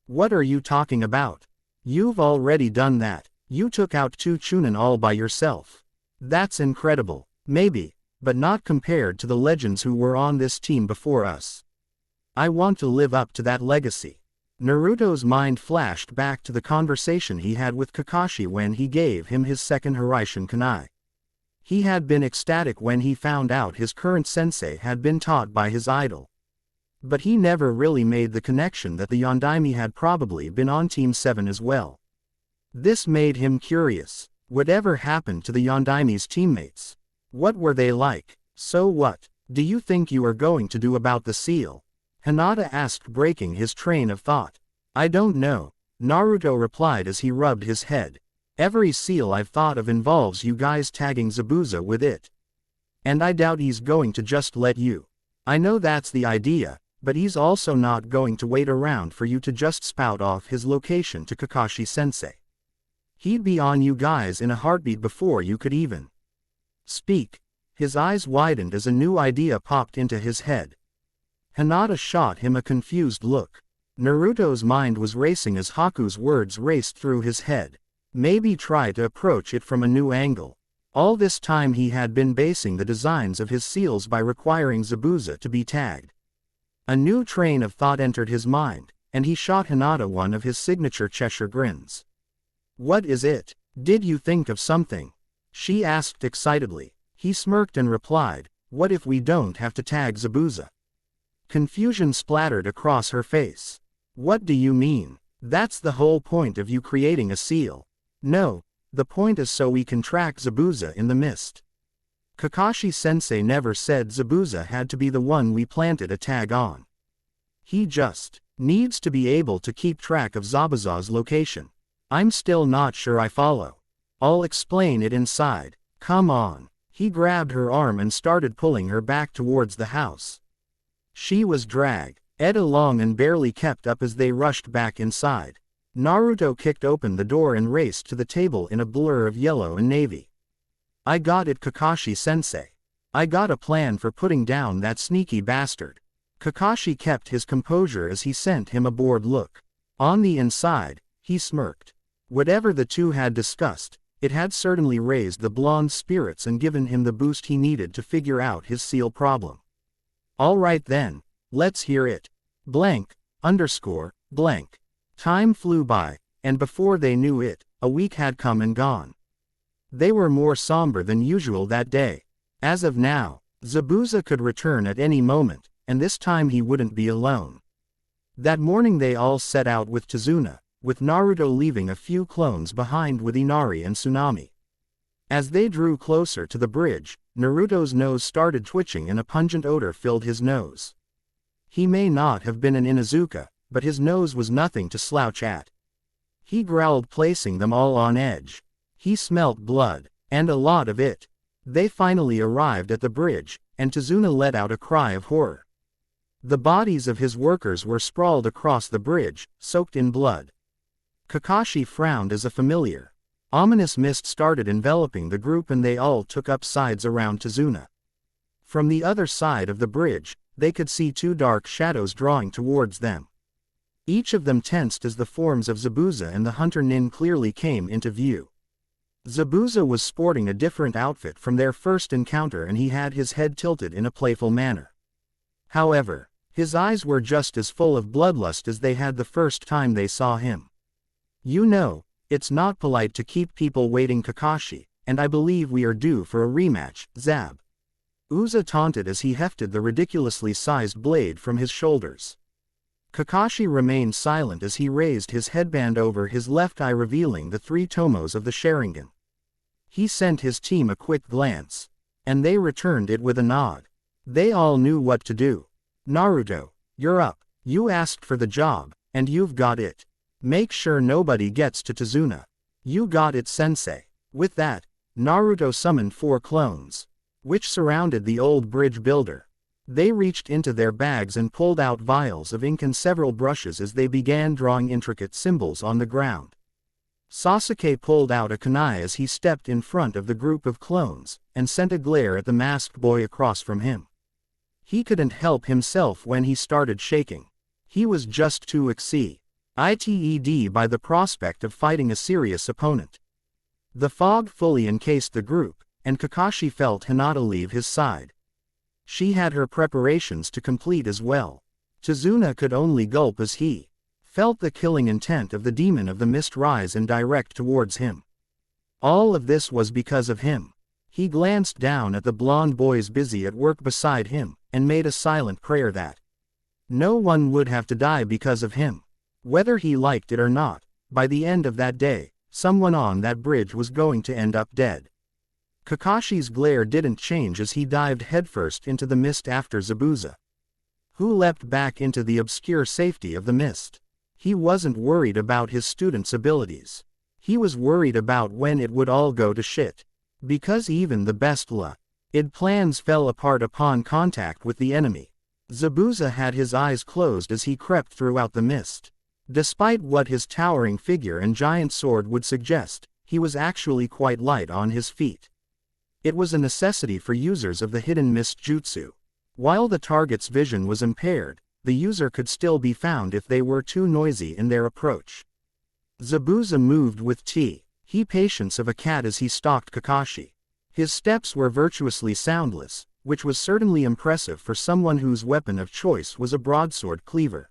What are you talking about? You've already done that. You took out 2 Chunin all by yourself. That's incredible. Maybe, but not compared to the legends who were on this team before us. I want to live up to that legacy. Naruto's mind flashed back to the conversation he had with Kakashi when he gave him his second Hiraishin Kunai. He had been ecstatic when he found out his current sensei had been taught by his idol. But he never really made the connection that the Yondaime had probably been on Team 7 as well. This made him curious. Whatever happened to the Yondaime's teammates? What were they like? So what do you think you are going to do about the seal? Hinata asked, breaking his train of thought. I don't know, Naruto replied as he rubbed his head. Every seal I've thought of involves you guys tagging Zabuza with it. And I doubt he's going to just let you. I know that's the idea, but he's also not going to wait around for you to just spout off his location to Kakashi-sensei. He'd be on you guys in a heartbeat before you could even speak. His eyes widened as a new idea popped into his head. Hinata shot him a confused look. Naruto's mind was racing as Haku's words raced through his head. Maybe try to approach it from a new angle. All this time he had been basing the designs of his seals by requiring Zabuza to be tagged. A new train of thought entered his mind, and he shot Hinata one of his signature Cheshire grins. What is it? Did you think of something? She asked excitedly. He smirked and replied, what if we don't have to tag Zabuza? Confusion splattered across her face. What do you mean? That's the whole point of you creating a seal. No, the point is so we can track Zabuza in the mist. Kakashi-sensei never said Zabuza had to be the one we planted a tag on. He just needs to be able to keep track of Zabuza's location. I'm still not sure I follow. I'll explain it inside. Come on. He grabbed her arm and started pulling her back towards the house. She was dragged along and barely kept up as they rushed back inside. Naruto kicked open the door and raced to the table in a blur of yellow and navy. I got it, Kakashi-sensei. I got a plan for putting down that sneaky bastard. Kakashi kept his composure as he sent him a bored look. On the inside, he smirked. Whatever the two had discussed, it had certainly raised the blonde's spirits and given him the boost he needed to figure out his seal problem. All right then, let's hear it. Blank. Time flew by, and before they knew it, a week had come and gone. They were more somber than usual that day. As of now, Zabuza could return at any moment, and this time he wouldn't be alone. That morning they all set out with Tazuna, with Naruto leaving a few clones behind with Inari and Tsunami. As they drew closer to the bridge, Naruto's nose started twitching and a pungent odor filled his nose. He may not have been an Inuzuka, but his nose was nothing to slouch at. He growled, placing them all on edge. He smelt blood, and a lot of it. They finally arrived at the bridge, and Tazuna let out a cry of horror. The bodies of his workers were sprawled across the bridge, soaked in blood. Kakashi frowned as a familiar, ominous mist started enveloping the group and they all took up sides around Tazuna. From the other side of the bridge, they could see two dark shadows drawing towards them. Each of them tensed as the forms of Zabuza and the hunter Nin clearly came into view. Zabuza was sporting a different outfit from their first encounter, and he had his head tilted in a playful manner. However, his eyes were just as full of bloodlust as they had the first time they saw him. "You know, it's not polite to keep people waiting, Kakashi, and I believe we are due for a rematch, Zab." Uza taunted as he hefted the ridiculously sized blade from his shoulders. Kakashi remained silent as he raised his headband over his left eye, revealing the 3 tomos of the Sharingan. He sent his team a quick glance, and they returned it with a nod. They all knew what to do. "Naruto, you're up. You asked for the job, and you've got it. Make sure nobody gets to Tazuna." "You got it, sensei." With that, Naruto summoned 4 clones, which surrounded the old bridge builder. They reached into their bags and pulled out vials of ink and several brushes as they began drawing intricate symbols on the ground. Sasuke pulled out a kunai as he stepped in front of the group of clones, and sent a glare at the masked boy across from him. He couldn't help himself when he started shaking. He was just too excited by the prospect of fighting a serious opponent. The fog fully encased the group, and Kakashi felt Hinata leave his side. She had her preparations to complete as well. Tazuna could only gulp as he felt the killing intent of the demon of the mist rise and direct towards him. All of this was because of him. He glanced down at the blonde boys busy at work beside him, and made a silent prayer that no one would have to die because of him. Whether he liked it or not, by the end of that day, someone on that bridge was going to end up dead. Kakashi's glare didn't change as he dived headfirst into the mist after Zabuza, who leapt back into the obscure safety of the mist. He wasn't worried about his student's abilities. He was worried about when it would all go to shit. Because even the best laid plans fell apart upon contact with the enemy. Zabuza had his eyes closed as he crept throughout the mist. Despite what his towering figure and giant sword would suggest, he was actually quite light on his feet. It was a necessity for users of the hidden mist jutsu. While the target's vision was impaired, the user could still be found if they were too noisy in their approach. Zabuza moved with patience of a cat as he stalked Kakashi. His steps were virtuously soundless, which was certainly impressive for someone whose weapon of choice was a broadsword cleaver.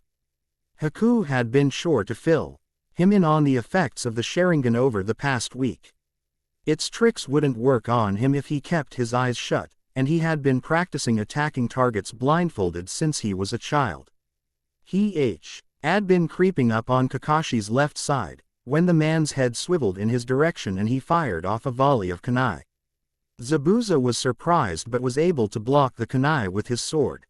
Haku had been sure to fill him in on the effects of the Sharingan over the past week. Its tricks wouldn't work on him if he kept his eyes shut, and he had been practicing attacking targets blindfolded since he was a child. He had been creeping up on Kakashi's left side, when the man's head swiveled in his direction and he fired off a volley of kunai. Zabuza was surprised but was able to block the kunai with his sword.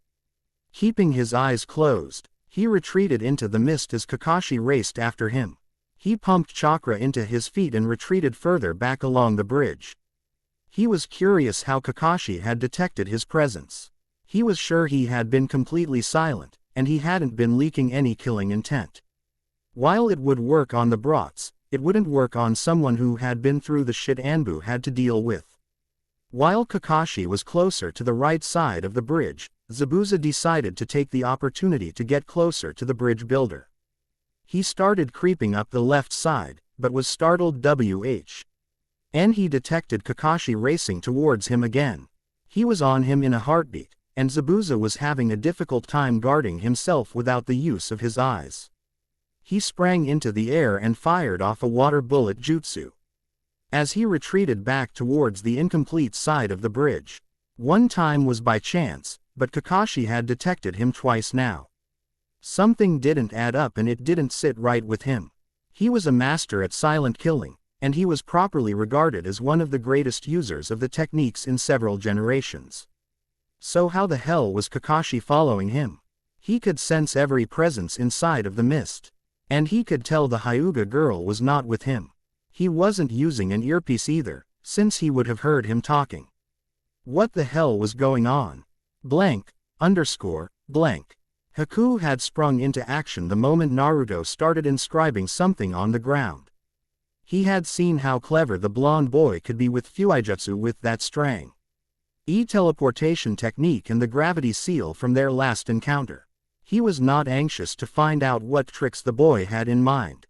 Keeping his eyes closed, he retreated into the mist as Kakashi raced after him. He pumped chakra into his feet and retreated further back along the bridge. He was curious how Kakashi had detected his presence. He was sure he had been completely silent, and he hadn't been leaking any killing intent. While it would work on the brats, it wouldn't work on someone who had been through the shit Anbu had to deal with. While Kakashi was closer to the right side of the bridge, Zabuza decided to take the opportunity to get closer to the bridge builder. He started creeping up the left side, but was startled and he detected Kakashi racing towards him again. He was on him in a heartbeat, and Zabuza was having a difficult time guarding himself without the use of his eyes. He sprang into the air and fired off a water bullet jutsu. As he retreated back towards the incomplete side of the bridge, one time was by chance, but Kakashi had detected him twice now. Something didn't add up and it didn't sit right with him. He was a master at silent killing, and he was properly regarded as one of the greatest users of the techniques in several generations. So how the hell was Kakashi following him? He could sense every presence inside of the mist. And he could tell the Hyuga girl was not with him. He wasn't using an earpiece either, since he would have heard him talking. What the hell was going on? Blank. Haku had sprung into action the moment Naruto started inscribing something on the ground. He had seen how clever the blonde boy could be with Fuijutsu with that teleportation technique and the gravity seal from their last encounter. He was not anxious to find out what tricks the boy had in mind.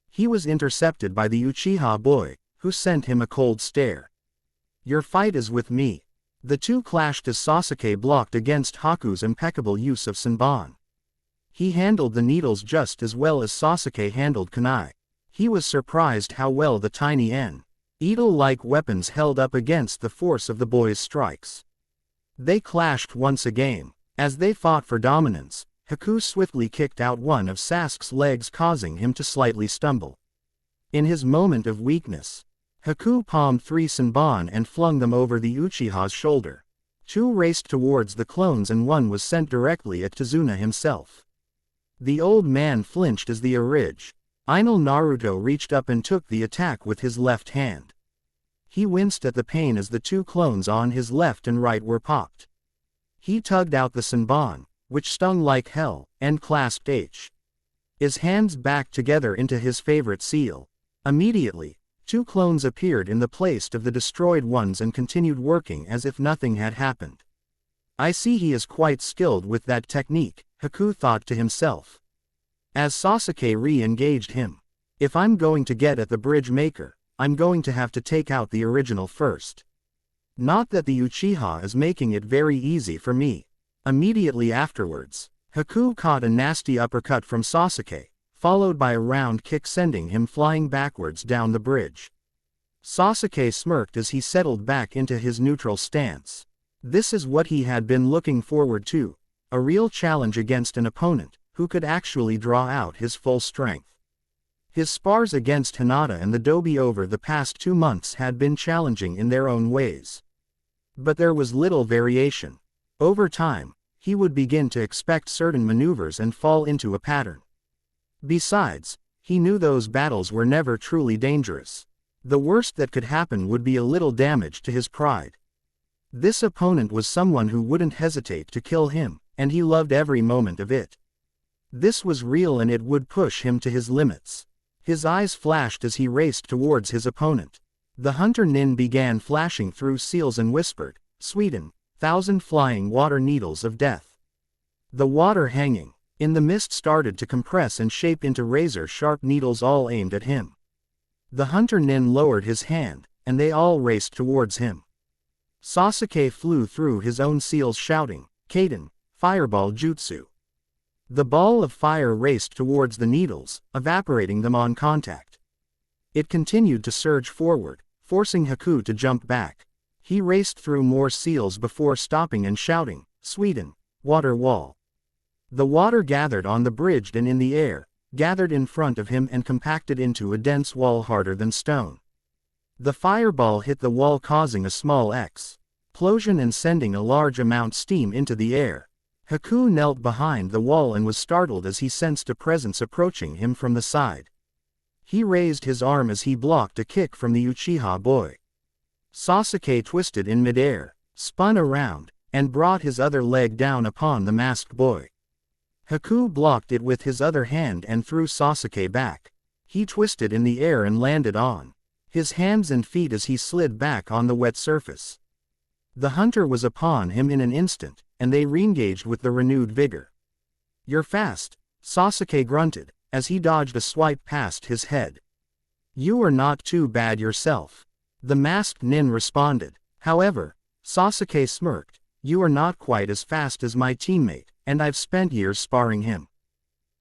He was intercepted by the Uchiha boy, who sent him a cold stare. "Your fight is with me." The two clashed as Sasuke blocked against Haku's impeccable use of Senbon. He handled the needles just as well as Sasuke handled kunai. He was surprised how well the tiny needle-like weapons held up against the force of the boy's strikes. They clashed once again. As they fought for dominance, Haku swiftly kicked out one of Sasuke's legs, causing him to slightly stumble. In his moment of weakness, Haku palmed 3 Senbon and flung them over the Uchiha's shoulder. 2 raced towards the clones and 1 was sent directly at Tazuna himself. The old man flinched as the original Naruto reached up and took the attack with his left hand. He winced at the pain as the 2 clones on his left and right were popped. He tugged out the Senbon, which stung like hell, and clasped his hands back together into his favorite seal. Immediately, 2 clones appeared in the place of the destroyed ones and continued working as if nothing had happened. "I see he is quite skilled with that technique," Haku thought to himself. As Sasuke re-engaged him, "If I'm going to get at the bridge maker, I'm going to have to take out the original first. Not that the Uchiha is making it very easy for me." Immediately afterwards, Haku caught a nasty uppercut from Sasuke, followed by a round kick sending him flying backwards down the bridge. Sasuke smirked as he settled back into his neutral stance. This is what he had been looking forward to, a real challenge against an opponent who could actually draw out his full strength. His spars against Hinata and the Dobi over the past 2 months had been challenging in their own ways. But there was little variation. Over time, he would begin to expect certain maneuvers and fall into a pattern. Besides, he knew those battles were never truly dangerous. The worst that could happen would be a little damage to his pride. This opponent was someone who wouldn't hesitate to kill him, and he loved every moment of it. This was real and it would push him to his limits. His eyes flashed as he raced towards his opponent. The hunter Nin began flashing through seals and whispered, "Sweden, 1,000 flying water needles of death." The water hanging in the mist started to compress and shape into razor-sharp needles all aimed at him. The hunter Nin lowered his hand, and they all raced towards him. Sasuke flew through his own seals shouting, "Kaden, fireball jutsu." The ball of fire raced towards the needles, evaporating them on contact. It continued to surge forward, forcing Haku to jump back. He raced through more seals before stopping and shouting, "Sweden, water wall." The water gathered on the bridge and in the air, gathered in front of him and compacted into a dense wall harder than stone. The fireball hit the wall causing a small explosion and sending a large amount of steam into the air. Haku knelt behind the wall and was startled as he sensed a presence approaching him from the side. He raised his arm as he blocked a kick from the Uchiha boy. Sasuke twisted in midair, spun around, and brought his other leg down upon the masked boy. Haku blocked it with his other hand and threw Sasuke back. He twisted in the air and landed on his hands and feet as he slid back on the wet surface. The hunter was upon him in an instant, and they re-engaged with the renewed vigor. "You're fast," Sasuke grunted, as he dodged a swipe past his head. "You are not too bad yourself," the masked Nin responded. However, Sasuke smirked, "You are not quite as fast as my teammate, and I've spent years sparring him."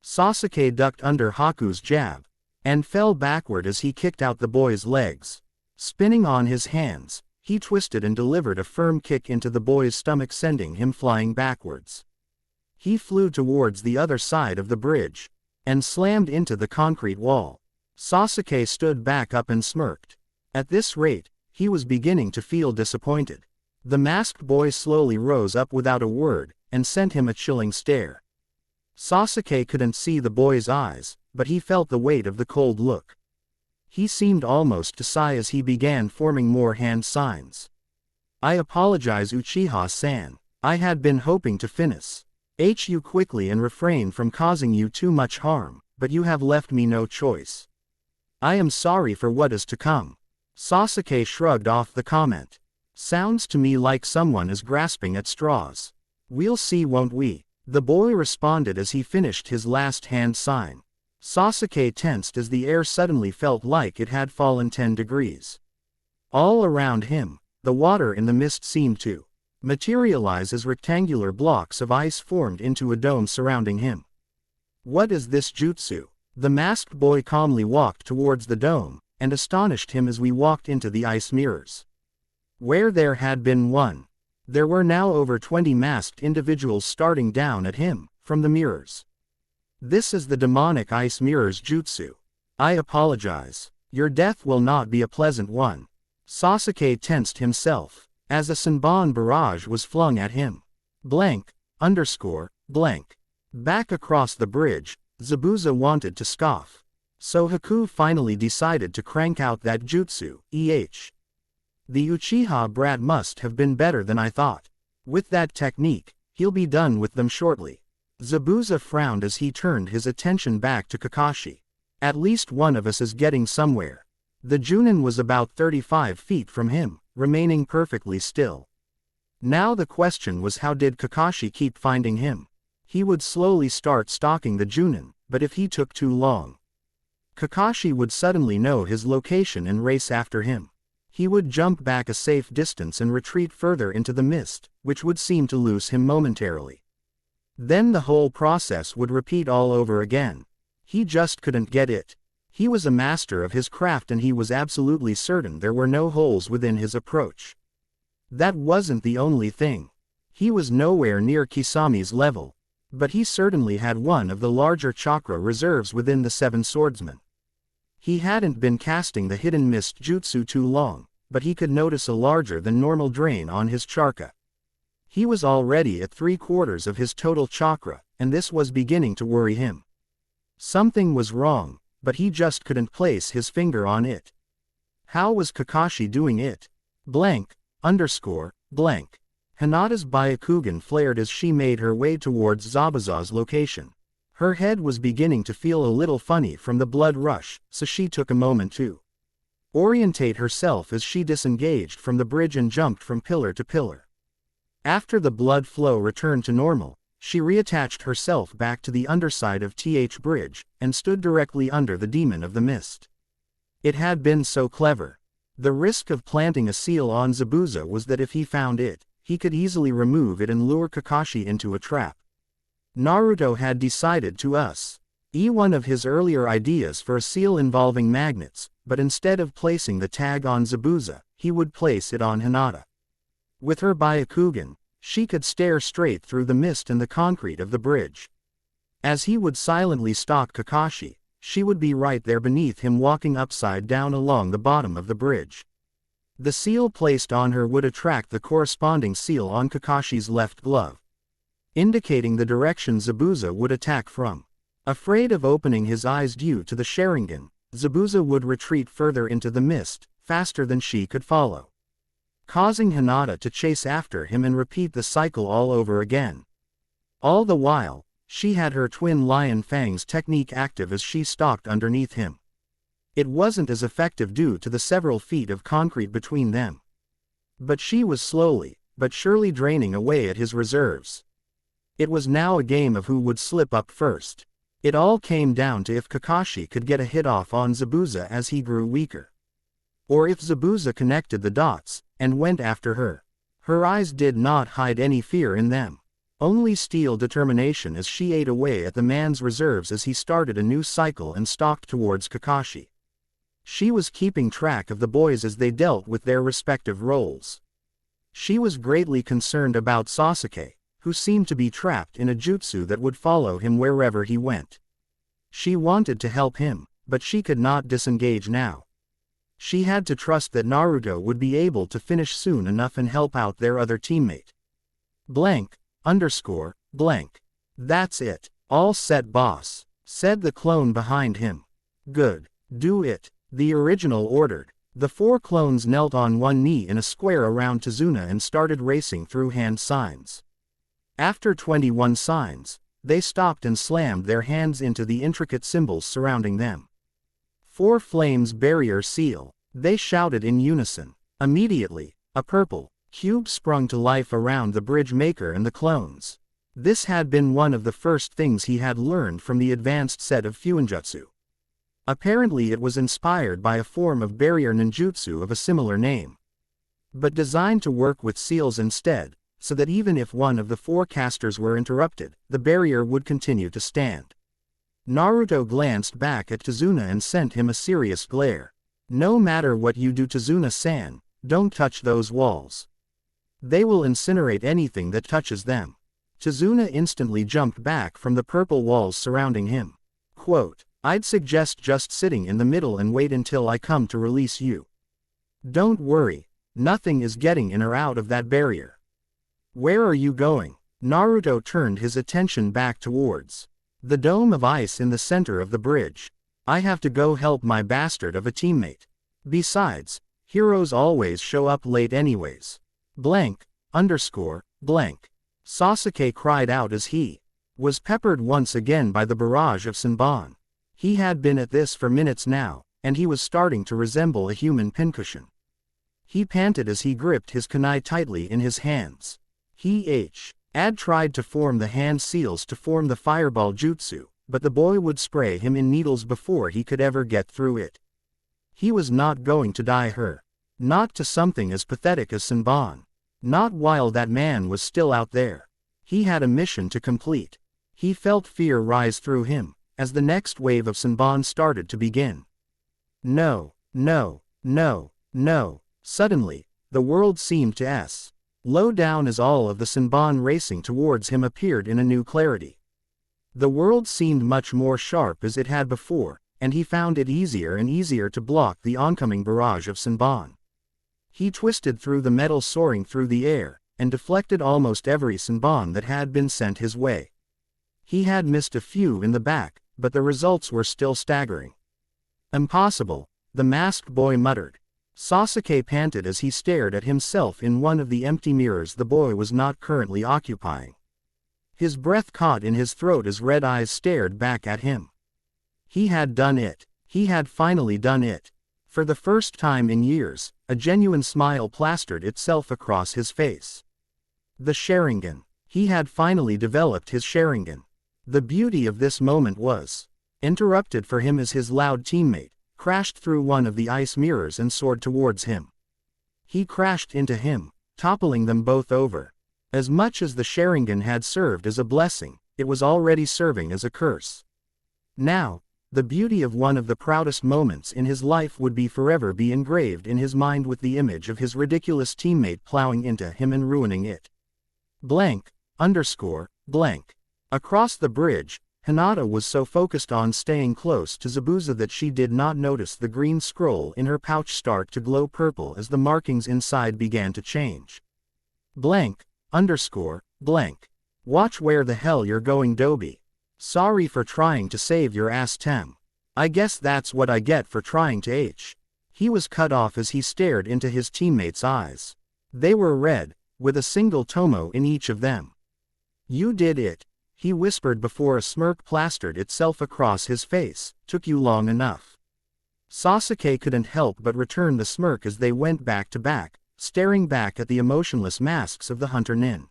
Sasuke ducked under Haku's jab, and fell backward as he kicked out the boy's legs. Spinning on his hands, he twisted and delivered a firm kick into the boy's stomach, sending him flying backwards. He flew towards the other side of the bridge, and slammed into the concrete wall. Sasuke stood back up and smirked. At this rate, he was beginning to feel disappointed. The masked boy slowly rose up without a word, and sent him a chilling stare. Sasuke couldn't see the boy's eyes, but he felt the weight of the cold look. He seemed almost to sigh as he began forming more hand signs. "I apologize, Uchiha-san. I had been hoping to finish you quickly and refrain from causing you too much harm, but you have left me no choice. I am sorry for what is to come." Sasuke shrugged off the comment. "Sounds to me like someone is grasping at straws. We'll see, won't we?" The boy responded as he finished his last hand sign. Sasuke tensed as the air suddenly felt like it had fallen 10 degrees. All around him, the water in the mist seemed to materialize as rectangular blocks of ice formed into a dome surrounding him. What is this jutsu? The masked boy calmly walked towards the dome, and astonished him as we walked into the ice mirrors. Where there had been one, there were now over 20 masked individuals staring down at him from the mirrors. This is the demonic ice mirrors jutsu. I apologize. Your death will not be a pleasant one. Sasuke tensed himself as a Senbon barrage was flung at him. Blank. Back across the bridge, Zabuza wanted to scoff. So Haku finally decided to crank out that jutsu. The Uchiha brat must have been better than I thought. With that technique, he'll be done with them shortly. Zabuza frowned as he turned his attention back to Kakashi. At least one of us is getting somewhere. The Junin was about 35 feet from him, remaining perfectly still. Now the question was, how did Kakashi keep finding him? He would slowly start stalking the Junin, but if he took too long, Kakashi would suddenly know his location and race after him. He would jump back a safe distance and retreat further into the mist, which would seem to lose him momentarily. Then the whole process would repeat all over again. He just couldn't get it. He was a master of his craft and he was absolutely certain there were no holes within his approach. That wasn't the only thing. He was nowhere near Kisami's level, but he certainly had one of the larger chakra reserves within the 7 swordsmen. He hadn't been casting the hidden mist jutsu too long, but he could notice a larger than normal drain on his chakra. He was already at 3/4 of his total chakra, and this was beginning to worry him. Something was wrong, but he just couldn't place his finger on it. How was Kakashi doing it? Hinata's Byakugan flared as she made her way towards Zabuza's location. Her head was beginning to feel a little funny from the blood rush, so she took a moment to orientate herself as she disengaged from the bridge and jumped from pillar to pillar. After the blood flow returned to normal, she reattached herself back to the underside of TH Bridge, and stood directly under the demon of the mist. It had been so clever. The risk of planting a seal on Zabuza was that if he found it, he could easily remove it and lure Kakashi into a trap. Naruto had decided to one of his earlier ideas for a seal involving magnets, but instead of placing the tag on Zabuza, he would place it on Hinata. With her Byakugan, she could stare straight through the mist and the concrete of the bridge. As he would silently stalk Kakashi, she would be right there beneath him walking upside down along the bottom of the bridge. The seal placed on her would attract the corresponding seal on Kakashi's left glove, indicating the direction Zabuza would attack from. Afraid of opening his eyes due to the Sharingan, Zabuza would retreat further into the mist, faster than she could follow, causing Hinata to chase after him and repeat the cycle all over again. All the while, she had her twin lion fangs technique active as she stalked underneath him. It wasn't as effective due to the several feet of concrete between them, but she was slowly, but surely draining away at his reserves. It was now a game of who would slip up first. It all came down to if Kakashi could get a hit off on Zabuza as he grew weaker, or if Zabuza connected the dots and went after her. Her eyes did not hide any fear in them, only steel determination as she ate away at the man's reserves as he started a new cycle and stalked towards Kakashi. She was keeping track of the boys as they dealt with their respective roles. She was greatly concerned about Sasuke, who seemed to be trapped in a jutsu that would follow him wherever he went. She wanted to help him, but she could not disengage now. She had to trust that Naruto would be able to finish soon enough and help out their other teammate. That's it. All set, boss, said the clone behind him. Good. Do it, the original ordered. The 4 clones knelt on one knee in a square around Tazuna and started racing through hand signs. After 21 signs, they stopped and slammed their hands into the intricate symbols surrounding them. 4 flames barrier seal, they shouted in unison. Immediately, a purple cube sprung to life around the bridge maker and the clones. This had been one of the first things he had learned from the advanced set of Fuinjutsu. Apparently it was inspired by a form of barrier ninjutsu of a similar name, but designed to work with seals instead, so that even if one of the four casters were interrupted, the barrier would continue to stand. Naruto glanced back at Tazuna and sent him a serious glare. No matter what you do, Tazuna-san, don't touch those walls. They will incinerate anything that touches them. Tazuna instantly jumped back from the purple walls surrounding him. Quote, I'd suggest just sitting in the middle and wait until I come to release you. Don't worry, nothing is getting in or out of that barrier. Where are you going? Naruto turned his attention back towards the dome of ice in the center of the bridge. I have to go help my bastard of a teammate. Besides, heroes always show up late anyways. Blank, blank. Sasuke cried out as he was peppered once again by the barrage of Senbon. He had been at this for minutes now, and he was starting to resemble a human pincushion. He panted as he gripped his kunai tightly in his hands. He had tried to form the hand seals to form the fireball jutsu, but the boy would spray him in needles before he could ever get through it. He was not going to die her. Not to something as pathetic as Senbon. Not while that man was still out there. He had a mission to complete. He felt fear rise through him, as the next wave of Senbon started to begin. No. Suddenly, the world seemed to slow down as all of the Senbon racing towards him appeared in a new clarity. The world seemed much more sharp as it had before, and he found it easier and easier to block the oncoming barrage of Senbon. He twisted through the metal soaring through the air, and deflected almost every Senbon that had been sent his way. He had missed a few in the back, but the results were still staggering. Impossible, the masked boy muttered. Sasuke panted as he stared at himself in one of the empty mirrors the boy was not currently occupying. His breath caught in his throat as red eyes stared back at him. He had done it. He had finally done it. For the first time in years, a genuine smile plastered itself across his face. The Sharingan. He had finally developed his Sharingan. The beauty of this moment was interrupted for him as his loud teammate crashed through one of the ice mirrors and soared towards him. He crashed into him, toppling them both over. As much as the Sharingan had served as a blessing, it was already serving as a curse. Now, the beauty of one of the proudest moments in his life would be forever be engraved in his mind with the image of his ridiculous teammate plowing into him and ruining it. Blank. Across the bridge, Hinata was so focused on staying close to Zabuza that she did not notice the green scroll in her pouch start to glow purple as the markings inside began to change. Blank. Watch where the hell you're going, Dobi. Sorry for trying to save your ass, Tem. I guess that's what I get for trying to He was cut off as he stared into his teammates' eyes. They were red, with a single tomo in each of them. You did it, he whispered before a smirk plastered itself across his face. Took you long enough. Sasuke couldn't help but return the smirk as they went back to back, staring back at the emotionless masks of the Hunter Nin.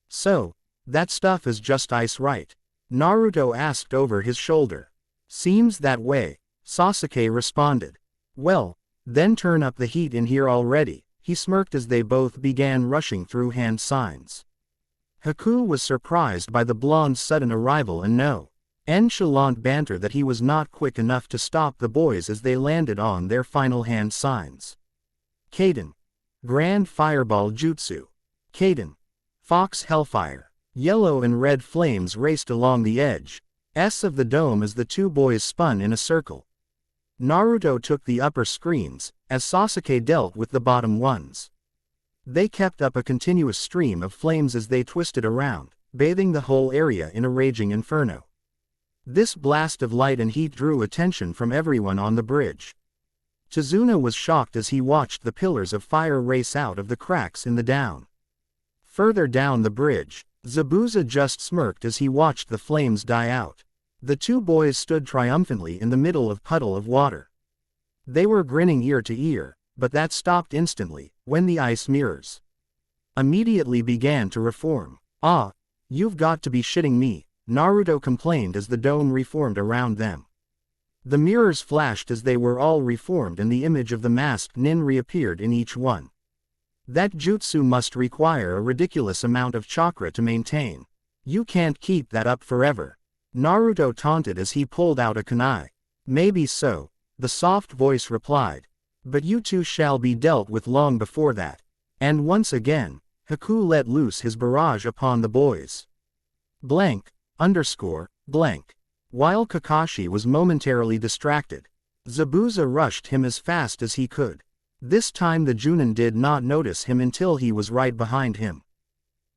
So, that stuff is just ice, right? Naruto asked over his shoulder. Seems that way, Sasuke responded. Well, then turn up the heat in here already, he smirked as they both began rushing through hand signs. Haku was surprised by the blonde's sudden arrival and nonchalant banter that he was not quick enough to stop the boys as they landed on their final hand signs. Kaden. Grand Fireball Jutsu. Kaden. Fox Hellfire. Yellow and red flames raced along the edge of the dome as the two boys spun in a circle. Naruto took the upper screens, as Sasuke dealt with the bottom ones. They kept up a continuous stream of flames as they twisted around, bathing the whole area in a raging inferno. This blast of light and heat drew attention from everyone on the bridge. Tazuna was shocked as he watched the pillars of fire race out of the cracks in the down. Further down the bridge, Zabuza just smirked as he watched the flames die out. The two boys stood triumphantly in the middle of puddle of water. They were grinning ear to ear, but that stopped instantly, when the ice mirrors immediately began to reform. Ah, You've got to be shitting me, Naruto complained as the dome reformed around them. The mirrors flashed as they were all reformed and the image of the masked nin reappeared in each one. That jutsu must require a ridiculous amount of chakra to maintain. You can't keep that up forever. Naruto taunted as he pulled out a kunai. Maybe so, the soft voice replied. But you two shall be dealt with long before that. And once again, Haku let loose his barrage upon the boys. Blank, underscore, blank. While Kakashi was momentarily distracted, Zabuza rushed him as fast as he could. This time the Junin did not notice him until he was right behind him.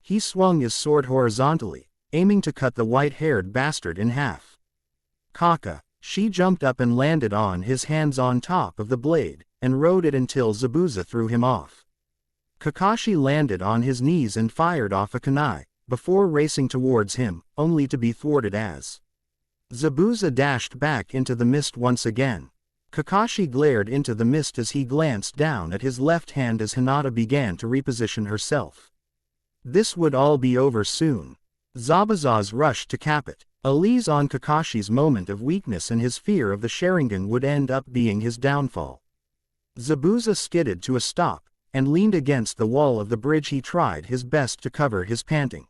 He swung his sword horizontally, aiming to cut the white-haired bastard in half. Kaka, she jumped up and landed on his hands on top of the blade, and rode it until Zabuza threw him off. Kakashi landed on his knees and fired off a kunai, before racing towards him, only to be thwarted as Zabuza dashed back into the mist once again. Kakashi glared into the mist as he glanced down at his left hand as Hinata began to reposition herself. This would all be over soon. Zabuza's rushed to cap it. A lease on Kakashi's moment of weakness and his fear of the Sharingan would end up being his downfall. Zabuza skidded to a stop, and leaned against the wall of the bridge. He tried his best to cover his panting.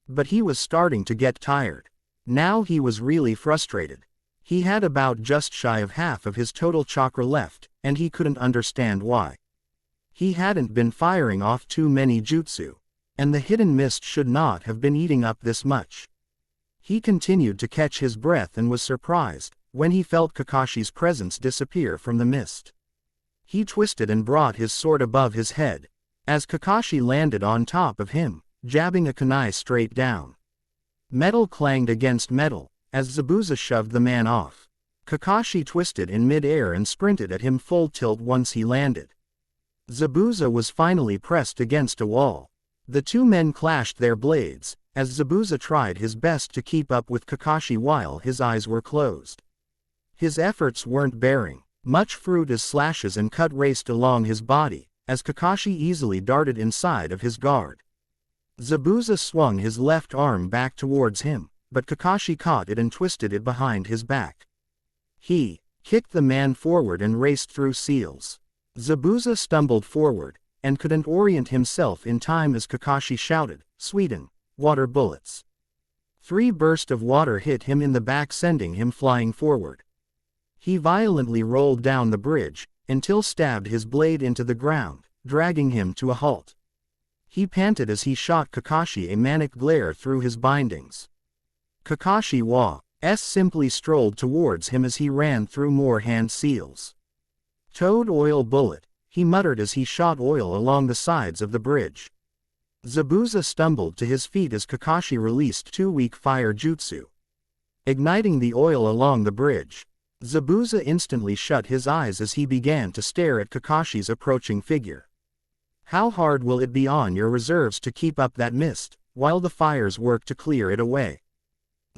But he was starting to get tired. Now he was really frustrated. He had about just shy of half of his total chakra left, and he couldn't understand why. He hadn't been firing off too many jutsu, and the hidden mist should not have been eating up this much. He continued to catch his breath and was surprised when he felt Kakashi's presence disappear from the mist. He twisted and brought his sword above his head, as Kakashi landed on top of him, jabbing a kunai straight down. Metal clanged against metal, as Zabuza shoved the man off. Kakashi twisted in mid-air and sprinted at him full tilt once he landed. Zabuza was finally pressed against a wall. The two men clashed their blades, as Zabuza tried his best to keep up with Kakashi while his eyes were closed. His efforts weren't bearing much fruit as slashes and cut raced along his body, as Kakashi easily darted inside of his guard. Zabuza swung his left arm back towards him, but Kakashi caught it and twisted it behind his back. He kicked the man forward and raced through seals. Zabuza stumbled forward, and couldn't orient himself in time as Kakashi shouted, "Sweden, water bullets." 3 bursts of water hit him in the back, sending him flying forward. He violently rolled down the bridge, until stabbed his blade into the ground, dragging him to a halt. He panted as he shot Kakashi a manic glare through his bindings. Kakashi Wa.S simply strolled towards him as he ran through more hand seals. "Toad oil bullet," he muttered as he shot oil along the sides of the bridge. Zabuza stumbled to his feet as Kakashi released 2 weak fire jutsu. Igniting the oil along the bridge, Zabuza instantly shut his eyes as he began to stare at Kakashi's approaching figure. How hard will it be on your reserves to keep up that mist, while the fires work to clear it away?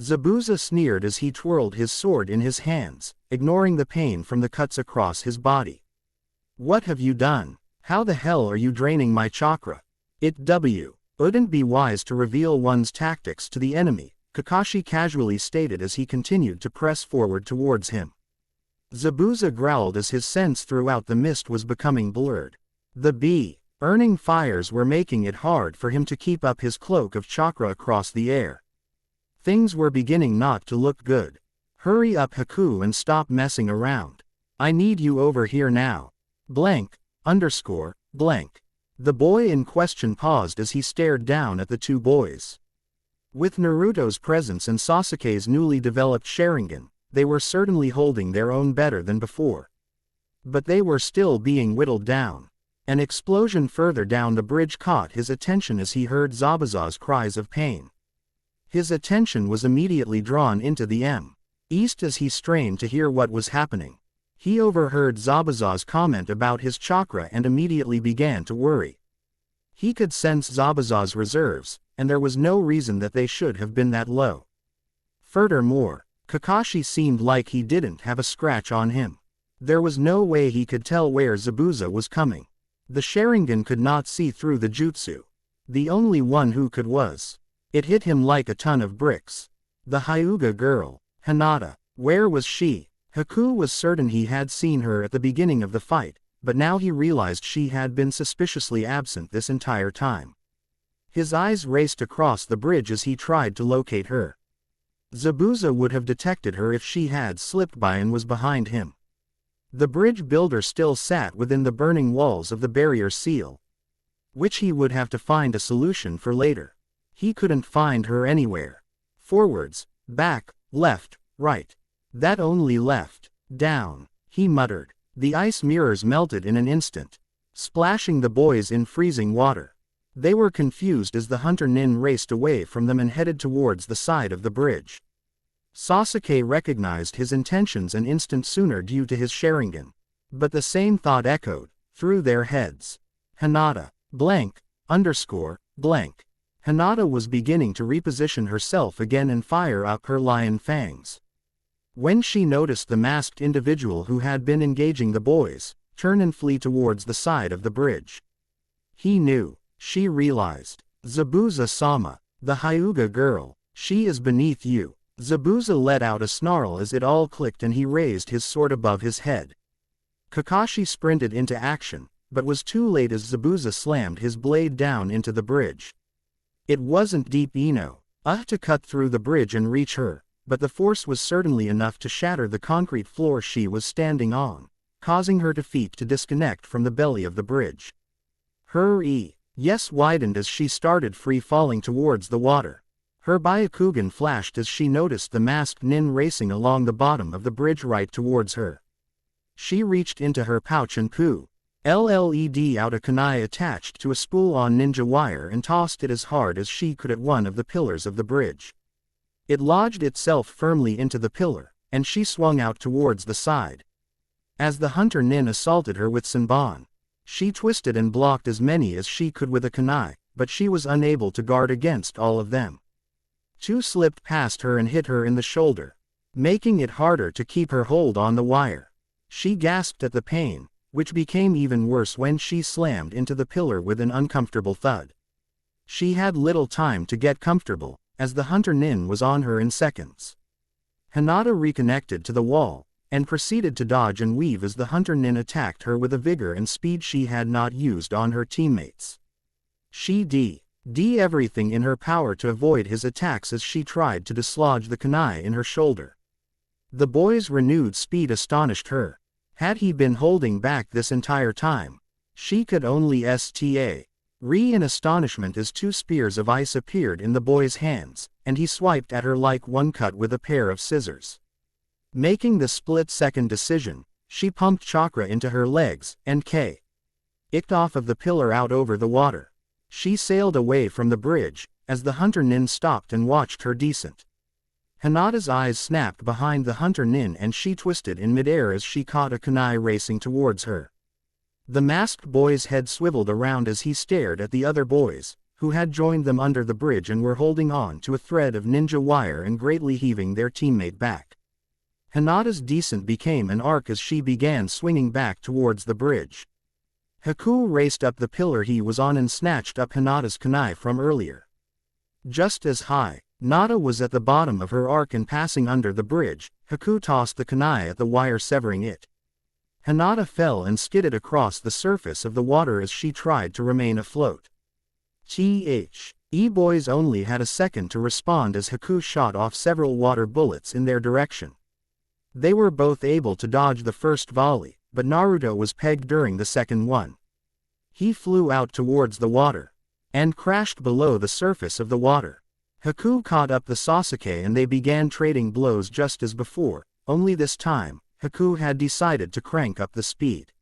Zabuza sneered as he twirled his sword in his hands, ignoring the pain from the cuts across his body. "What have you done? How the hell are you draining my chakra? Wouldn't be wise to reveal one's tactics to the enemy," Kakashi casually stated as he continued to press forward towards him. Zabuza growled as his sense throughout the mist was becoming blurred. The burning fires were making it hard for him to keep up his cloak of chakra across the air. Things were beginning not to look good. "Hurry up, Haku, and stop messing around. I need you over here now. Blank, underscore, blank." The boy in question paused as he stared down at the 2 boys. With Naruto's presence and Sasuke's newly developed Sharingan, they were certainly holding their own better than before. But they were still being whittled down. An explosion further down the bridge caught his attention as he heard Zabuza's cries of pain. His attention was immediately drawn into the east as he strained to hear what was happening. He overheard Zabuza's comment about his chakra and immediately began to worry. He could sense Zabuza's reserves, and there was no reason that they should have been that low. Furthermore, Kakashi seemed like he didn't have a scratch on him. There was no way he could tell where Zabuza was coming. The Sharingan could not see through the jutsu. The only one who could was It hit him like a ton of bricks. The Hyuga girl, Hinata. Where was she? Haku was certain he had seen her at the beginning of the fight, but now he realized she had been suspiciously absent this entire time. His eyes raced across the bridge as he tried to locate her. Zabuza would have detected her if she had slipped by and was behind him. The bridge builder still sat within the burning walls of the barrier seal, which he would have to find a solution for later. He couldn't find her anywhere. Forwards, back, left, right. That only left. Down, he muttered. The ice mirrors melted in an instant, splashing the boys in freezing water. They were confused as the hunter Nin raced away from them and headed towards the side of the bridge. Sasuke recognized his intentions an instant sooner due to his Sharingan. But the same thought echoed through their heads. Hinata, blank, underscore, blank. Hinata was beginning to reposition herself again and fire out her lion fangs. When she noticed the masked individual who had been engaging the boys turn and flee towards the side of the bridge, he knew. She realized. Zabuza-sama, the Hyuga girl, she is beneath you. Zabuza let out a snarl as it all clicked and he raised his sword above his head. Kakashi sprinted into action, but was too late as Zabuza slammed his blade down into the bridge. It wasn't deep enough to cut through the bridge and reach her, but the force was certainly enough to shatter the concrete floor she was standing on, causing her feet to disconnect from the belly of the bridge. Her yes widened as she started free-falling towards the water. Her Byakugan flashed as she noticed the masked Nin racing along the bottom of the bridge right towards her. She reached into her pouch and pulled out a kunai attached to a spool-on ninja wire and tossed it as hard as she could at one of the pillars of the bridge. It lodged itself firmly into the pillar, and she swung out towards the side. As the hunter Nin assaulted her with Senbon, she twisted and blocked as many as she could with a kunai, but she was unable to guard against all of them. Two slipped past her and hit her in the shoulder, making it harder to keep her hold on the wire. She gasped at the pain, which became even worse when she slammed into the pillar with an uncomfortable thud. She had little time to get comfortable, as the hunter Nin was on her in seconds. Hinata reconnected to the wall, and proceeded to dodge and weave as the hunter Nin attacked her with a vigor and speed she had not used on her teammates. She did everything in her power to avoid his attacks as she tried to dislodge the kunai in her shoulder. The boy's renewed speed astonished her. Had he been holding back this entire time? She could only in astonishment as two spears of ice appeared in the boy's hands, and he swiped at her like one cut with a pair of scissors. Making the split-second decision, she pumped chakra into her legs, and kicked off of the pillar out over the water. She sailed away from the bridge, as the hunter Nin stopped and watched her descent. Hinata's eyes snapped behind the hunter Nin and she twisted in midair as she caught a kunai racing towards her. The masked boy's head swiveled around as he stared at the other boys, who had joined them under the bridge and were holding on to a thread of ninja wire and greatly heaving their teammate back. Hinata's descent became an arc as she began swinging back towards the bridge. Haku raced up the pillar he was on and snatched up Hinata's kunai from earlier. Just as Hinata was at the bottom of her arc and passing under the bridge, Haku tossed the kunai at the wire, severing it. Hinata fell and skidded across the surface of the water as she tried to remain afloat. Boys only had a second to respond as Haku shot off several water bullets in their direction. They were both able to dodge the first volley, but Naruto was pegged during the second one. He flew out towards the water, and crashed below the surface of the water. Haku caught up the Sasuke and they began trading blows just as before, only this time, Haku had decided to crank up the speed.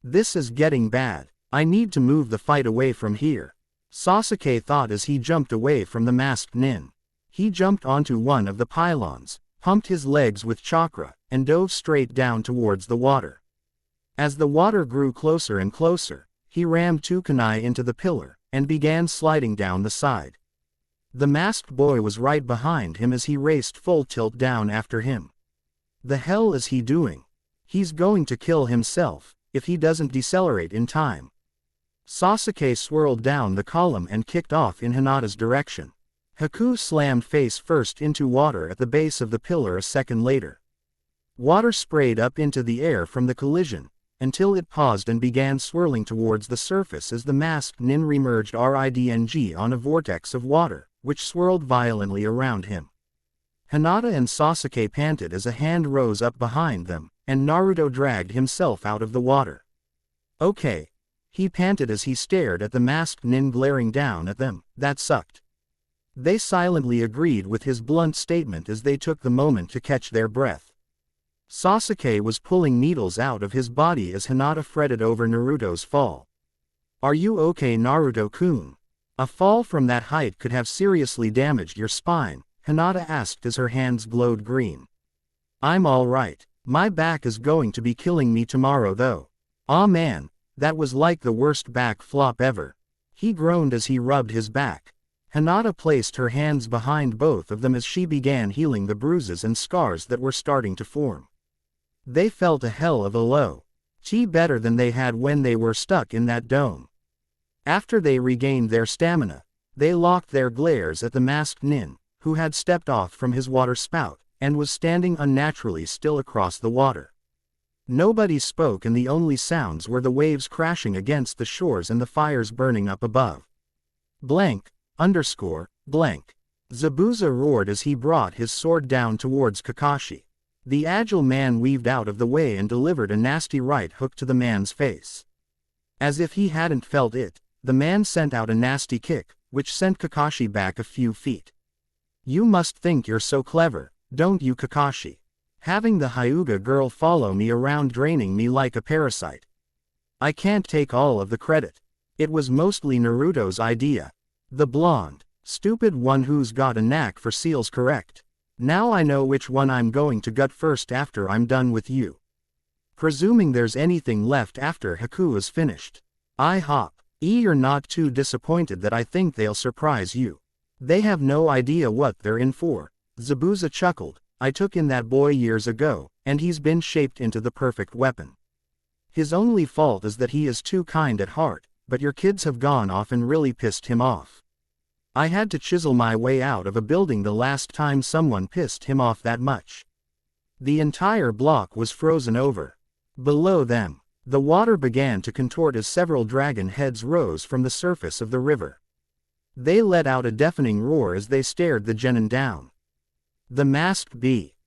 This is getting bad. I need to move the fight away from here, Sasuke thought as he jumped away from the masked Nin. He jumped onto one of the pylons, pumped his legs with chakra, and dove straight down towards the water. As the water grew closer and closer, he rammed two kunai into the pillar, and began sliding down the side. The masked boy was right behind him as he raced full tilt down after him. The hell is he doing? He's going to kill himself, if he doesn't decelerate in time. Sasuke swirled down the column and kicked off in Hinata's direction. Haku slammed face first into water at the base of the pillar a second later. Water sprayed up into the air from the collision, until it paused and began swirling towards the surface as the masked nin remerged ridng on a vortex of water, which swirled violently around him. Hinata and Sasuke panted as a hand rose up behind them, and Naruto dragged himself out of the water. Okay. He panted as he stared at the masked nin glaring down at them. That sucked. They silently agreed with his blunt statement as they took the moment to catch their breath. Sasuke was pulling needles out of his body as Hinata fretted over Naruto's fall. Are you okay, Naruto-kun? A fall from that height could have seriously damaged your spine, Hinata asked as her hands glowed green. I'm all right. My back is going to be killing me tomorrow though. Aw man, that was like the worst back flop ever. He groaned as he rubbed his back. Hinata placed her hands behind both of them as she began healing the bruises and scars that were starting to form. They felt a hell of a low. Better than they had when they were stuck in that dome. After they regained their stamina, they locked their glares at the masked nin, who had stepped off from his water spout, and was standing unnaturally still across the water. Nobody spoke and the only sounds were the waves crashing against the shores and the fires burning up above. Blank. Zabuza roared as he brought his sword down towards Kakashi. The agile man weaved out of the way and delivered a nasty right hook to the man's face. As if he hadn't felt it, the man sent out a nasty kick, which sent Kakashi back a few feet. You must think you're so clever, don't you, Kakashi? Having the Hyuga girl follow me around draining me like a parasite. I can't take all of the credit. It was mostly Naruto's idea. The blonde, stupid one who's got a knack for seals, correct? Now I know which one I'm going to gut first after I'm done with you. Presuming there's anything left after Haku is finished. You're not too disappointed that I think they'll surprise you. They have no idea what they're in for. Zabuza chuckled. I took in that boy years ago, and he's been shaped into the perfect weapon. His only fault is that he is too kind at heart, but your kids have gone off and really pissed him off. I had to chisel my way out of a building the last time someone pissed him off that much. The entire block was frozen over. Below them, the water began to contort as several dragon heads rose from the surface of the river. They let out a deafening roar as they stared the genin down. The masked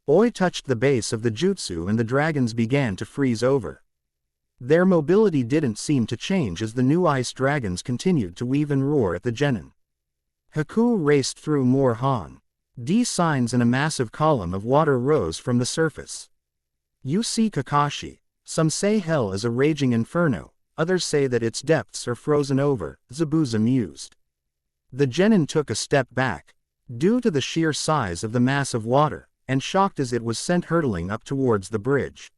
boy touched the base of the jutsu and the dragons began to freeze over. Their mobility didn't seem to change as the new ice dragons continued to weave and roar at the genin. Haku raced through more signs and a massive column of water rose from the surface. You see, Kakashi, some say hell is a raging inferno, others say that its depths are frozen over, Zabuza mused. The genin took a step back, due to the sheer size of the mass of water, and shocked as it was sent hurtling up towards the bridge.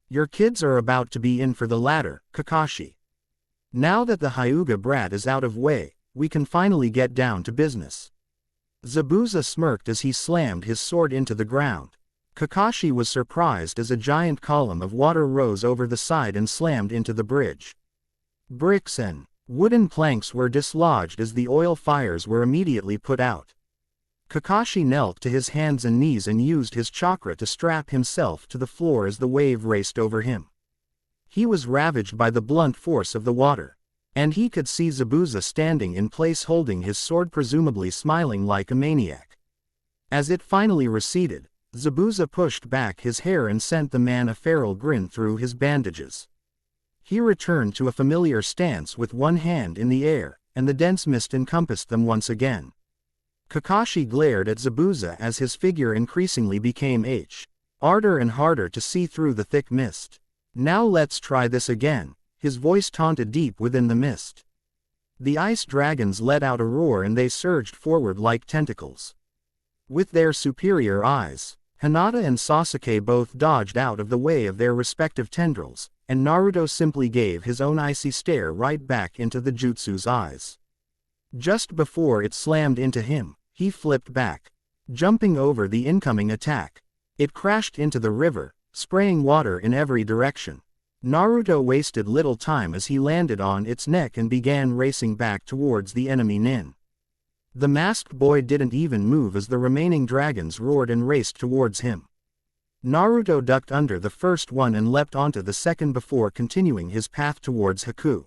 Your kids are about to be in for the ladder, Kakashi. Now that the Hyuga brat is out of way, we can finally get down to business. Zabuza smirked as he slammed his sword into the ground. Kakashi was surprised as a giant column of water rose over the side and slammed into the bridge. Bricks and wooden planks were dislodged as the oil fires were immediately put out. Kakashi knelt to his hands and knees and used his chakra to strap himself to the floor as the wave raced over him. He was ravaged by the blunt force of the water. And he could see Zabuza standing in place holding his sword, presumably smiling like a maniac. As it finally receded, Zabuza pushed back his hair and sent the man a feral grin through his bandages. He returned to a familiar stance with one hand in the air, and the dense mist encompassed them once again. Kakashi glared at Zabuza as his figure increasingly became harder and harder to see through the thick mist. Now let's try this again. His voice taunted deep within the mist. The ice dragons let out a roar and they surged forward like tentacles. With their superior eyes, Hinata and Sasuke both dodged out of the way of their respective tendrils, and Naruto simply gave his own icy stare right back into the jutsu's eyes. Just before it slammed into him, he flipped back, jumping over the incoming attack. It crashed into the river, spraying water in every direction. Naruto wasted little time as he landed on its neck and began racing back towards the enemy nin. The masked boy didn't even move as the remaining dragons roared and raced towards him. Naruto ducked under the first one and leapt onto the second before continuing his path towards Haku.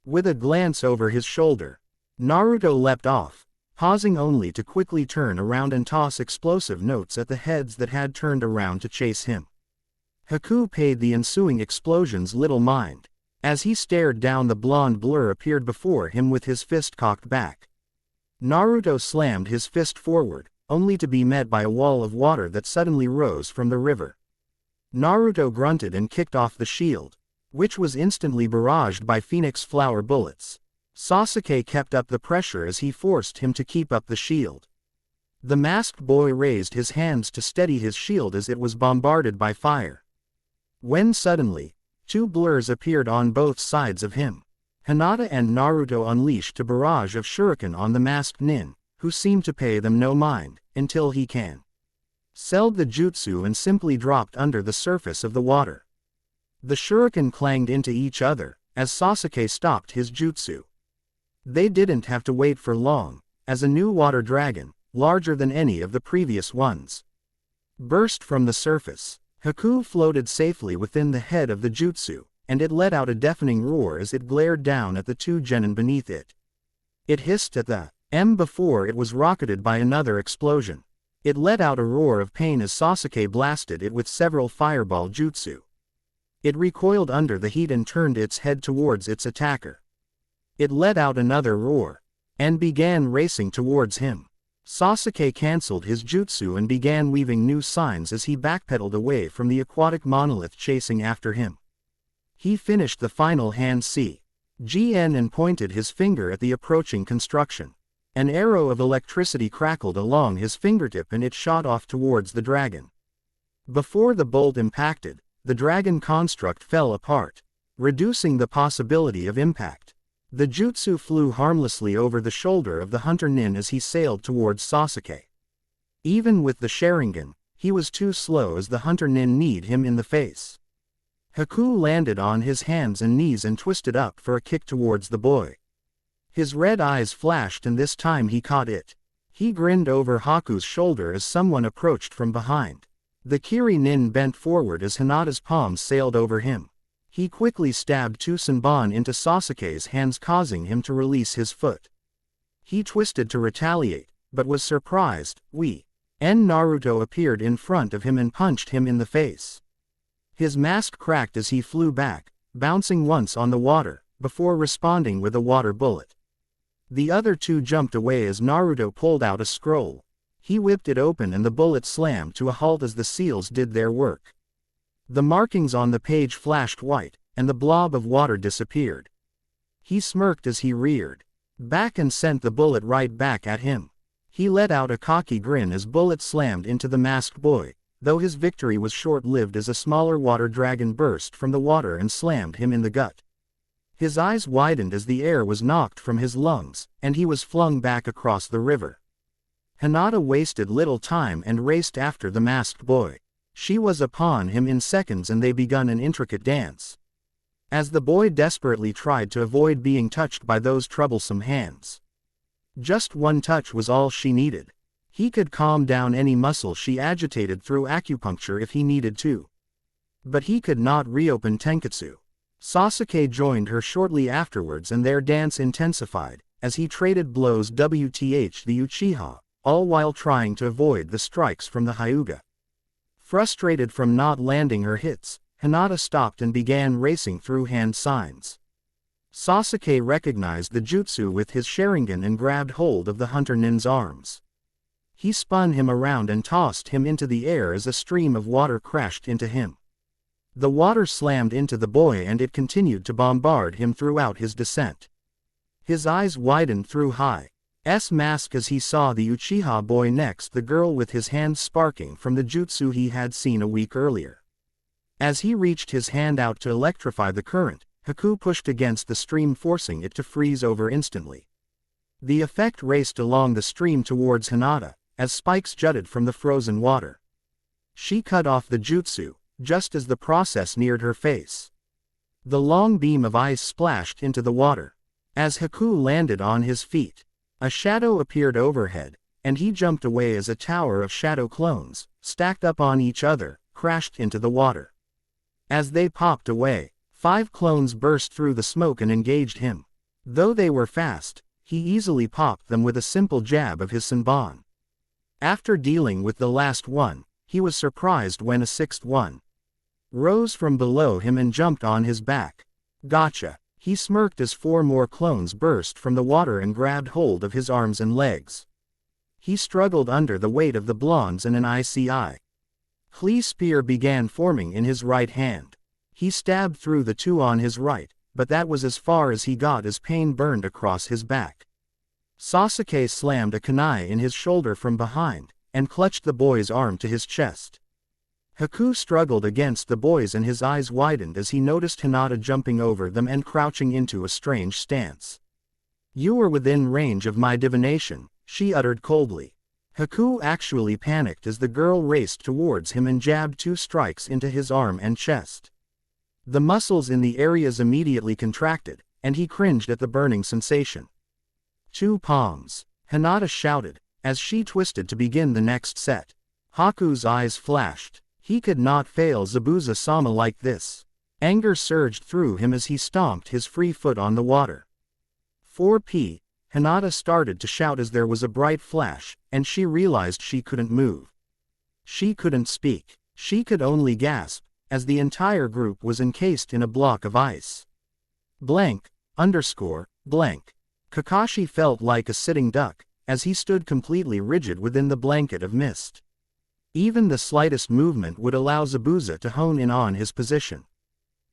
With a glance over his shoulder, Naruto leapt off, pausing only to quickly turn around and toss explosive notes at the heads that had turned around to chase him. Haku paid the ensuing explosions little mind. As he stared down, the blonde blur appeared before him with his fist cocked back. Naruto slammed his fist forward, only to be met by a wall of water that suddenly rose from the river. Naruto grunted and kicked off the shield, which was instantly barraged by phoenix flower bullets. Sasuke kept up the pressure as he forced him to keep up the shield. The masked boy raised his hands to steady his shield as it was bombarded by fire. When suddenly, two blurs appeared on both sides of him. Hinata and Naruto unleashed a barrage of shuriken on the masked nin, who seemed to pay them no mind, until he cancelled the jutsu and simply dropped under the surface of the water. The shuriken clanged into each other, as Sasuke stopped his jutsu. They didn't have to wait for long, as a new water dragon, larger than any of the previous ones, burst from the surface. Haku floated safely within the head of the jutsu, and it let out a deafening roar as it glared down at the two genin beneath it. It hissed at the before it was rocketed by another explosion. It let out a roar of pain as Sasuke blasted it with several fireball jutsu. It recoiled under the heat and turned its head towards its attacker. It let out another roar, and began racing towards him. Sasuke cancelled his jutsu and began weaving new signs as he backpedaled away from the aquatic monolith chasing after him. He finished the final hand CGN and pointed his finger at the approaching construction. An arrow of electricity crackled along his fingertip and it shot off towards the dragon. Before the bolt impacted, the dragon construct fell apart, reducing the possibility of impact. The jutsu flew harmlessly over the shoulder of the hunter nin as he sailed towards Sasuke. Even with the Sharingan, he was too slow as the hunter nin kneed him in the face. Haku landed on his hands and knees and twisted up for a kick towards the boy. His red eyes flashed and this time he caught it. He grinned over Haku's shoulder as someone approached from behind. The Kiri nin bent forward as Hinata's palms sailed over him. He quickly stabbed Tsusenbon into Sasuke's hands, causing him to release his foot. He twisted to retaliate, but was surprised. Naruto appeared in front of him and punched him in the face. His mask cracked as he flew back, bouncing once on the water, before responding with a water bullet. The other two jumped away as Naruto pulled out a scroll. He whipped it open and the bullet slammed to a halt as the seals did their work. The markings on the page flashed white, and the blob of water disappeared. He smirked as he reared back and sent the bullet right back at him. He let out a cocky grin as bullet slammed into the masked boy, though his victory was short-lived as a smaller water dragon burst from the water and slammed him in the gut. His eyes widened as the air was knocked from his lungs, and he was flung back across the river. Hinata wasted little time and raced after the masked boy. She was upon him in seconds and they begun an intricate dance. As the boy desperately tried to avoid being touched by those troublesome hands. Just one touch was all she needed. He could calm down any muscle she agitated through acupuncture if he needed to. But he could not reopen Tenketsu. Sasuke joined her shortly afterwards and their dance intensified, as he traded blows with the Uchiha, all while trying to avoid the strikes from the Hyuga. Frustrated from not landing her hits, Hinata stopped and began racing through hand signs. Sasuke recognized the jutsu with his Sharingan and grabbed hold of the hunter nin's arms. He spun him around and tossed him into the air as a stream of water crashed into him. The water slammed into the boy and it continued to bombard him throughout his descent. His eyes widened through High's mask as he saw the Uchiha boy next, the girl with his hands sparking from the jutsu he had seen a week earlier. As he reached his hand out to electrify the current, Haku pushed against the stream, forcing it to freeze over instantly. The effect raced along the stream towards Hinata, as spikes jutted from the frozen water. She cut off the jutsu, just as the process neared her face. The long beam of ice splashed into the water. As Haku landed on his feet, A shadow appeared overhead, and he jumped away as a tower of shadow clones, stacked up on each other, crashed into the water. As they popped away, 5 clones burst through the smoke and engaged him. Though they were fast, he easily popped them with a simple jab of his Senbon. After dealing with the last one, he was surprised when a 6th one rose from below him and jumped on his back. Gotcha. He smirked as 4 more clones burst from the water and grabbed hold of his arms and legs. He struggled under the weight of the blondes and an ICI. Klee's spear began forming in his right hand. He stabbed through the 2 on his right, but that was as far as he got as pain burned across his back. Sasuke slammed a kunai in his shoulder from behind, and clutched the boy's arm to his chest. Haku struggled against the boys and his eyes widened as he noticed Hinata jumping over them and crouching into a strange stance. "You were within range of my divination," she uttered coldly. Haku actually panicked as the girl raced towards him and jabbed 2 strikes into his arm and chest. The muscles in the areas immediately contracted, and he cringed at the burning sensation. 2 palms, Hinata shouted, as she twisted to begin the next set. Haku's eyes flashed. He could not fail Zabuza-sama like this. Anger surged through him as he stomped his free foot on the water. 4p, Hinata started to shout as there was a bright flash, and she realized she couldn't move. She couldn't speak. She could only gasp, as the entire group was encased in a block of ice. Blank, _ blank. Kakashi felt like a sitting duck, as he stood completely rigid within the blanket of mist. Even the slightest movement would allow Zabuza to hone in on his position.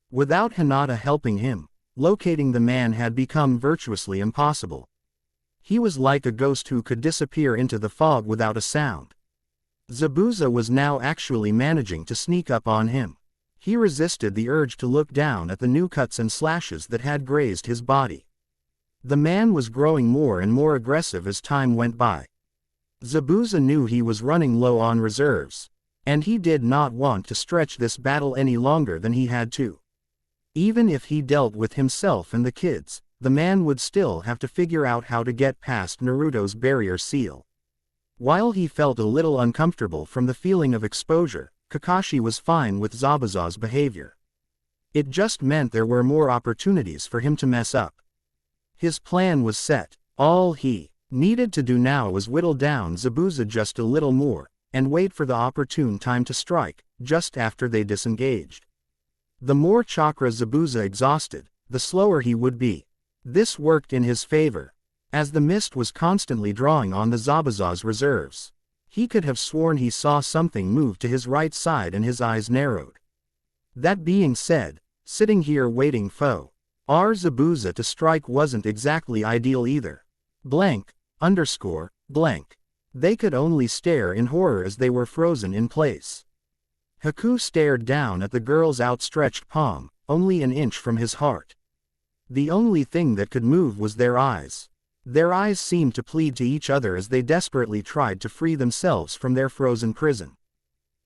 Without Hinata helping him, locating the man had become virtuously impossible. He was like a ghost who could disappear into the fog without a sound. Zabuza was now actually managing to sneak up on him. He resisted the urge to look down at the new cuts and slashes that had grazed his body. The man was growing more and more aggressive as time went by. Zabuza knew he was running low on reserves, and he did not want to stretch this battle any longer than he had to. Even if he dealt with himself and the kids, the man would still have to figure out how to get past Naruto's barrier seal. While he felt a little uncomfortable from the feeling of exposure, Kakashi was fine with Zabuza's behavior. It just meant there were more opportunities for him to mess up. His plan was set. All he needed to do now was whittle down Zabuza just a little more, and wait for the opportune time to strike, just after they disengaged. The more chakra Zabuza exhausted, the slower he would be. This worked in his favor, as the mist was constantly drawing on the Zabuza's reserves. He could have sworn he saw something move to his right side and his eyes narrowed. That being said, sitting here waiting for Zabuza to strike wasn't exactly ideal either. Blank, _ blank. They could only stare in horror as they were frozen in place. Haku stared down at the girl's outstretched palm, only an inch from his heart. The only thing that could move was their eyes. Their eyes seemed to plead to each other as they desperately tried to free themselves from their frozen prison.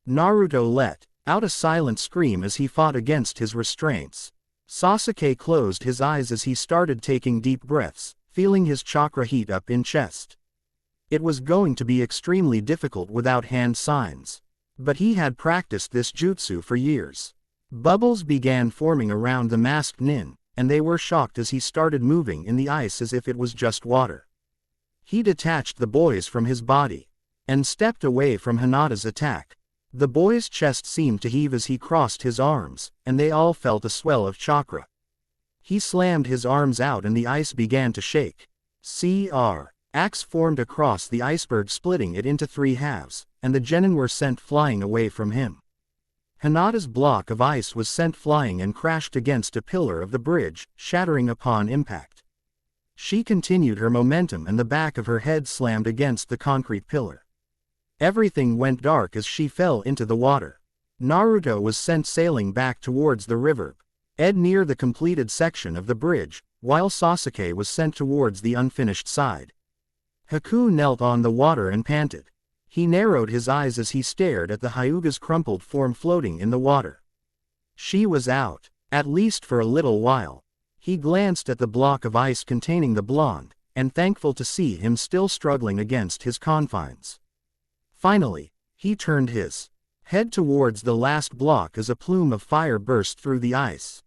Naruto let out a silent scream as he fought against his restraints. Sasuke closed his eyes as he started taking deep breaths, feeling his chakra heat up in chest. It was going to be extremely difficult without hand signs. But he had practiced this jutsu for years. Bubbles began forming around the masked nin, and they were shocked as he started moving in the ice as if it was just water. He detached the boys from his body, and stepped away from Hinata's attack. The boy's chest seemed to heave as he crossed his arms, and they all felt a swell of chakra. He slammed his arms out and the ice began to shake. Axe formed across the iceberg, splitting it into 3 halves, and the genin were sent flying away from him. Hinata's block of ice was sent flying and crashed against a pillar of the bridge, shattering upon impact. She continued her momentum and the back of her head slammed against the concrete pillar. Everything went dark as she fell into the water. Naruto was sent sailing back towards the river, near the completed section of the bridge, while Sasuke was sent towards the unfinished side. Haku knelt on the water and panted. He narrowed his eyes as he stared at the Hyuga's crumpled form floating in the water. She was out, at least for a little while. He glanced at the block of ice containing the blonde, and thankful to see him still struggling against his confines. Finally, he turned his head towards the last block as a plume of fire burst through the ice.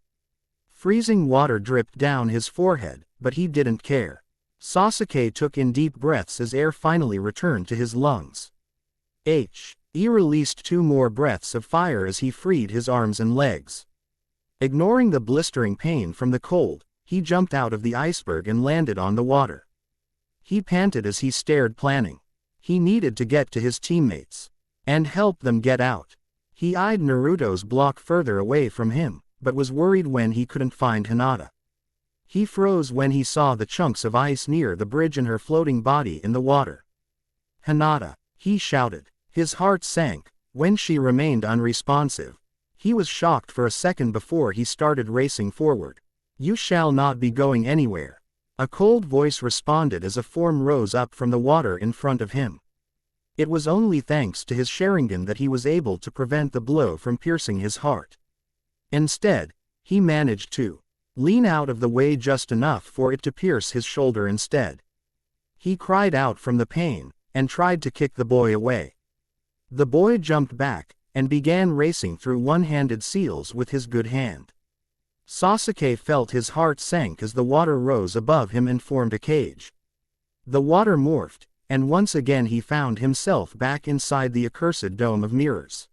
Freezing water dripped down his forehead, but he didn't care. Sasuke took in deep breaths as air finally returned to his lungs. He released 2 more breaths of fire as he freed his arms and legs. Ignoring the blistering pain from the cold, he jumped out of the iceberg and landed on the water. He panted as he stared, planning. He needed to get to his teammates and help them get out. He eyed Naruto's block further away from him, but was worried when he couldn't find Hinata. He froze when he saw the chunks of ice near the bridge and her floating body in the water. "Hinata," he shouted. His heart sank when she remained unresponsive. He was shocked for a second before he started racing forward. "You shall not be going anywhere," a cold voice responded as a form rose up from the water in front of him. It was only thanks to his Sharingan that he was able to prevent the blow from piercing his heart. Instead, he managed to lean out of the way just enough for it to pierce his shoulder instead. He cried out from the pain, and tried to kick the boy away. The boy jumped back, and began racing through one-handed seals with his good hand. Sasuke felt his heart sank as the water rose above him and formed a cage. The water morphed, and once again he found himself back inside the accursed dome of mirrors.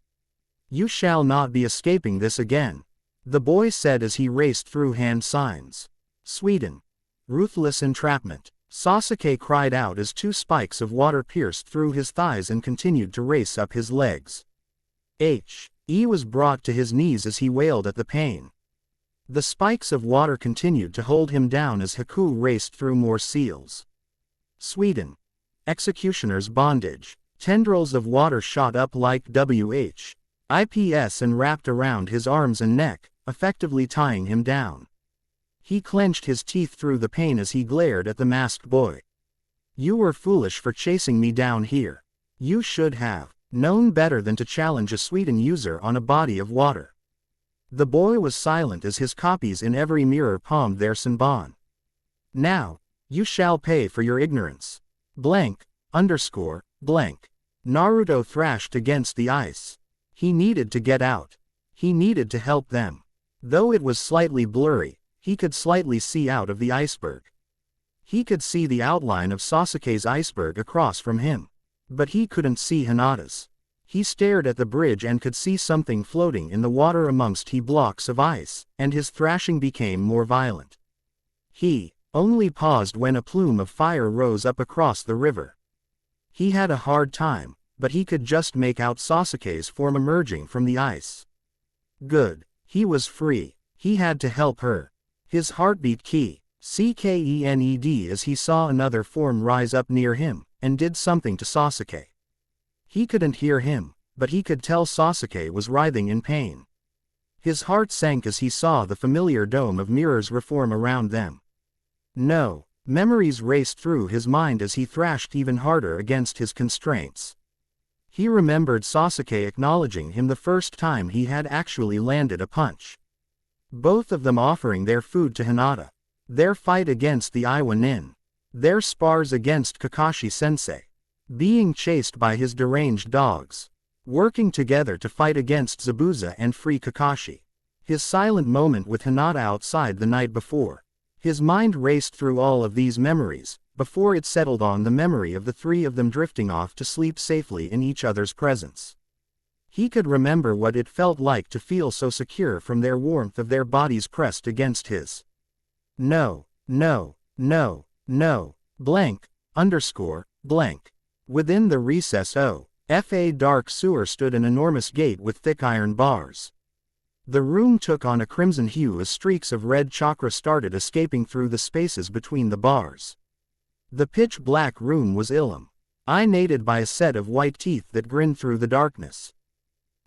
"You shall not be escaping this again," the boy said as he raced through hand signs. "Sweden. Ruthless entrapment," Sasuke cried out as 2 spikes of water pierced through his thighs and continued to race up his legs. He was brought to his knees as he wailed at the pain. The spikes of water continued to hold him down as Haku raced through more seals. "Sweden. Executioner's bondage." Tendrils of water shot up like WHIPS and wrapped around his arms and neck, effectively tying him down. He clenched his teeth through the pain as he glared at the masked boy. "You were foolish for chasing me down here. You should have known better than to challenge a Sweden user on a body of water." The boy was silent as his copies in every mirror palmed their Senbon. "Now, you shall pay for your ignorance. Blank, underscore, blank." Naruto thrashed against the ice. He needed to get out. He needed to help them. Though it was slightly blurry, he could slightly see out of the iceberg. He could see the outline of Sasuke's iceberg across from him. But he couldn't see Hinata's. He stared at the bridge and could see something floating in the water amongst blocks of ice, and his thrashing became more violent. He only paused when a plume of fire rose up across the river. He had a hard time, but he could just make out Sasuke's form emerging from the ice. Good. He was free. He had to help her. His heartbeat CKENED as he saw another form rise up near him, and did something to Sasuke. He couldn't hear him, but he could tell Sasuke was writhing in pain. His heart sank as he saw the familiar dome of mirrors reform around them. No, memories raced through his mind as he thrashed even harder against his constraints. He remembered Sasuke acknowledging him the first time he had actually landed a punch. Both of them offering their food to Hinata. Their fight against the Iwa Nin. Their spars against Kakashi-sensei. Being chased by his deranged dogs. Working together to fight against Zabuza and free Kakashi. His silent moment with Hinata outside the night before. His mind raced through all of these memories, before it settled on the memory of the 3 of them drifting off to sleep safely in each other's presence. He could remember what it felt like to feel so secure from their warmth of their bodies pressed against his. No, no, no, no, blank, underscore, blank. Within the recess of a dark sewer stood an enormous gate with thick iron bars. The room took on a crimson hue as streaks of red chakra started escaping through the spaces between the bars. The pitch-black room was illuminated by a set of white teeth that grinned through the darkness.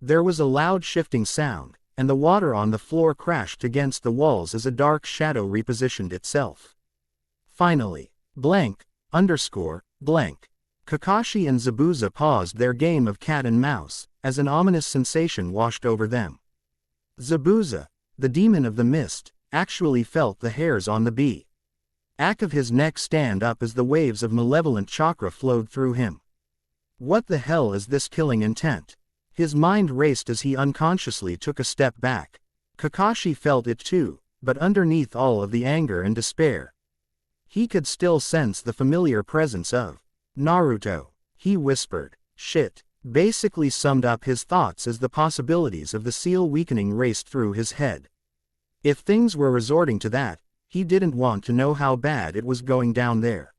There was a loud shifting sound, and the water on the floor crashed against the walls as a dark shadow repositioned itself. Finally, blank, underscore, blank. Kakashi and Zabuza paused their game of cat and mouse, as an ominous sensation washed over them. Zabuza, the demon of the mist, actually felt the hairs on the Back of his neck stand up as the waves of malevolent chakra flowed through him. What the hell is this killing intent? His mind raced as he unconsciously took a step back. Kakashi felt it too, but underneath all of the anger and despair, he could still sense the familiar presence of Naruto. He whispered, "Shit," basically summed up his thoughts as the possibilities of the seal weakening raced through his head. If things were resorting to that, he didn't want to know how bad it was going down there.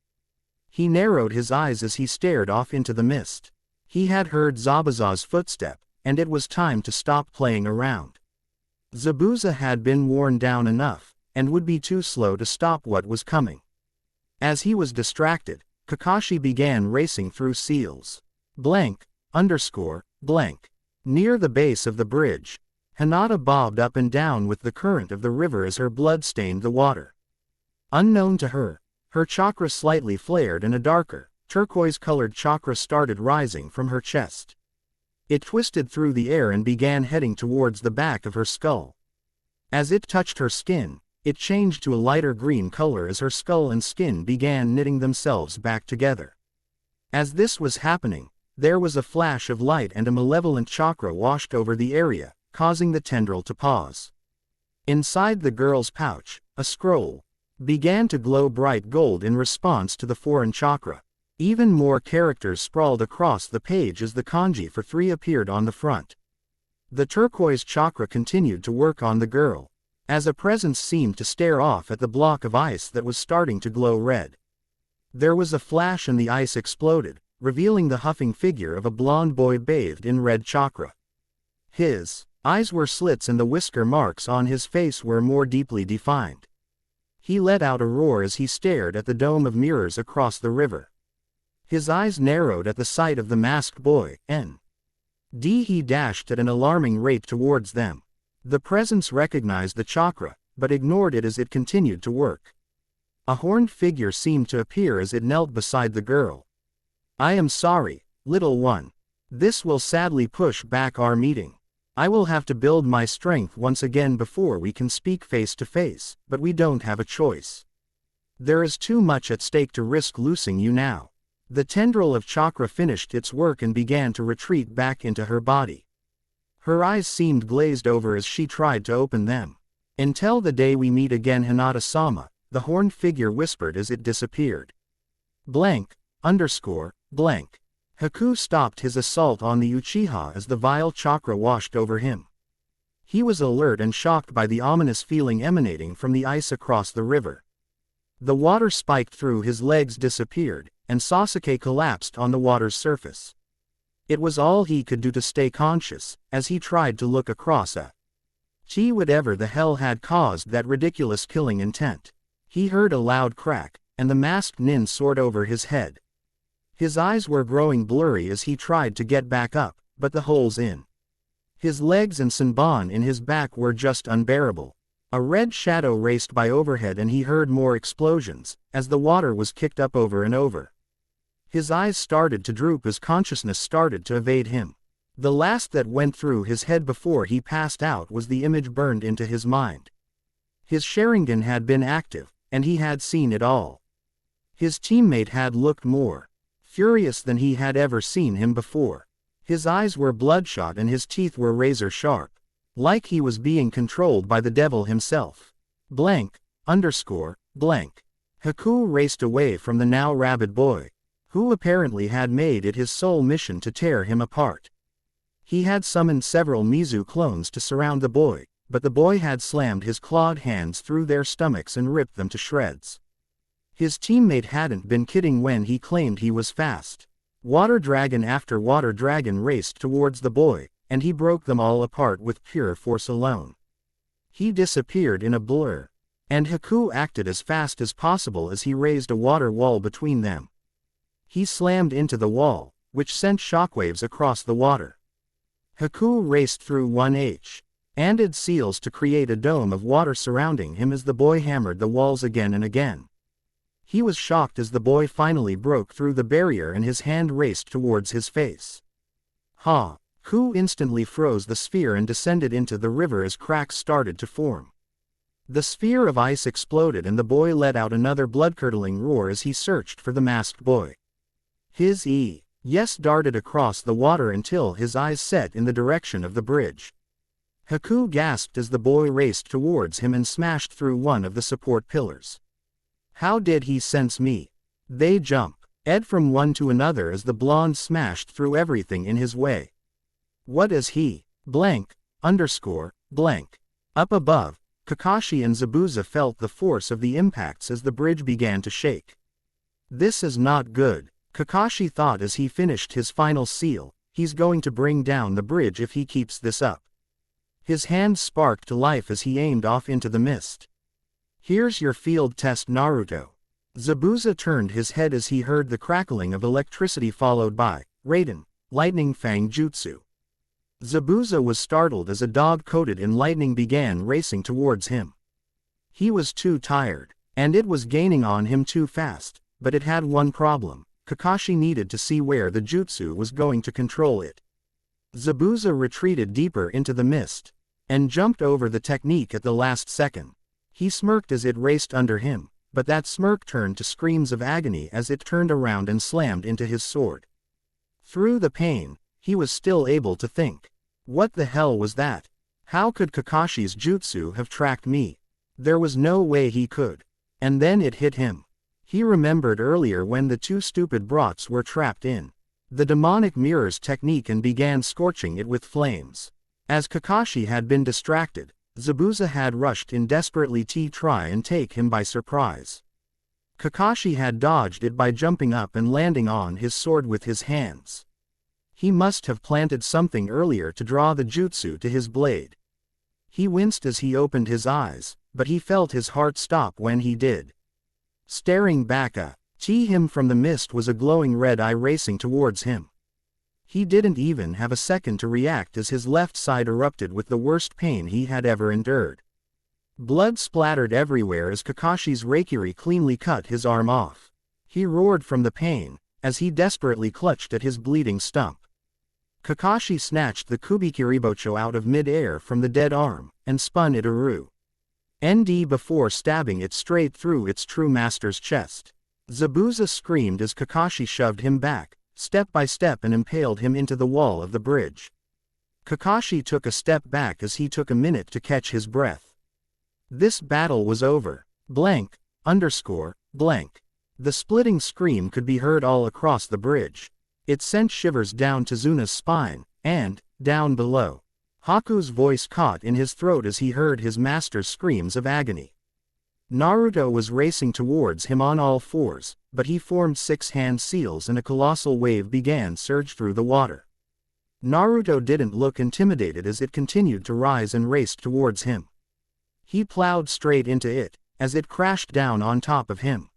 He narrowed his eyes as he stared off into the mist. He had heard Zabuza's footstep, and it was time to stop playing around. Zabuza had been worn down enough, and would be too slow to stop what was coming. As he was distracted, Kakashi began racing through seals. Blank. Near the base of the bridge, Hinata bobbed up and down with the current of the river as her blood stained the water. Unknown to her, her chakra slightly flared and a darker, turquoise-colored chakra started rising from her chest. It twisted through the air and began heading towards the back of her skull. As it touched her skin, it changed to a lighter green color as her skull and skin began knitting themselves back together. As this was happening, there was a flash of light and a malevolent chakra washed over the area, causing the tendril to pause. Inside the girl's pouch, a scroll began to glow bright gold in response to the foreign chakra. Even more characters sprawled across the page as the kanji for 3 appeared on the front. The turquoise chakra continued to work on the girl, as a presence seemed to stare off at the block of ice that was starting to glow red. There was a flash and the ice exploded, revealing the huffing figure of a blonde boy bathed in red chakra. His eyes were slits and the whisker marks on his face were more deeply defined. He let out a roar as he stared at the dome of mirrors across the river. His eyes narrowed at the sight of the masked boy, he dashed at an alarming rate towards them. The presence recognized the chakra, but ignored it as it continued to work. A horned figure seemed to appear as it knelt beside the girl. "I am sorry, little one. This will sadly push back our meeting. I will have to build my strength once again before we can speak face to face, but we don't have a choice. There is too much at stake to risk losing you now." The tendril of chakra finished its work and began to retreat back into her body. Her eyes seemed glazed over as she tried to open them. "Until the day we meet again, Hinata-sama," the horned figure whispered as it disappeared. Haku stopped his assault on the Uchiha as the vile chakra washed over him. He was alert and shocked by the ominous feeling emanating from the ice across the river. The water spiked through his legs disappeared, and Sasuke collapsed on the water's surface. It was all he could do to stay conscious, as he tried to look across at whatever the hell had caused that ridiculous killing intent. He heard a loud crack, and the masked nin soared over his head. His eyes were growing blurry as he tried to get back up, but the holes in his legs and Sanban in his back were just unbearable. A red shadow raced by overhead and he heard more explosions, as the water was kicked up over and over. His eyes started to droop as consciousness started to evade him. The last that went through his head before he passed out was the image burned into his mind. His Sharingan had been active, and he had seen it all. His teammate had looked more furious than he had ever seen him before. His eyes were bloodshot and his teeth were razor sharp, like he was being controlled by the devil himself. Haku raced away from the now rabid boy, who apparently had made it his sole mission to tear him apart. He had summoned several Mizu clones to surround the boy, but the boy had slammed his clawed hands through their stomachs and ripped them to shreds. His teammate hadn't been kidding when he claimed he was fast. Water dragon after water dragon raced towards the boy, and he broke them all apart with pure force alone. He disappeared in a blur, and Haku acted as fast as possible as he raised a water wall between them. He slammed into the wall, which sent shockwaves across the water. Haku raced through 1H-handed seals to create a dome of water surrounding him as the boy hammered the walls again and again. He was shocked as the boy finally broke through the barrier and his hand raced towards his face. Haku instantly froze the sphere and descended into the river as cracks started to form. The sphere of ice exploded and the boy let out another blood-curdling roar as he searched for the masked boy. His yes darted across the water until his eyes set in the direction of the bridge. Haku gasped as the boy raced towards him and smashed through one of the support pillars. How did he sense me? They jump Ed from one to another as the blonde smashed through everything in his way. What is he? Blank. Up above, Kakashi and Zabuza felt the force of the impacts as the bridge began to shake. This is not good, Kakashi thought as he finished his final seal. He's going to bring down the bridge if he keeps this up. His hands sparked to life as he aimed off into the mist. Here's your field test, Naruto. Zabuza turned his head as he heard the crackling of electricity followed by Raiden, Lightning Fang Jutsu. Zabuza was startled as a dog coated in lightning began racing towards him. He was too tired, and it was gaining on him too fast, but it had one problem. Kakashi needed to see where the jutsu was going to control it. Zabuza retreated deeper into the mist, and jumped over the technique at the last second. He smirked as it raced under him, but that smirk turned to screams of agony as it turned around and slammed into his sword. Through the pain, he was still able to think. What the hell was that? How could Kakashi's jutsu have tracked me? There was no way he could. And then it hit him. He remembered earlier when the two stupid brats were trapped in the demonic mirror's technique and began scorching it with flames. As Kakashi had been distracted, Zabuza had rushed in desperately to try and take him by surprise. Kakashi had dodged it by jumping up and landing on his sword with his hands. He must have planted something earlier to draw the jutsu to his blade. He winced as he opened his eyes, but he felt his heart stop when he did. Staring back at him from the mist was a glowing red eye racing towards him. He didn't even have a second to react as his left side erupted with the worst pain he had ever endured. Blood splattered everywhere as Kakashi's Reikiri cleanly cut his arm off. He roared from the pain, as he desperately clutched at his bleeding stump. Kakashi snatched the Kubikiribocho out of mid-air from the dead arm, and spun it around ND before stabbing it straight through its true master's chest. Zabuza screamed as Kakashi shoved him back, step by step, and impaled him into the wall of the bridge. Kakashi took a step back as he took a minute to catch his breath. This battle was over. The splitting scream could be heard all across the bridge. It sent shivers down Tezuna's spine, and, down below, Haku's voice caught in his throat as he heard his master's screams of agony. Naruto was racing towards him on all fours, but he formed 6 hand seals and a colossal wave began surge through the water. Naruto didn't look intimidated as it continued to rise and raced towards him. He plowed straight into it, as it crashed down on top of him.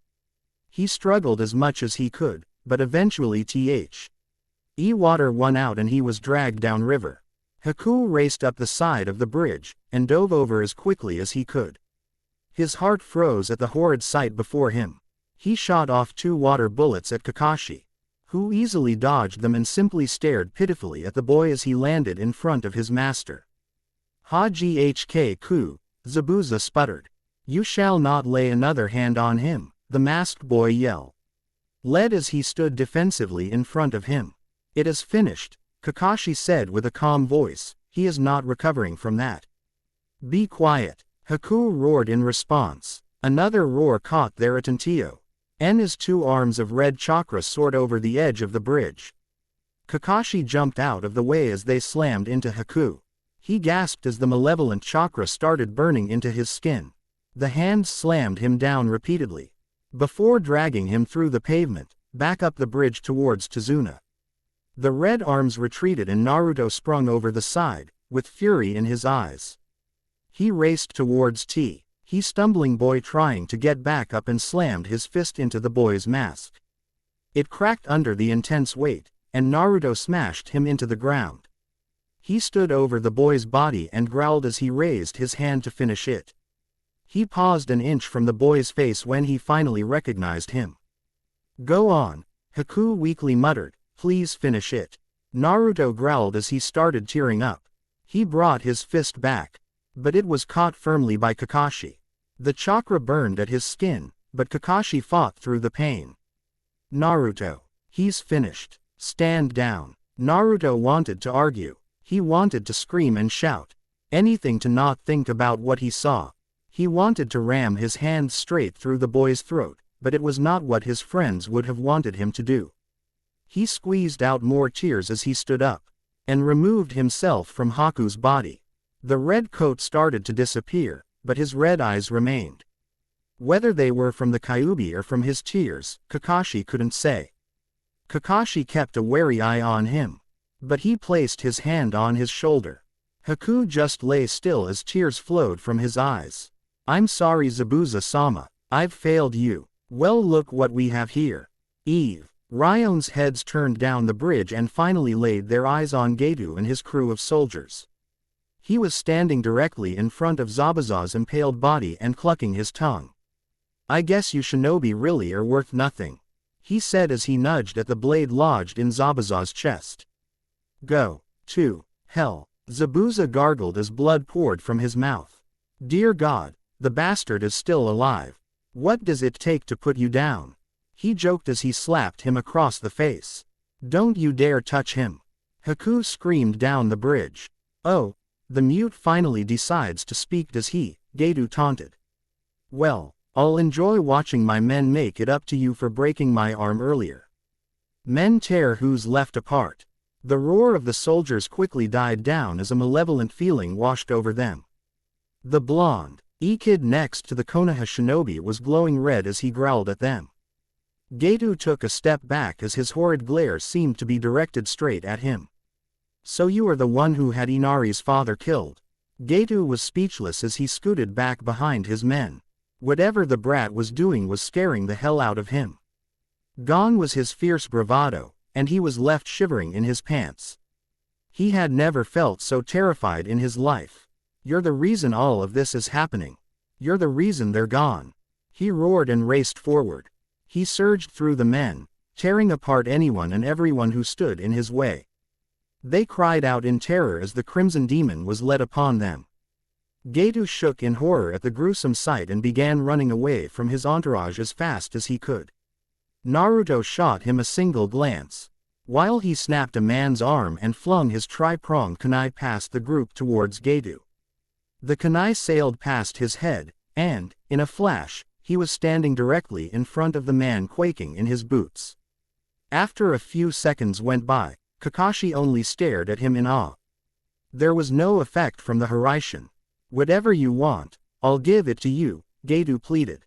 He struggled as much as he could, but eventually water won out and he was dragged downriver. Haku raced up the side of the bridge, and dove over as quickly as he could. His heart froze at the horrid sight before him. He shot off 2 water bullets at Kakashi, who easily dodged them and simply stared pitifully at the boy as he landed in front of his master. Ha-GHK-ku, Zabuza sputtered. You shall not lay another hand on him, the masked boy yelled. Led as he stood defensively in front of him. It is finished, Kakashi said with a calm voice. He is not recovering from that. Be quiet, Haku roared in response. Another roar caught their attention. As 2 arms of red chakra soared over the edge of the bridge. Kakashi jumped out of the way as they slammed into Haku. He gasped as the malevolent chakra started burning into his skin. The hands slammed him down repeatedly, before dragging him through the pavement, back up the bridge towards Tezuna. The red arms retreated and Naruto sprung over the side, with fury in his eyes. He raced towards he stumbling boy trying to get back up and slammed his fist into the boy's mask. It cracked under the intense weight, and Naruto smashed him into the ground. He stood over the boy's body and growled as he raised his hand to finish it. He paused an inch from the boy's face when he finally recognized him. Go on, Haku weakly muttered, please finish it. Naruto growled as he started tearing up. He brought his fist back. But it was caught firmly by Kakashi. The chakra burned at his skin, but Kakashi fought through the pain. Naruto. He's finished. Stand down. Naruto wanted to argue. He wanted to scream and shout. Anything to not think about what he saw. He wanted to ram his hand straight through the boy's throat, but it was not what his friends would have wanted him to do. He squeezed out more tears as he stood up, and removed himself from Haku's body. The red coat started to disappear, but his red eyes remained. Whether they were from the Kyuubi or from his tears, Kakashi couldn't say. Kakashi kept a wary eye on him, but he placed his hand on his shoulder. Haku just lay still as tears flowed from his eyes. I'm sorry Zabuza-sama, I've failed you. Well, look what we have here. Eve. Ryone's heads turned down the bridge and finally laid their eyes on Geto and his crew of soldiers. He was standing directly in front of Zabuza's impaled body and clucking his tongue. I guess you shinobi really are worth nothing, he said as he nudged at the blade lodged in Zabuza's chest. Go to hell. Zabuza gargled as blood poured from his mouth. Dear God, the bastard is still alive. What does it take to put you down? He joked as he slapped him across the face. Don't you dare touch him. Haku screamed down the bridge. Oh, the mute finally decides to speak, does he? Geto taunted. Well, I'll enjoy watching my men make it up to you for breaking my arm earlier. Men tear who's left apart. The roar of the soldiers quickly died down as a malevolent feeling washed over them. The blonde kid next to the Konoha shinobi was glowing red as he growled at them. Geto took a step back as his horrid glare seemed to be directed straight at him. So you are the one who had Inari's father killed. Geto was speechless as he scooted back behind his men. Whatever the brat was doing was scaring the hell out of him. Gone was his fierce bravado, and he was left shivering in his pants. He had never felt so terrified in his life. You're the reason all of this is happening. You're the reason they're gone. He roared and raced forward. He surged through the men, tearing apart anyone and everyone who stood in his way. They cried out in terror as the Crimson Demon was led upon them. Geto shook in horror at the gruesome sight and began running away from his entourage as fast as he could. Naruto shot him a single glance, while he snapped a man's arm and flung his tri-pronged kunai past the group towards Geto. The kunai sailed past his head, and, in a flash, he was standing directly in front of the man quaking in his boots. After a few seconds went by, Kakashi only stared at him in awe. There was no effect from the Hiraishin. Whatever you want, I'll give it to you, Geto pleaded.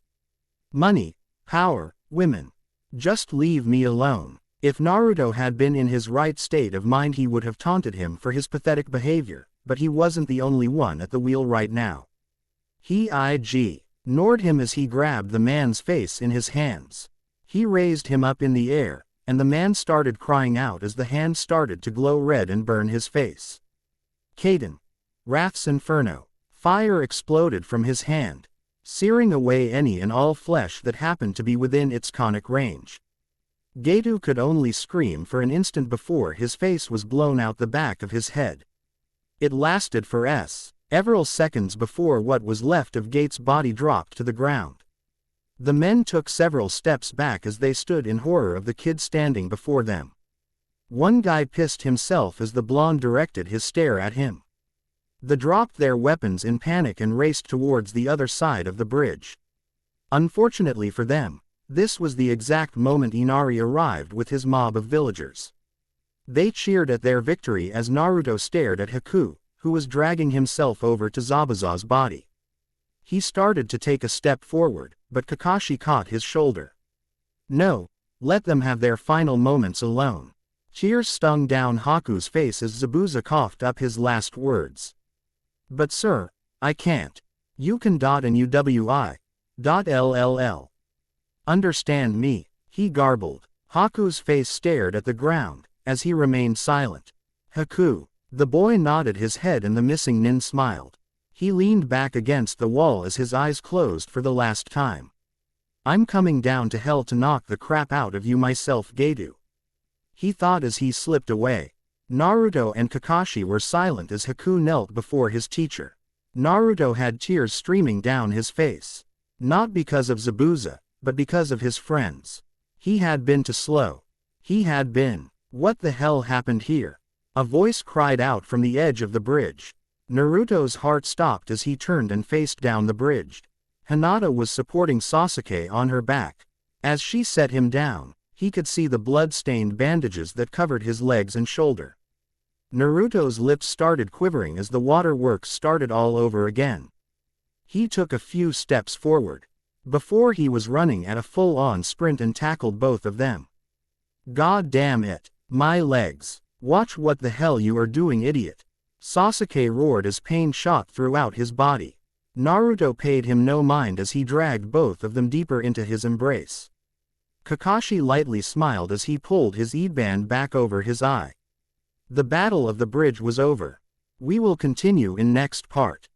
Money, power, women. Just leave me alone. If Naruto had been in his right state of mind he would have taunted him for his pathetic behavior, but he wasn't the only one at the wheel right now. He ignored him as he grabbed the man's face in his hands. He raised him up in the air, and the man started crying out as the hand started to glow red and burn his face. Kaden. Wrath's Inferno. Fire exploded from his hand, searing away any and all flesh that happened to be within its conic range. Geto could only scream for an instant before his face was blown out the back of his head. It lasted for several seconds before what was left of Gate's body dropped to the ground. The men took several steps back as they stood in horror of the kid standing before them. One guy pissed himself as the blonde directed his stare at him. They dropped their weapons in panic and raced towards the other side of the bridge. Unfortunately for them, this was the exact moment Inari arrived with his mob of villagers. They cheered at their victory as Naruto stared at Haku, who was dragging himself over to Zabuza's body. He started to take a step forward, but Kakashi caught his shoulder. No, let them have their final moments alone. Tears stung down Haku's face as Zabuza coughed up his last words. But sir, I can't. You can and UWI. Understand me, he garbled. Haku's face stared at the ground, as he remained silent. Haku. The boy nodded his head and the missing nin smiled. He leaned back against the wall as his eyes closed for the last time. I'm coming down to hell to knock the crap out of you myself, Geto. He thought as he slipped away. Naruto and Kakashi were silent as Haku knelt before his teacher. Naruto had tears streaming down his face. Not because of Zabuza, but because of his friends. He had been too slow. He had been. What the hell happened here? A voice cried out from the edge of the bridge. Naruto's heart stopped as he turned and faced down the bridge. Hinata was supporting Sasuke on her back. As she set him down, he could see the blood-stained bandages that covered his legs and shoulder. Naruto's lips started quivering as the waterworks started all over again. He took a few steps forward. Before he was running at a full-on sprint and tackled both of them. God damn it, my legs. Watch what the hell you are doing, idiot. Sasuke roared as pain shot throughout his body. Naruto paid him no mind as he dragged both of them deeper into his embrace. Kakashi lightly smiled as he pulled his E-band back over his eye. The battle of the bridge was over. We will continue in next part.